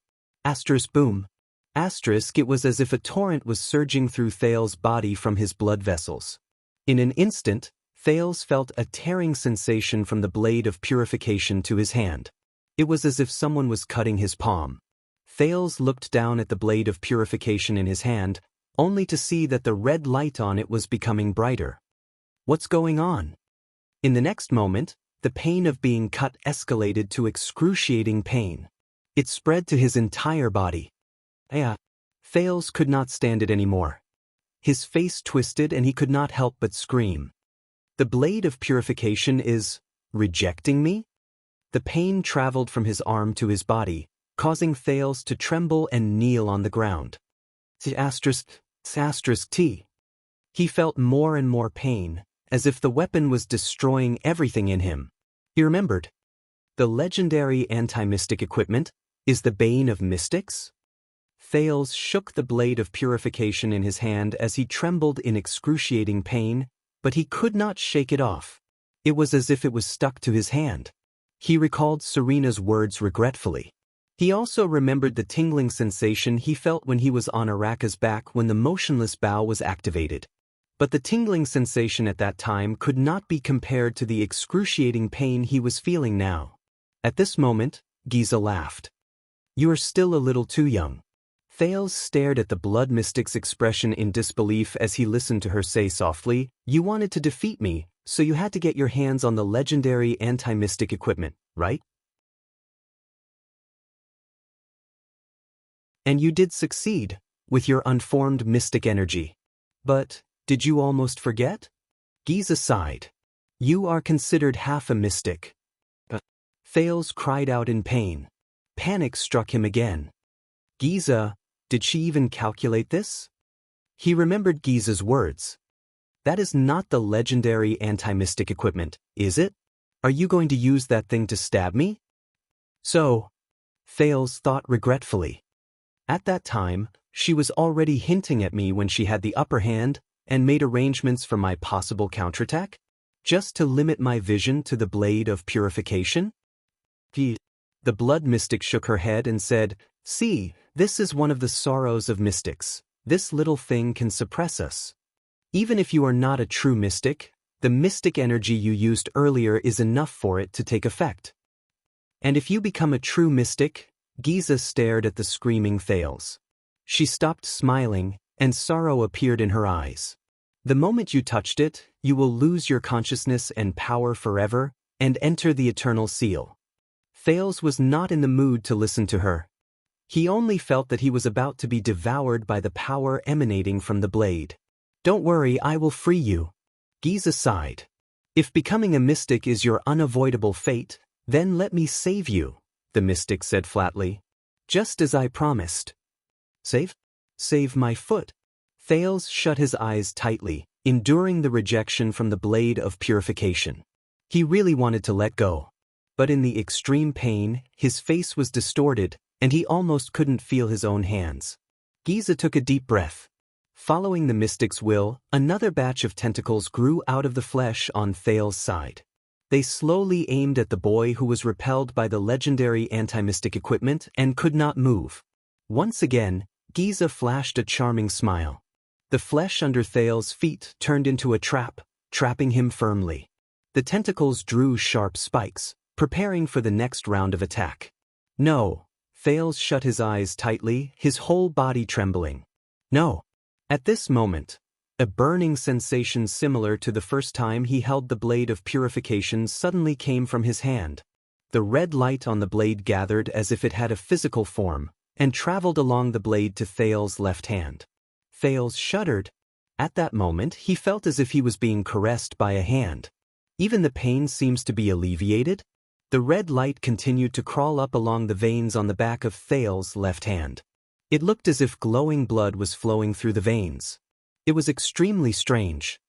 A: Asterisk boom. Asterisk, it was as if a torrent was surging through Thales' body from his blood vessels. In an instant, Thales felt a tearing sensation from the blade of purification to his hand. It was as if someone was cutting his palm. Thales looked down at the blade of purification in his hand, only to see that the red light on it was becoming brighter. What's going on? In the next moment, the pain of being cut escalated to excruciating pain. It spread to his entire body. Thales could not stand it anymore. His face twisted and he could not help but scream. The blade of purification is rejecting me? The pain traveled from his arm to his body, causing Thales to tremble and kneel on the ground. T. He felt more and more pain, as if the weapon was destroying everything in him. He remembered. The legendary anti-mystic equipment is the bane of mystics? Thales shook the blade of purification in his hand as he trembled in excruciating pain, but he could not shake it off. It was as if it was stuck to his hand. He recalled Serena's words regretfully. He also remembered the tingling sensation he felt when he was on Araka's back when the motionless bow was activated. But the tingling sensation at that time could not be compared to the excruciating pain he was feeling now. At this moment, Giza laughed. You are still a little too young. Thales stared at the blood mystic's expression in disbelief as he listened to her say softly, You wanted to defeat me, so you had to get your hands on the legendary anti-mystic equipment, right? And you did succeed, with your unformed mystic energy. But, did you almost forget? Giza sighed. You are considered half a mystic. Thales cried out in pain. Panic struck him again. Giza, did she even calculate this? He remembered Giza's words. That is not the legendary anti-mystic equipment, is it? Are you going to use that thing to stab me? So, Thales thought regretfully. At that time, she was already hinting at me when she had the upper hand and made arrangements for my possible counterattack, just to limit my vision to the blade of purification? The blood mystic shook her head and said, See, this is one of the sorrows of mystics. This little thing can suppress us. Even if you are not a true mystic, the mystic energy you used earlier is enough for it to take effect. And if you become a true mystic, Giza stared at the screaming Thales. She stopped smiling, and sorrow appeared in her eyes. The moment you touched it, you will lose your consciousness and power forever, and enter the eternal seal. Thales was not in the mood to listen to her. He only felt that he was about to be devoured by the power emanating from the blade. Don't worry, I will free you. Giza sighed. If becoming a mystic is your unavoidable fate, then let me save you, the mystic said flatly. Just as I promised. Save? Save my foot. Thales shut his eyes tightly, enduring the rejection from the blade of purification. He really wanted to let go. But in the extreme pain, his face was distorted, and he almost couldn't feel his own hands. Giza took a deep breath. Following the mystic's will, another batch of tentacles grew out of the flesh on Thales' side. They slowly aimed at the boy who was repelled by the legendary anti-mystic equipment and could not move. Once again, Giza flashed a charming smile. The flesh under Thales' feet turned into a trap, trapping him firmly. The tentacles drew sharp spikes, preparing for the next round of attack. No. Thales shut his eyes tightly, his whole body trembling. No. At this moment, a burning sensation similar to the first time he held the blade of purification suddenly came from his hand. The red light on the blade gathered as if it had a physical form, and traveled along the blade to Thales' left hand. Thales shuddered. At that moment, he felt as if he was being caressed by a hand. Even the pain seems to be alleviated. The red light continued to crawl up along the veins on the back of Thales' left hand. It looked as if glowing blood was flowing through the veins. It was extremely strange.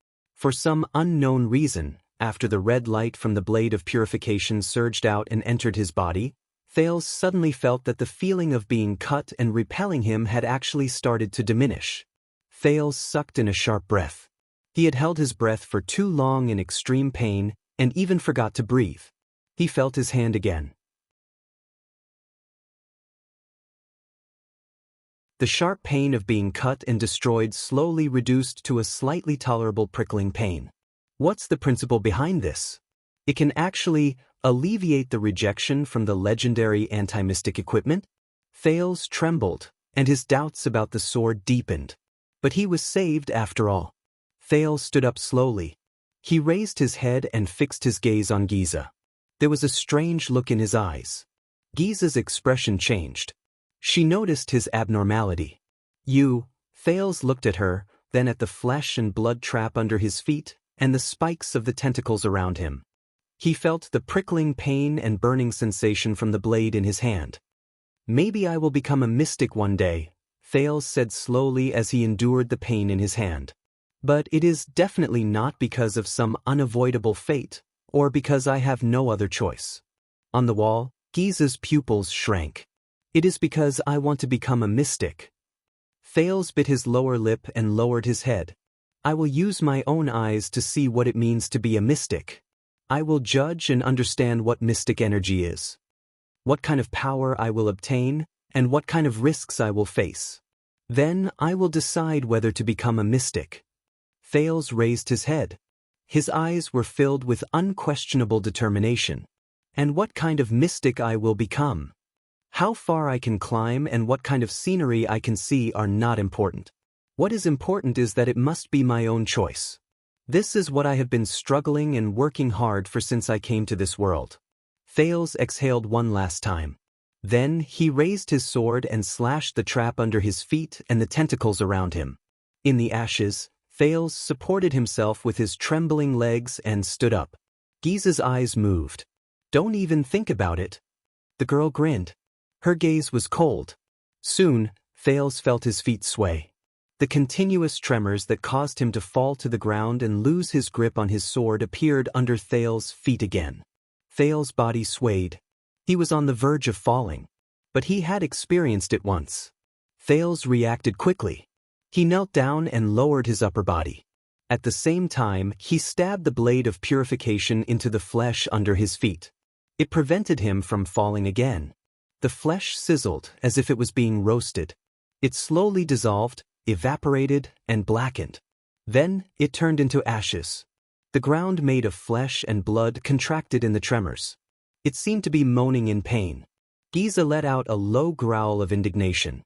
A: For some unknown reason, after the red light from the blade of purification surged out and entered his body, Thales suddenly felt that the feeling of being cut and repelling him had actually started to diminish. Thales sucked in a sharp breath. He had held his breath for too long in extreme pain and even forgot to breathe. He felt his hand again. The sharp pain of being cut and destroyed slowly reduced to a slightly tolerable prickling pain. What's the principle behind this? It can actually alleviate the rejection from the legendary anti-mystic equipment? Thales trembled, and his doubts about the sword deepened. But he was saved after all. Thales stood up slowly. He raised his head and fixed his gaze on Giza. There was a strange look in his eyes. Giza's expression changed. She noticed his abnormality. Thales looked at her, then at the flesh and blood trap under his feet, and the spikes of the tentacles around him. He felt the prickling pain and burning sensation from the blade in his hand. Maybe I will become a mystic one day, Thales said slowly as he endured the pain in his hand. But it is definitely not because of some unavoidable fate, or because I have no other choice. On the wall, Giza's pupils shrank. It is because I want to become a mystic. Thales bit his lower lip and lowered his head. I will use my own eyes to see what it means to be a mystic. I will judge and understand what mystic energy is, what kind of power I will obtain, and what kind of risks I will face. Then I will decide whether to become a mystic. Thales raised his head. His eyes were filled with unquestionable determination. And what kind of mystic I will become? How far I can climb and what kind of scenery I can see are not important. What is important is that it must be my own choice. This is what I have been struggling and working hard for since I came to this world. Thales exhaled one last time. Then he raised his sword and slashed the trap under his feet and the tentacles around him. In the ashes, Thales supported himself with his trembling legs and stood up. Giza's eyes moved. Don't even think about it. The girl grinned. Her gaze was cold. Soon, Thales felt his feet sway. The continuous tremors that caused him to fall to the ground and lose his grip on his sword appeared under Thales' feet again. Thales' body swayed. He was on the verge of falling. But he had experienced it once. Thales reacted quickly. He knelt down and lowered his upper body. At the same time, he stabbed the blade of purification into the flesh under his feet. It prevented him from falling again. The flesh sizzled as if it was being roasted. It slowly dissolved, evaporated, and blackened. Then, it turned into ashes. The ground made of flesh and blood contracted in the tremors. It seemed to be moaning in pain. Giza let out a low growl of indignation.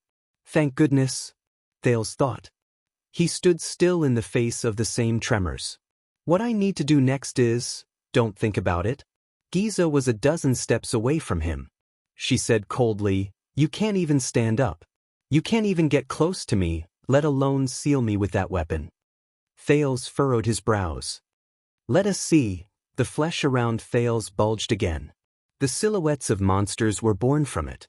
A: Thank goodness, Thales thought. He stood still in the face of the same tremors. What I need to do next is, don't think about it. Giza was a dozen steps away from him. She said coldly, you can't even stand up. You can't even get close to me, let alone seal me with that weapon. Thales furrowed his brows. Let us see. The flesh around Thales bulged again. The silhouettes of monsters were born from it.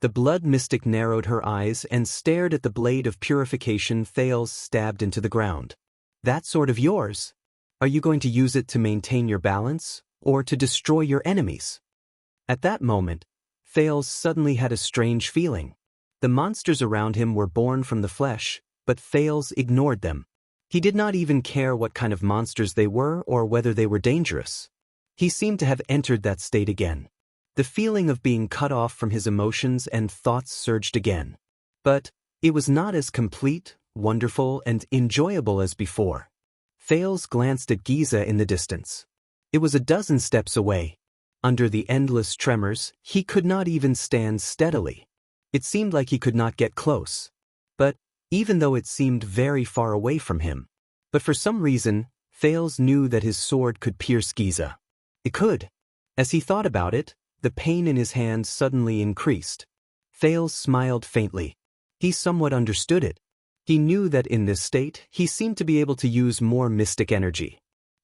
A: The blood mystic narrowed her eyes and stared at the blade of purification Thales stabbed into the ground. That sword of yours? Are you going to use it to maintain your balance, or to destroy your enemies? At that moment, Thales suddenly had a strange feeling. The monsters around him were born from the flesh, but Thales ignored them. He did not even care what kind of monsters they were or whether they were dangerous. He seemed to have entered that state again. The feeling of being cut off from his emotions and thoughts surged again. But it was not as complete, wonderful, and enjoyable as before. Thales glanced at Giza in the distance. It was a dozen steps away. Under the endless tremors, he could not even stand steadily. It seemed like he could not get close. But even though it seemed very far away from him, but for some reason, Thales knew that his sword could pierce Giza. It could. As he thought about it, the pain in his hand suddenly increased. Thales smiled faintly. He somewhat understood it. He knew that in this state, he seemed to be able to use more mystic energy,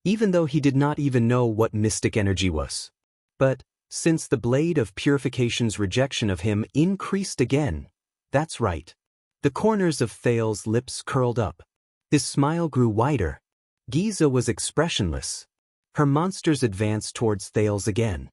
A: even though he did not even know what mystic energy was. But since the blade of purification's rejection of him increased again, that's right. The corners of Thale's lips curled up. His smile grew wider. Giza was expressionless. Her monsters advanced towards Thales again.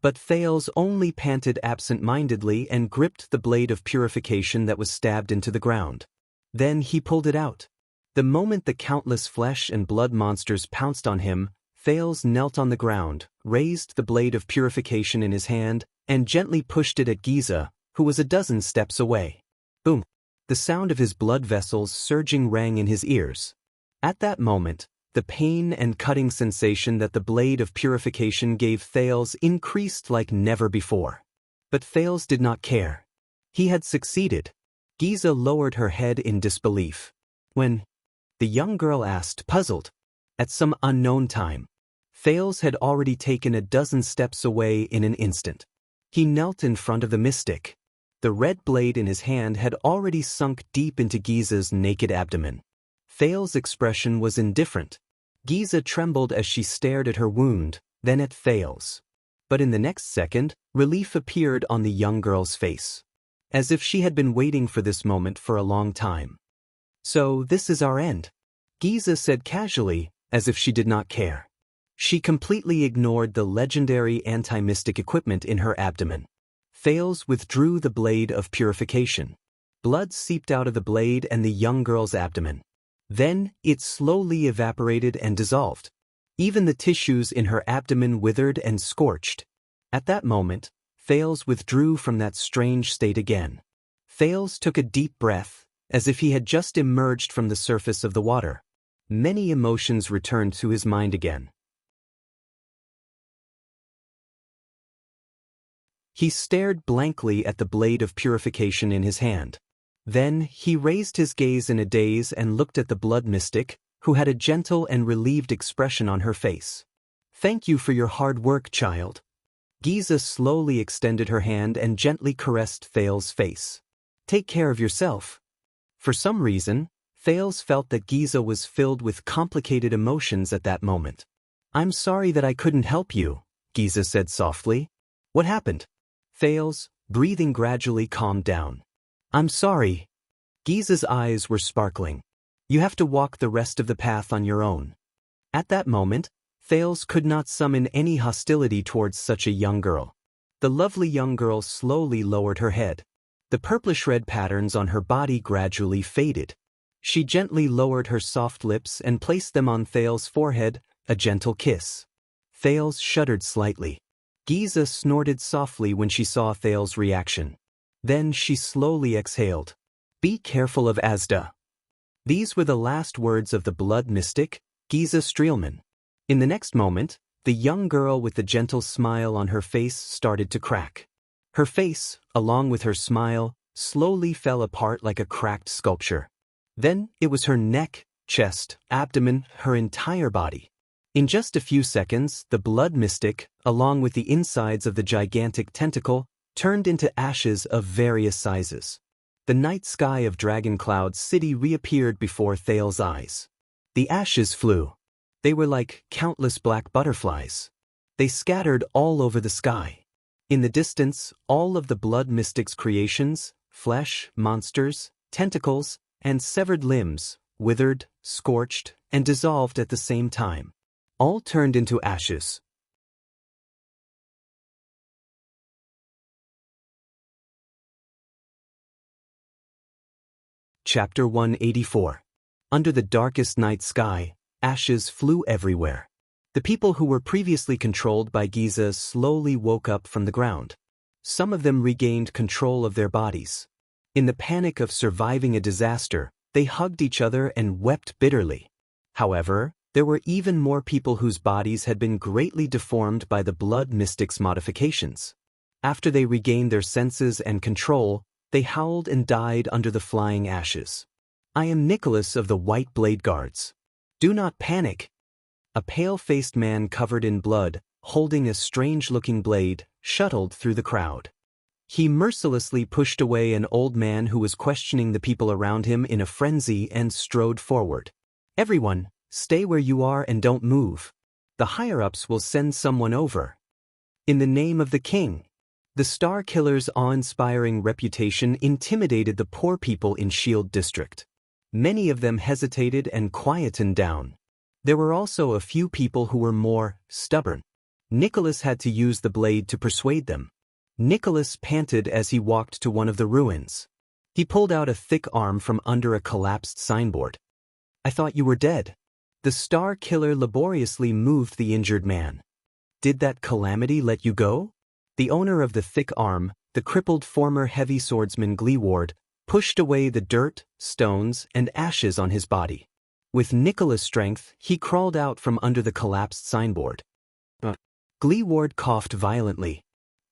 A: But Thales only panted absent-mindedly and gripped the blade of purification that was stabbed into the ground. Then he pulled it out. The moment the countless flesh and blood monsters pounced on him, Thales knelt on the ground, raised the blade of purification in his hand, and gently pushed it at Giza, who was a dozen steps away. Boom! The sound of his blood vessels surging rang in his ears. At that moment, the pain and cutting sensation that the blade of purification gave Thales increased like never before. But Thales did not care. He had succeeded. Giza lowered her head in disbelief. When? The young girl asked, puzzled. At some unknown time. Thales had already taken a dozen steps away in an instant. He knelt in front of the mystic. The red blade in his hand had already sunk deep into Giza's naked abdomen. Thales' expression was indifferent. Giza trembled as she stared at her wound, then at Thales. But in the next second, relief appeared on the young girl's face. As if she had been waiting for this moment for a long time. So this is our end, Giza said casually, as if she did not care. She completely ignored the legendary anti-mystic equipment in her abdomen. Thales withdrew the blade of purification. Blood seeped out of the blade and the young girl's abdomen. Then, it slowly evaporated and dissolved. Even the tissues in her abdomen withered and scorched. At that moment, Thales withdrew from that strange state again. Thales took a deep breath, as if he had just emerged from the surface of the water. Many emotions returned to his mind again. He stared blankly at the blade of purification in his hand. Then, he raised his gaze in a daze and looked at the blood mystic, who had a gentle and relieved expression on her face. Thank you for your hard work, child. Giza slowly extended her hand and gently caressed Thales' face. Take care of yourself. For some reason, Thales felt that Giza was filled with complicated emotions at that moment. I'm sorry that I couldn't help you, Giza said softly. What happened? Thales, breathing gradually, calmed down. I'm sorry. Giza's eyes were sparkling. You have to walk the rest of the path on your own. At that moment, Thales could not summon any hostility towards such a young girl. The lovely young girl slowly lowered her head. The purplish-red patterns on her body gradually faded. She gently lowered her soft lips and placed them on Thales' forehead, a gentle kiss. Thales shuddered slightly. Giza snorted softly when she saw Thales' reaction. Then she slowly exhaled. Be careful of Asda. These were the last words of the blood mystic, Giza Streelman. In the next moment, the young girl with the gentle smile on her face started to crack. Her face, along with her smile, slowly fell apart like a cracked sculpture. Then it was her neck, chest, abdomen, her entire body. In just a few seconds, the blood mystic, along with the insides of the gigantic tentacle, turned into ashes of various sizes. The night sky of Dragon Cloud City reappeared before Thales' eyes. The ashes flew. They were like countless black butterflies. They scattered all over the sky. In the distance, all of the blood mystic's creations, flesh, monsters, tentacles, and severed limbs, withered, scorched, and dissolved at the same time. All turned into ashes. Chapter 184. Under the darkest night sky, ashes flew everywhere. The people who were previously controlled by Giza slowly woke up from the ground. Some of them regained control of their bodies. In the panic of surviving a disaster, they hugged each other and wept bitterly. However, there were even more people whose bodies had been greatly deformed by the blood mystic's modifications. After they regained their senses and control, they howled and died under the flying ashes. I am Nicholas of the White Blade Guards. Do not panic. A pale-faced man covered in blood, holding a strange-looking blade, shuttled through the crowd. He mercilessly pushed away an old man who was questioning the people around him in a frenzy and strode forward. Everyone, stay where you are and don't move. The higher-ups will send someone over. In the name of the king. The Star Killer's awe-inspiring reputation intimidated the poor people in Shield District. Many of them hesitated and quietened down. There were also a few people who were more stubborn. Nicholas had to use the blade to persuade them. Nicholas panted as he walked to one of the ruins. He pulled out a thick arm from under a collapsed signboard. "I thought you were dead." The Star Killer laboriously moved the injured man. "Did that calamity let you go?" The owner of the thick arm, the crippled former heavy swordsman Gleeward, pushed away the dirt, stones, and ashes on his body. With Nicholas' strength, he crawled out from under the collapsed signboard. Gleeward coughed violently.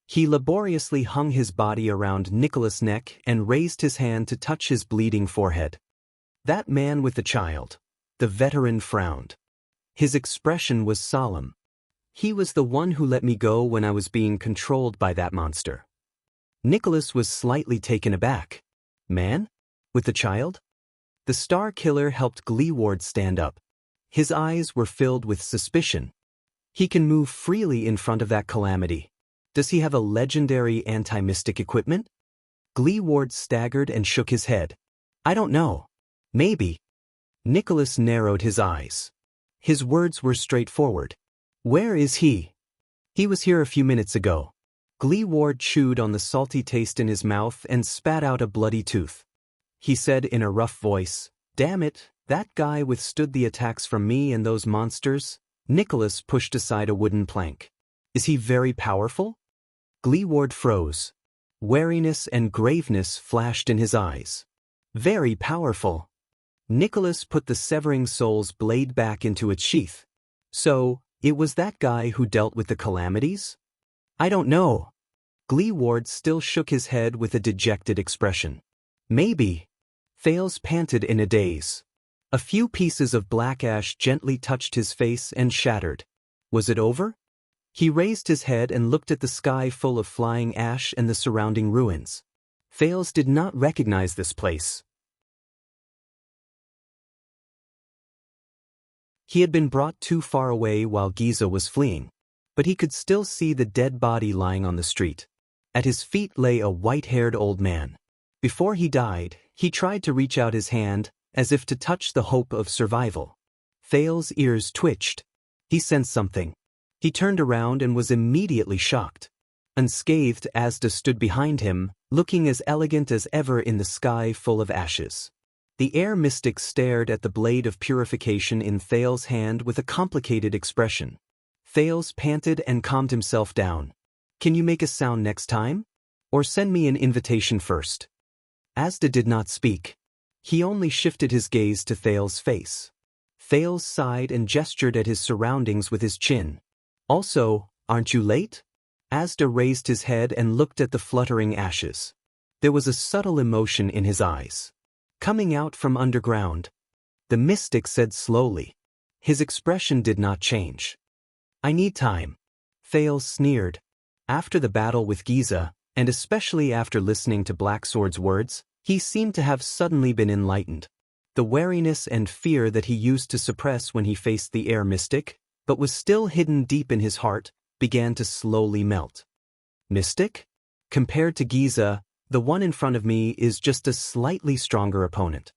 A: He laboriously hung his body around Nicholas' neck and raised his hand to touch his bleeding forehead. "That man with the child." The veteran frowned. His expression was solemn. "He was the one who let me go when I was being controlled by that monster." Nicholas was slightly taken aback. "Man? With the child?" The Star Killer helped Gleeward stand up. His eyes were filled with suspicion. "He can move freely in front of that calamity. Does he have a legendary anti-mystic equipment?" Gleeward staggered and shook his head. "I don't know. Maybe." Nicholas narrowed his eyes. His words were straightforward. "Where is he?" "He was here a few minutes ago." Gleeward chewed on the salty taste in his mouth and spat out a bloody tooth. He said in a rough voice, "Damn it, that guy withstood the attacks from me and those monsters." Nicholas pushed aside a wooden plank. "Is he very powerful?" Gleeward froze. Wariness and graveness flashed in his eyes. "Very powerful." Nicholas put the severing soul's blade back into its sheath. "So, it was that guy who dealt with the calamities?" "I don't know." Gleeward still shook his head with a dejected expression. "Maybe." Thales panted in a daze. A few pieces of black ash gently touched his face and shattered. Was it over? He raised his head and looked at the sky full of flying ash and the surrounding ruins. Thales did not recognize this place. He had been brought too far away while Giza was fleeing, but he could still see the dead body lying on the street. At his feet lay a white-haired old man. Before he died, he tried to reach out his hand, as if to touch the hope of survival. Thales' ears twitched. He sensed something. He turned around and was immediately shocked. Unscathed, Asda stood behind him, looking as elegant as ever in the sky full of ashes. The air mystic stared at the blade of purification in Thales' hand with a complicated expression. Thales panted and calmed himself down. "Can you make a sound next time? Or send me an invitation first?" Asda did not speak. He only shifted his gaze to Thales' face. Thales sighed and gestured at his surroundings with his chin. "Also, aren't you late?" Asda raised his head and looked at the fluttering ashes. There was a subtle emotion in his eyes. "Coming out from underground," the mystic said slowly. His expression did not change. "I need time." Thales sneered. After the battle with Giza, and especially after listening to Blacksword's words, he seemed to have suddenly been enlightened. The wariness and fear that he used to suppress when he faced the air mystic, but was still hidden deep in his heart, began to slowly melt. "Mystic? Compared to Giza, the one in front of me is just a slightly stronger opponent."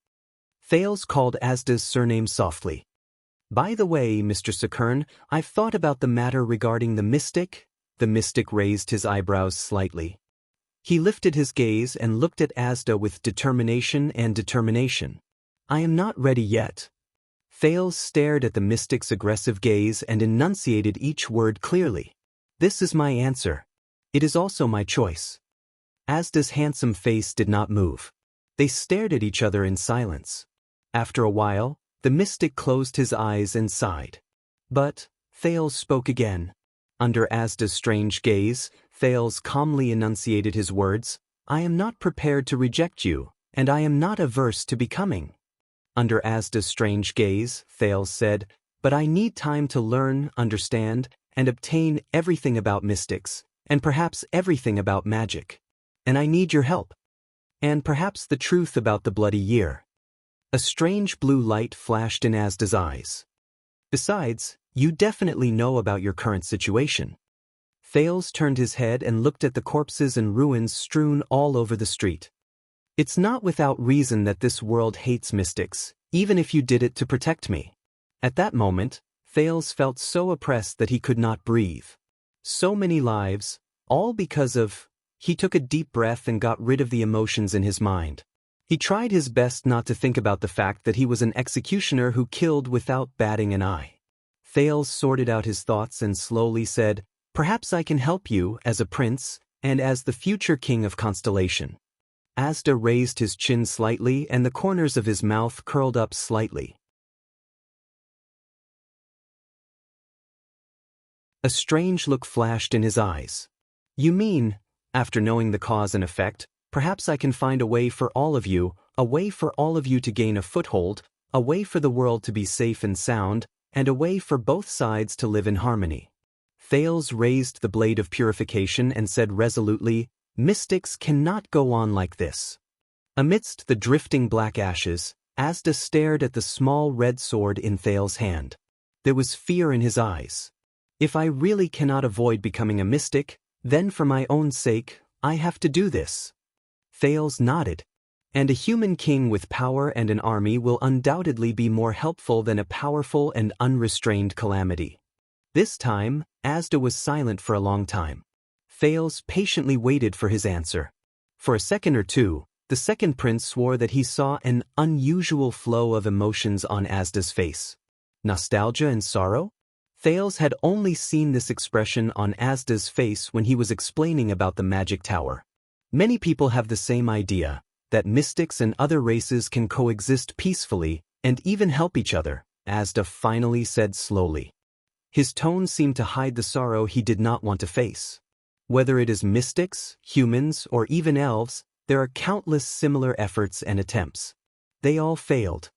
A: Thales called Asda's surname softly. "By the way, Mr. Sakern, I've thought about the matter regarding the mystic." The mystic raised his eyebrows slightly. He lifted his gaze and looked at Asda with determination. "I am not ready yet." Thales stared at the mystic's aggressive gaze and enunciated each word clearly. "This is my answer. It is also my choice." Asda's handsome face did not move. They stared at each other in silence. After a while, the mystic closed his eyes and sighed. But Thales spoke again. Under Asda's strange gaze, Thales calmly enunciated his words. "I am not prepared to reject you, and I am not averse to becoming." Under Asda's strange gaze, Thales said, "But I need time to learn, understand, and obtain everything about mystics, and perhaps everything about magic. And I need your help. And perhaps the truth about the bloody year." A strange blue light flashed in Asda's eyes. "Besides, you definitely know about your current situation." Thales turned his head and looked at the corpses and ruins strewn all over the street. It's not without reason that this world hates mystics, even if you did it to protect me. At that moment, Thales felt so oppressed that he could not breathe. So many lives, all because of... He took a deep breath and got rid of the emotions in his mind. He tried his best not to think about the fact that he was an executioner who killed without batting an eye. Thales sorted out his thoughts and slowly said, "Perhaps I can help you as a prince and as the future king of Constellation." Asda raised his chin slightly and the corners of his mouth curled up slightly. A strange look flashed in his eyes. "You mean, after knowing the cause and effect, perhaps I can find a way for all of you to gain a foothold, a way for the world to be safe and sound, and a way for both sides to live in harmony." Thales raised the blade of purification and said resolutely, "Mystics cannot go on like this." Amidst the drifting black ashes, Asda stared at the small red sword in Thales' hand. There was fear in his eyes. "If I really cannot avoid becoming a mystic, then for my own sake, I have to do this." Thales nodded. "And a human king with power and an army will undoubtedly be more helpful than a powerful and unrestrained calamity." This time, Asda was silent for a long time. Thales patiently waited for his answer. For a second or two, the second prince swore that he saw an unusual flow of emotions on Asda's face. Nostalgia and sorrow? Thales had only seen this expression on Asda's face when he was explaining about the magic tower. Many people have the same idea, that mystics and other races can coexist peacefully and even help each other, Asda finally said slowly. His tone seemed to hide the sorrow he did not want to face. Whether it is mystics, humans, or even elves, there are countless similar efforts and attempts. They all failed.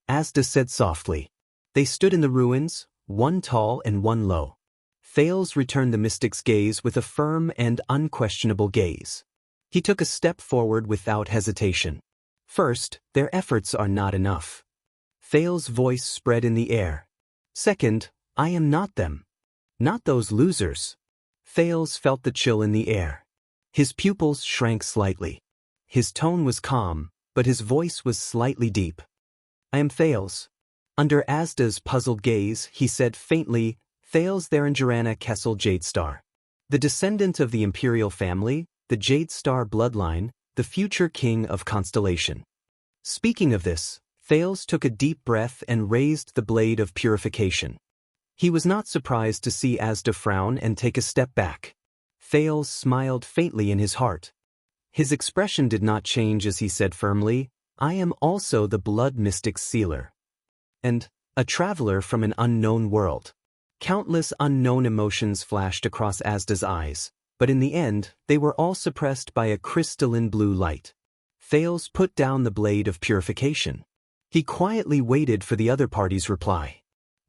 A: Asda said softly. They stood in the ruins, one tall and one low. Thales returned the mystic's gaze with a firm and unquestionable gaze. He took a step forward without hesitation. First, their efforts are not enough. Thales' voice spread in the air. Second, I am not them. Not those losers. Thales felt the chill in the air. His pupils shrank slightly. His tone was calm, but his voice was slightly deep. I am Thales. Under Asda's puzzled gaze, he said faintly, Thales Theranjarana Kessel Jadestar. The descendant of the imperial family, the Jadestar bloodline, the future king of Constellation. Speaking of this, Thales took a deep breath and raised the blade of purification. He was not surprised to see Asda frown and take a step back. Thales smiled faintly in his heart. His expression did not change as he said firmly, I am also the blood mystic sealer. And a traveler from an unknown world. Countless unknown emotions flashed across Asda's eyes, but in the end, they were all suppressed by a crystalline blue light. Thales put down the blade of purification. He quietly waited for the other party's reply.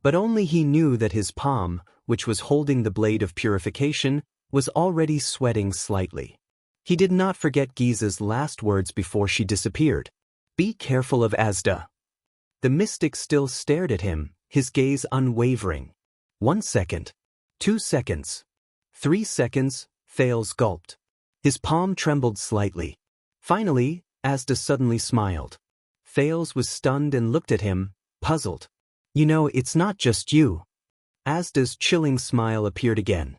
A: But only he knew that his palm, which was holding the blade of purification, was already sweating slightly. He did not forget Giza's last words before she disappeared. Be careful of Asda. The mystic still stared at him, his gaze unwavering. 1 second. 2 seconds. 3 seconds, Thales gulped. His palm trembled slightly. Finally, Asda suddenly smiled. Thales was stunned and looked at him, puzzled. You know, it's not just you. Asda's chilling smile appeared again.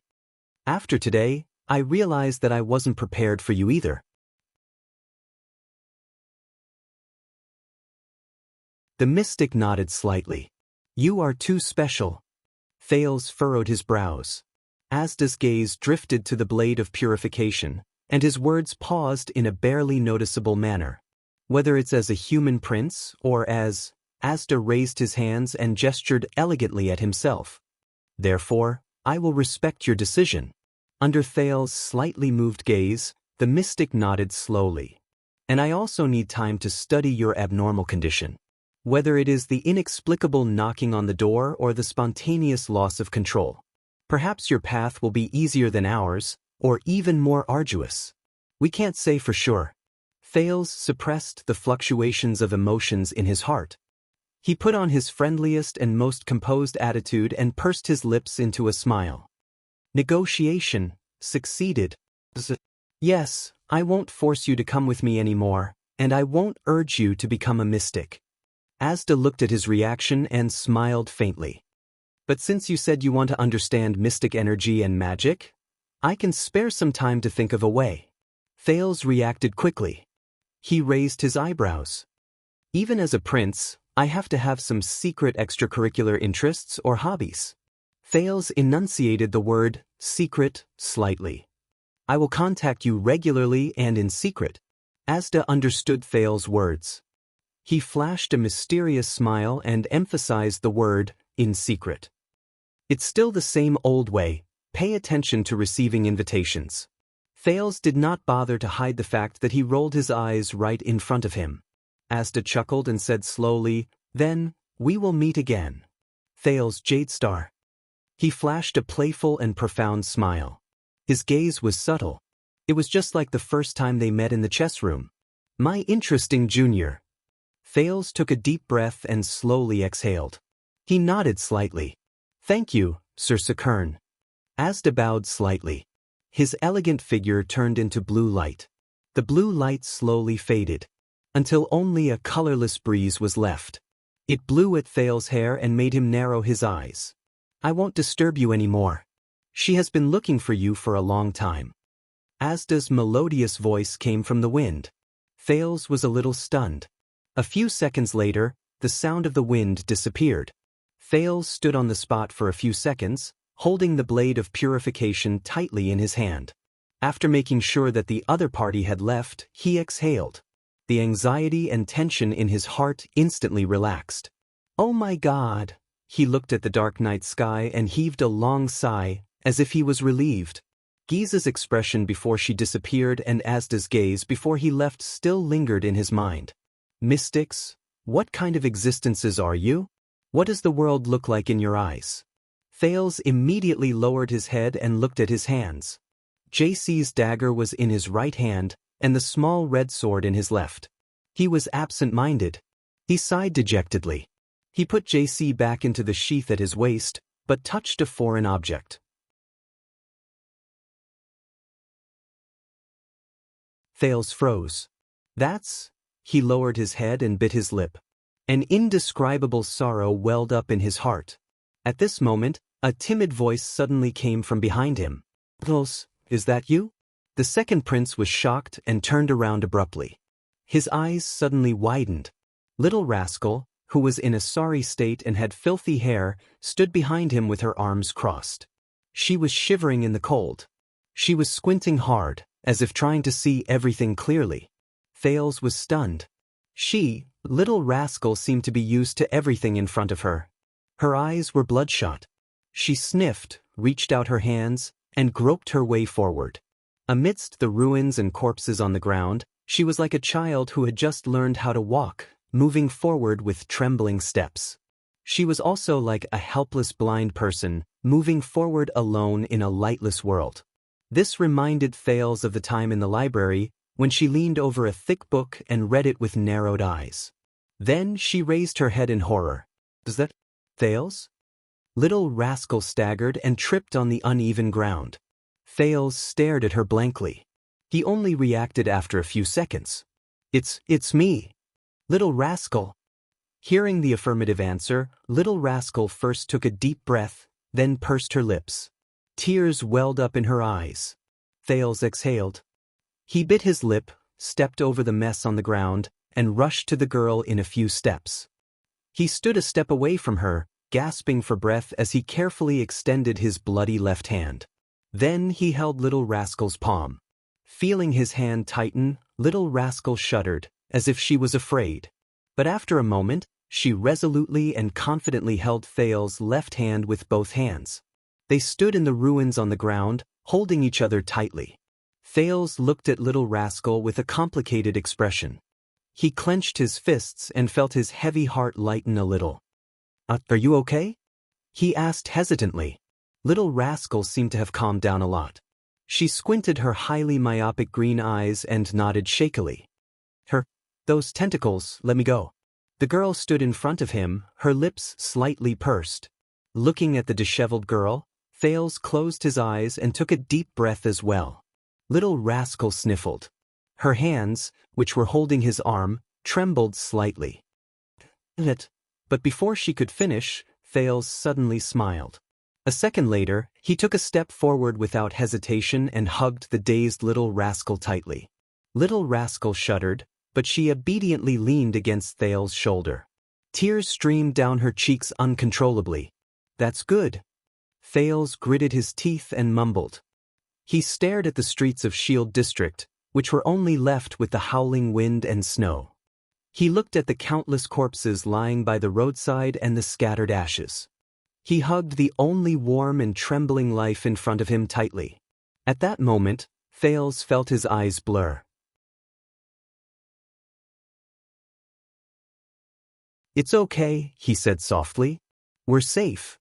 A: After today, I realized that I wasn't prepared for you either. The mystic nodded slightly. You are too special. Thales furrowed his brows. Asda's gaze drifted to the blade of purification, and his words paused in a barely noticeable manner. Whether it's as a human prince or as... Asda raised his hands and gestured elegantly at himself. Therefore, I will respect your decision. Under Thales' slightly moved gaze, the mystic nodded slowly. And I also need time to study your abnormal condition. Whether it is the inexplicable knocking on the door or the spontaneous loss of control. Perhaps your path will be easier than ours, or even more arduous. We can't say for sure. Thales suppressed the fluctuations of emotions in his heart. He put on his friendliest and most composed attitude and pursed his lips into a smile. Negotiation succeeded. Yes, I won't force you to come with me anymore, and I won't urge you to become a mystic. Asda looked at his reaction and smiled faintly. But since you said you want to understand mystic energy and magic, I can spare some time to think of a way. Thales reacted quickly. He raised his eyebrows. Even as a prince, I have to have some secret extracurricular interests or hobbies. Thales enunciated the word secret slightly. I will contact you regularly and in secret. Asda understood Thales' words. He flashed a mysterious smile and emphasized the word in secret. It's still the same old way, pay attention to receiving invitations. Thales did not bother to hide the fact that he rolled his eyes right in front of him. Asda chuckled and said slowly, then, we will meet again. Thales Jadestar. He flashed a playful and profound smile. His gaze was subtle. It was just like the first time they met in the chess room. My interesting junior. Thales took a deep breath and slowly exhaled. He nodded slightly. Thank you, Sir Sakern. Asda bowed slightly. His elegant figure turned into blue light. The blue light slowly faded, until only a colorless breeze was left. It blew at Thales' hair and made him narrow his eyes. I won't disturb you anymore. She has been looking for you for a long time. Asda's melodious voice came from the wind. Thales was a little stunned. A few seconds later, the sound of the wind disappeared. Thales stood on the spot for a few seconds, holding the blade of purification tightly in his hand. After making sure that the other party had left, he exhaled. The anxiety and tension in his heart instantly relaxed. Oh my God! He looked at the dark night sky and heaved a long sigh, as if he was relieved. Giza's expression before she disappeared and Asda's gaze before he left still lingered in his mind. Mystics, what kind of existences are you? What does the world look like in your eyes? Thales immediately lowered his head and looked at his hands. JC's dagger was in his right hand, and the small red sword in his left. He was absent-minded. He sighed dejectedly. He put JC back into the sheath at his waist, but touched a foreign object. Thales froze. That's... He lowered his head and bit his lip. An indescribable sorrow welled up in his heart. At this moment, a timid voice suddenly came from behind him. Thales, is that you? The second prince was shocked and turned around abruptly. His eyes suddenly widened. Little Rascal, who was in a sorry state and had filthy hair, stood behind him with her arms crossed. She was shivering in the cold. She was squinting hard, as if trying to see everything clearly. Thales was stunned. She, Little Rascal, seemed to be used to everything in front of her. Her eyes were bloodshot. She sniffed, reached out her hands, and groped her way forward. Amidst the ruins and corpses on the ground, she was like a child who had just learned how to walk, moving forward with trembling steps. She was also like a helpless blind person, moving forward alone in a lightless world. This reminded Thales of the time in the library when she leaned over a thick book and read it with narrowed eyes. Then she raised her head in horror. Is that Thales? Little Rascal staggered and tripped on the uneven ground. Thales stared at her blankly. He only reacted after a few seconds. It's me. Little Rascal. Hearing the affirmative answer, Little Rascal first took a deep breath, then pursed her lips. Tears welled up in her eyes. Thales exhaled. He bit his lip, stepped over the mess on the ground, and rushed to the girl in a few steps. He stood a step away from her, gasping for breath as he carefully extended his bloody left hand. Then he held Little Rascal's palm. Feeling his hand tighten, Little Rascal shuddered, as if she was afraid. But after a moment, she resolutely and confidently held Thales' left hand with both hands. They stood in the ruins on the ground, holding each other tightly. Thales looked at Little Rascal with a complicated expression. He clenched his fists and felt his heavy heart lighten a little. Are you okay? He asked hesitantly. Little Rascal seemed to have calmed down a lot. She squinted her highly myopic green eyes and nodded shakily. Those tentacles, let me go. The girl stood in front of him, her lips slightly pursed. Looking at the disheveled girl, Thales closed his eyes and took a deep breath as well. Little rascal sniffled. Her hands, which were holding his arm, trembled slightly. But before she could finish, Thales suddenly smiled. A second later, he took a step forward without hesitation and hugged the dazed little rascal tightly. Little rascal shuddered, but she obediently leaned against Thales' shoulder. Tears streamed down her cheeks uncontrollably. "That's good." Thales gritted his teeth and mumbled. He stared at the streets of Shield District, which were only left with the howling wind and snow. He looked at the countless corpses lying by the roadside and the scattered ashes. He hugged the only warm and trembling life in front of him tightly. At that moment, Thales felt his eyes blur. "It's okay," he said softly. "We're safe."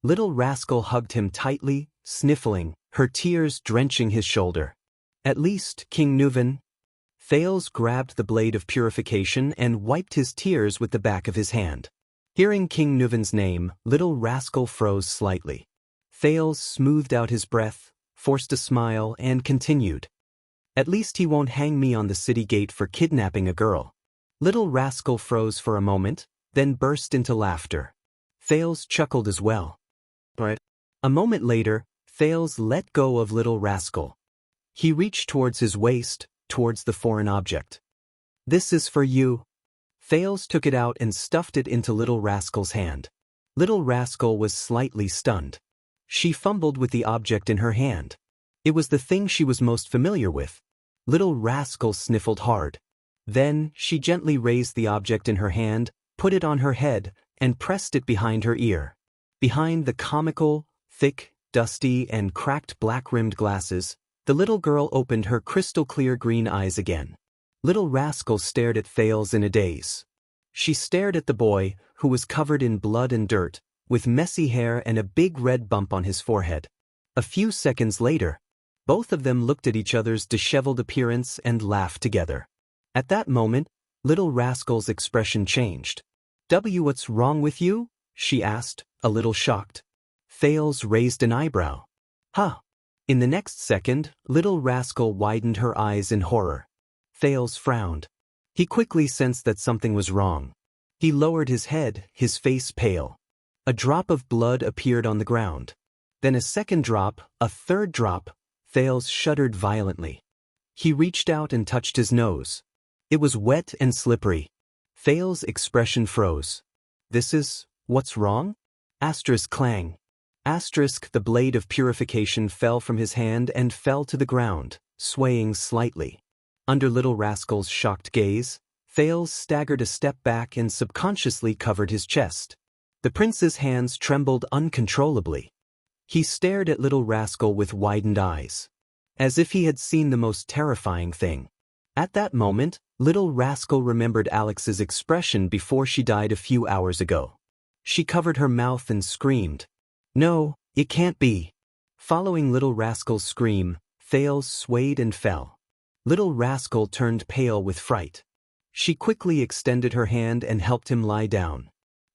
A: Little rascal hugged him tightly, sniffling, her tears drenching his shoulder. "At least, King Nuven." Thales grabbed the blade of purification and wiped his tears with the back of his hand. Hearing King Nuven's name, little rascal froze slightly. Thales smoothed out his breath, forced a smile, and continued. "At least he won't hang me on the city gate for kidnapping a girl." Little rascal froze for a moment, then burst into laughter. Thales chuckled as well. But a moment later, Thales let go of little rascal. He reached towards his waist, towards the foreign object. "This is for you." Thales took it out and stuffed it into little rascal's hand. Little rascal was slightly stunned. She fumbled with the object in her hand. It was the thing she was most familiar with. Little rascal sniffled hard. Then, she gently raised the object in her hand, put it on her head, and pressed it behind her ear. Behind the comical, thick, dusty, and cracked black-rimmed glasses, the little girl opened her crystal-clear green eyes again. Little rascal stared at Thales in a daze. She stared at the boy, who was covered in blood and dirt, with messy hair and a big red bump on his forehead. A few seconds later, both of them looked at each other's disheveled appearance and laughed together. At that moment, little rascal's expression changed. "What's wrong with you?" she asked, a little shocked. Thales raised an eyebrow. "Huh." In the next second, little rascal widened her eyes in horror. Thales frowned. He quickly sensed that something was wrong. He lowered his head, his face pale. A drop of blood appeared on the ground. Then a second drop, a third drop. Thales shuddered violently. He reached out and touched his nose. It was wet and slippery. Thales' expression froze. "This is what's wrong?" Asterisk clang. Asterisk, the blade of purification fell from his hand and fell to the ground, swaying slightly. Under little rascal's shocked gaze, Thales staggered a step back and subconsciously covered his chest. The prince's hands trembled uncontrollably. He stared at little rascal with widened eyes, as if he had seen the most terrifying thing. At that moment, little rascal remembered Alex's expression before she died a few hours ago. She covered her mouth and screamed. "No, it can't be." Following little rascal's scream, Thales swayed and fell. Little rascal turned pale with fright. She quickly extended her hand and helped him lie down.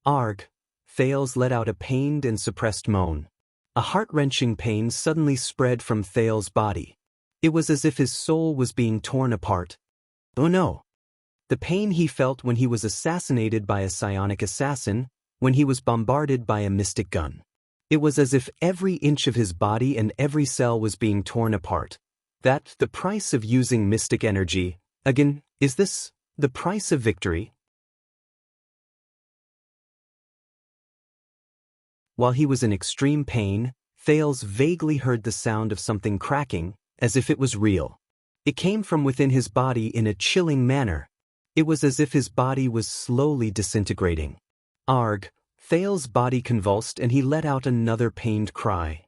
A: "Arg!" Thales let out a pained and suppressed moan. A heart-wrenching pain suddenly spread from Thales' body. It was as if his soul was being torn apart. Oh no! The pain he felt when he was assassinated by a psionic assassin, when he was bombarded by a mystic gun. It was as if every inch of his body and every cell was being torn apart. That, the price of using mystic energy. Again, is this the price of victory? While he was in extreme pain, Thales vaguely heard the sound of something cracking, as if it was real. It came from within his body in a chilling manner. It was as if his body was slowly disintegrating. Arg! Thales' body convulsed and he let out another pained cry.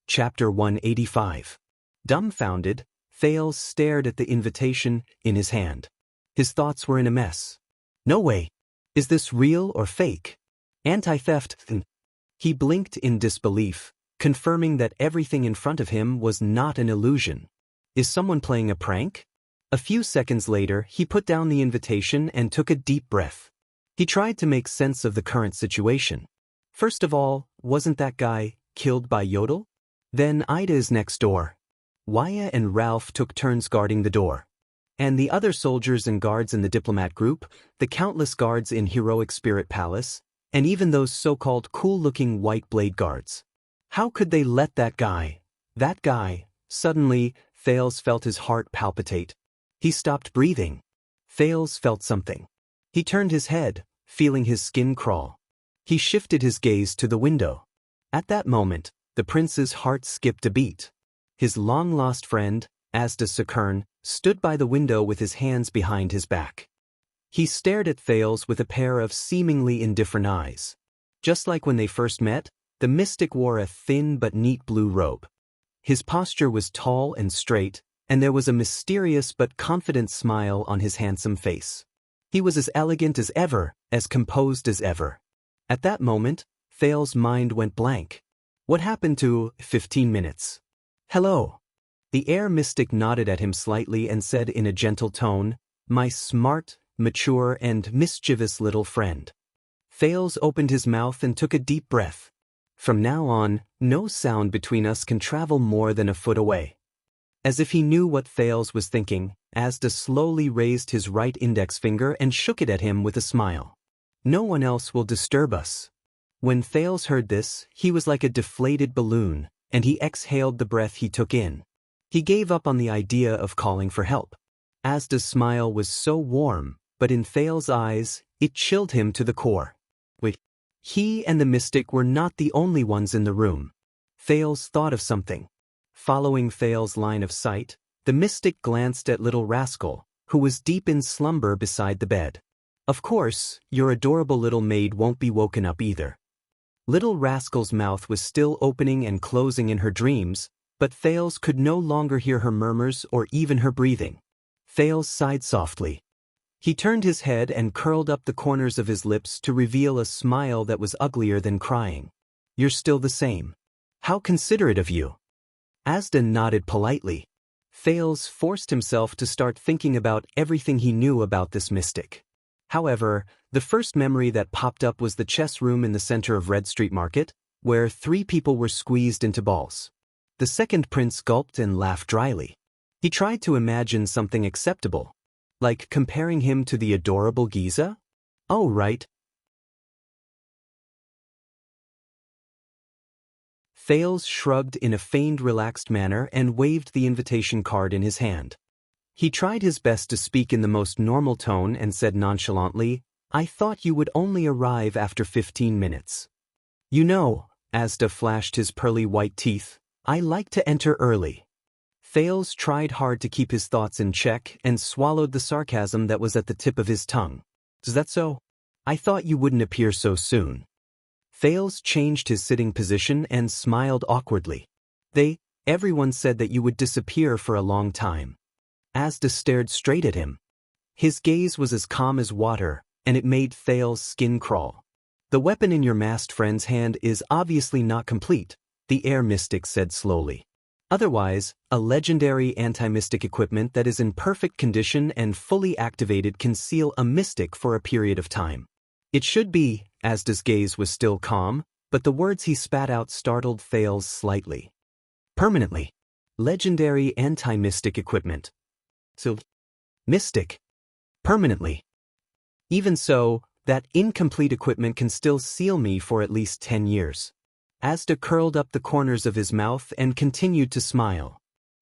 A: Chapter 185. Dumbfounded, Thales stared at the invitation in his hand. His thoughts were in a mess. No way! Is this real or fake? Anti-theft? He blinked in disbelief, confirming that everything in front of him was not an illusion. Is someone playing a prank? A few seconds later, he put down the invitation and took a deep breath. He tried to make sense of the current situation. First of all, wasn't that guy killed by Yodel? Then Ida is next door. Waya and Ralph took turns guarding the door. And the other soldiers and guards in the diplomat group, the countless guards in Heroic Spirit Palace, and even those so-called cool-looking white blade guards. How could they let that guy? Suddenly, Thales felt his heart palpitate. He stopped breathing. Thales felt something. He turned his head, feeling his skin crawl. He shifted his gaze to the window. At that moment, the prince's heart skipped a beat. His long-lost friend, Asda Sakern, stood by the window with his hands behind his back. He stared at Thales with a pair of seemingly indifferent eyes. Just like when they first met, the mystic wore a thin but neat blue robe. His posture was tall and straight, and there was a mysterious but confident smile on his handsome face. He was as elegant as ever, as composed as ever. At that moment, Thales' mind went blank. What happened to 15 minutes? Hello. The air mystic nodded at him slightly and said in a gentle tone, "My smart, mature, and mischievous little friend." Thales opened his mouth and took a deep breath. From now on, no sound between us can travel more than a foot away. As if he knew what Thales was thinking, Asda slowly raised his right index finger and shook it at him with a smile. No one else will disturb us. When Thales heard this, he was like a deflated balloon, and he exhaled the breath he took in. He gave up on the idea of calling for help. Asda's smile was so warm, but in Thales' eyes, it chilled him to the core. Wait. He and the mystic were not the only ones in the room. Thales thought of something. Following Thales' line of sight, the mystic glanced at little rascal, who was deep in slumber beside the bed. Of course, your adorable little maid won't be woken up either. Little rascal's mouth was still opening and closing in her dreams, but Thales could no longer hear her murmurs or even her breathing. Thales sighed softly. He turned his head and curled up the corners of his lips to reveal a smile that was uglier than crying. "You're still the same. How considerate of you." Asda nodded politely. Thales forced himself to start thinking about everything he knew about this mystic. However, the first memory that popped up was the chess room in the center of Red Street Market, where 3 people were squeezed into balls. The second prince gulped and laughed dryly. He tried to imagine something acceptable, like comparing him to the adorable Giza? Oh, right. Thales shrugged in a feigned relaxed manner and waved the invitation card in his hand. He tried his best to speak in the most normal tone and said nonchalantly, "I thought you would only arrive after 15 minutes. You know," Asda flashed his pearly white teeth, "I like to enter early." Thales tried hard to keep his thoughts in check and swallowed the sarcasm that was at the tip of his tongue. "Is that so? I thought you wouldn't appear so soon." Thales changed his sitting position and smiled awkwardly. Everyone said that you would disappear for a long time." Asda stared straight at him. His gaze was as calm as water, and it made Thales' skin crawl. "The weapon in your masked friend's hand is obviously not complete," the air mystic said slowly. "Otherwise, a legendary anti-mystic equipment that is in perfect condition and fully activated can seal a mystic for a period of time. It should be." Asda's gaze was still calm, but the words he spat out startled Thales slightly. "Permanently. Legendary anti-mystic equipment. So, mystic. Permanently. Even so, that incomplete equipment can still seal me for at least 10 years. Asda curled up the corners of his mouth and continued to smile.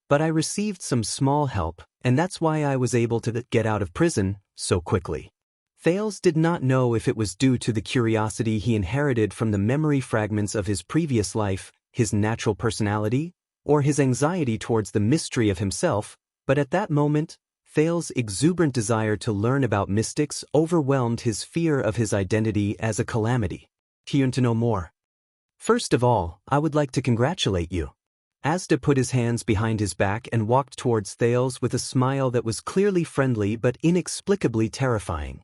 A: "But I received some small help, and that's why I was able to get out of prison so quickly." Thales did not know if it was due to the curiosity he inherited from the memory fragments of his previous life, his natural personality, or his anxiety towards the mystery of himself, but at that moment, Thales' exuberant desire to learn about mystics overwhelmed his fear of his identity as a calamity. He yearned to know more. "First of all, I would like to congratulate you." Asda put his hands behind his back and walked towards Thales with a smile that was clearly friendly but inexplicably terrifying.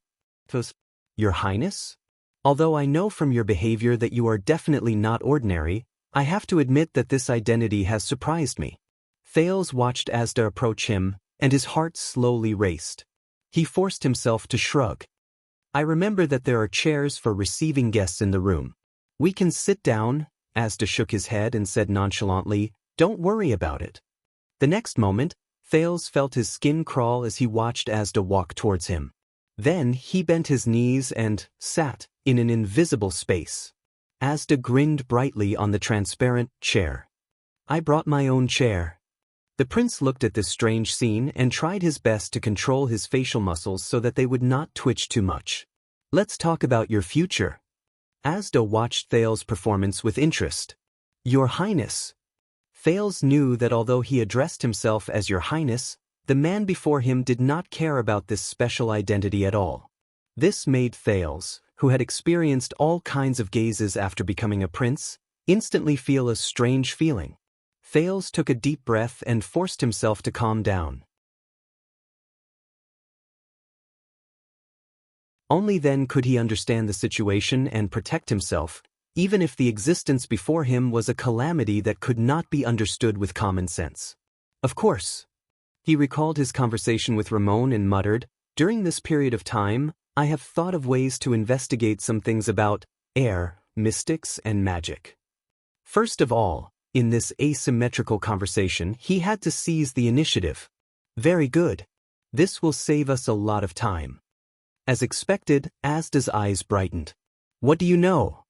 A: "Your Highness? Although I know from your behavior that you are definitely not ordinary, I have to admit that this identity has surprised me." Thales watched Asda approach him, and his heart slowly raced. He forced himself to shrug. I remember that there are chairs for receiving guests in the room. We can sit down. Asda shook his head and said nonchalantly, "Don't worry about it." The next moment, Thales felt his skin crawl as he watched Asda walk towards him. Then he bent his knees and sat in an invisible space. Asda grinned brightly on the transparent chair. "I brought my own chair." The prince looked at this strange scene and tried his best to control his facial muscles so that they would not twitch too much. "Let's talk about your future." Asda watched Thales' performance with interest. "Your Highness." Thales knew that although he addressed himself as Your Highness, the man before him did not care about this special identity at all. This made Thales, who had experienced all kinds of gazes after becoming a prince, instantly feel a strange feeling. Thales took a deep breath and forced himself to calm down. Only then could he understand the situation and protect himself, even if the existence before him was a calamity that could not be understood with common sense. Of course. He recalled his conversation with Ramon and muttered, "During this period of time, I have thought of ways to investigate some things about air, mystics, and magic." First of all, in this asymmetrical conversation, he had to seize the initiative. Very good. This will save us a lot of time. As expected, Asda's eyes brightened. "What do you know?"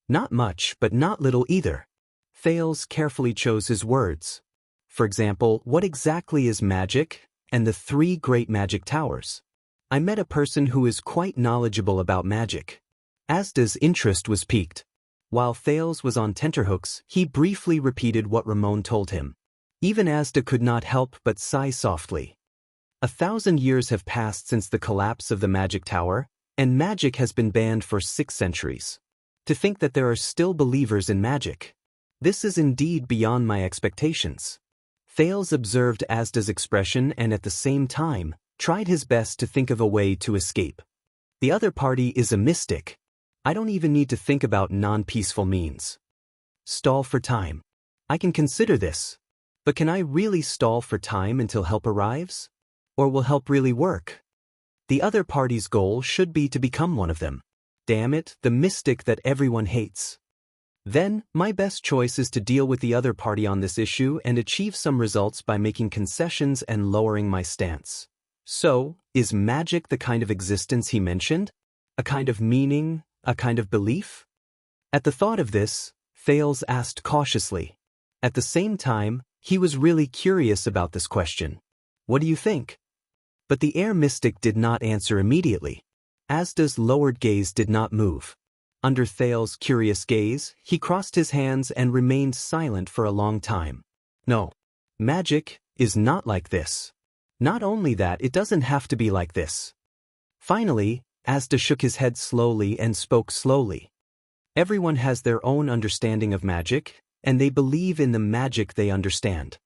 A: "Not much, but not little either." Thales carefully chose his words. "For example, what exactly is magic, and the 3 great magic towers?" "I met a person who is quite knowledgeable about magic." Asda's interest was piqued. While Thales was on tenterhooks, he briefly repeated what Ramon told him. Even Asda could not help but sigh softly. 1,000 years have passed since the collapse of the magic tower, and magic has been banned for 6 centuries. To think that there are still believers in magic. This is indeed beyond my expectations. Thales observed Asda's expression and at the same time, tried his best to think of a way to escape. "The other party is a mystic. I don't even need to think about non-peaceful means. Stall for time. I can consider this. But can I really stall for time until help arrives? Or will help really work? The other party's goal should be to become one of them. Damn it, the mystic that everyone hates. Then, my best choice is to deal with the other party on this issue and achieve some results by making concessions and lowering my stance." So, is magic the kind of existence he mentioned? A kind of meaning, a kind of belief? At the thought of this, Thales asked cautiously. At the same time, he was really curious about this question. "What do you think?" But the air mystic did not answer immediately. Asda's lowered gaze did not move. Under Thales' curious gaze, he crossed his hands and remained silent for a long time. "No. Magic is not like this. Not only that, it doesn't have to be like this." Finally, Asda shook his head slowly and spoke slowly. "Everyone has their own understanding of magic, and they believe in the magic they understand."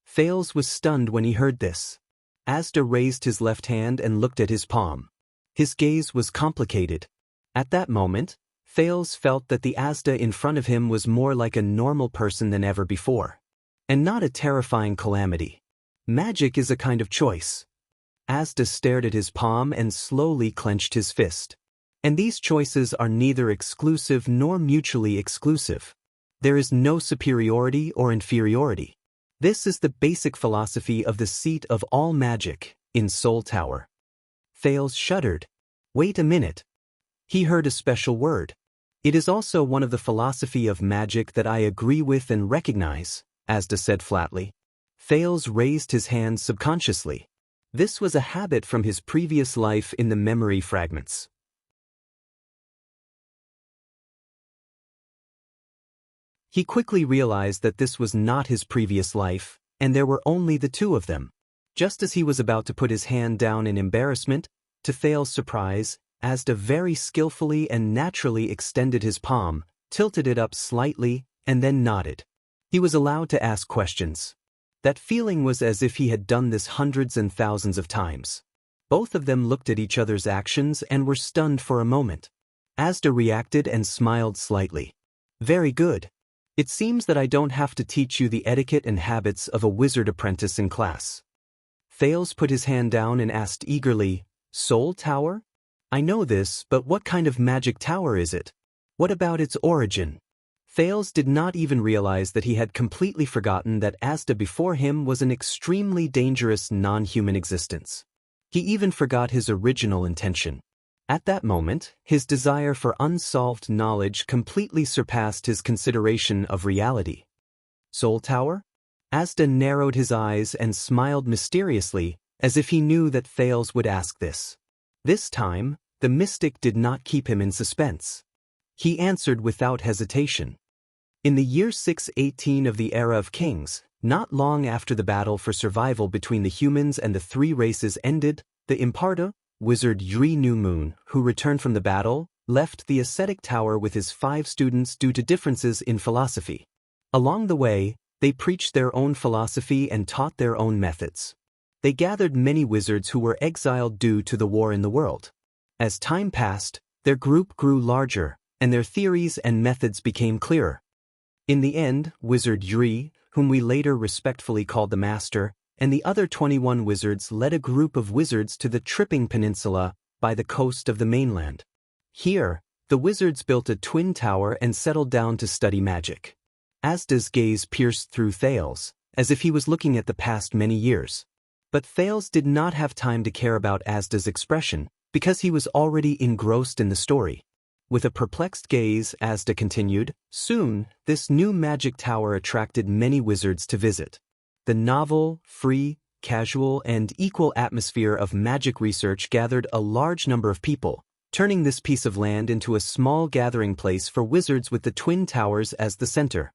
A: Thales was stunned when he heard this. Asda raised his left hand and looked at his palm. His gaze was complicated. At that moment, Thales felt that the Asda in front of him was more like a normal person than ever before. And not a terrifying calamity. Magic is a kind of choice. Asda stared at his palm and slowly clenched his fist. And these choices are neither exclusive nor mutually exclusive. There is no superiority or inferiority. This is the basic philosophy of the seat of all magic, in Soul Tower. Thales shuddered. Wait a minute. He heard a special word. It is also one of the philosophy of magic that I agree with and recognize, Asda said flatly. Thales raised his hand subconsciously. This was a habit from his previous life in the memory fragments. He quickly realized that this was not his previous life, and there were only the 2 of them. Just as he was about to put his hand down in embarrassment, to Thales' surprise, Asda very skillfully and naturally extended his palm, tilted it up slightly, and then nodded. He was allowed to ask questions. That feeling was as if he had done this hundreds and thousands of times. Both of them looked at each other's actions and were stunned for a moment. Asda reacted and smiled slightly. Very good. It seems that I don't have to teach you the etiquette and habits of a wizard apprentice in class. Thales put his hand down and asked eagerly, "Soul Tower? I know this, but what kind of magic tower is it? What about its origin?" Thales did not even realize that he had completely forgotten that Asda before him was an extremely dangerous non-human existence. He even forgot his original intention. At that moment, his desire for unsolved knowledge completely surpassed his consideration of reality. Soul Tower? Asda narrowed his eyes and smiled mysteriously, as if he knew that Thales would ask this. This time, the mystic did not keep him in suspense. He answered without hesitation. In the year 618 of the Era of Kings, not long after the battle for survival between the humans and the three races ended, the Imparta, wizard Yuri New Moon, who returned from the battle, left the ascetic tower with his 5 students due to differences in philosophy. Along the way, they preached their own philosophy and taught their own methods. They gathered many wizards who were exiled due to the war in the world. As time passed, their group grew larger, and their theories and methods became clearer. In the end, Wizard Yuri, whom we later respectfully called the Master, and the other 21 wizards led a group of wizards to the Tripping Peninsula by the coast of the mainland. Here, the wizards built a twin tower and settled down to study magic. Asda's gaze pierced through Thales, as if he was looking at the past many years. But Thales did not have time to care about Asda's expression, because he was already engrossed in the story. With a perplexed gaze, Asda continued, "Soon, this new magic tower attracted many wizards to visit. The novel, free, casual, and equal atmosphere of magic research gathered a large number of people, turning this piece of land into a small gathering place for wizards with the twin towers as the center.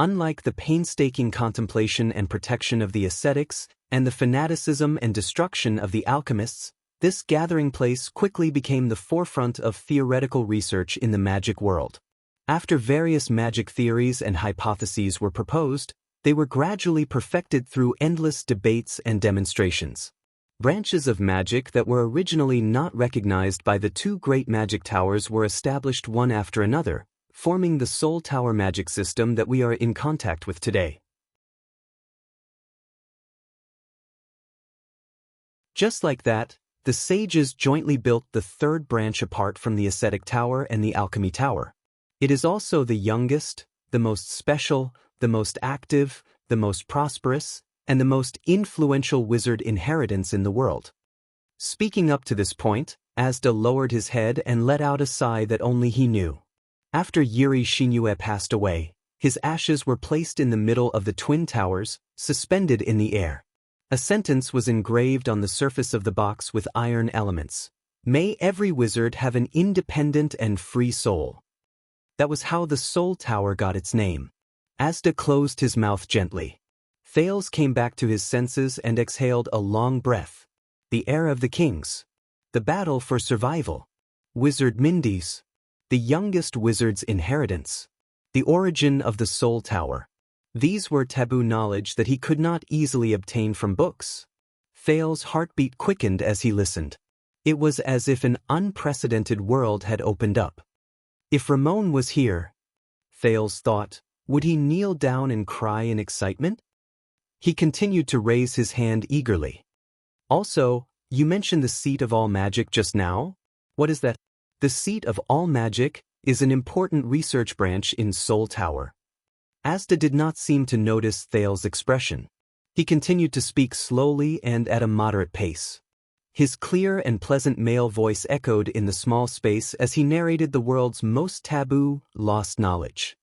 A: Unlike the painstaking contemplation and protection of the ascetics, and the fanaticism and destruction of the alchemists, this gathering place quickly became the forefront of theoretical research in the magic world. After various magic theories and hypotheses were proposed, they were gradually perfected through endless debates and demonstrations. Branches of magic that were originally not recognized by the 2 great magic towers were established one after another, forming the Soul Tower magic system that we are in contact with today. Just like that, the sages jointly built the 3rd branch apart from the ascetic tower and the alchemy tower. It is also the youngest, the most special, the most active, the most prosperous, and the most influential wizard inheritance in the world. Speaking up to this point, Asda lowered his head and let out a sigh that only he knew. After Yuri Xianxia passed away, his ashes were placed in the middle of the twin towers, suspended in the air. A sentence was engraved on the surface of the box with iron elements. "May every wizard have an independent and free soul." That was how the Soul Tower got its name. Asda closed his mouth gently. Thales came back to his senses and exhaled a long breath. The Era of the Kings. The battle for survival. Wizard Mindy's. The youngest wizard's inheritance. The origin of the Soul Tower. These were taboo knowledge that he could not easily obtain from books. Thales' heartbeat quickened as he listened. It was as if an unprecedented world had opened up. If Ramon was here, Thales thought, would he kneel down and cry in excitement? He continued to raise his hand eagerly. "Also, you mentioned the seat of all magic just now? What is that?" "The seat of all magic is an important research branch in Soul Tower." Asda did not seem to notice Thales' expression. He continued to speak slowly and at a moderate pace. His clear and pleasant male voice echoed in the small space as he narrated the world's most taboo, lost knowledge.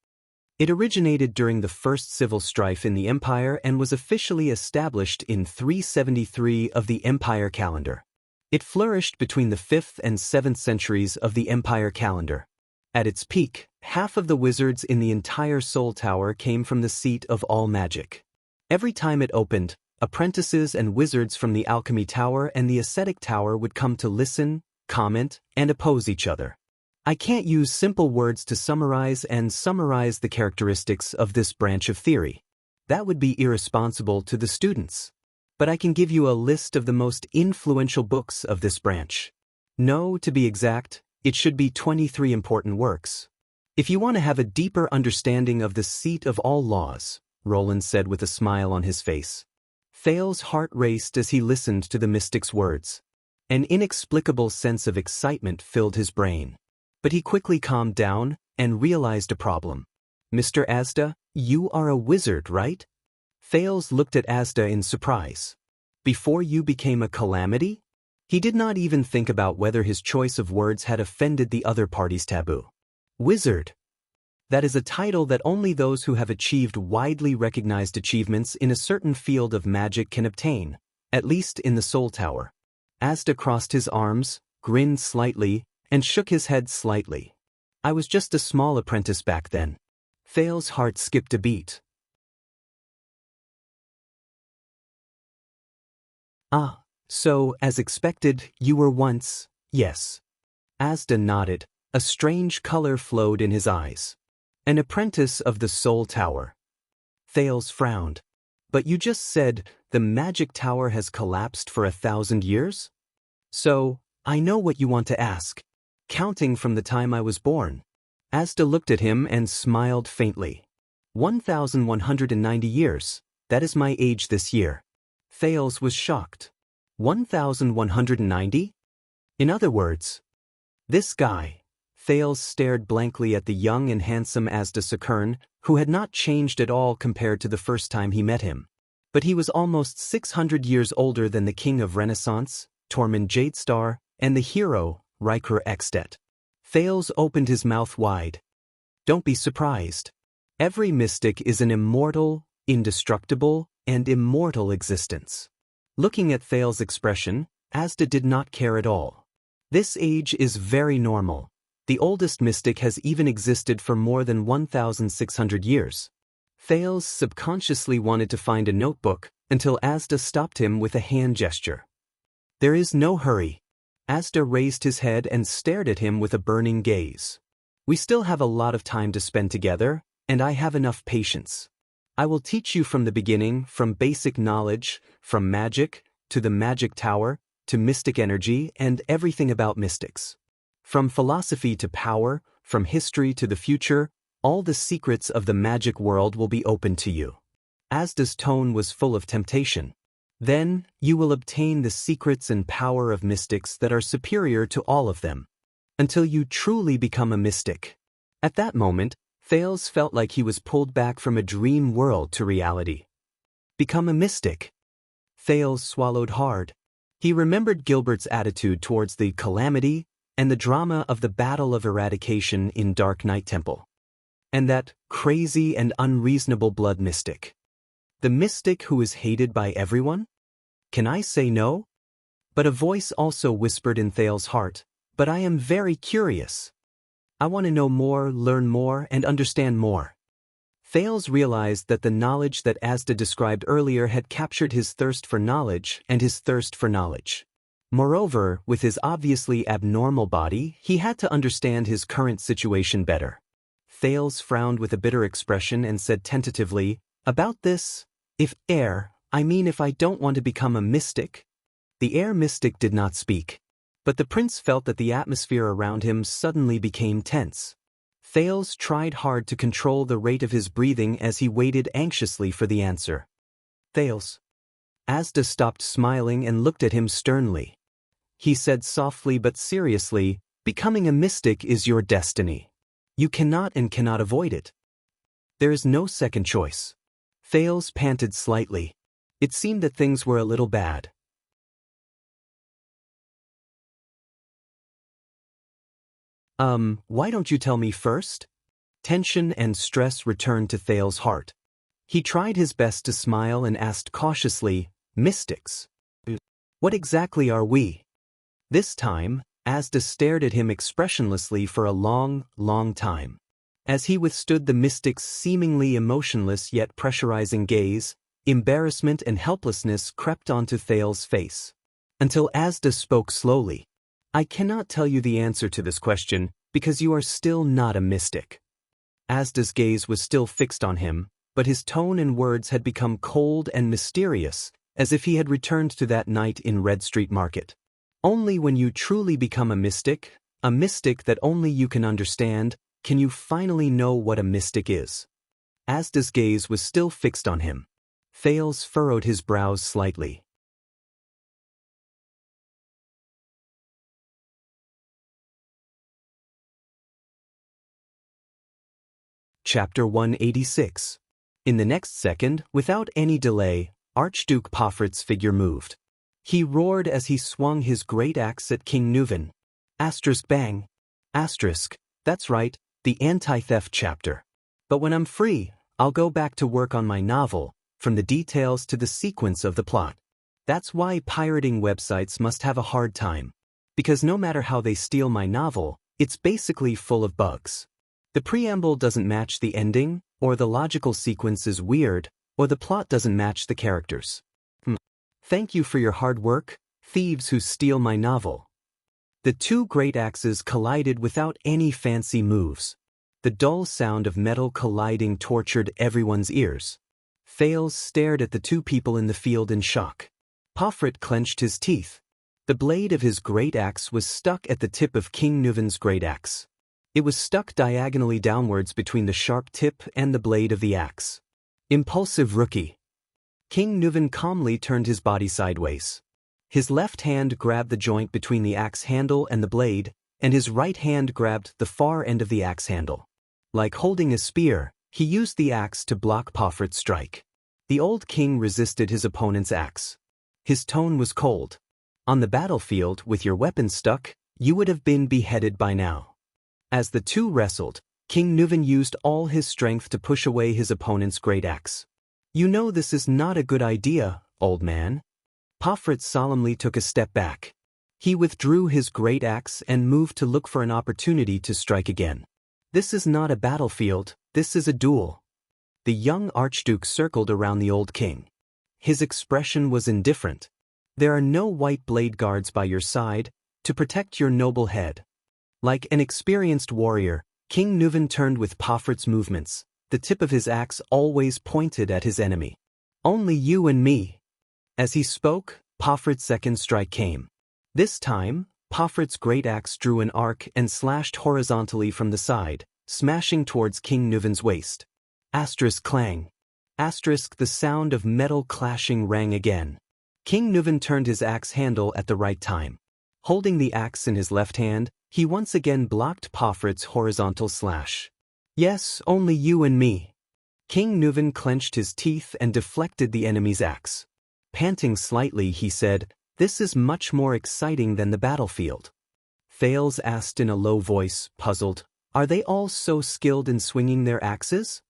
A: It originated during the first civil strife in the Empire and was officially established in 373 of the Empire calendar. It flourished between the 5th and 7th centuries of the Empire calendar. At its peak, half of the wizards in the entire Soul Tower came from the seat of all magic. Every time it opened, apprentices and wizards from the Alchemy Tower and the Ascetic Tower would come to listen, comment, and oppose each other. I can't use simple words to summarize the characteristics of this branch of theory. That would be irresponsible to the students. But I can give you a list of the most influential books of this branch. No, to be exact, it should be 23 important works. If you want to have a deeper understanding of the seat of all laws, Roland said with a smile on his face. Thales's heart raced as he listened to the mystic's words. An inexplicable sense of excitement filled his brain. But he quickly calmed down and realized a problem. Mr. Asda, you are a wizard, right? Thales looked at Asda in surprise. Before you became a calamity? He did not even think about whether his choice of words had offended the other party's taboo. Wizard. That is a title that only those who have achieved widely recognized achievements in a certain field of magic can obtain, at least in the Soul Tower. Asda crossed his arms, grinned slightly, and shook his head slightly. I was just a small apprentice back then. Thales's heart skipped a beat. Ah, so, as expected, you were once, yes. Asda nodded, a strange color flowed in his eyes. An apprentice of the Soul Tower. Thales frowned. But you just said the magic tower has collapsed for 1,000 years? So, I know what you want to ask. Counting from the time I was born. Asda looked at him and smiled faintly. 1,190 years, that is my age this year. Thales was shocked. 1,190? In other words, this guy. Thales stared blankly at the young and handsome Asda Sakern, who had not changed at all compared to the first time he met him. But he was almost 600 years older than the king of Renaissance, Tormund Jadestar, and the hero, Riker Extet. Thales opened his mouth wide. Don't be surprised. Every mystic is an immortal, indestructible, and immortal existence. Looking at Thales' expression, Asda did not care at all. This age is very normal. The oldest mystic has even existed for more than 1,600 years. Thales subconsciously wanted to find a notebook until Asda stopped him with a hand gesture. There is no hurry. Asda raised his head and stared at him with a burning gaze. We still have a lot of time to spend together, and I have enough patience. I will teach you from the beginning, from basic knowledge, from magic, to the magic tower, to mystic energy, and everything about mystics. From philosophy to power, from history to the future, all the secrets of the magic world will be open to you. Asda's tone was full of temptation. Then, you will obtain the secrets and power of mystics that are superior to all of them. Until you truly become a mystic. At that moment, Thales felt like he was pulled back from a dream world to reality. Become a mystic. Thales swallowed hard. He remembered Gilbert's attitude towards the calamity and the drama of the Battle of Eradication in Dark Knight Temple. And that crazy and unreasonable blood mystic. The mystic who is hated by everyone? Can I say no? But a voice also whispered in Thales' heart, but I am very curious. I want to know more, learn more, and understand more. Thales realized that the knowledge that Asda described earlier had captured his thirst for knowledge and his thirst for knowledge. Moreover, with his obviously abnormal body, he had to understand his current situation better. Thales frowned with a bitter expression and said tentatively, about this, if I don't want to become a mystic. The air mystic did not speak. But the prince felt that the atmosphere around him suddenly became tense. Thales tried hard to control the rate of his breathing as he waited anxiously for the answer. Thales. Asda stopped smiling and looked at him sternly. He said softly but seriously, becoming a mystic is your destiny. You cannot avoid it. There is no second choice. Thales panted slightly. It seemed that things were a little bad. Why don't you tell me first? Tension and stress returned to Thales' heart. He tried his best to smile and asked cautiously, mystics. What exactly are we? This time, Asda stared at him expressionlessly for a long, long time. As he withstood the mystic's seemingly emotionless yet pressurizing gaze, embarrassment and helplessness crept onto Thales' face. Until Asda spoke slowly. I cannot tell you the answer to this question, because you are still not a mystic. Asda's gaze was still fixed on him, but his tone and words had become cold and mysterious, as if he had returned to that night in Red Street Market. Only when you truly become a mystic that only you can understand, can you finally know what a mystic is. Asda's gaze was still fixed on him. Thales furrowed his brows slightly. Chapter 186. In the next second, without any delay, Archduke Pofrit's figure moved. He roared as he swung his great axe at King Nuven. Bang. That's right, the anti-theft chapter. But when I'm free, I'll go back to work on my novel, from the details to the sequence of the plot. That's why pirating websites must have a hard time. Because no matter how they steal my novel, it's basically full of bugs. The preamble doesn't match the ending, or the logical sequence is weird, or the plot doesn't match the characters. Thank you for your hard work, thieves who steal my novel. The two great axes collided without any fancy moves. The dull sound of metal colliding tortured everyone's ears. Thales stared at the two people in the field in shock. Pofrit clenched his teeth. The blade of his great axe was stuck at the tip of King Nuven's great axe. It was stuck diagonally downwards between the sharp tip and the blade of the axe. Impulsive rookie. King Nuven calmly turned his body sideways. His left hand grabbed the joint between the axe handle and the blade, and his right hand grabbed the far end of the axe handle. Like holding a spear, he used the axe to block Pofrit's strike. The old king resisted his opponent's axe. His tone was cold. On the battlefield, with your weapon stuck, you would have been beheaded by now. As the two wrestled, King Nuven used all his strength to push away his opponent's great axe. You know this is not a good idea, old man. Pofrit solemnly took a step back. He withdrew his great axe and moved to look for an opportunity to strike again. This is not a battlefield, this is a duel. The young archduke circled around the old king. His expression was indifferent. There are no white blade guards by your side to protect your noble head. Like an experienced warrior, King Nuven turned with Pofrit's movements, the tip of his axe always pointed at his enemy. Only you and me. As he spoke, Pofrit's second strike came. This time, Pofrit's great axe drew an arc and slashed horizontally from the side, smashing towards King Nuven's waist. Clang. The sound of metal clashing rang again. King Nuven turned his axe handle at the right time. Holding the axe in his left hand, he once again blocked Pofrit's horizontal slash. Yes, only you and me. King Nuven clenched his teeth and deflected the enemy's axe. Panting slightly, he said, "This is much more exciting than the battlefield." Thales asked in a low voice, puzzled, "Are they all so skilled in swinging their axes?"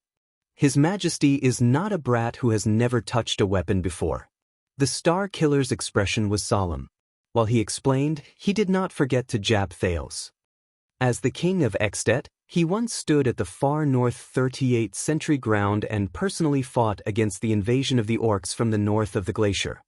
A: His Majesty is not a brat who has never touched a weapon before. The Star Killer's expression was solemn. While he explained, he did not forget to jab Thales. As the king of Extet, he once stood at the far north 38th century ground and personally fought against the invasion of the orcs from the north of the glacier.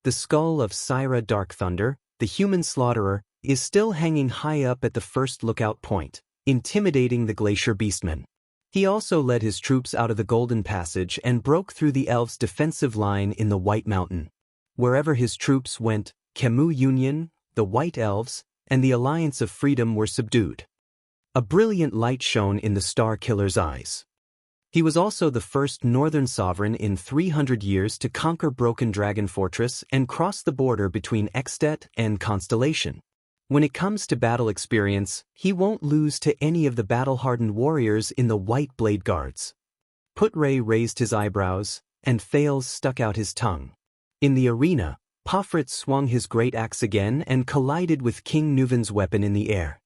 A: The skull of Syra Darkthunder, the human slaughterer, is still hanging high up at the first lookout point, intimidating the glacier beastmen. He also led his troops out of the Golden Passage and broke through the elves' defensive line in the White Mountain. Wherever his troops went, Khemu Union, the White Elves, and the Alliance of Freedom were subdued. A brilliant light shone in the Star Killer's eyes. He was also the first northern sovereign in 300 years to conquer Broken Dragon Fortress and cross the border between Extet and Constellation. When it comes to battle experience, he won't lose to any of the battle-hardened warriors in the White Blade Guards. Putray raised his eyebrows, and Thales stuck out his tongue. In the arena, Pofrit swung his great axe again and collided with King Nuven's weapon in the air.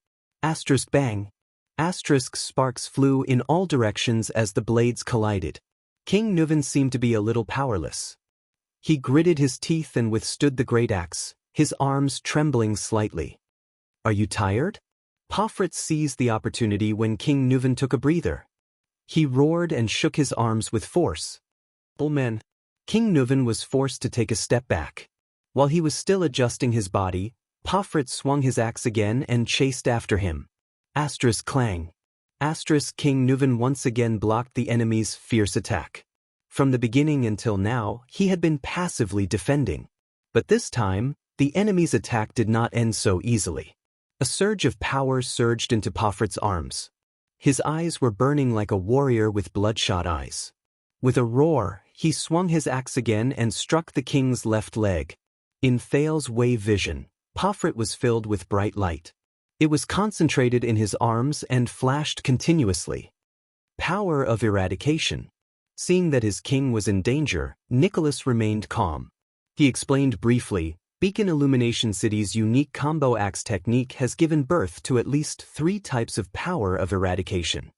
A: Bang. Sparks flew in all directions as the blades collided. King Nuven seemed to be a little powerless. He gritted his teeth and withstood the great axe, his arms trembling slightly. "Are you tired?" Pofrit seized the opportunity when King Nuven took a breather. He roared and shook his arms with force. "Men." King Nuven was forced to take a step back. While he was still adjusting his body, Pofrit swung his axe again and chased after him. Clang. King Nuven once again blocked the enemy's fierce attack. From the beginning until now, he had been passively defending. But this time, the enemy's attack did not end so easily. A surge of power surged into Pofrit's arms. His eyes were burning like a warrior with bloodshot eyes. With a roar, he swung his axe again and struck the king's left leg. In Thales's wave vision, Pofrit was filled with bright light. It was concentrated in his arms and flashed continuously. Power of eradication. Seeing that his king was in danger, Nicholas remained calm. He explained briefly, Beacon Illumination City's unique combo axe technique has given birth to at least 3 types of power of eradication.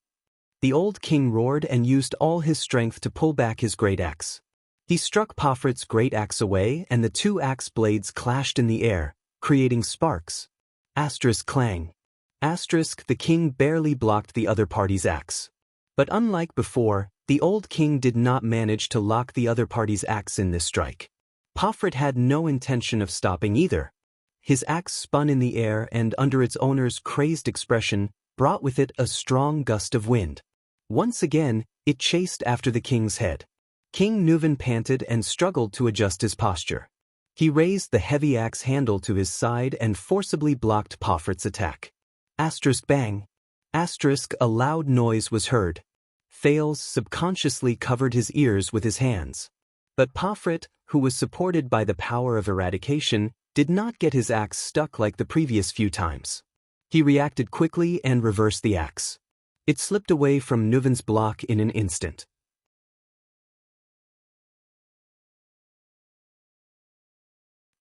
A: The old king roared and used all his strength to pull back his great axe. He struck Pofrit's great axe away and the 2 axe blades clashed in the air, creating sparks. Asterisk clang. Asterisk the king barely blocked the other party's axe. But unlike before, the old king did not manage to lock the other party's axe in this strike. Pofrit had no intention of stopping either. His axe spun in the air and under its owner's crazed expression, brought with it a strong gust of wind. Once again, it chased after the king's head. King Nuvan panted and struggled to adjust his posture. He raised the heavy axe handle to his side and forcibly blocked Pofrit's attack. Asterisk bang. Asterisk a loud noise was heard. Thales subconsciously covered his ears with his hands. But Pofrit, who was supported by the power of eradication, did not get his axe stuck like the previous few times. He reacted quickly and reversed the axe. It slipped away from Nuvan's block in an instant.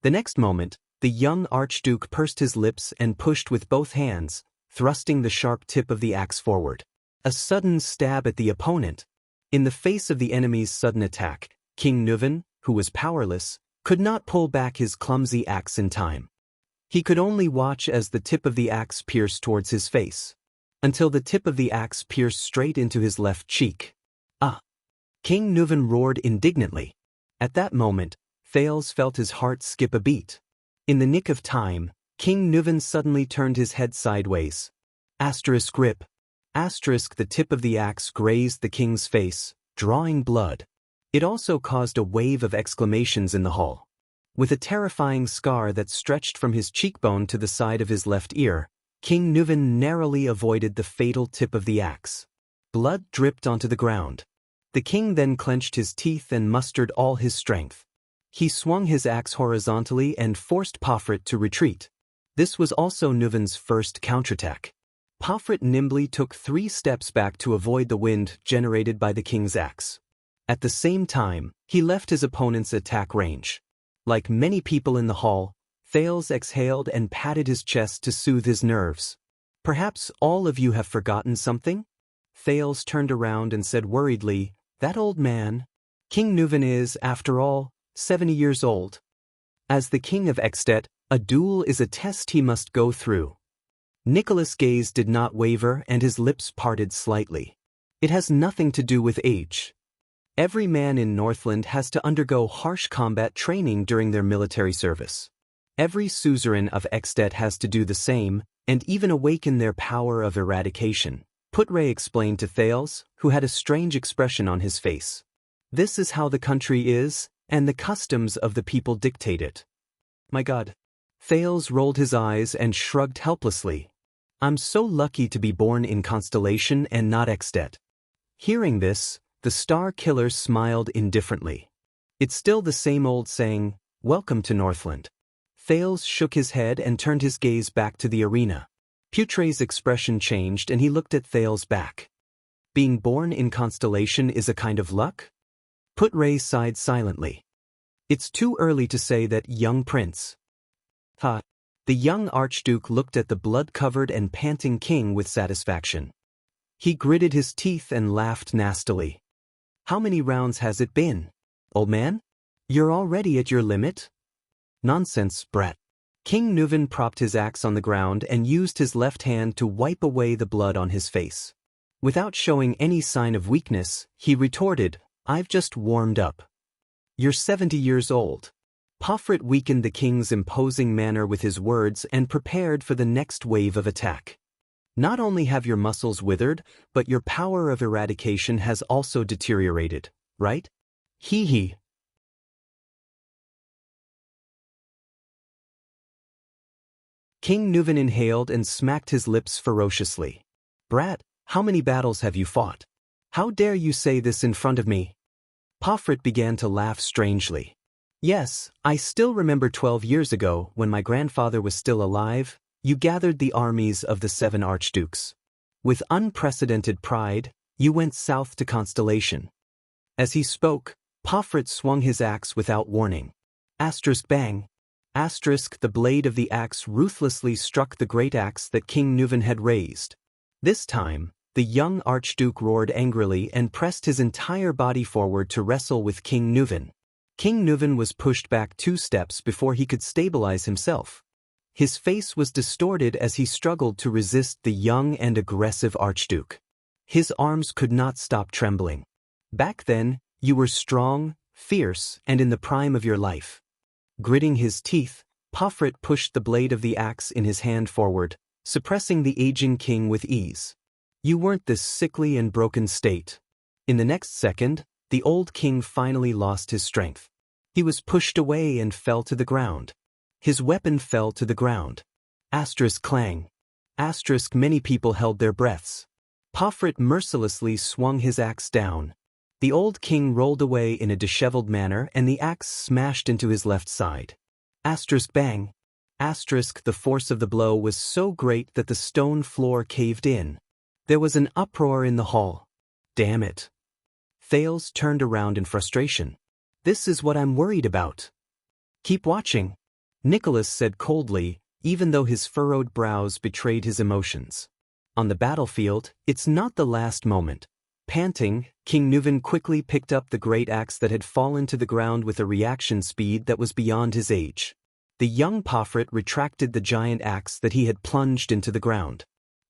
A: The next moment, the young archduke pursed his lips and pushed with both hands, thrusting the sharp tip of the axe forward. A sudden stab at the opponent. In the face of the enemy's sudden attack, King Nuvan, who was powerless, could not pull back his clumsy axe in time. He could only watch as the tip of the axe pierced towards his face, until the tip of the axe pierced straight into his left cheek. Ah! King Nuvan roared indignantly. At that moment, Thales felt his heart skip a beat. In the nick of time, King Nuvan suddenly turned his head sideways. Asterisk grip. Asterisk the tip of the axe grazed the king's face, drawing blood. It also caused a wave of exclamations in the hall. With a terrifying scar that stretched from his cheekbone to the side of his left ear, King Nuvan narrowly avoided the fatal tip of the axe. Blood dripped onto the ground. The king then clenched his teeth and mustered all his strength. He swung his axe horizontally and forced Pofrit to retreat. This was also Nuvan's first counterattack. Pofrit nimbly took 3 steps back to avoid the wind generated by the king's axe. At the same time, he left his opponent's attack range. Like many people in the hall, Thales exhaled and patted his chest to soothe his nerves. Perhaps all of you have forgotten something? Thales turned around and said worriedly, that old man. King Nuvan is, after all, 70 years old. As the king of Extet, a duel is a test he must go through. Nicholas' gaze did not waver and his lips parted slightly. It has nothing to do with age. Every man in Northland has to undergo harsh combat training during their military service. Every suzerain of Extet has to do the same, and even awaken their power of eradication, Putre explained to Thales, who had a strange expression on his face. This is how the country is, and the customs of the people dictate it. My God. Thales rolled his eyes and shrugged helplessly. I'm so lucky to be born in Constellation and not Extet. Hearing this, the Star Killer smiled indifferently. It's still the same old saying, welcome to Northland. Thales shook his head and turned his gaze back to the arena. Putre's expression changed and he looked at Thales back. Being born in Constellation is a kind of luck? Putre sighed silently. It's too early to say that, young prince. Ha! The young archduke looked at the blood-covered and panting king with satisfaction. He gritted his teeth and laughed nastily. How many rounds has it been, old man? You're already at your limit? Nonsense, brat. King Nuvan propped his axe on the ground and used his left hand to wipe away the blood on his face. Without showing any sign of weakness, he retorted, I've just warmed up. You're 70 years old. Pofrit weakened the king's imposing manner with his words and prepared for the next wave of attack. Not only have your muscles withered, but your power of eradication has also deteriorated, right? Hee hee. King Nuvan inhaled and smacked his lips ferociously. Brat, How many battles have you fought? How dare you say this in front of me? Pofrit began to laugh strangely. Yes, I still remember 12 years ago, when my grandfather was still alive, you gathered the armies of the 7 archdukes. With unprecedented pride, you went south to Constellation. As he spoke, Pofrit swung his axe without warning. Bang! The blade of the axe ruthlessly struck the great axe that King Nuvan had raised. This time, the young archduke roared angrily and pressed his entire body forward to wrestle with King Nuvan. King Nuvan was pushed back 2 steps before he could stabilize himself. His face was distorted as he struggled to resist the young and aggressive archduke. His arms could not stop trembling. Back then, you were strong, fierce, and in the prime of your life. Gritting his teeth, Pofrit pushed the blade of the axe in his hand forward, suppressing the aging king with ease. You weren't this sickly and broken state. In the next second, the old king finally lost his strength. He was pushed away and fell to the ground. His weapon fell to the ground. Clang. Many people held their breaths. Pofrit mercilessly swung his axe down. The old king rolled away in a disheveled manner and the axe smashed into his left side. Bang! The force of the blow was so great that the stone floor caved in. There was an uproar in the hall. Damn it. Thales turned around in frustration. This is what I'm worried about. Keep watching, Nicholas said coldly, even though his furrowed brows betrayed his emotions. On the battlefield, it's not the last moment. Panting, King Nuvan quickly picked up the great axe that had fallen to the ground with a reaction speed that was beyond his age. The young Pofrit retracted the giant axe that he had plunged into the ground.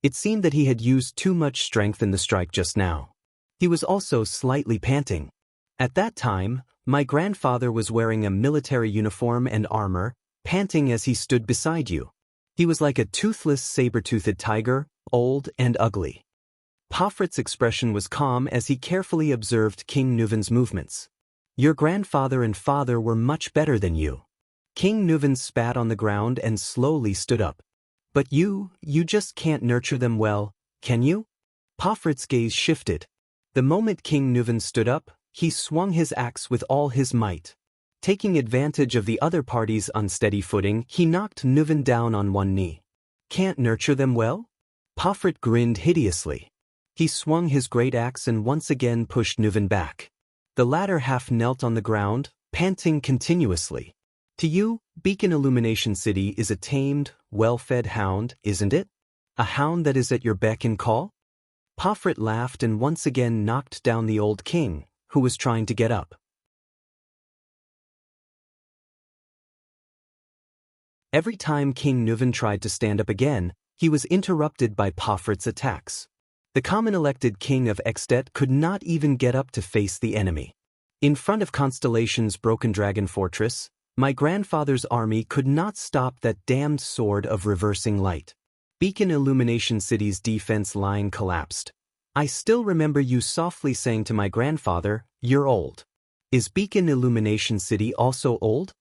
A: It seemed that he had used too much strength in the strike just now. He was also slightly panting. At that time, my grandfather was wearing a military uniform and armor, panting as he stood beside you. He was like a toothless saber-toothed tiger, old and ugly. Pofrit's expression was calm as he carefully observed King Nuvan's movements. Your grandfather and father were much better than you. King Nuvan spat on the ground and slowly stood up. But you just can't nurture them well, can you? Pofrit's gaze shifted. The moment King Nuvan stood up, he swung his axe with all his might. Taking advantage of the other party's unsteady footing, he knocked Nuvan down on one knee. Can't nurture them well? Pofrit grinned hideously. He swung his great axe and once again pushed Nuvan back. The latter half knelt on the ground, panting continuously. To you, Beacon Illumination City is a tamed, well-fed hound, isn't it? A hound that is at your beck and call? Pofrit laughed and once again knocked down the old king, who was trying to get up. Every time King Nuvan tried to stand up again, he was interrupted by Pofrit's attacks. The common-elected king of Extet could not even get up to face the enemy. In front of Constellation's broken dragon fortress, my grandfather's army could not stop that damned sword of reversing light. Beacon Illumination City's defense line collapsed. I still remember you softly saying to my grandfather, "You're old." Is Beacon Illumination City also old?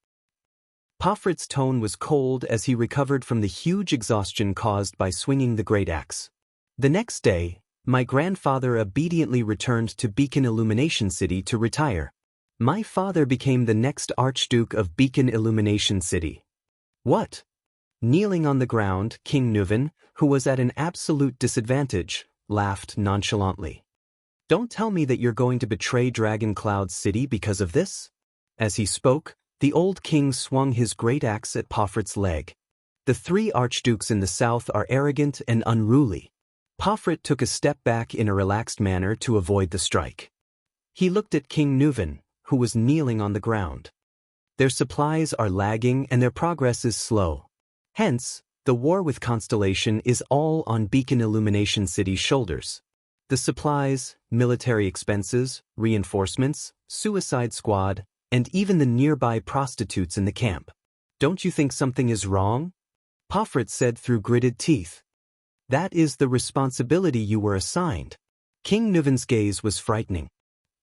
A: Pofrit's tone was cold as he recovered from the huge exhaustion caused by swinging the great axe. The next day, my grandfather obediently returned to Beacon Illumination City to retire. My father became the next Archduke of Beacon Illumination City. What? Kneeling on the ground, King Nuvan, who was at an absolute disadvantage, laughed nonchalantly. Don't tell me that you're going to betray Dragon Cloud City because of this? As he spoke, the old king swung his great axe at Pofrit's leg. The 3 archdukes in the south are arrogant and unruly. Pofrit took a step back in a relaxed manner to avoid the strike. He looked at King Nuvan, who was kneeling on the ground. Their supplies are lagging and their progress is slow. Hence, the war with Constellation is all on Beacon Illumination City's shoulders. The supplies, military expenses, reinforcements, suicide squad, and even the nearby prostitutes in the camp. Don't you think something is wrong? Pofrit said through gritted teeth. That is the responsibility you were assigned. King Nuvan's gaze was frightening.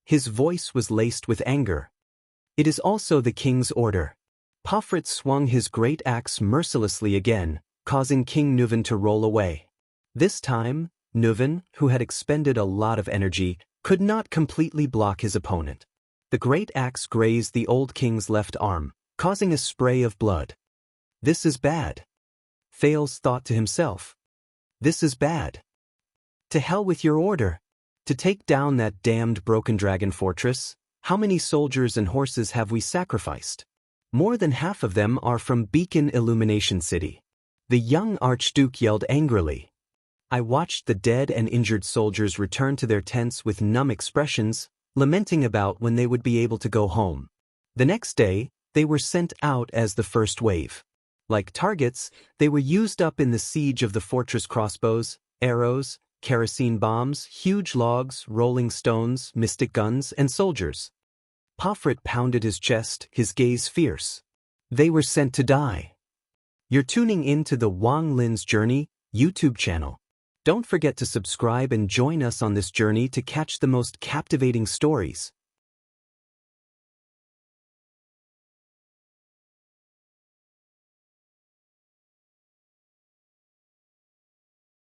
A: His voice was laced with anger. It is also the king's order. Pofrit swung his great axe mercilessly again, causing King Nuvan to roll away. This time, Nuven, who had expended a lot of energy, could not completely block his opponent. The great axe grazed the old king's left arm, causing a spray of blood. This is bad. Thales thought to himself. This is bad. To hell with your order. To take down that damned broken dragon fortress, how many soldiers and horses have we sacrificed? More than half of them are from Beacon Illumination City. The young archduke yelled angrily. I watched the dead and injured soldiers return to their tents with numb expressions, lamenting about when they would be able to go home. The next day, they were sent out as the first wave. Like targets, they were used up in the siege of the fortress: crossbows, arrows, kerosene bombs, huge logs, rolling stones, mystic guns, and soldiers. Pofrit pounded his chest, his gaze fierce. They were sent to die. You're tuning in to the Wang Lin's Journey YouTube channel. Don't forget to subscribe and join us on this journey to catch the most captivating stories.